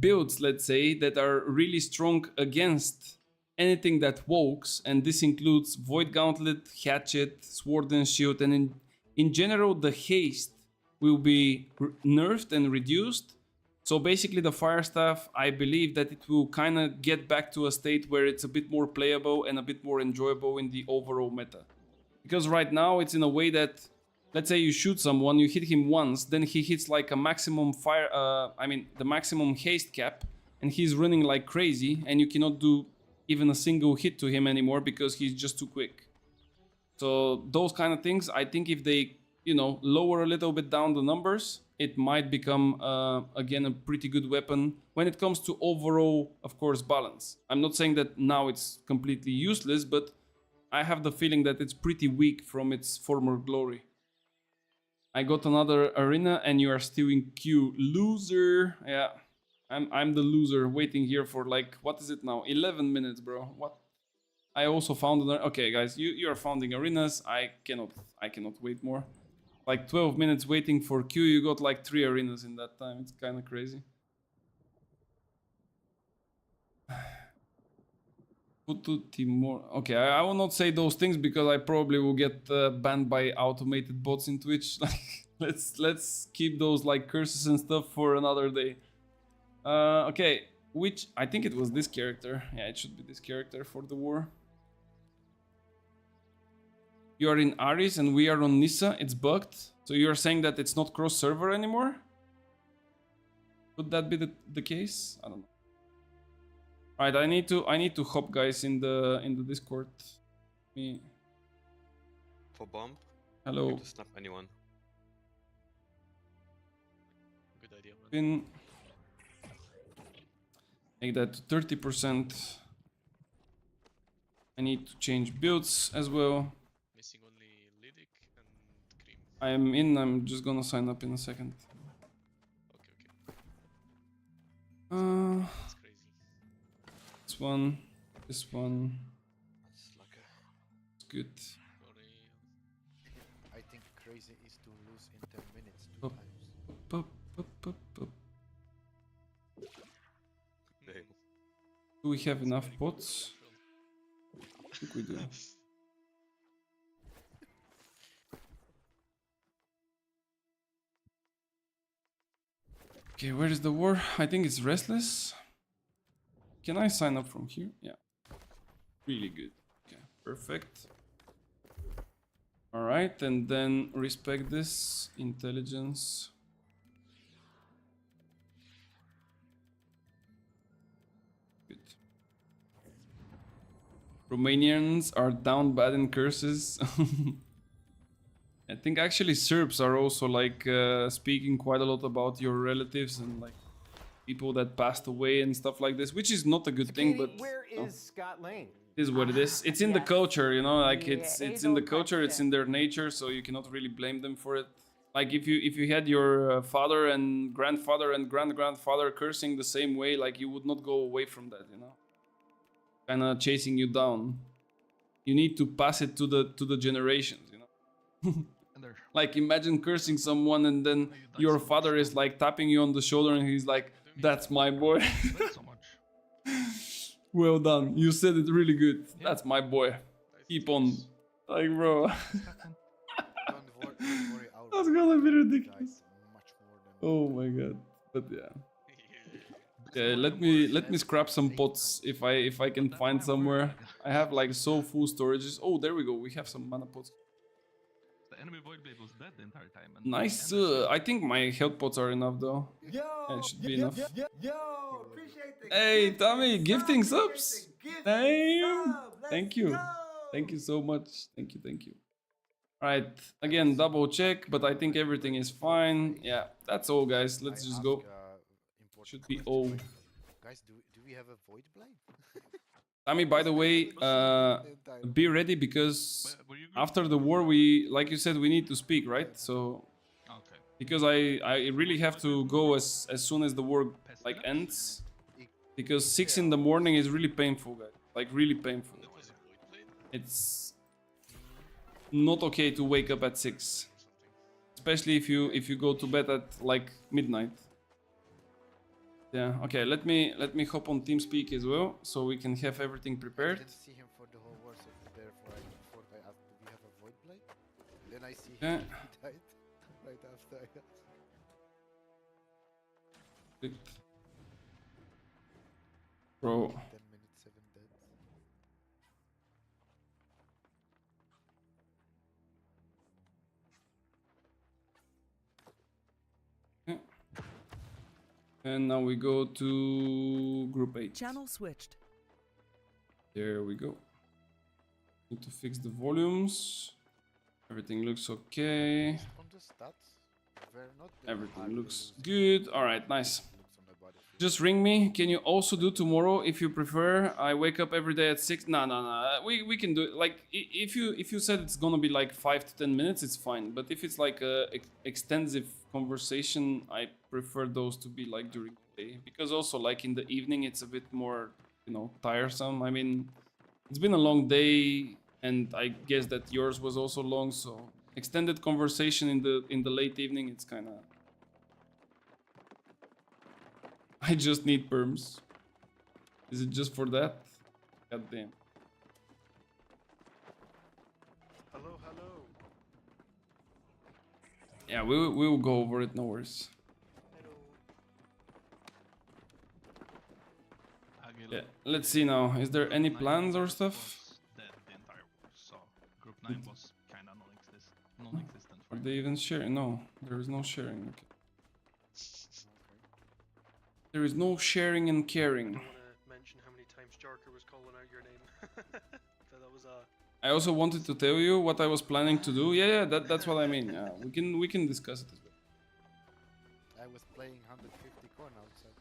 builds, let's say, that are really strong against anything that wokes, and this includes Void Gauntlet, Hatchet, Sword and Shield, and in general the haste will be nerfed and reduced. So basically the fire staff, I believe that it will kind of get back to a state where it's a bit more playable and a bit more enjoyable in the overall meta. Because right now it's in a way that, let's say you shoot someone, you hit him once, then he hits like a maximum fire, the maximum haste cap, and he's running like crazy, and you cannot do even a single hit to him anymore because he's just too quick. So those kind of things, I think if they, you know, lower a little bit down the numbers, it might become, again, a pretty good weapon when it comes to overall, of course, balance. I'm not saying that now it's completely useless, but I have the feeling that it's pretty weak from its former glory. I got another arena and you are still in queue. Loser. Yeah, I'm the loser waiting here for like, what is it now? 11 minutes, bro. What? I also found an... Okay, guys, you are founding arenas. I cannot wait more. Like 12 minutes waiting for queue, you got like 3 arenas in that time. It's kind of crazy. Timor. Okay, I will not say those things because I probably will get banned by automated bots in Twitch. Like, let's keep those like curses and stuff for another day. Okay, which I think it was this character. Yeah, it should be this character for the war. You are in Aris and we are on Nissa. It's bugged. So you are saying that it's not cross server anymore? Could that be the case? I don't know. Alright, I need to hop, guys, in the Discord. Me. For bomb? Hello. To snap anyone. Good idea, man. Pin. Make that to 30%. I need to change builds as well. Missing only Lydic and Cream. I am in. I'm just gonna sign up in a second. Okay. That's crazy. This one. That's like It's good. Sorry. I think crazy is to lose in 10 minutes 2 Up. times. Up. Damn. Do we have enough pots? I think we do. Okay, where is the war? I think it's Restless. Can I sign up from here? Yeah. Really good. Okay, perfect. Alright, and then respect this. Intelligence. Good. Romanians are down bad in curses. I think actually Serbs are also like speaking quite a lot about your relatives and like people that passed away and stuff like this, which is not a good thing, but Where is Scott Lane? it is what it is. It's in the culture, you know, like Yeah, it's age in the old culture, it's question. in their nature, so you cannot really blame them for it. Like if you had your father and grandfather and grandfather cursing the same way, like you would not go away from that, you know, kind of chasing you down. You need to pass it to the generations, you know. Like imagine cursing someone and then your father is like tapping you on the shoulder and he's like, "That's my boy." So much. Well done. You said it really good. That's my boy. Keep on. Like, bro. Don't worry, That's gonna be ridiculous. much more than Oh my god. But yeah. Okay, let me scrap some pots if I can find somewhere. I have like so full storages. Oh, there we go. We have some mana pots. The enemy void blade was dead the entire time. And Nice. I think my health pots are enough though. Yo, Yeah, it should be enough. yo, appreciate the Hey, gifting Tommy, gifting sub, subs. appreciate the Damn. gifting sub. Let's Thank you. go. Thank you so much. Thank you. Thank you. All right. Again, double check, but I think everything is fine. Yeah, that's all, guys. Let's just go. Should be all. Guys, do we have a void blade? Tommy, by the way, be ready because after the war, like you said, we need to speak, right? So, okay. because I really have to go as soon as the war like ends, because 6 in the morning is really painful, guys. Like really painful. It's not okay to wake up at 6, especially if you go to bed at like midnight. Yeah, okay, let me hop on TeamSpeak as well, so we can have everything I prepared. didn't see him for the whole war, so therefore I asked, do we have a void blade? Then I see Yeah. he died right after I asked. Good. Bro, 10 minutes, 7 dead. and now we go to group 8. Channel switched. There we go. Need to fix the volumes. Everything looks okay. On the stats, we're not Everything looks good. All right, nice. looks on the battlefield. Just ring me. Can you also do tomorrow if you prefer? I wake up every day at 6. No. We can do it. Like if you said it's gonna be like 5 to 10 minutes, it's fine. But if it's like a extensive conversation, I prefer those to be like during the day, because also like in the evening it's a bit more, you know, tiresome. I mean, it's been a long day, and I guess that yours was also long. So extended conversation in the late evening, it's kind of. I just need perms. Is it just for that? God damn. Hello. Yeah, we will go over it, no worries. Yeah, let's see now. Is there any plans or stuff? Dead the entire war, so group 9 was kinda non-existent. Are they even sharing? No, there is no sharing. Okay. There is no sharing and caring. I want to mention how many times Jarker was calling out your name. So that was I also wanted to tell you what I was planning to do. Yeah, that's what I mean. Yeah, we can discuss it as well. I was playing 150 corn outside.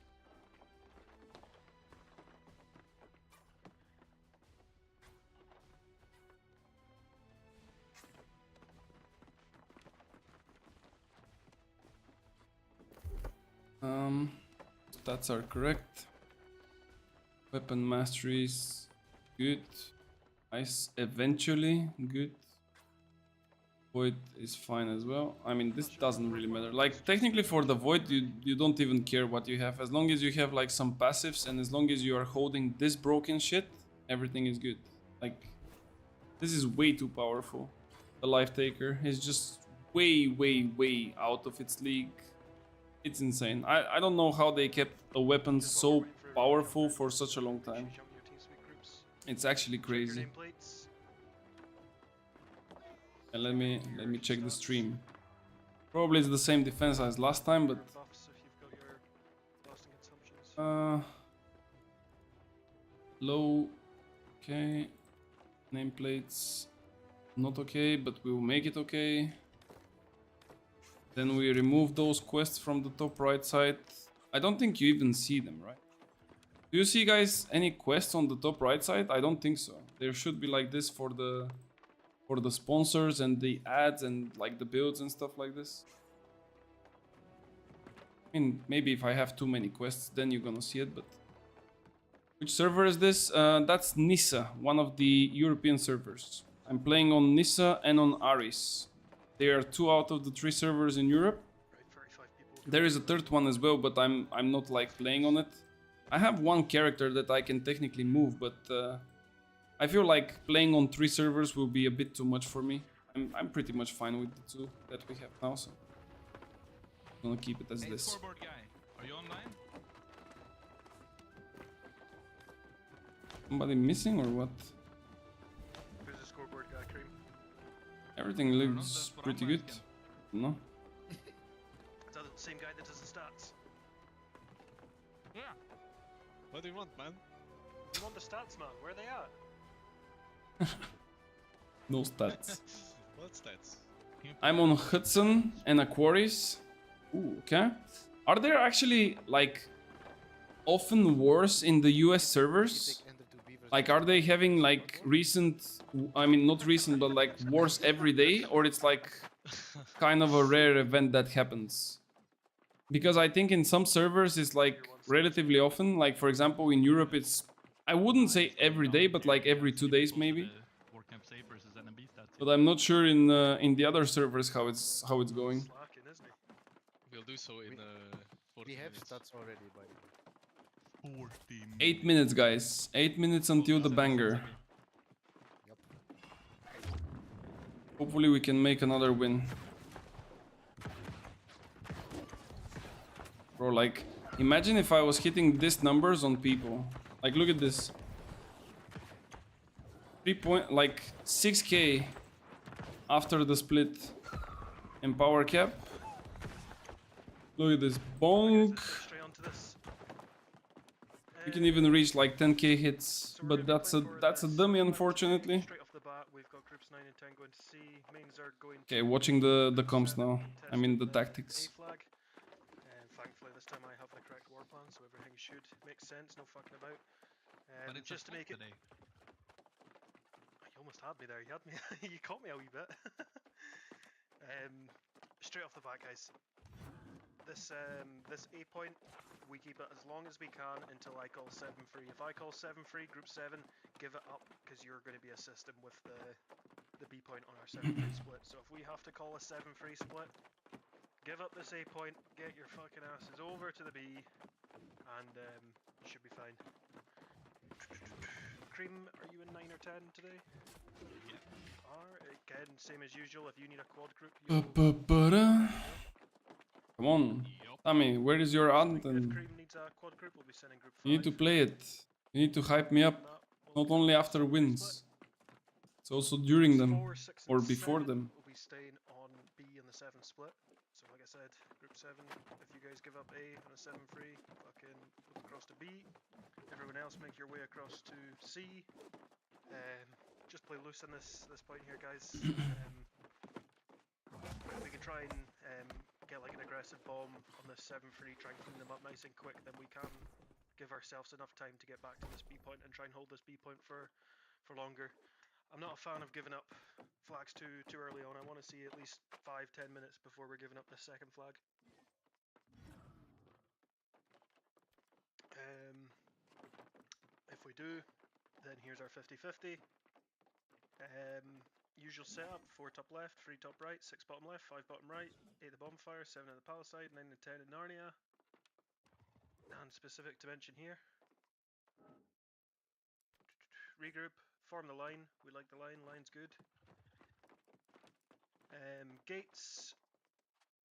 Stats are correct. Weapon masteries, good. Nice. Eventually, good. Void is fine as well. I mean, this doesn't really matter. Like, technically for the Void, you don't even care what you have. As long as you have, like, some passives, and as long as you are holding this broken shit, everything is good. Like, this is way too powerful. The Life Taker is just way out of its league. It's insane. I don't know how they kept a weapon so powerful for such a long time. It's actually crazy. And let me check the stream. Probably it's the same defense as last time, but low, okay. Nameplates, not okay, but we will make it okay. Then we remove those quests from the top right side. I don't think you even see them, right? Do you see, guys, any quests on the top right side? I don't think so. There should be like this for the sponsors and the ads and like the builds and stuff like this. I mean, maybe if I have too many quests, then you're gonna see it, but... Which server is this? That's Nissa, one of the European servers. I'm playing on Nissa and on Aris. They are 2 out of the 3 servers in Europe. There is a third one as well, but I'm not like playing on it. I have 1 character that I can technically move, but I feel like playing on 3 servers will be a bit too much for me. I'm pretty much fine with the 2 that we have now, so I'm gonna keep it as this. Scoreboard guy. Are you online? Somebody missing or what? Who's the scoreboard guy, Cream? Everything know, looks that's what pretty I'm good. asking. No? Is that the same guy that does the stats? Yeah. What do you want, man? You want the stats, man? Where are they at? No stats. What stats? I'm on Hudson and Aquarius. Ooh, okay. Are there actually like often wars in the US servers? Like, are they having like recent, I mean, not recent, but like wars every day? Or it's like kind of a rare event that happens? Because I think in some servers it's like relatively often. Like, for example, in Europe, it's, I wouldn't say every day, but like every 2 days maybe. WordCamp save versus NMB stats. But I'm not sure in the other servers how it's going. Slacking, isn't he? We'll do so in 40 We have minutes. stats already, by the way. 40 8 minutes, guys. 8 minutes until the banger. Yup. Hopefully we can make another win. Bro, like, imagine if I was hitting these numbers on people. Like, look at this. 6k after the split and power cap. Look at this. Bonk. Straight onto this. You can even reach like 10k hits, but that's a dummy, unfortunately. Straight off the bat, we've got groups 9 and 10 going to C. Mains are going Okay, to watching the comms now. I mean the tactics. A flag. And thankfully this time I have the correct war plan, so everything should make sense, no fucking about. But it's Just to make it... today. You almost had me there, you had me, you caught me a wee bit. Straight off the bat, guys. This A point, we keep it as long as we can until I call 7 free. If I call 7 free, group 7, give it up because you're going to be assisting with the B point on our 7 free split. So if we have to call a 7 free split, give up this A point, get your fucking asses over to the B, and you should be fine. Cream, are you in 9 or 10 today? Yeah. Again, same as usual. If you need a quad group, Come on, Yup. Tommy, where is your if anthem? Cream needs a quad group, we'll be sending group 5. You need to play it. You need to hype me up. Not only after wins, it's also during them or before them. We'll be staying on B in the 7 split. So like I said, group 7, if you guys give up A on a 7 free, fucking flip across to B. Everyone else make your way across to C. Just play loose in this point here, guys. We can try and get like an aggressive bomb on this 7 free, try and clean them up nice and quick, then we can give ourselves enough time to get back to this B point and try and hold this B point for longer. I'm not a fan of giving up flags too early on. I want to see at least 5-10 minutes before we're giving up the second flag. If we do, then here's our 50-50. Usual setup: 4 top left, 3 top right, 6 bottom left, 5 bottom right, 8 the bonfire, 7 in the palisade, 9 and 10 in Narnia. And specific to mention here, regroup, form the line. We like the line, line's good. Gates,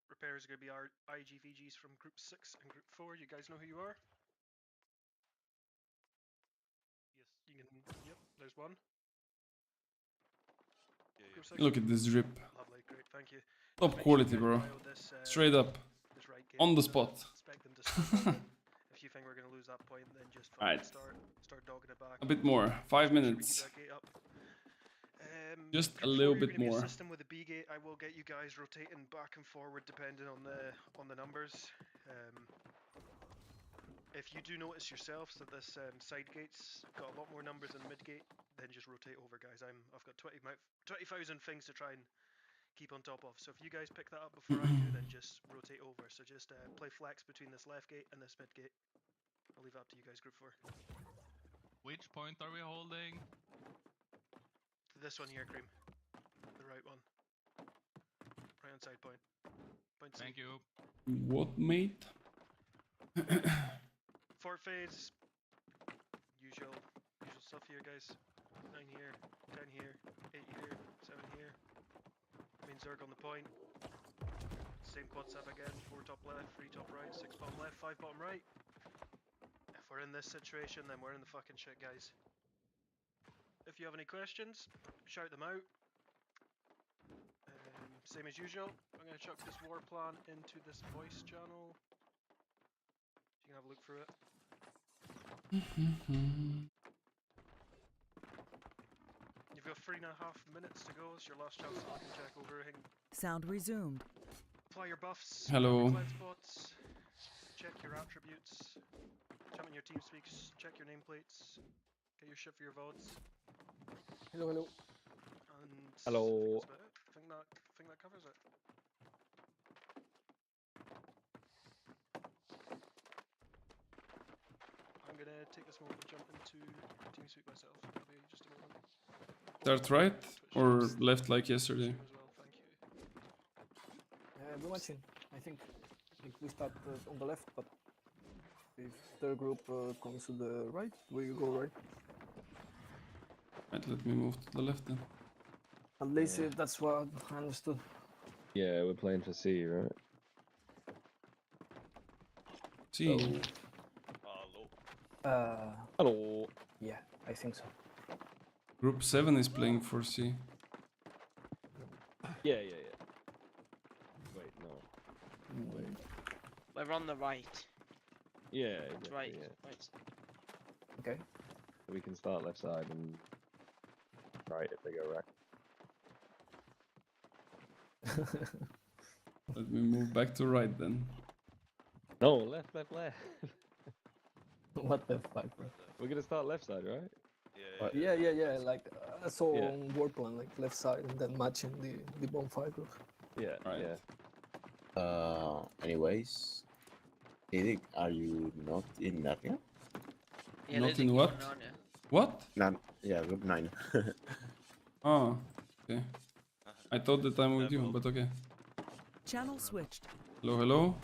repairs are going to be our IGVGs from group 6 and group 4. You guys know who you are? Yes. You can, yep, there's one. Look at this drip. Lovely, great, thank you. Top quality, bro. Straight up. This right gate, On the spot. expect them to start if you think we're going to lose that point, then just Alright. start dogging it back. A bit more. 5 Make sure we minutes. keep that gate up. Just a Group little 4, you're bit gonna be more. assisting with the B gate. I will get you guys rotating back and forward depending on the numbers. If you do notice yourselves that this side gate's got a lot more numbers than mid gate, then just rotate over, guys. I've got 20,000 things to try and keep on top of. So if you guys pick that up before I do, then just rotate over. So just play flex between this left gate and this mid gate. I'll leave it up to you guys, group 4. Which point are we holding? This one here, Cream. The right one. Right hand side point. Point C. Thank you. What, mate? Fort phase. Usual stuff here, guys. 9 here, 10 here, 8 here, 7 here. Main Zerg on the point. same quad sub again. 4 top left, 3 top right, 6 bottom left, 5 bottom right. If we're in this situation, then we're in the fucking shit, guys. If you have any questions, shout them out. Same as usual, I'm going to chuck this war plan into this voice channel. You can have a look through it. You've got 3.5 minutes to go. It's your last chance to fucking check over everything. Sound resumed. Apply your buffs. Hello. Cleanse spots. Check your attributes. Jump in your team speaks. Check your nameplates. Get your shit for your VODs. Hello, hello. And Hello. that's about it. I think that covers it. I'm gonna take this moment to jump into TeamSpeak myself. I'll be just a moment. Start right or left like yesterday? As well, thank you. We're watching. I think we start on the left, but if their group comes to the right, we go right. Right, let me move to the left then. At least that's what I understood. Yeah, we're playing for C, right? See. Hello. Yeah, I think so. Group 7 is playing for C. Yeah. Wait, no. Wait. We're on the right. Yeah, exactly, Right. yeah. Right. Okay. We can start left side and right if they go right. Let me move back to right then. No, left. What the fuck, bro? We're gonna start left side, right? Yeah. Like I saw on Warplan, like left side, and then matching the bonfire group. Yeah, right. Yeah. Anyways, Eric, are you not in Narnia? Yeah, Not there's in a what? corner on there. What? Yeah, group 9. Oh, okay. I thought that I'm with you, but okay. Channel switched. Hello, hello.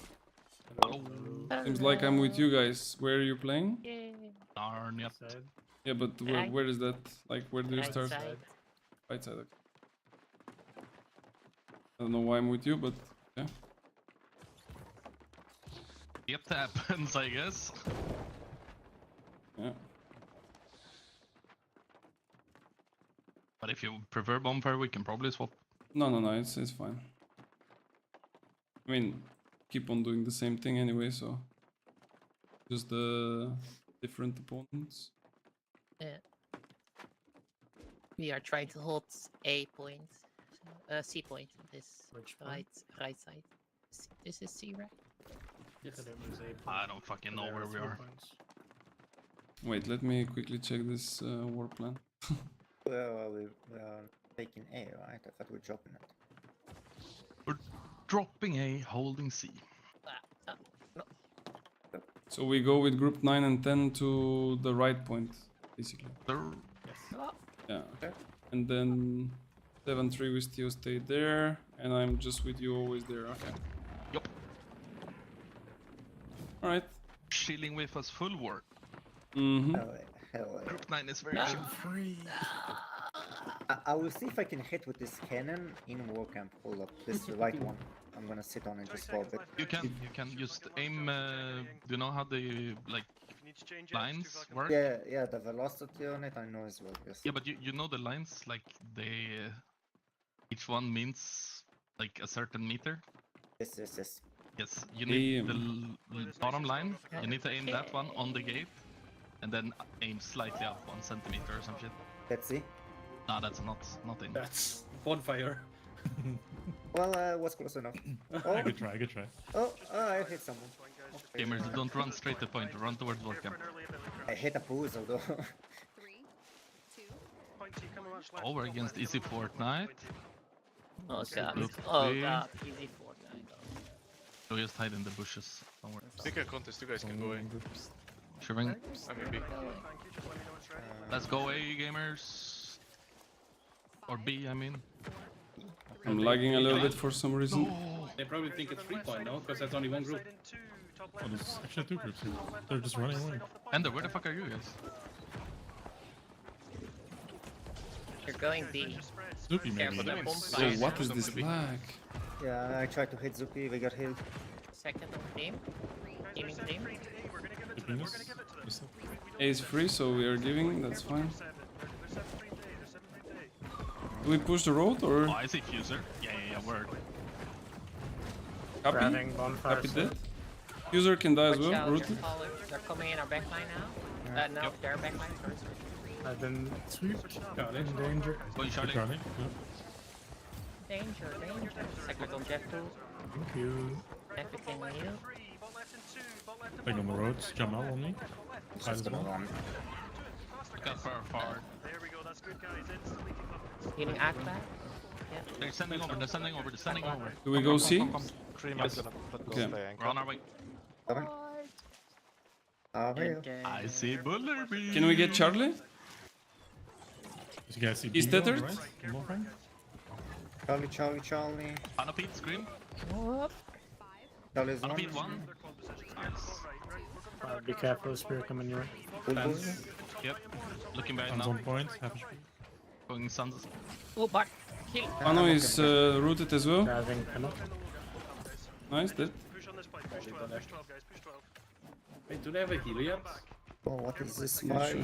Seems like I'm with you guys. Where are you playing? Narnia. Yeah, but where is that? Like, where do you Right start? side. Right side. Okay. I don't know why I'm with you, but yeah. It happens, I guess. Yeah. But if you prefer bonfire, we can probably swap. No, it's fine. I mean, keep on doing the same thing anyway, so just the different opponents. Yeah. We are trying to hold A point, C point. This right side. This is C, right? I don't fucking know where we are. Wait, let me quickly check this war plan. Well, we are taking A, right? I thought we were dropping it. We're dropping A, holding C. No. So we go with group 9 and 10 to the right point, basically. Yeah. Okay. And then 7-3 we still stay there, and I'm just with you always there. Okay. Yup. Alright. Chilling with us full war. Mm-hmm. Hell, Group 9 is very chill. I will see if I can hit with this cannon in war camp. Hold up, this right one. I'm gonna sit on and just swap it. You can just aim. Do you know how the lines work? Yeah, the velocity on it I know as well. Yes. Yeah, but you know the lines, like they each one means like a certain meter. Yes. Yes, you need the bottom line. You need to aim that one on the gate, and then aim slightly up 1 centimeter or some shit. Let's see. Nah, that's not in. That's bonfire. Well, was close enough. Oh, Good try. oh, I hit someone. Gamers, don't run straight to point. Run towards Volcam. I hit a puzzle though. 3, 2. Oh, we're against Easy Fortnite. Oh god. Look, Oh please. god. Easy Fortnite. So just hide in the bushes. Don't worry. Pick a contest, you guys can go in. Shivering. Maybe. Let's go A, gamers. Or B, I mean. I'm lagging a little bit for some reason. They probably think it's 3 point now, because there's only one group. Oh, there's actually 2 groups here. They're just running away. Ender, where the fuck are you guys? You're going B. Snoopy maybe. Careful, that bomb Oh, what is this lag? Yeah, I tried to hit Zuki, we got healed. Second on team. Teaming team. A is free, so we are giving. That's fine. Do we push the road or? Oh, I see Fuser. Yeah, word. Happy? Grabbing bonfire Happy set. dead? User can die as Watch well. out, Rooted. they're coming in our backline now. No, their backline first. I've been sweeped. Got it. In danger. Going Charlie. Danger. Second on Jet 2. Thank you. Everything heal. Thing on the road, Jamal on me. Got far. There we go, that's good guys. Instantly keep up. Healing Aqua. Yeah. They're sending over. Do we go C? Yes. Okay. We're on our way. I see Bullerby. Can we get Charlie? You guys see He's Bingo, tethered. right? Charlie. Panopede, scream. Charlie's Panopede one. 1. Nice. Be careful, spear coming your way. Yep. Looking back Hands now. on point, half HP. Going Suns. Oh, back. Kill. Pano is rooted as well. Grabbing Pano. Nice, dead. Push on this point, push 12, push 12 guys, push 12. Wait, do they have a healer yet? Oh, what is this Yeah, fight? sure.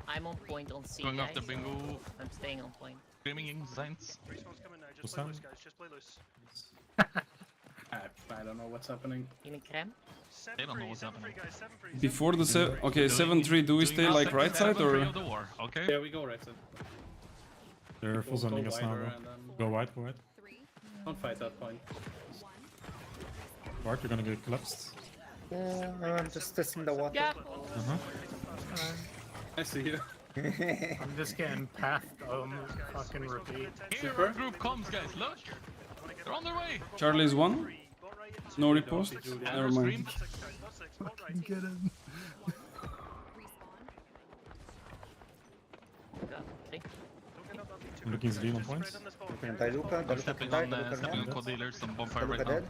I'm on point on C, Going guys. after Bingo. I'm staying on point. Screaming Saints. Respawn's coming now, just play loose guys, just play loose. I don't know what's happening. Healing Creme. They don't know what's happening. Before the okay 7-3. Do we stay like right side or? Okay. Yeah, we go right side. They're full sending us now. wider Though. and then- Go wide, go wide. Don't fight that point. Bart, you're gonna get collapsed. Yeah, I'm just testing the water. Yeah. I see you. I'm just getting pathed on fucking repeat. Here our group comes, guys. Look. They're on their way. Charlie's one. No repost. Never mind. Get him. I'm looking Zdean on points. I'm stepping on quad dealers, some bonfire right now.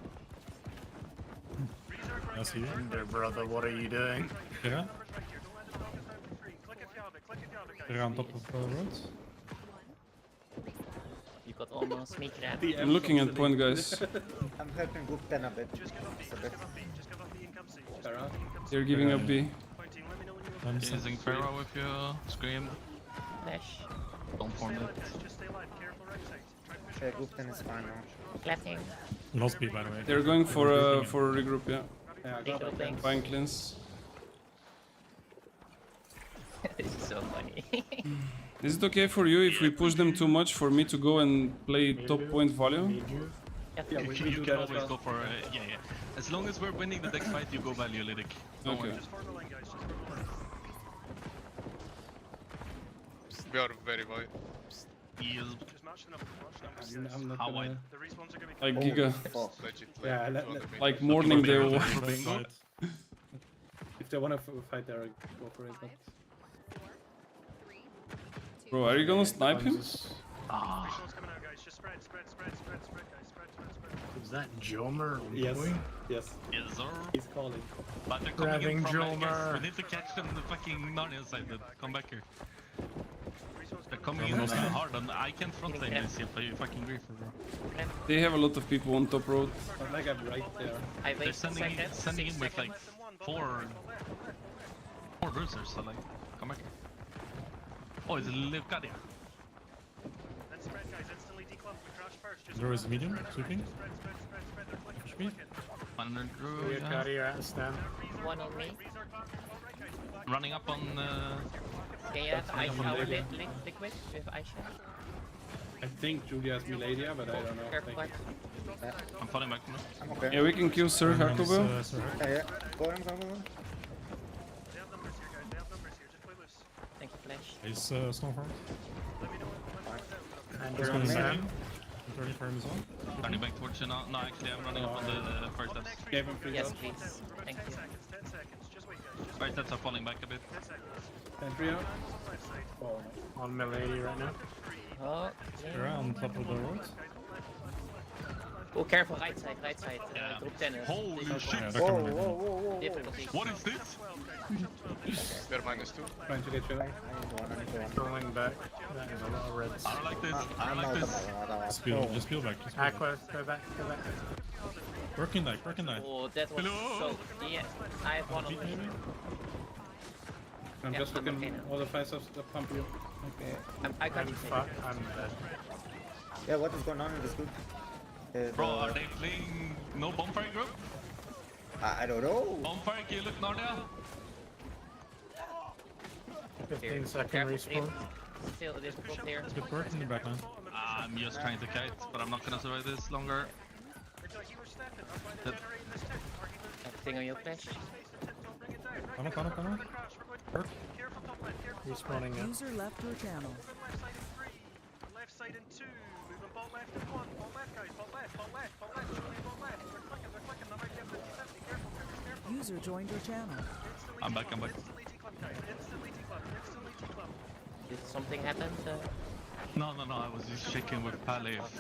I see you. There, brother, what are you doing? Yeah. They're on top of the road. You got almost me crab. I'm looking at point, guys. I'm helping group 10 a bit. They're giving up B. I'm Using Pharaoh if you scream. Flash. Don't form it. Yeah, group 10 is fine now. Clapping. Lost B, by the way. They're going for a regroup. Yeah. Regrouping. Fine cleanse. This is so funny. Is it okay for you if we push them too much for me to go and play top point value? You can always go for yeah. As long as we're winning the next fight, you go value, Lyric. Don't Okay. worry. We are very wide. Yes. I'm not How gonna... wide? Like Giga. Legit. Yeah, Like morning they will. if they wanna fight there, go for it. But... Bro, are you gonna snipe him? Ah. Is that Jomer? Yes. Yes. Yes, sir. He's calling. But they're coming Grabbing in from guys. Jomer. We need to catch them the fucking Narnia side. Come back here. They're coming in hard, and I can't front line this if I fucking Griefer, bro. They have a lot of people on top road. But like I'm right there. They're sending in with like four bruisers, so like, come back here. Oh, it's Leucadia. There is medium, sweeping. HP. One We're carrier at stand. One on me. running up on. Can you have ice shower liquid with ice shower? I think Julia has Miladia, but I don't know. Careful, Thank guys. I'm falling back now. I'm okay. Yeah, we can kill Sir Hakobo. Yeah. Go on. Thank you, Flash. Is Snowfront. And He's you're on gonna sand. I'm turning for him as well. Turning back towards you now. No, actually, I'm running up on the first steps. Gave him free Yes, health. please. Thank you. First steps are falling back a bit. 10 free health. Oh, On Milady right now. Oh, They're on top of the road. Oh, careful, right side, group 10. Holy shit! Yeah, they're coming in. Difficulty. What is this? They're -2. Trying to get you. Going back. That is a lot of reds. I don't like this. I don't like this. Just peel back. Just peel back. Aqua, go back. Working knife. Oh, that was so... Yeah, I have one on me. I'm Yeah, just looking okay now. all the fires that pump you. Okay. I got you. I'm dead. Yeah, what is going on in this group? Bro, are they playing no bonfire group? I don't know. Bonfire, can you look Narnia? 15 second respawn. Still difficult here. Good work in the backline. I'm just trying to kite, but I'm not gonna survive this longer. Everything on your flash. Tunnel. Work. Respawning now. User left your channel. Left side in 2. Moving bot left in 1. Bot left, guys. Bot left. Show me bot left. They're clicking. That might be a 50-50. Careful. User joined your channel. I'm back. Instantly T-club, guys. Instantly T-club. Did something happen? No, I was just checking with Pally if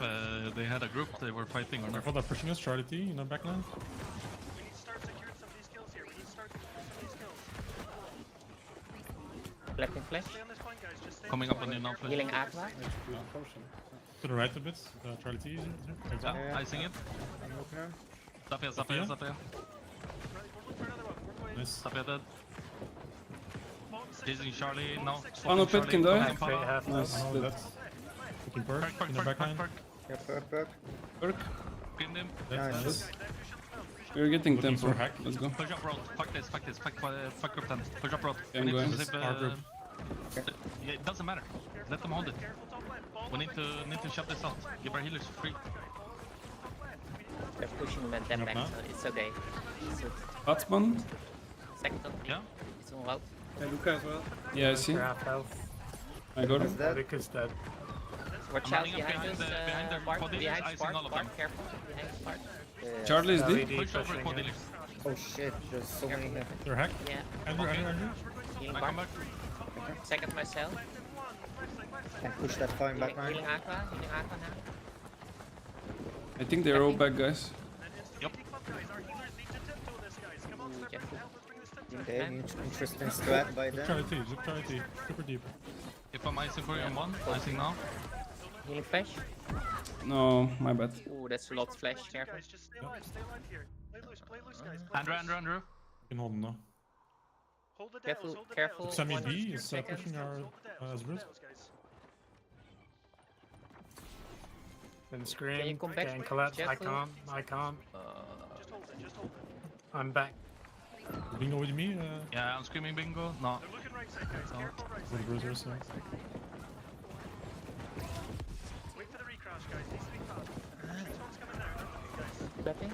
they had a group they were fighting or not. Careful, they're pushing us. Charlie T, backline. We need to start securing some of these kills here. Collecting flash. Stay on this point, guys. Just stay Coming up on you now, flash. Healing Aqua. To the right a bit. Charlie T is here. Yeah, icing it. Sapia. Nice. Sapia dead. Chasing Charlie, no. One of it can die. Nice. Looking perk in the backline. Yeah, perk. Pinned him. Nice. We're getting Looking tempo. for hack. Let's go. Push up road. Fuck this. Fuck group 10. Push up road. I'm We need going. to save, Our group. Yeah, it doesn't matter. Let them hold it. We need to shove this out. Give our healers free. They're pushing them back, so it's okay. Batsman? Second on me. Yeah. It's all out. Hey, Luca as well. Yeah, I see. Half health. I got it. Eric is dead. Watch I'm out running up behind us, behind their Bart, body, behind icing Spark, all of them. careful, behind Spark. Charlie's dead. Push over quad dealers. Oh shit, there's so many here. They're hack. Yeah, Andrew. healing I Bart. come back. Second myself. Can push that fine backline. Healing Aqua now. I think they're all back, guys. Yep. Okay, interesting strat by Look them. Charlie T. Super deep. If I'm icing for you in one, icing now. Healing flash. No, my bad. Ooh, that's a lot of flash, careful. Guys, just stay alive here. Play loose, guys. Play Andrew. You can hold them now. Hold the Careful, Dells, careful. Sami One B or two is seconds. pushing our Azurus. Been Can you screamed. come back? Getting collapsed. I Careful. can't. Just hold it. I'm back. Bingo with me. Yeah, I'm screaming bingo. No. They're looking right side, guys. Careful right With side. bruisers. Wait for the recrash, guys. Needs to be fast. Respawn's coming now. Guys. Clapping.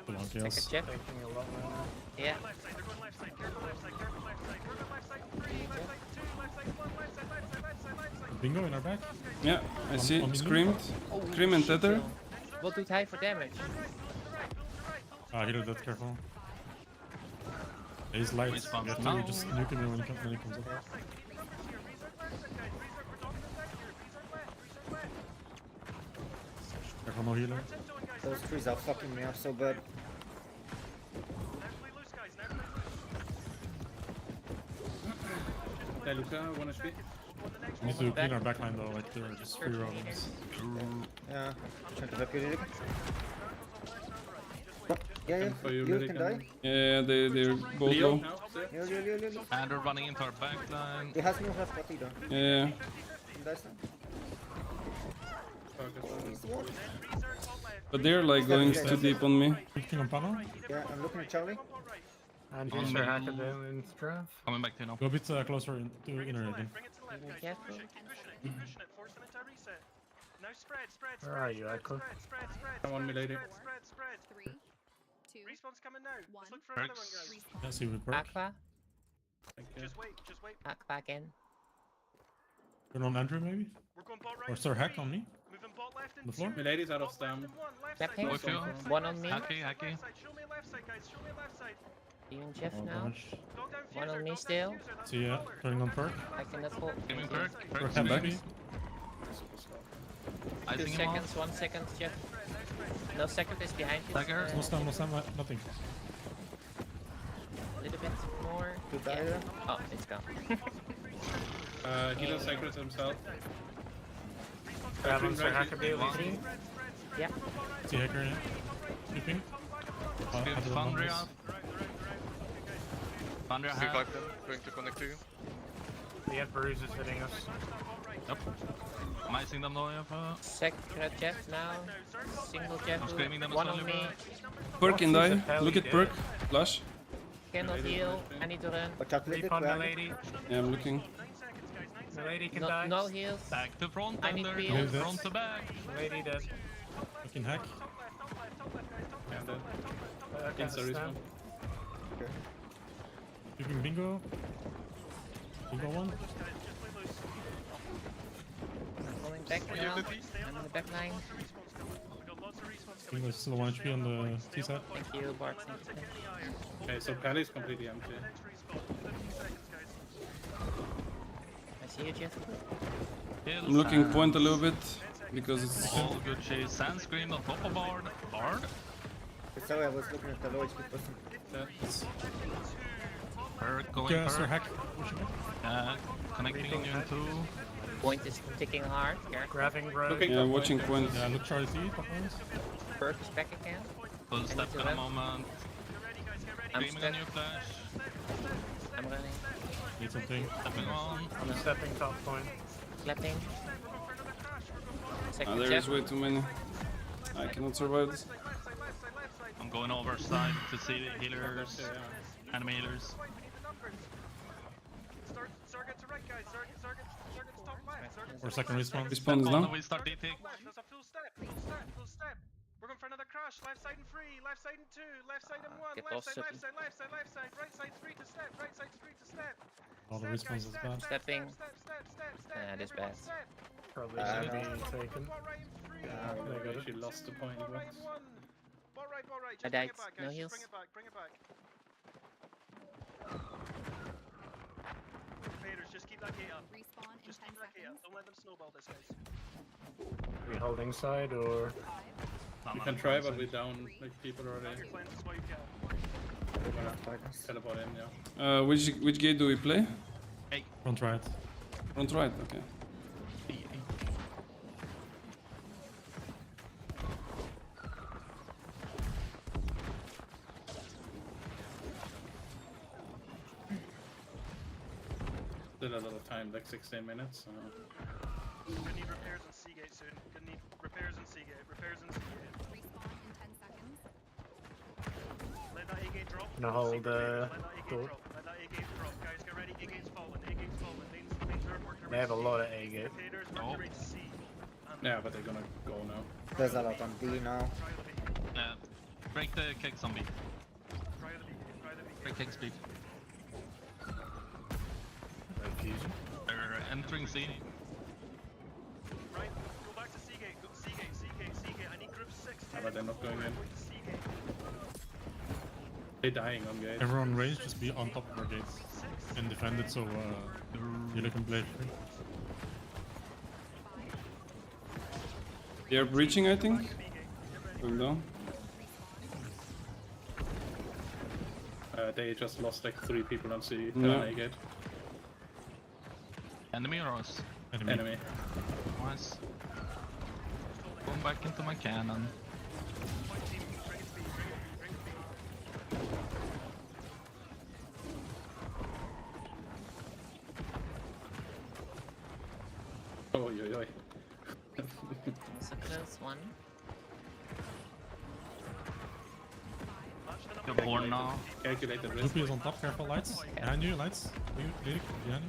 Come on, Second kills. Jeff. Taking a lot more now. Yeah. Left side, they're going left side. Careful left side. Left side 3, left side 2, left side 1, left side. Bingo in our back. Yeah, I see. on me. Screamed. Scream and tether. What do high for damage? Healer that, careful. He's light. Respawn You have now. to just nuke him when he comes up. Careful, no healer. Those trees are fucking me up so bad. Hey, Luca, wanna speak? We need to clean our backline though, like they're just free roams. Yeah, trying to help you, Rick. Yeah, For you, you Rick, can die. Yeah, they're both low. Leo. And we're running into our backline. He has no health, but he don't. Yeah. He dies now. But they're like going too deep on me. Looking on panel. Yeah, I'm looking at Charlie. And he's for hacker down in strength. Coming back to you now. Go a bit closer to inner again. Careful. Where are you, Echo? Come on, milady. 3, 2, Respawn's coming now. Let's look for Perks. another one, guys. Yeah, see with perk. Aqua. Just wait. Aqua again. Turn on Andrew maybe? We're going bot right. Or Sir Hack on me? Moving bot left On the floor? Milady's out of stam. Clapping. With you. One on me. Hacky. Show me left side, guys. Show me left side. Healing Jeff Oh, now. damage. Dog down One fuser, on me dog down still. fuser, that's See ya, the baller. turning on perk. I cannot hold. Giving perk. Come back. I 2 think him seconds, 1 second, Jeff. No second is behind you. Dagger. No stun, nothing. A little bit more. Two dagger. Oh, it's gone. He does sacred himself. Grabbing for hacker ability. Yeah. See hacker in it. Sleeping. Thundria. Thundria Still half. 5 them, going to connect to you. The Emperor's is hitting us. Yep. Am I seeing them though? Secret Jeff now. Single Jeff. I'm screaming them as One well, on me. Perk in die. Look at perk. Flash. Cannot heal. I need to run. Watch out, Leap on the lady. Yeah, I'm looking. The lady can No, die. no heals. Back to front, I need Thunder. heals. Front to back. Lady dead. Fucking hack. And then Okay, inside respawn. Sleeping bingo. Bingo one. Going back now. I'm in the back line. Bingo is still 1 HP on the T side. Thank you, Bart. Okay, so Pally is completely empty. I see you, Jeff. I'm looking point a little bit because it's All good chase. Sand scream on top of Bard. Bard. Sorry, I was looking at the low HP person. Perk going Sir perk. hack. Connecting on you too. Point is ticking hard. Careful. Grabbing road. yeah, watching point. Yeah, look Charlie T. Top ones. Perk is back again. Full step to at the run. moment. I'm Screaming stuck. on your flash. I'm running. Need something. Stepping on. I'm stepping top point. Clapping. Second There Jeff. is way too many. I cannot survive this. I'm going over side to see the healers. Enemy healers. Or second respawn. Respawn is down. We start DT. There's a full step. We're going for another crash. Left side and 3, left side and 2, left side and 1, Get left lost, side, City. left side, left side, left side, right side 3 to step, right side 3 to step. All the Step, respawns guys, is bad. Stepping. Step. Nah, this Everyone bad. step. Probably Uh, should no. be taken. Ball right in 3. They got actually lost the point Ball right once. in 1. Ball right, I just bring died. it back, No guys. heals. Just bring it back. Faders, just keep that gate up. Respawn in Just 10 keep that gate up. seconds. Don't let them snowball this, guys. Are we holding side or? You can try, but we're down like people already. Your cleanse is what you get. Teleport in, yeah. Which gate do we play? Front right. Front right. Okay. Still a lot of time, like 16 minutes. Gonna need repairs on Seagate soon. Gonna need repairs on Seagate. Repairs on Seagate. Respawn in 10 seconds. Let that A-gate drop. Gonna hold, Let that A-gate door. drop. Let that A-gate drop. Guys, get ready. A-gate's falling. A-gate's falling. Mains are working They have a lot of A gate. Haters working ready to C. Yeah, but they're gonna go now. There's a lot on D now. Break the keg zombie. Try the B-gate. Try the B-gate. Break keg speed. Fusion. They're entering C. Right, go back to Seagate. Go Seagate. I need group 6. But they're not going in. Going to Seagate. They're dying on gate. Everyone range, just be on top of our gates and defend it so you can play free. They are breaching, I think. Going down. They just lost like 3 people on C. Yeah. A gate. Enemy or us? Enemy. Nice. Going back into my cannon. Oh, yo. It's a close one. You have horn now. Calculated risk. Loopy is on top, careful lights. Behind you, lights. Lyric, behind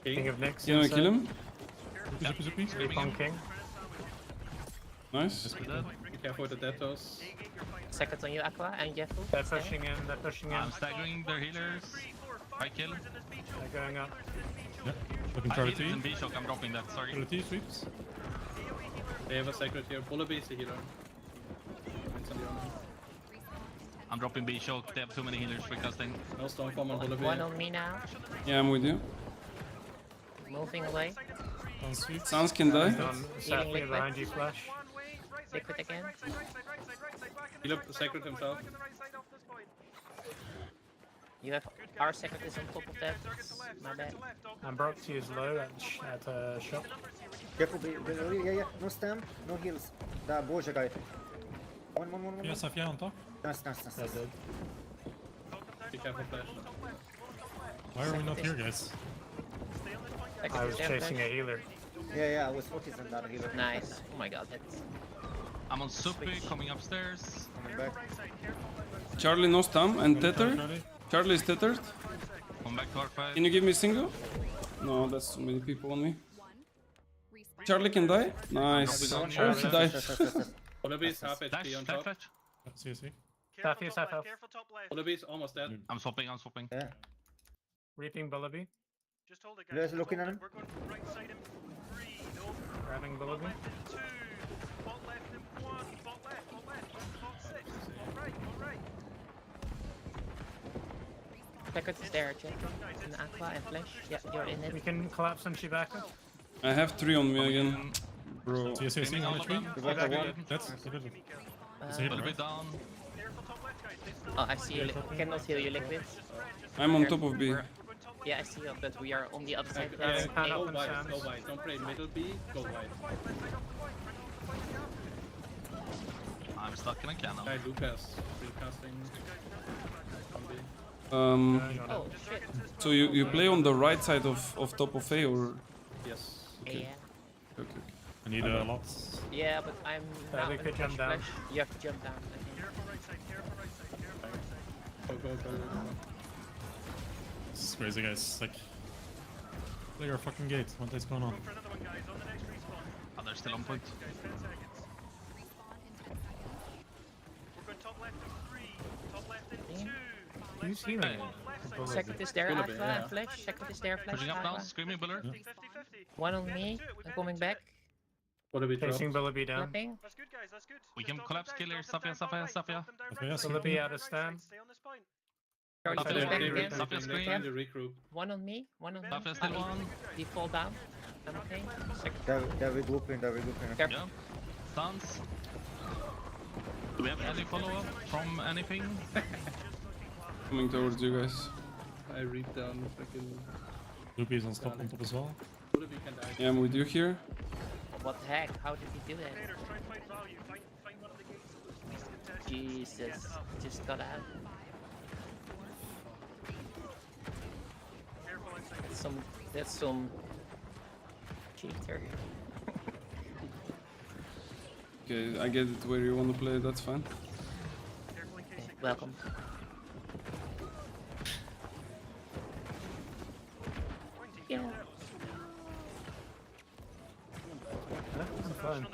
you. King of Nyx. You wanna kill him? Zoopy. Sleep on King. Nice. Be careful with the death toss. Second on you, Aqua and Jeffu. They're pushing in. They're pushing in. I'm staggering their healers. I kill. They're going up. Yep. Looking I Charlie hit it in T. B-shock, I'm dropping that, sorry. Charlie T sweeps. They have a sacred here. Bullaby is a healer. I'm dropping B-shock, they have too many healers for casting. No Stormform on Bullaby. One on me now. Yeah, I'm with you. Moving away. Sounds sweet. Sans can die. Healing liquid. behind you, Flash. Liquid again. Heal up the Sacred himself. You have our Sacred is on top of that. My bad. I'm broke to use low at shop. Careful, yeah, no stam, no heals. The Boja guy. One. Yeah, Safia on top. Nice. Be careful, Flash. Why are we not here, guys? I was chasing a healer. Yeah, I was focused on that healer. Nice. Oh my god, that's... I'm on Soupy, coming upstairs. Coming back. Charlie no stam and tether. Charlie is tethered. Come back to our fight. Can you give me a single? No, that's too many people on me. Charlie can die. Nice. Oh, he died. Wallaby's half HP on top. See. Safia's half health. Wallaby's almost dead. I'm swapping. Yeah. Reaping Wallaby. Just hold it, You guys looking at him? We're going right side in 3, no. Grabbing Wallaby. Bot left in 2, bot left in 1, bot left, bot 6, bot right. Sacred is there, Jack. And Aqua and Flash. Yeah, you're in it. We can collapse on Chewbacca. I have 3 on me again. Bro. See, on the tree. That's A little bit down. Oh, I see you. Cannot heal you, Liquid. I'm on top of B. Yeah, I see you, but we are on the other side. Yeah, go wide. Don't play middle B, go wide. I'm stuck in a cannon. Guy Lucas, recasting. Oh, shit. So you play on the right side of top of A or? Yes. Yeah. Okay. I need a lot. Yeah, but I'm now they in could jump Flash. down. You have to jump down, I think. Go. This is crazy, guys. Like, play your fucking gate. What is going on? Oh, they're still on point. Who's healing? Sacred is there, Aqua and Flash. Sacred is there, Flash. Pushing up now, Aqua. screaming Buller. One on me. I'm coming back. Wallaby chasing Wallaby down. Clapping. That's good, guys, that's good. We can collapse killer. Safia. Wallaby out of stand. Stay on this point. Charlie Safia goes back screen, again. Safia screen. Time to regroup. One on me. One on me. Safia still one. He fall down. I'm okay. They're regrouping. Careful. Yeah. Stance. Do we have any follow-up from anything? Coming towards you guys. I reap down fucking. Loopy is on top as well. Wallaby can die. Yeah, I'm with you here. What the heck? How did he do that? Try and find value. Find one of the gates that was least contested. Jesus. Just got out. Careful inside. That's some cheater. Okay, I get it where you want to play. That's fine. Careful in case it Welcome. Yeah. I'm fine.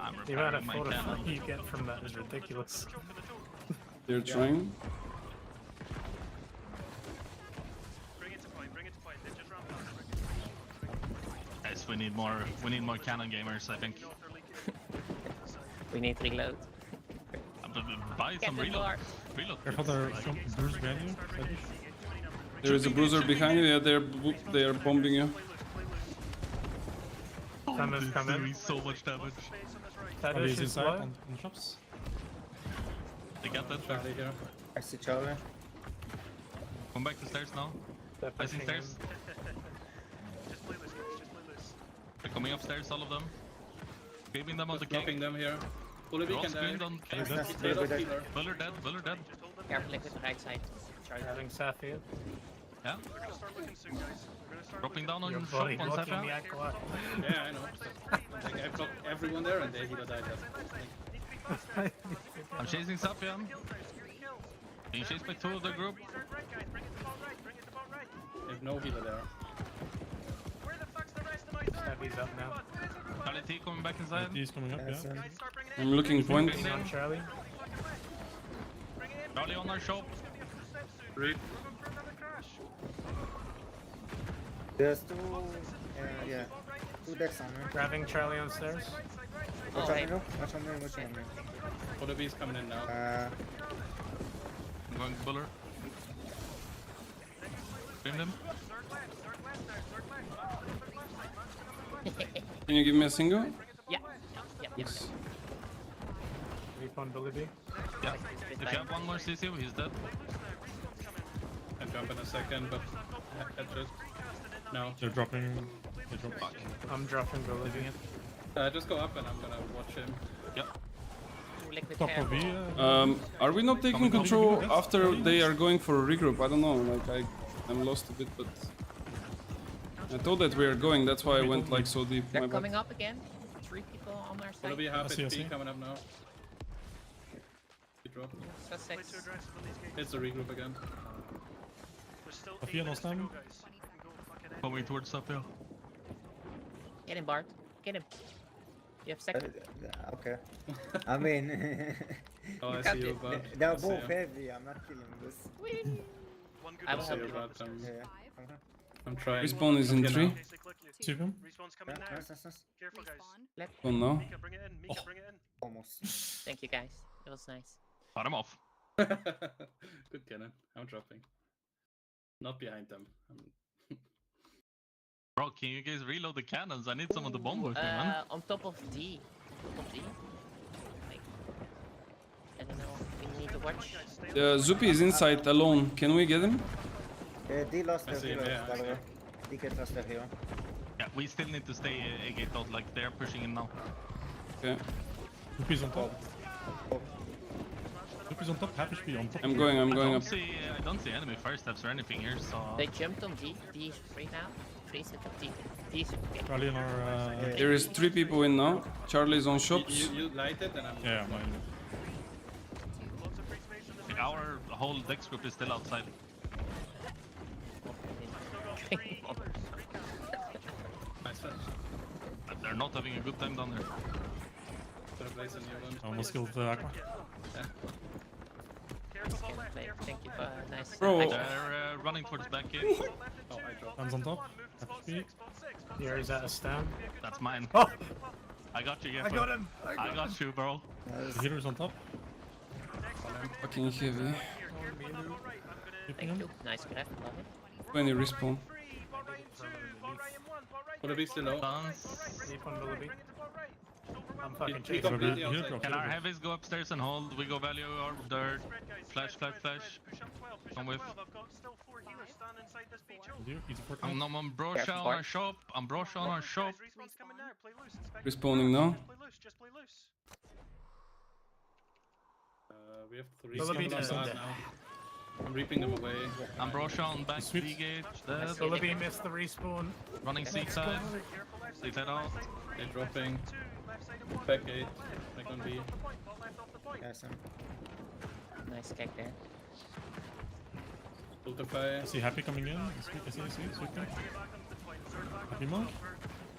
I'm The amount of repairing my fortify cannon. you get from that is ridiculous. They're trying. Bring it to point. They just ran past. Guys, we need more cannon gamers, I think. We need to reload. Buy some reload. Careful, there are bruised behind you. There is a bruiser behind you. Yeah, they are bombing you. Come in. Doing so much damage. That Charlie is is inside slow. on shops. They got that. Charlie here. I see Charlie. Come back to stairs now. They're I see pushing stairs. Just play loose, guys. Just play loose. They're coming upstairs, all of them. Screaming them on the Knocking king. them here. Wallaby They're all can die. screamed on king. They lost healer. Buller dead. Careful, Liquid, right side. Charlie. Having Safia. Yeah. We're gonna start looking soon, guys. We're gonna start Dropping down on Your shop body on blocking Safia. the Aqua. Yeah, I know. Like, I've got everyone there and they healer died. I'm chasing Safia. Being chased by 2 of the group. There's no healer there. Where the fuck's the rest of my Safia's up now. Charlie T coming back inside. He's coming up, yeah. I'm looking point. On Charlie. Charlie on our shop. Reap. There's two. Yeah. Two decks on me. Grabbing Charlie on stairs. Watch Oh, on hey. me, no? Watch on me. Wallaby's coming in now. I'm going Buller. Scream them. Can you give me a single? Yeah. Yes. Refund Billy B. Yeah. If you have one more CC, he's dead. I'll jump in a second, but headshot. No. They're dropping. They drop. I'm dropping Billy B. Just go up and I'm gonna watch him. Yep. Top of V. Are we not taking control after they are going for a regroup? I don't know. Like I'm lost a bit, but I thought that we are going. That's why I went like so deep. They're My bad. coming up again. 3 people on our Gonna side. be half I see. HP coming up now. He dropped. Sussex. It's a regroup again. Sophia, no stun. Coming towards top hill. Get him, Bart. Get him. You have second. Okay. I mean, Oh, I You see got you, it. but they're both heavy. I'm not killing this. I will I see help you, you. but Yeah. I'm trying. Respawn is in Okay, 3. now. See him? Respawn's coming Yeah, now. nice. Careful, guys. Oh no. Mika, bring it in. Mika, bring it in. Almost. Thank you, guys. It was nice. Cut him off. Good cannon. I'm dropping. Not behind them. Bro, can you guys reload the cannons? I need some of the bomb with me, man. On top of D. On top of D. Like, I don't know. We need to watch. Zupi is inside alone. Can we get him? D lost I their see him, hero, yeah, by I the see way. him. DK lost their hero. Yeah, we still need to stay A-gate out, like they're pushing in now. Okay. Loopy's on top. Loopy's on top. Half HP on top. I'm going up. I don't see enemy fire steps or anything here, so... They jumped on D. D is free now. Freeze it up D. D is okay. Charlie in our. There is 3 people in now. Charlie's on shops. You light it and I'm... Yeah, mine. Our whole Dex group is still outside. Nice touch. But they're not having a good time down there. Gonna place a new one. I almost killed Aqua. Yeah. Thank you for nice. Bro. They're running towards back gate. Oh, I dropped. Stands on top. Half HP. Here, is that a stand? That's mine. Oh! I got you, Gepper. I got him! I got you, bro. The healer's on top. Fucking heavy. Thank you. Nice grab. Love it. 20 respawn. Wanna be still low? Refund Billy B. I'm He fucking chasing. completely Healer outside. drop. Can our heavies go upstairs and hold? We go value or dirt. Flash. Come with. He's a 14. I'm Brosha on our shop. I'm Brosha on our shop. Respawning now. We have 3 Billy B people is outside dead. now. I'm reaping them away. I'm Brosha on back Sweet. D-gate. Dead. Billy B missed the respawn. Running seaside. Seaside out. They're dropping. Back 8. Back on B. Yes, Nice kick there. Ultify. I see Happy coming in. I see. Sweet guy. Happy monk.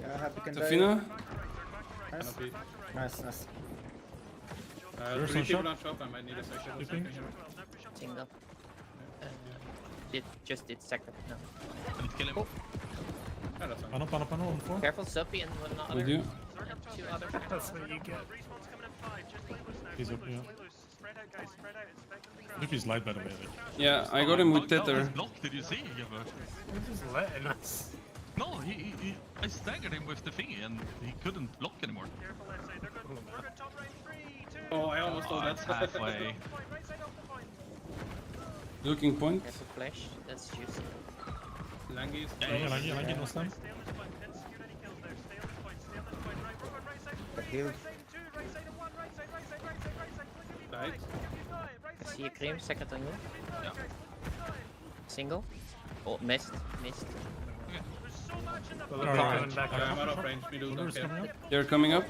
Yeah, happy can die. Safina. Nice. There's 3 no people shot. on shop. I might need a second. Sleeping. Single. Just did second. No. I need to kill him. Yeah, that's fine. Pano on 4. Careful, Sophie and one other. With you. And 2 others. That's what you get. He's up, yeah. Loopy's light, by the way. Yeah, I got him with Oh, tether. he's blocked. Did you see? Gepper? He's just letting us. No, I staggered him with the thingy and he couldn't block anymore. Oh, I almost Oh, saw it's that. halfway. Looking point. Careful, flash. That's juicy. Langi's Yeah, Langy no stun. Healed. died. See a cream, second on you. Yeah. Single. Oh, missed. Alright. I'm out of range. We do not care. They're coming up.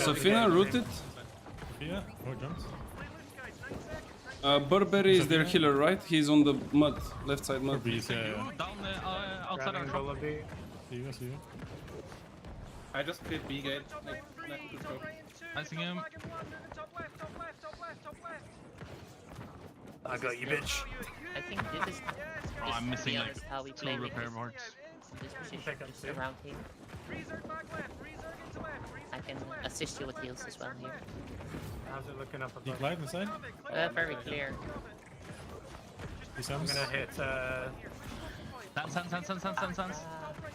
Safina rooted. Yeah, oh, jumps. Burberry is their healer, right? He's on the mud, left side mud. Burberry's, yeah. Down outside our shop. See you. I just cleared B gate. Like, to drop. Icing him. I got you, bitch. I think this is. Oh, I'm missing to be like honest, how we 2 play repair with boards. this position, Pick up just two. around here. I can assist you with heals as well here. How's it looking up Deep above? light inside. Very clear. He's I'm gonna hit. Sands.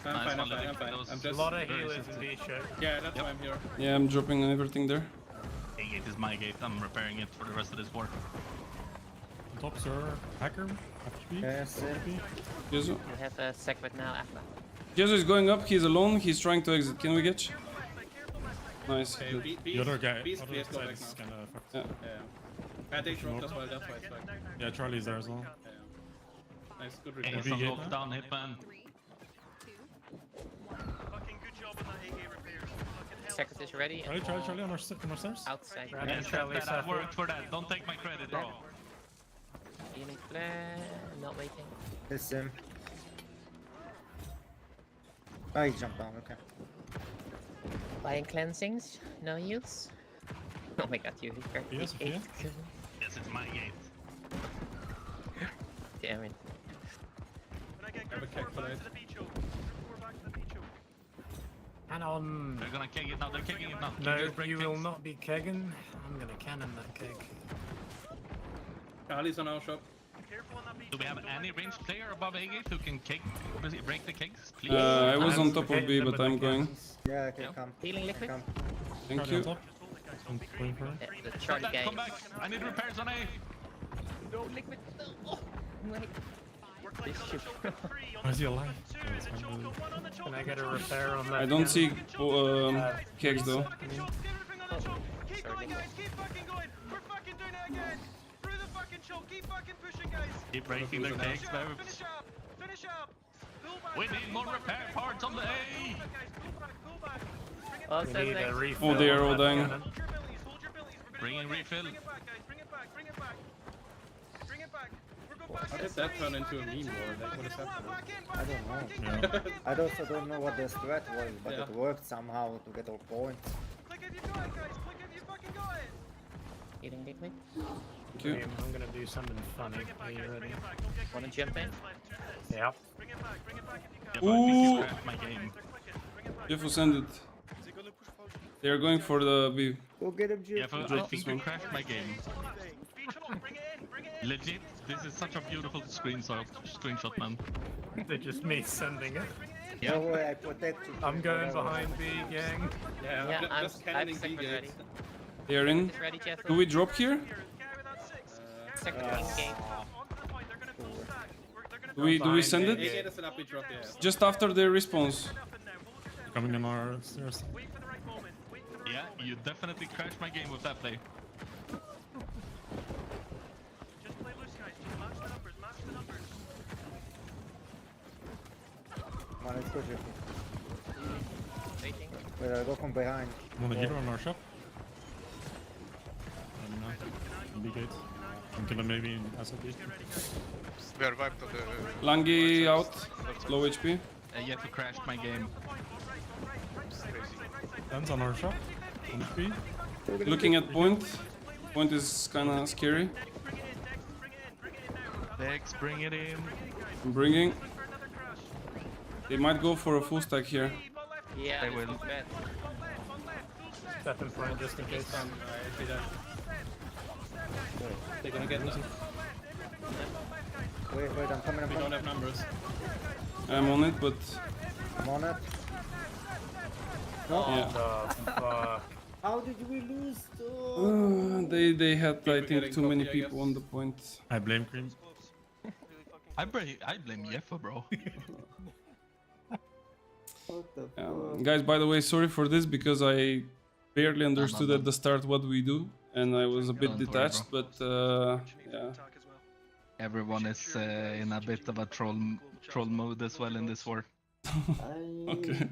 I'm Nice fine, one, I'm fine, Ludwig. I'm fine. That was I'm A just... lot of very healers in sensitive. B show. Yeah, that's why I'm here. Yeah, I'm dropping everything there. A gate is my gate. I'm repairing it for the rest of this war. On top, sir. Hacker. FP. Yes, Jesu. You have a segment now, Aqua. Jesu is going up. He's alone. He's trying to exit. Can we get you? Nice. Okay, Good. The other guy. Beast, Other please go side back is now. kinda fucked. Yeah. They dropped as well, that's why it's fine. Yeah, Charlie's there as well. Nice, good Hey, repair. some gate lockdown, hitman. Fucking good job on that A gate repairs. Fucking hell. Second is ready. Charlie on our stairs. Outside. Yes, that worked for that. Don't take my credit, bro. Healing flare. Not waiting. It's him. Oh, he jumped down, okay. Buying cleansings. No use. Oh my god, you repaired the Yes, gate. yeah. Yes, it's my gate. Damn it. When I get Have a group kick 4 for back that. to the beach, Group 4 back to the beach. And on. They're gonna kick it now. They're kicking it now. No, Kickers break you will kicks. not be kegging. I'm gonna cannon that keg. Charlie's on our shop. Careful on that beach. Do we have any ranged player above A gate who can kick, break the kicks, please? I was on top of B, but I'm going. Yeah, okay, come. Healing liquid. Come. Thank Charlie on you. top. I'm going for it. The Come Charlie back, guy. come back. I need repairs on A. No liquid. Oh, wait. This shit. Why is he alive? Can I get a repair on that? I don't see cannon? kegs though. Keep going, guys. Keep fucking going. We're fucking doing it again. Through the fucking choke. Keep fucking pushing, guys. Keep breaking their Finish kicks, up. man. Finish up. Finish up. Pull back. We guys, need pull more back, repair guys. parts on the A. Pull back, guys. Pull back. Pull back. Bring it Oh, back. We need a refill. Oh, they are on all that dying. cannon. Hold your billies. Hold your billies. We're gonna Bring go in again. refill. Bring it back, guys. Bring it back. Bring it back. Bring it back. We're going back How in did that 3, turn into a back in meme 2, war? Like, back what in is 1, happening? back in, I back in, don't back in, know. back in, I also don't know what the strat was, but Yeah. it worked somehow to get all points. Click if you got it, guys. Click if you fucking got it. Healing liquid. Thank you. I'm gonna do something funny. Bring it back, Are you guys. ready? Bring it back. Don't get Wanna greedy. jump in? 2 minutes left, 2 minutes. Yep. Bring it back. Bring it back if you can. Yeah, but I think Ooh. you crashed my game. They're clicking. Bring it back. Jeff will send it. They are going for the B. Go get him, Yeah, Jeff. but I Drop think this you one. crashed my game. Beach up. Bring it in. Bring it in. Legit, this is such a beautiful screenshot, man. They're just me sending it. Yeah. Don't worry, I protect you. I'm going behind B, gang. Yeah, Yeah, I'm just cannoning B segment ready. gates. They are in. Is ready, Jeff. Do we drop here? Second in game. Do we send A it? gate is an up, we drop, yeah. Just after their response. Coming on our stairs. Yeah, you definitely crashed my game with that play. Just play loose, guys. Just match the numbers. Match the numbers. Come on, let's go, Jeff. Waiting. Wait, I'll go from behind. Want to hero on our shop? B gate. I'm gonna maybe SLB. We are wiped on the... Langi out. Low HP. Yet to crash my game. Guns on our shop. On HP. Looking at point. Point is kinda scary. Dex, bring it in. I'm bringing. They might go for a full stack here. Yeah, They this will. looks bad. Step in front just in case. I see that. They're gonna get that. Wait, I'm coming, We don't have numbers. I'm on it, but I'm on it. yeah. The fuck. How did we lose? Oh. They had, I think, getting too many coffee, I people guess. on the point. I blame Cream. I blame Yeffa, bro. What the fuck? Guys, by the way, sorry for this because I barely understood at the start what we do, and I was a bit Don't worry, detached. But yeah, Everyone is in a bit of a troll mode as well in this war. okay.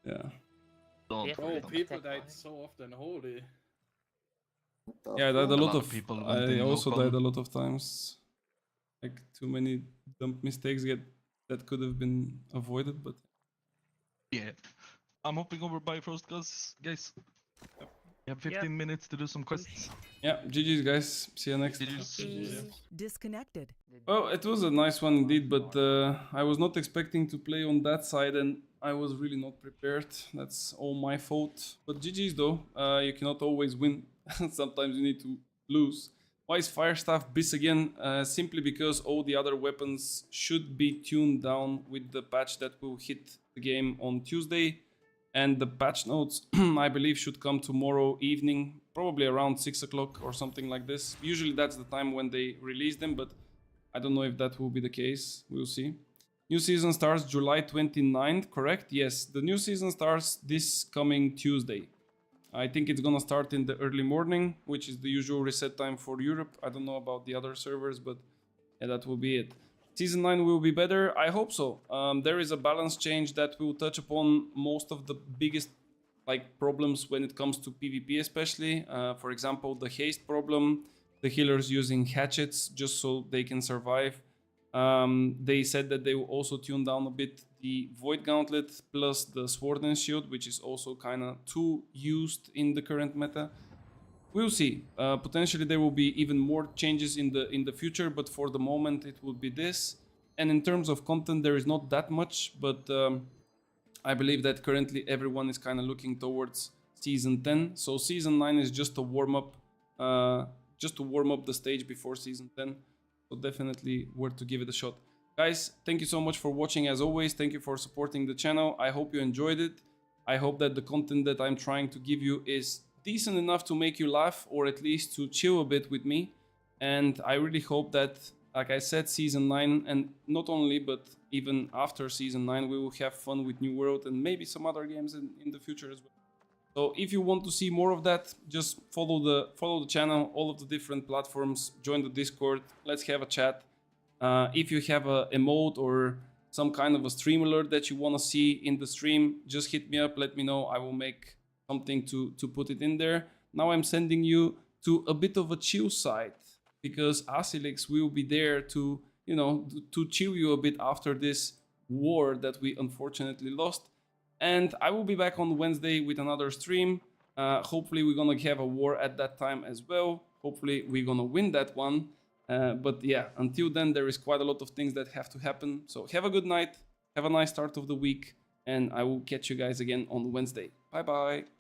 Yeah. Don't Oh, worry. people died so often, holy. Yeah, I died a lot of. people went I in also local. died a lot of times. Like too many dumb mistakes that could have been avoided, but Yeah. I'm hopping over Bifrost, guys. You have 15 minutes to do some quests. yeah, GG's guys. See you next. Disconnected. Well, it was a nice one indeed, but I was not expecting to play on that side, and I was really not prepared. That's all my fault. But GG's though. You cannot always win. Sometimes you need to lose. Why is Firestaff BIS again? Simply because all the other weapons should be tuned down with the patch that will hit the game on Tuesday. And the patch notes, I believe, should come tomorrow evening, probably around 6 o'clock or something like this. Usually that's the time when they release them, but I don't know if that will be the case. We'll see. New season starts July 29th, correct? Yes, the new season starts this coming Tuesday. I think it's gonna start in the early morning, which is the usual reset time for Europe. I don't know about the other servers, but yeah, that will be it. Season 9 will be better? I hope so. There is a balance change that will touch upon most of the biggest problems when it comes to PvP especially. For example, the haste problem, the healers using hatchets just so they can survive. They said that they will also tune down a bit the Void Gauntlet plus the Sword and Shield, which is also kind of too used in the current meta. We'll see. Potentially there will be even more changes in the future, but for the moment it will be this. And in terms of content, there is not that much, but I believe that currently everyone is kind of looking towards Season 10. So Season 9 is just a warm-up, just to warm up the stage before Season 10. So definitely worth to give it a shot. Guys, thank you so much for watching as always. Thank you for supporting the channel. I hope you enjoyed it. I hope that the content that I'm trying to give you is decent enough to make you laugh, or at least to chill a bit with me. And I really hope that, like I said, Season 9, and not only, but even after Season 9, we will have fun with New World and maybe some other games in the future as well. So if you want to see more of that, just follow the channel, all of the different platforms, join the Discord, let's have a chat. If you have a emote or some kind of a stream alert that you want to see in the stream, just hit me up, let me know. I will make something to put it in there. Now I'm sending you to a bit of a chill side, because Asilix will be there to, you know, to chill you a bit after this war that we unfortunately lost. And I will be back on Wednesday with another stream. Hopefully we're gonna have a war at that time as well. Hopefully we're gonna win that one. But yeah, until then there is quite a lot of things that have to happen. So have a good night, have a nice start of the week, and I will catch you guys again on Wednesday. Bye bye.